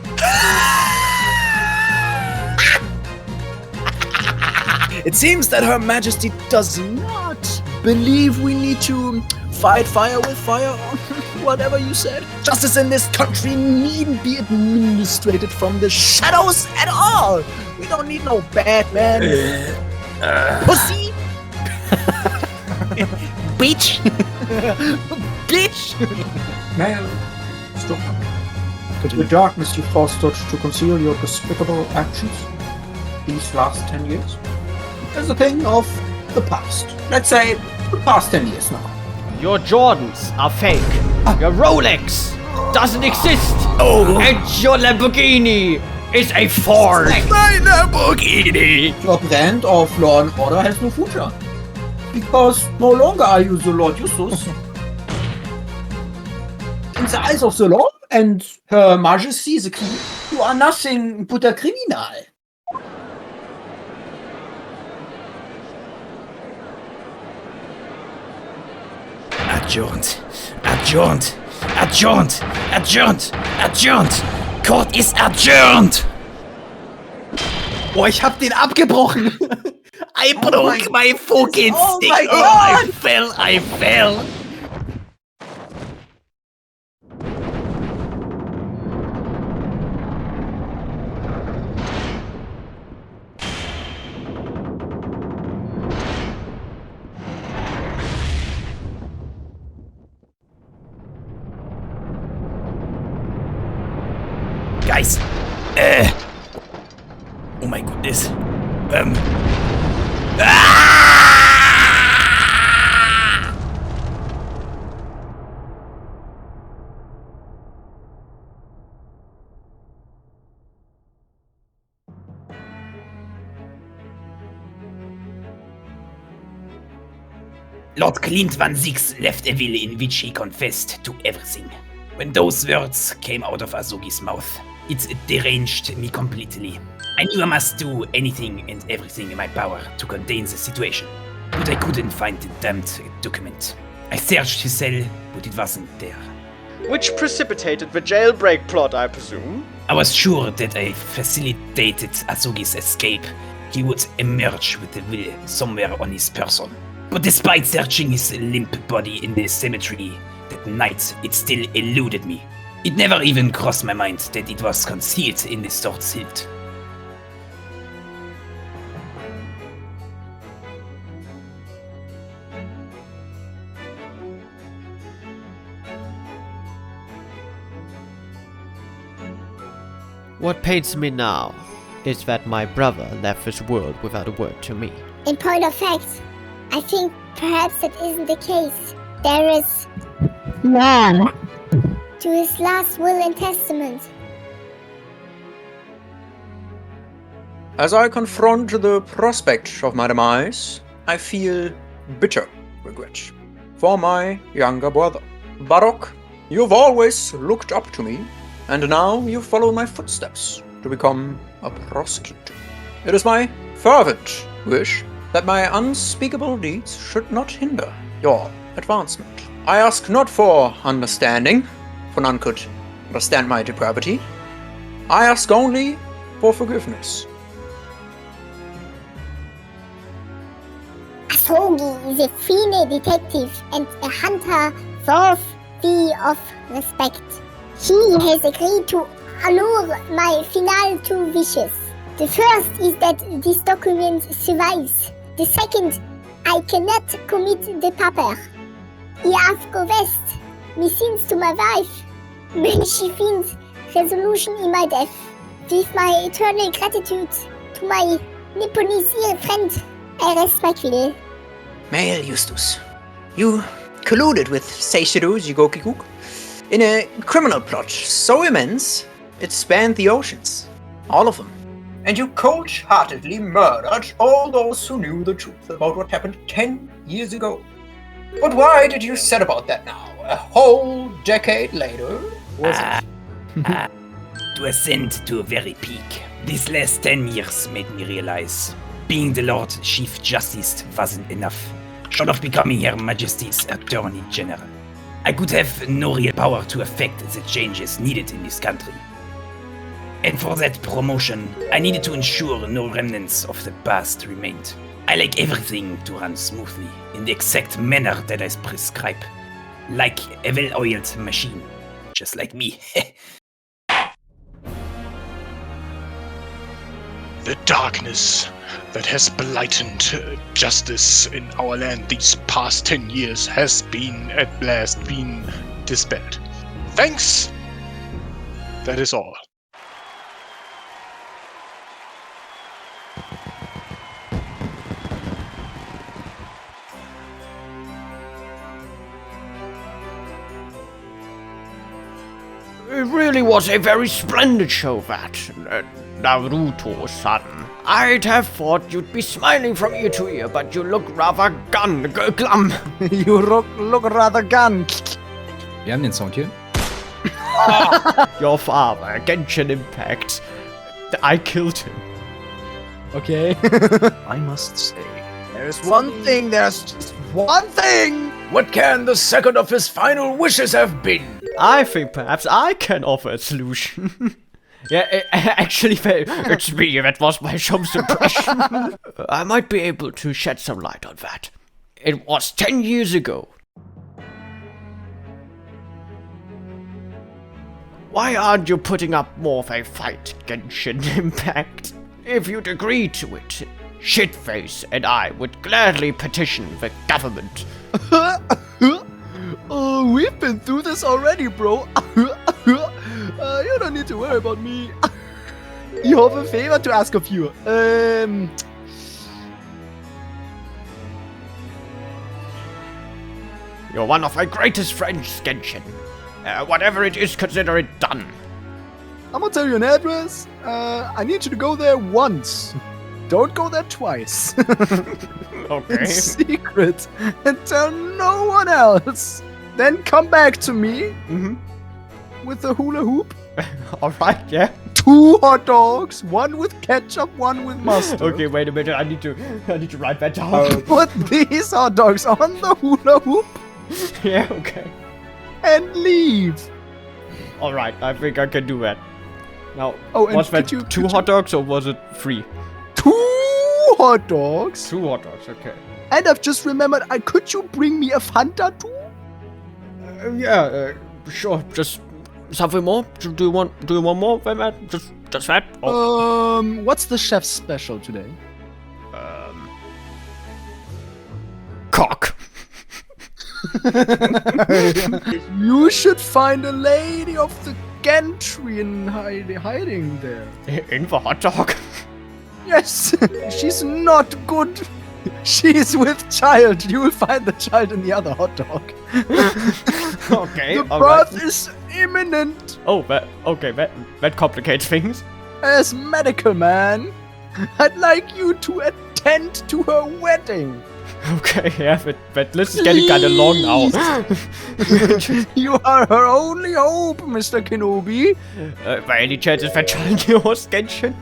It seems that Her Majesty does not believe we need to fight fire with fire, or whatever you said. Justice in this country needn't be administrated from the shadows at all. We don't need no Batman. Pussy. Bitch. Mayor, stop. The darkness you fostered to conceal your despicable actions these last 10 years is a thing of the past. Let's say the past 10 years now. Your Jordans are fake. Your Rolex doesn't exist. Oh. And your Lamborghini is a force. My Lamborghini! Your brand of law and order has no future. Because no longer are you the Lord Justus. In the eyes of the law and Her Majesty the Queen, you are nothing but a criminal. Adjourned. Adjourned. Adjourned. Adjourned. Adjourned. Court is adjourned. Oh, ich hab den abgebrochen. I broke my fucking stick. my Oh, God. I fell. Guys, oh my goodness. Lord Clint Van Zix left a will in which he confessed to everything. When those words came out of Asogi's mouth, it deranged me completely. I knew I must do anything and everything in my power to contain the situation, but I couldn't find the damned document. I searched his cell, but it wasn't there. Which precipitated the jailbreak plot, I presume? I was sure that I facilitated Asogi's escape. He would emerge with the will somewhere on his person. But despite searching his limp body in the cemetery that night, it still eluded me. It never even crossed my mind that it was concealed in the sword's hilt. What pains me now is that my brother left this world without a word to me. In point of fact, I think perhaps that isn't the case. There is none to his last will and testament. As I confront the prospect of my demise, I feel bitter regret for my younger brother. Baroque, you've always looked up to me, and now you follow my footsteps to become a prosecutor. It is my fervent wish that my unspeakable deeds should not hinder your advancement. I ask not for understanding, for none could understand my depravity. I ask only for forgiveness. Asogi is a female detective and a hunter worthy of respect. He has agreed to allure my final two wishes. The first is that this document survives. The second, I cannot commit the paper. I have go west, me sins to my wife. May she find resolution in my death. With my eternal gratitude to my Nipponese friend, I rest my will. Mael Justus, you colluded with Seishiru Jigokikuk in a criminal plot so immense it spanned the oceans. All of them. And you cold-heartedly murdered all those who knew the truth about what happened 10 years ago. But why did you set about that now? A whole decade later? Was it? To ascend to a very peak. These last 10 years made me realize being the Lord Chief Justice wasn't enough. Short of becoming Her Majesty's Attorney General, I could have no real power to affect the changes needed in this country. And for that promotion, I needed to ensure no remnants of the past remained. I like everything to run smoothly, in the exact manner that I prescribe. Like a well-oiled machine. Just like me. The darkness that has blighted justice in our land these past 10 years has been at last been dispelled. Thanks! That is all. It really was a very splendid show, that, Naruto-san. I'd have thought you'd be smiling from ear to ear, but you look rather glum. You look rather gun. Wir haben den Sound hier. Your father, Genshin Impact. I killed him. Okay. I must say, There's just one thing! what can the second of his final wishes have been? I think perhaps I can offer a solution. Yeah, actually, it's me. That was my Sholmes impression. I might be able to shed some light on that. It was 10 years ago. Why aren't you putting up more of a fight, Genshin Impact? If you'd agree to it, Shitface and I would gladly petition the government. Oh, we've been through this already, bro. You don't need to worry about me. You have a favor to ask of you. You're one of my greatest friends, Genshin. Whatever it is, consider it done. I'm gonna tell you an address. I need you to go there once. Don't go there twice. Okay. In secret. And tell no one else. Then come back to me. With the hula hoop. Alright, yeah. 2 hot dogs. 1 with ketchup, 1 with mustard. Okay, wait a minute. I need to write that down. Put these hot dogs on the hula hoop. Yeah, okay. And leave. Alright, I think I can do that. Now, Oh, and was that could you- 2 hot dogs or was it 3? 2 hot dogs. 2 hot dogs, okay. And I've just remembered, could you bring me a Fanta too? Sure. Just something more? Do you want more than that? Just that? Or, What's the chef's special today? Cock. You should find a lady of the gentry and hiding there. In the hot dog? Yes, she's not good. She's with child. You will find the child in the other hot dog. Okay, The alright. birth is imminent. Oh, that complicates things. As medical man, I'd like you to attend to her wedding. Okay, yeah, that list is getting kinda long now. You are her only hope, Mr. Kenobi. By any chance is that child yours, Genshin?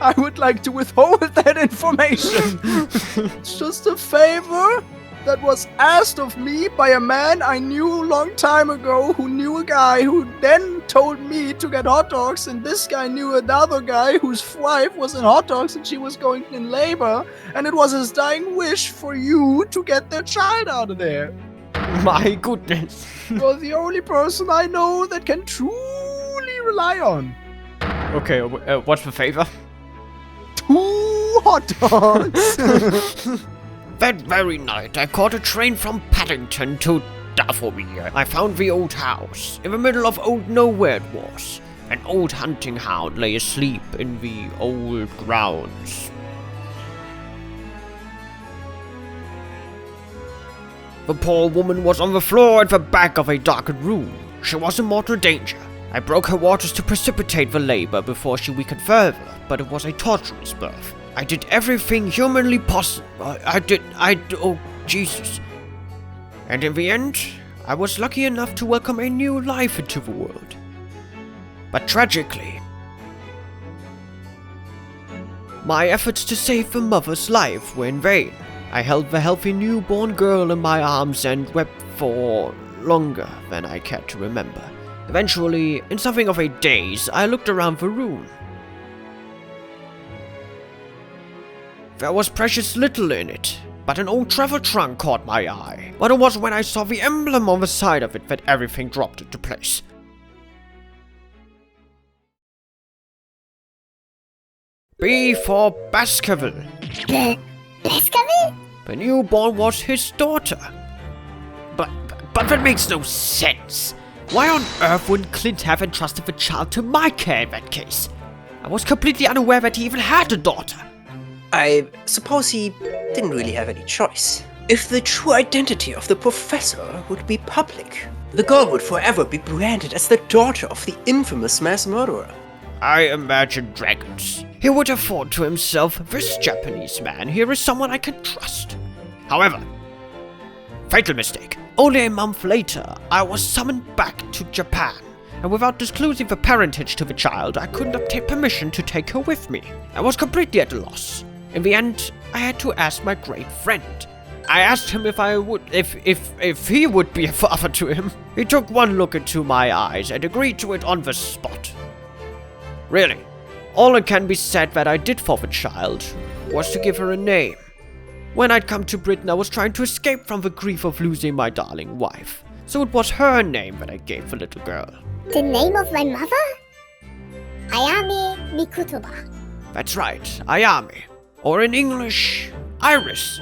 I would like to withhold that information. It's just a favor that was asked of me by a man I knew a long time ago who knew a guy who then told me to get hot dogs, and this guy knew another guy whose wife was in hot dogs and she was going in labor, and it was his dying wish for you to get their child out of there. My goodness. You're the only person I know that can truly rely on. Okay, what's the favor? 2 hot dogs. That very night, I caught a train from Paddington to Dathomir. I found the old house. In the middle of old nowhere it was. An old hunting hound lay asleep in the old grounds. The poor woman was on the floor at the back of a darkened room. She was in mortal danger. I broke her waters to precipitate the labor before she weakened further, but it was a torturous birth. I did everything humanly possible. Oh, Jesus. And in the end, I was lucky enough to welcome a new life into the world. But tragically, my efforts to save the mother's life were in vain. I held the healthy newborn girl in my arms and wept for longer than I cared to remember. Eventually, in something of a daze, I looked around the room. There was precious little in it, but an old travel trunk caught my eye. But it was when I saw the emblem on the side of it that everything dropped into place. B for Baskerville. Baskerville? The newborn was his daughter. But that makes no sense. Why on earth would Clint have entrusted the child to my care in that case? I was completely unaware that he even had a daughter. I suppose he didn't really have any choice. If the true identity of the professor would be public, the girl would forever be branded as the daughter of the infamous mass murderer. I imagine dragons. He would have thought to himself, this Japanese man here is someone I can trust. However, fatal mistake. Only a month later, I was summoned back to Japan, and without disclosing the parentage to the child, I couldn't obtain permission to take her with me. I was completely at a loss. In the end, I had to ask my great friend. I asked him if he would be a father to him. He took one look into my eyes and agreed to it on the spot. Really, all that can be said that I did for the child was to give her a name. When I'd come to Britain, I was trying to escape from the grief of losing my darling wife. So it was her name that I gave the little girl. The name of my mother? Ayame Mikotoba. That's right, Ayame. Or in English, Iris.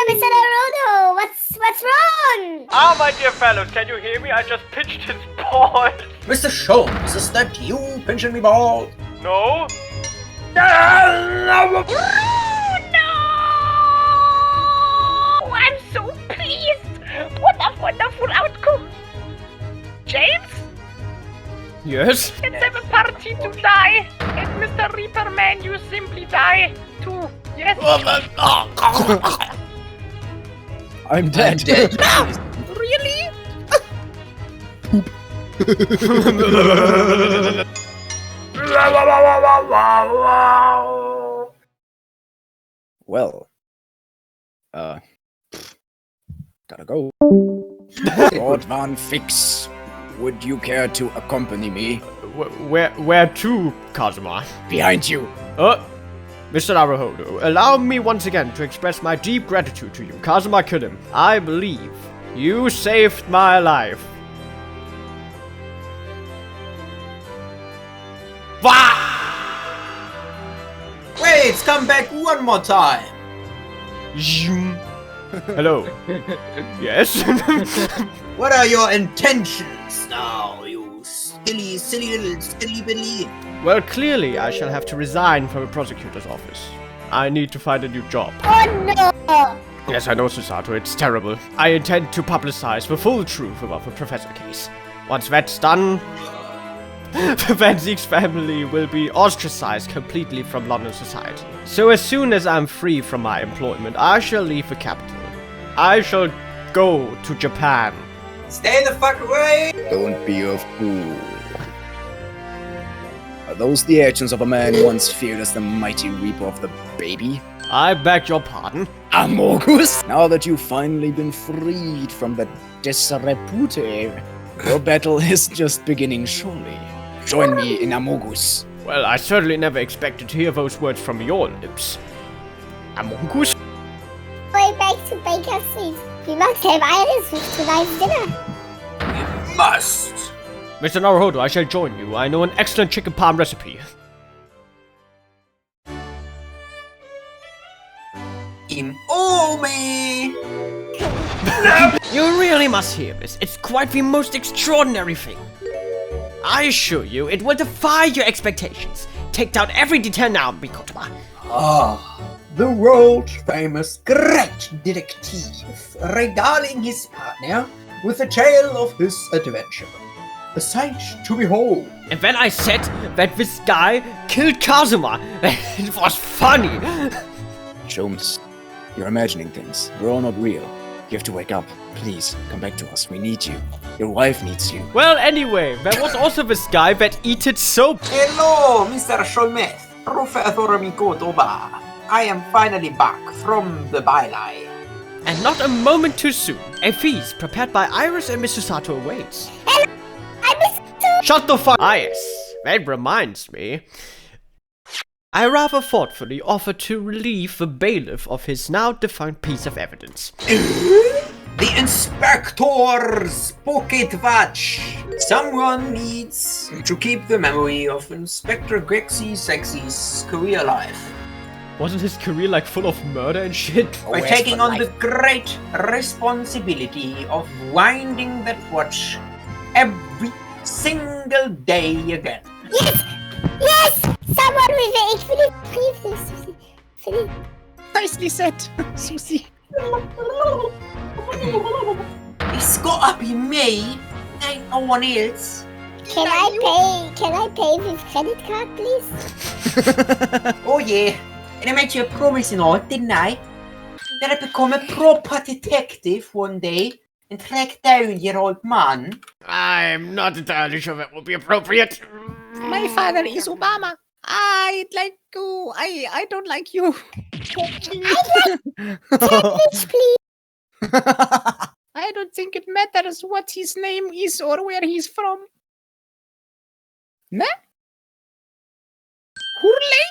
Mr. Naruhodo, what's wrong? Ah, my dear fellows, can you hear me? I just pitched his ball. Mr. Sholmes, is that you pinching me ball? No? No! I'm so pleased! What a wonderful outcome! James? Yes? Let's have a party to die! And Mr. Reaper Man, you simply die too. Yes? I'm dead. Really? Well, gotta go. Lord Van Fix, would you care to accompany me? Where to, Kazuma? Behind you. Mr. Naruhodo, allow me once again to express my deep gratitude to you. Kazuma killed him. I believe you saved my life. Wait, come back one more time. Hello. Yes? What are your intentions now, you silly little billy? Well, clearly I shall have to resign from the prosecutor's office. I need to find a new job. Oh no! Yes, I know, Susato, it's terrible. I intend to publicize the full truth about the professor case. Once that's done, the Van Ziek's family will be ostracized completely from London society. So as soon as I'm free from my employment, I shall leave the capital. I shall go to Japan. Stay the fuck away! Don't be a fool. Are those the actions of a man once feared as the mighty reaper of the baby? I beg your pardon? Amogus? Now that you've finally been freed from that disrepute, your battle is just beginning surely. Join me in Amogus. Well, I certainly never expected to hear those words from your lips. Amogus? Way back to Baker Street. We must have Iris with tonight's dinner. We must. Mr. Naruhodo, I shall join you. I know an excellent chicken palm recipe. Ome! You really must hear this. It's quite the most extraordinary thing. I assure you, it will defy your expectations. Take down every detail now, Mikotoba. The world-famous great detective regaling his partner with a tale of his adventure. A sight to behold. And when I said that this guy killed Kazuma, it was funny. Sholmes, you're imagining things. We're all not real. You have to wake up. Please, come back to us. We need you. Your wife needs you. Well, anyway, there was also this guy that eated soap. Hello, Mr. Sholmes. Professor Mikotoba. I am finally back from the byline. And not a moment too soon. A feast prepared by Iris and Miss Susato awaits. Shut the fuck. Ah, yes. That reminds me. I rather thoughtfully offered to relieve the bailiff of his now defunct piece of evidence. The inspector's pocket watch. Someone needs to keep the memory of Inspector Grexy Sexy's career alive. Wasn't his career like full of murder and shit? By taking on the great responsibility of winding that watch every single day again. Yes! Yes! Someone with the equilibrium. Nicely said, Susie. It's gotta be me. Ain't no one else. Can I pay with credit card, please? Oh yeah. And I made you a promise, didn't I? That I'd become a proper detective one day and track down your old man. I'm not entirely sure that would be appropriate. My father is Obama. I don't like you. Sandwich, please. I don't think it matters what his name is or where he's from. Ne? Hurley?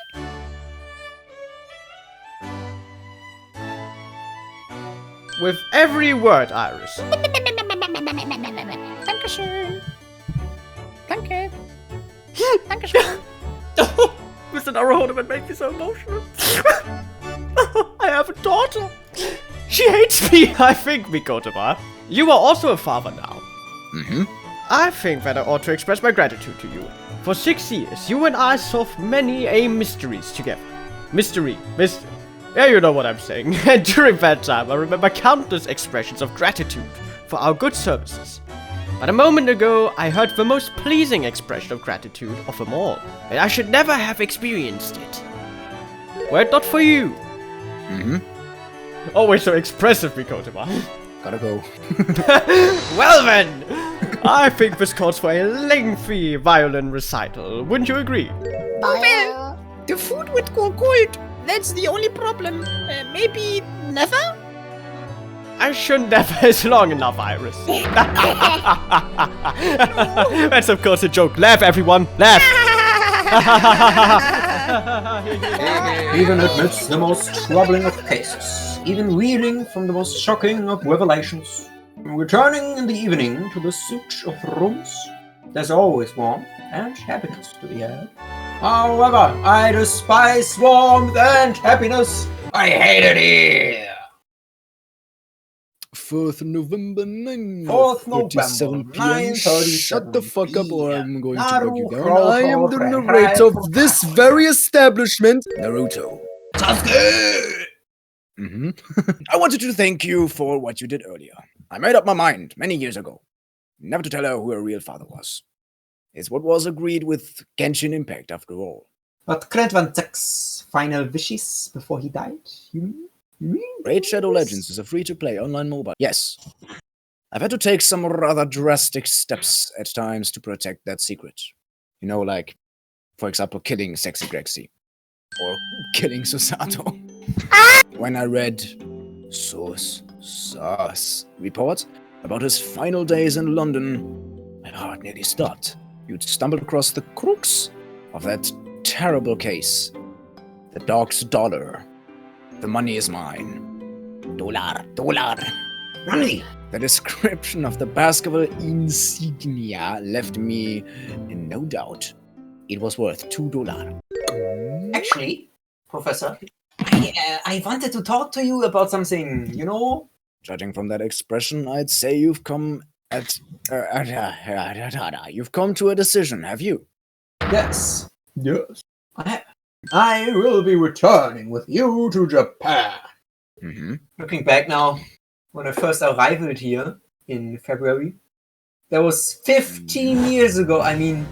With every word, Iris. Dankeschön. Danke. Dankeschön. Mr. Naruhodo, that makes me so emotional. I have a daughter. She hates me, I think, Mikotoba. You are also a father now. Mm-hmm. I think that I ought to express my gratitude to you. For 6 years, you and I solved many mysteries together. Mystery. Yeah, you know what I'm saying. And during that time, I remember countless expressions of gratitude for our good services. But a moment ago, I heard the most pleasing expression of gratitude of them all. And I should never have experienced it. Were it not for you. Mm-hmm. Always so expressive, Mikotoba. Gotta go. Well then, I think this calls for a lengthy violin recital. Wouldn't you agree? Well, the food would go cold. That's the only problem. Maybe never? I shouldn't have is long enough, Iris. That's of course a joke. Laugh, everyone. Laugh. Even amidst the most troubling of cases, even reeling from the most shocking of revelations, returning in the evening to the suit of rooms, there's always warmth and happiness to be had. However, I despise warmth and happiness. I hate it here. 4th November 9. 4th November, 47 p.m. 9:37 Shut the fuck up or I'm going to Naruto, bug you down. I am the narrator of this very establishment, Naruto. Sasuke! Mm-hmm. I wanted to thank you for what you did earlier. I made up my mind many years ago. Never to tell her who her real father was. It's what was agreed with Genshin Impact after all. But Grant Van Zek's final wishes before he died, you mean? Raid Shadow Legends is a free-to-play online mobile. Yes. I've had to take some rather drastic steps at times to protect that secret. You know, like, for example, killing Sexy Grexy. Or killing Susato. When I read Sus report about his final days in London, my heart nearly stopped. You'd stumbled across the crux of that terrible case. The dog's dollar. The money is mine. Dollar. Money. The description of the basketball insignia left me in no doubt. It was worth $2. Actually, Professor, I wanted to talk to you about something, you know? Judging from that expression, I'd say you've come you've come to a decision, have you? Yes. I will be returning with you to Japan. Mm-hmm. Looking back now, when I first arrived here in February, that was 15 years ago. I mean...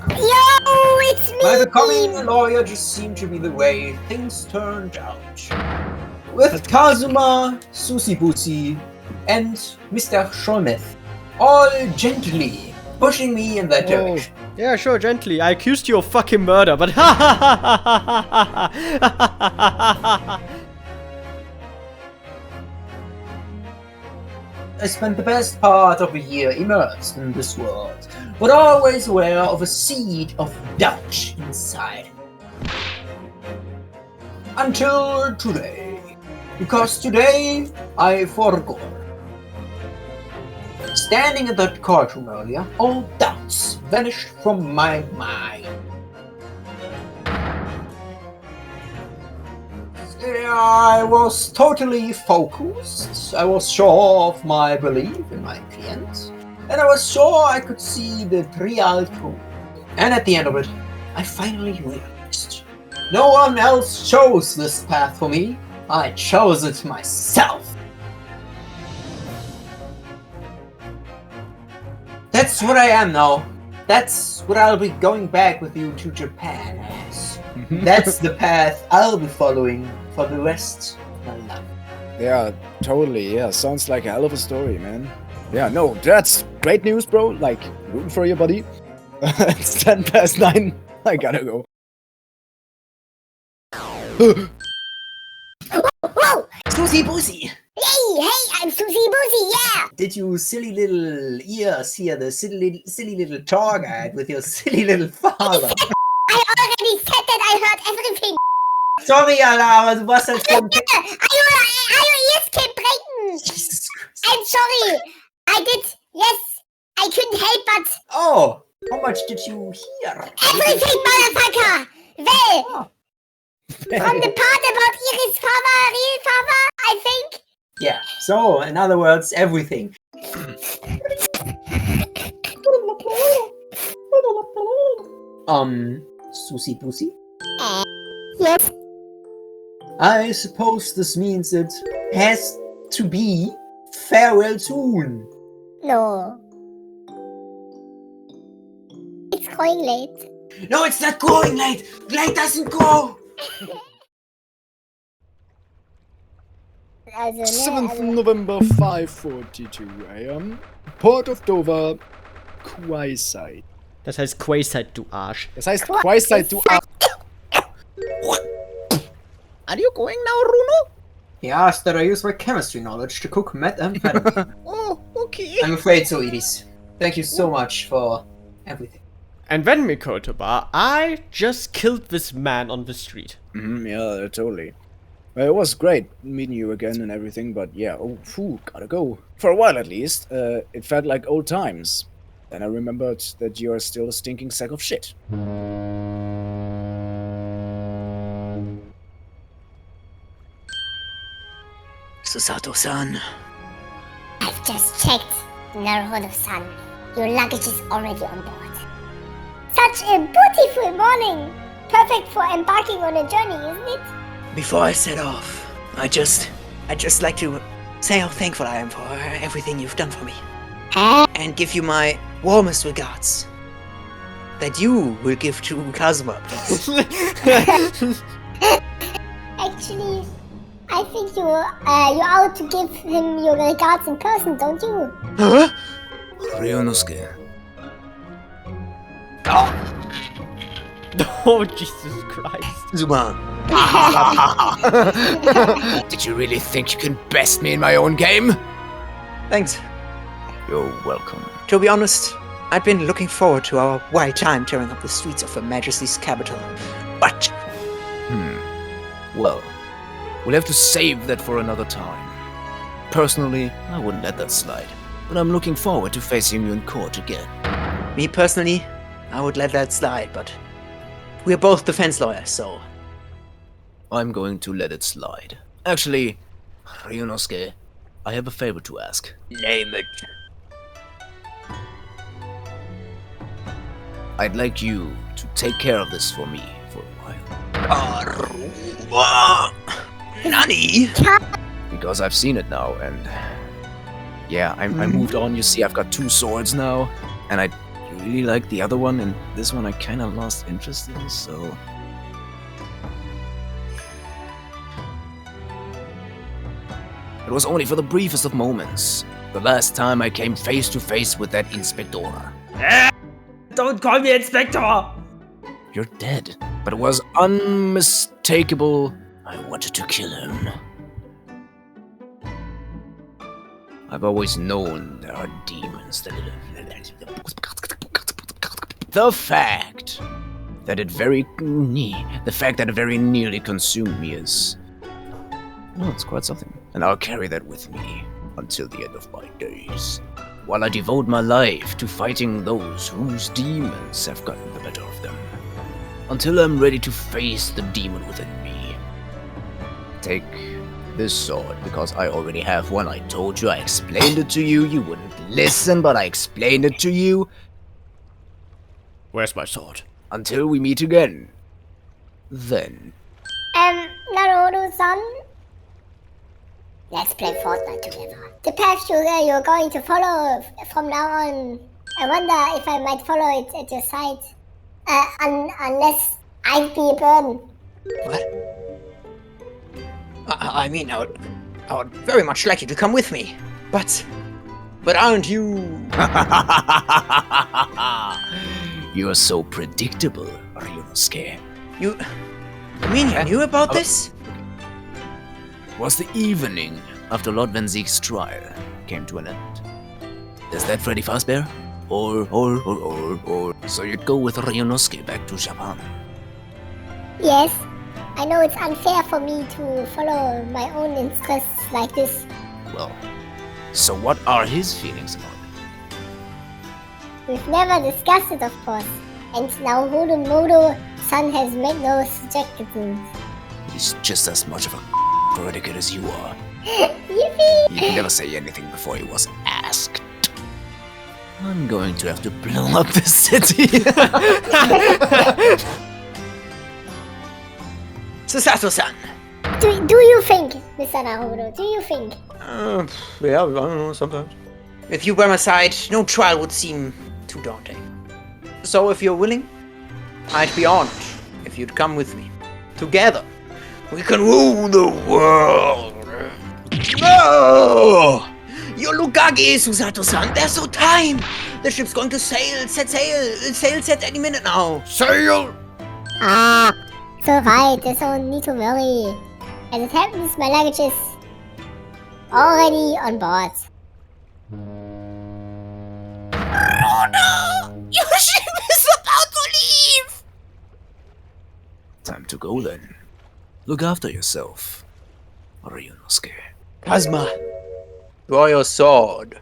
Yo, it's me! My becoming a lawyer just seemed to be the way things turned out. With Kazuma, Susibusi, and Mr. Sholmes, all gently pushing me in that direction. Yeah, sure, gently. I accused you of fucking murder, but I spent the best part of a year immersed in this world, but always aware of a seed of doubt inside. Until today. Because today, I forgot. Standing in that courtroom earlier, all doubts vanished from my mind. I was totally focused, I was sure of my belief in my client, and I was sure I could see the real truth. And at the end of it, I finally realized No one else chose this path for me. I chose it myself. That's what I am now. That's what I'll be going back with you to Japan as. That's the path I'll be following for the rest of my life. Yeah, totally. Yeah, sounds like a hell of a story, man. Yeah, no, that's great news, bro. Like, rooting for you, buddy. It's 9:10. I gotta go. Whoa! Susie Boosie! Hey, I'm Susie Boosie, yeah! Did you silly little ears hear the silly little tour guide with your silly little father? I already said that I heard everything! Sorry, Alara, du warst halt schon... Are your ears keep breaking? I'm sorry! I did, yes! I couldn't help but... Oh! How much did you hear? Everything, motherfucker! Well... From the part about Iris' father, real father, I think? Yeah, so, in other words, everything. Susie Boosie? Yes? I suppose this means it has to be farewell soon. No. It's going late. No, it's not going late! Late doesn't go! 7th November, 5:42 a.m. Port of Dover, Quayside. Das heißt Quayside, du Arsch. Das heißt Quayside, du Arsch. Are you going now, Runo? He asked that I use my chemistry knowledge to cook methamphetamine. Oh, okay. I'm afraid so, Edis. Thank you so much for everything. And then, Mikotoba, I just killed this man on the street. Yeah, totally. Well, it was great meeting you again and everything, but yeah, gotta go. For a while at least, it felt like old times. Then I remembered that you're still a stinking sack of shit. Susato-san. I've just checked, Naruhodo-san. Your luggage is already on board. Such a beautiful morning! Perfect for embarking on a journey, isn't it? Before I set off, I'd just like to say how thankful I am for everything you've done for me. And give you my warmest regards. That you will give to Kazuma. Actually, I think you ought to give him your regards in person, don't you? Huh? Ryunosuke. Oh, Jesus Christ. Zuma. Did you really think you can best me in my own game? Thanks. You're welcome. To be honest, I'd been looking forward to our wild time tearing up the streets of Her Majesty's capital. But... Well, we'll have to save that for another time. Personally, I wouldn't let that slide. But I'm looking forward to facing you in court again. Me personally, I would let that slide, but... we're both defense lawyers, so... I'm going to let it slide. Actually, Ryunosuke, I have a favor to ask. Name it. I'd like you to take care of this for me for a while. Nani? Because I've seen it now, and... yeah, I moved on, you see, I've got 2 swords now, and I really like the other one, and this one I kinda lost interest in, so... It was only for the briefest of moments. The last time I came face to face with that Inspector. Don't call me Inspector! You're dead. But it was unmistakable. I wanted to kill him. I've always known there are demons that... The fact that it very nearly consumed me is... no, it's quite something. And I'll carry that with me until the end of my days. While I devote my life to fighting those whose demons have gotten the better of them. Until I'm ready to face the demon within me. Take this sword, because I already have one. I told you, I explained it to you. You wouldn't listen, but I explained it to you. Where's my sword? Until we meet again. Then, Naruhodo-san? Let's play Fortnite together. The path you're going to follow from now on, I wonder if I might follow it at your side. Unless I'd be burned. What? I mean, I would very much like you to come with me. But aren't you... you're so predictable, Ryunosuke. You mean you knew about this? Was the evening after Lord Van Ziek's trial came to an end. Is that Freddy Fazbear? Or, so you'd go with Ryunosuke back to Japan? Yes, I know it's unfair for me to follow my own interests like this. Well, so what are his feelings about it? We've never discussed it, of course. And now Naruhodo-san has made no suggestions. He's just as much of a predicate as you are. Yippee! He could never say anything before he was asked. I'm going to have to blow up this city. Susato-san! Do you think, Mr. Naruhodo, do you think? Yeah, I don't know, sometimes. With you by my side, no trial would seem too daunting. So if you're willing, I'd be honored if you'd come with me. Together, we can rule the world. No! Your Lugagi, Susato-san, there's no time! The ship's going to sail, set any minute now. Sail! It's alright, there's no need to worry. As it happens, my luggage is already on board. Oh no! Your ship is about to leave! Time to go then. Look after yourself, Ryunosuke. Kazuma, draw your sword.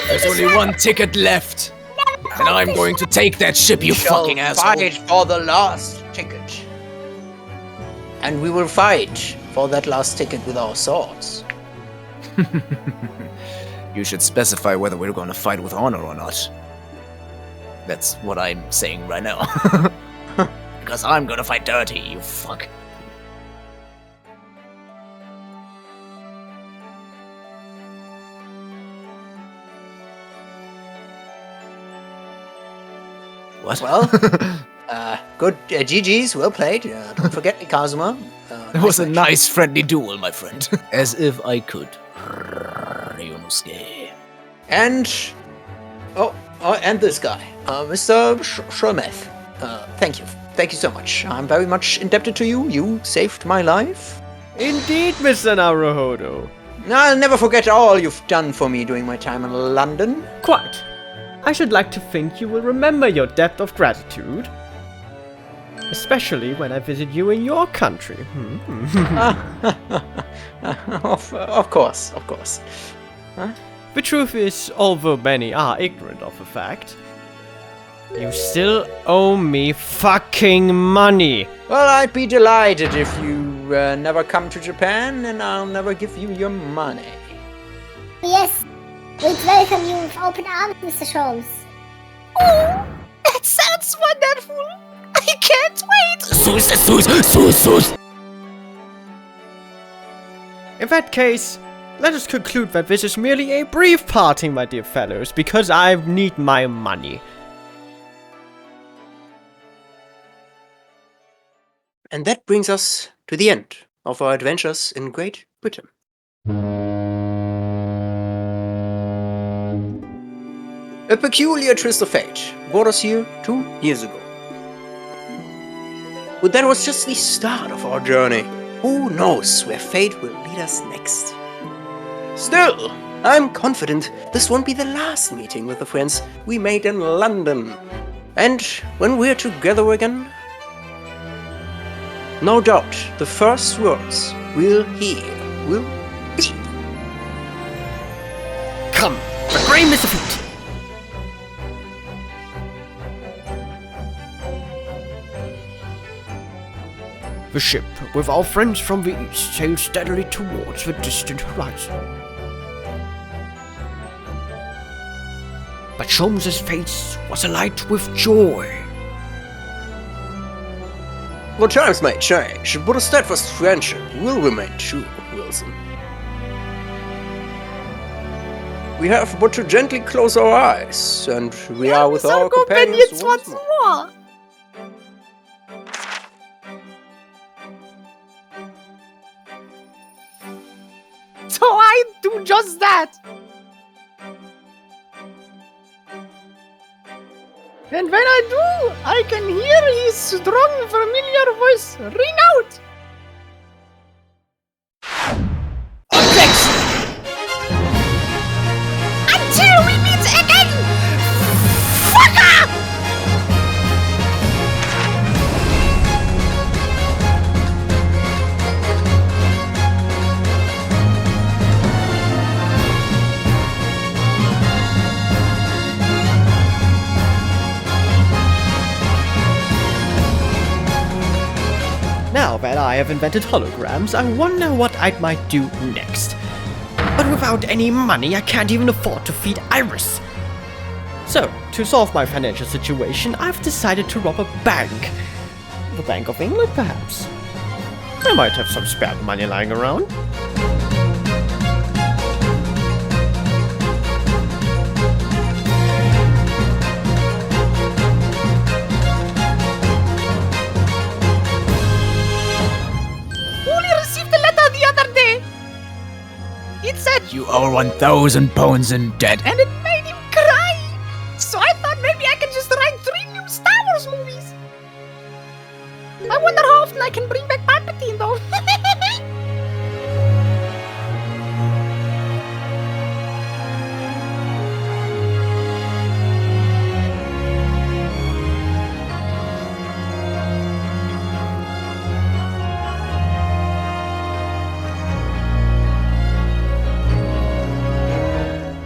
There's only one ticket left. And I'm going to take that ship, you fucking asshole. Fight for the last ticket. And we will fight for that last ticket with our swords. You should specify whether we're going to fight with honor or not. That's what I'm saying right now. Because I'm going to fight dirty, you fuck. What? Well, good GG's, well played. Don't forget me, Kazuma. It was a nice friendly duel, my friend. As if I could. Ryunosuke. And... and this guy, Mr. Sholmes. Thank you. Thank you so much. I'm very much indebted to you. You saved my life. Indeed, Mr. Naruhodo. I'll never forget all you've done for me during my time in London. Quite. I should like to think you will remember your debt of gratitude. Especially when I visit you in your country. Of course. Huh? The truth is, although many are ignorant of the fact, you still owe me fucking money. Well, I'd be delighted if you never come to Japan, and I'll never give you your money. Yes, we'd welcome you with open arms, Mr. Sholmes. Oh, that sounds wonderful. I can't wait. Sus. In that case, let us conclude that this is merely a brief parting, my dear fellows, because I need my money. And that brings us to the end of our adventures in Great Britain. A peculiar twist of fate brought us here 2 years ago. But that was just the start of our journey. Who knows where fate will lead us next? Still, I'm confident this won't be the last meeting with the friends we made in London. And when we're together again, no doubt the first words we'll hear will be... Come, the grain is defeat. The ship, with our friends from the east, sailed steadily towards the distant horizon. But Sholmes' face was alight with joy. The times may change, but a steadfast friendship will remain true, Wilson. We have but to gently close our eyes, and we are with our companions once more. So I do just that. And when I do, I can hear his strong, familiar voice ring out. Until we meet again, fucker! Now that I have invented holograms, I wonder what I might do next. But without any money, I can't even afford to feed Iris. So, to solve my financial situation, I've decided to rob a bank. The Bank of England, perhaps. I might have some spare money lying around. It said You owe 1,000 pounds in debt. and it made him cry. So I thought maybe I could just write 3 new Star Wars movies. I wonder how often I can bring back Palpatine though.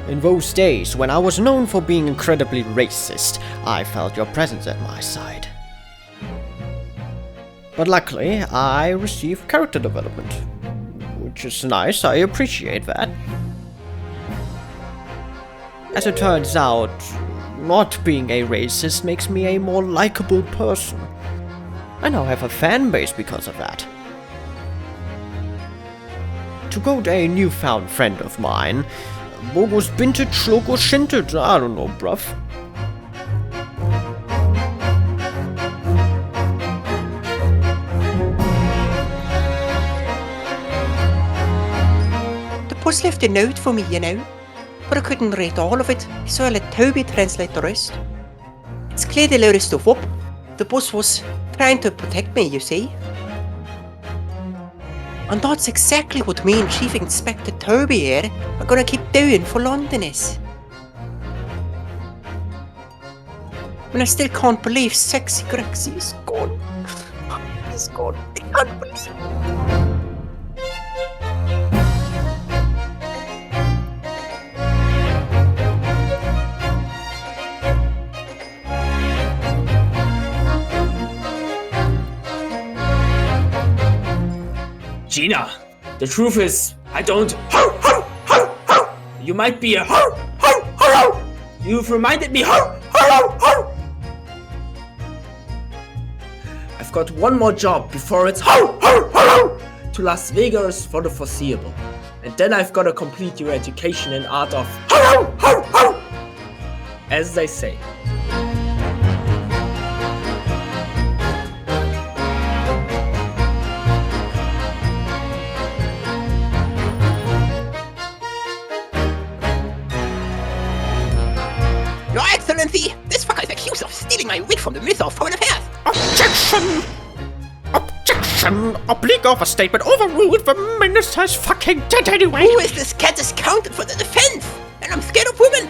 In those days, when I was known for being incredibly racist, I felt your presence at my side. But luckily, I received character development, which is nice, I appreciate that. As it turns out, not being a racist makes me a more likable person. I now have a fan base because of that. To quote a newfound friend of mine, Bogus binted, logo shinted, I don't know, bruv. The post left a note for me, you know, but I couldn't read all of it, so I let Toby translate the rest. It's clear they loaded stuff up. The boss was trying to protect me, you see. And that's exactly what me and Chief Inspector Toby here are gonna keep doing for Londoners. And I still can't believe Sexy Grexy is gone. He's gone. I can't believe it. Gina, the truth is, I don't. You might be a. You've reminded me. I've got one more job before it's to Las Vegas for the foreseeable, and then I've got to complete your education in art of. As they say. Your Excellency, this fucker is accused of stealing my wig from the Minister of Foreign Affairs. Objection! Objection! Oblique overstatement overruled. The minister's fucking dead anyway. Who is this cat discounted for the defense? And I'm scared of women.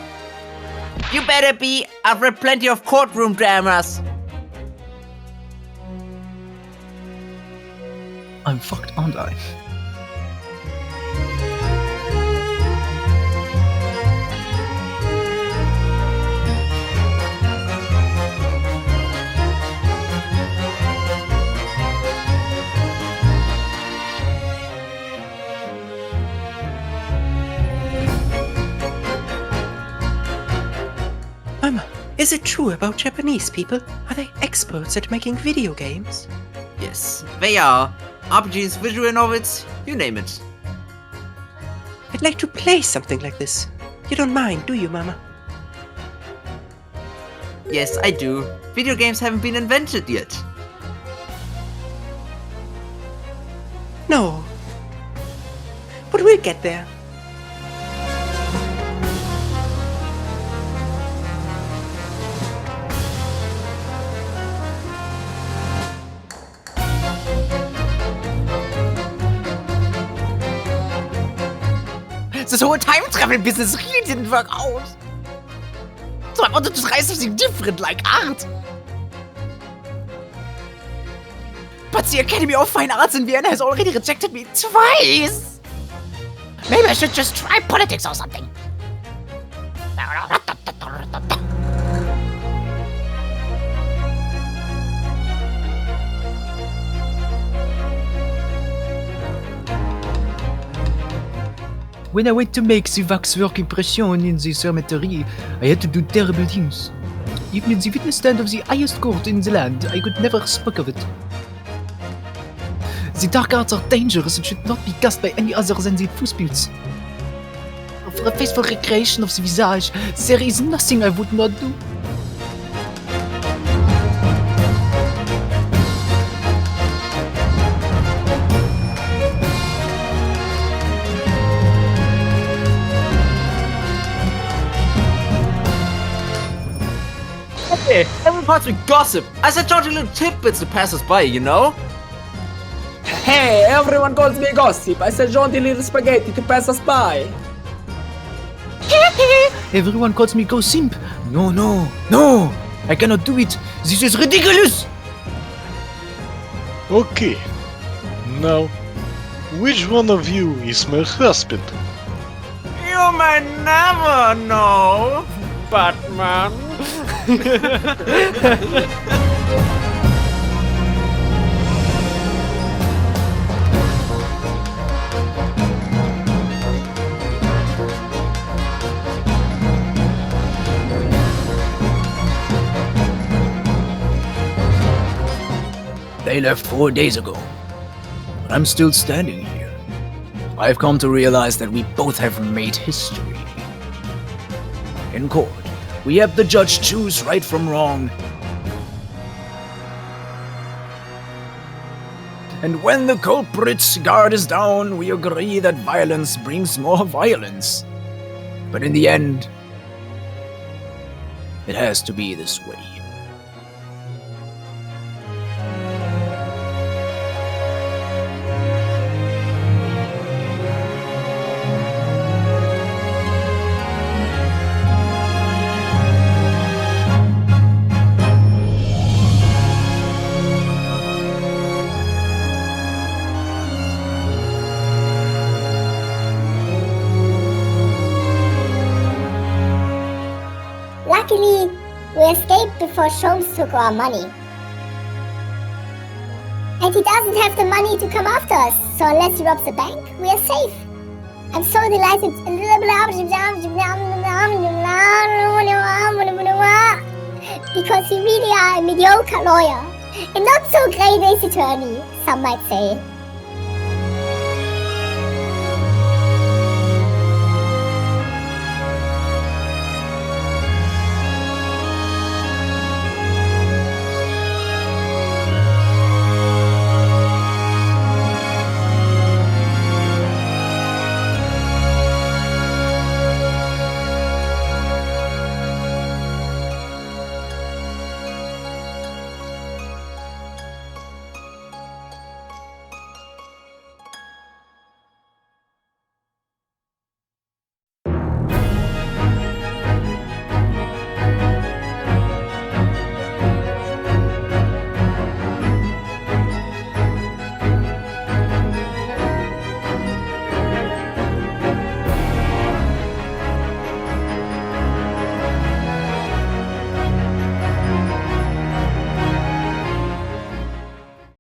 You better be. I've read plenty of courtroom dramas. I'm fucked, aren't I? Is it true about Japanese people? Are they experts at making video games? Yes, they are. RPGs, visual novels, you name it. I'd like to play something like this. You don't mind, do you, Mama? Yes, I do. Video games haven't been invented yet. No. But we'll get there. This whole time travel business really didn't work out. So I wanted to try something different, like art. But the Academy of Fine Arts in Vienna has already rejected me twice. Maybe I should just try politics or something. When I went to make the waxwork impression in the cemetery, I had to do terrible things. Even in the witness stand of the highest court in the land, I could never speak of it. The dark arts are dangerous and should not be cast by any other than the Fußpilz. For a faithful recreation of the visage, there is nothing I would not do. Hey, every part's with gossip. I said charging little tidbits to passers-by, you know? Hey, everyone calls me gossip. I said jaunty little spaghetti to pass us by. Everyone calls me Go Simp. No. I cannot do it. This is ridiculous. Okay. Now, which one of you is my husband? You may never know. Batman. They left 4 days ago. But I'm still standing here. I've come to realize that we both have made history. In court, we have the judge choose right from wrong. And when the culprit's guard is down, we agree that violence brings more violence. But in the end, it has to be this way. Luckily, we escaped before Sholmes took our money. And he doesn't have the money to come after us, so unless he robs the bank, we are safe. I'm so delighted. Because you really are a mediocre lawyer, and not so great ace attorney, some might say.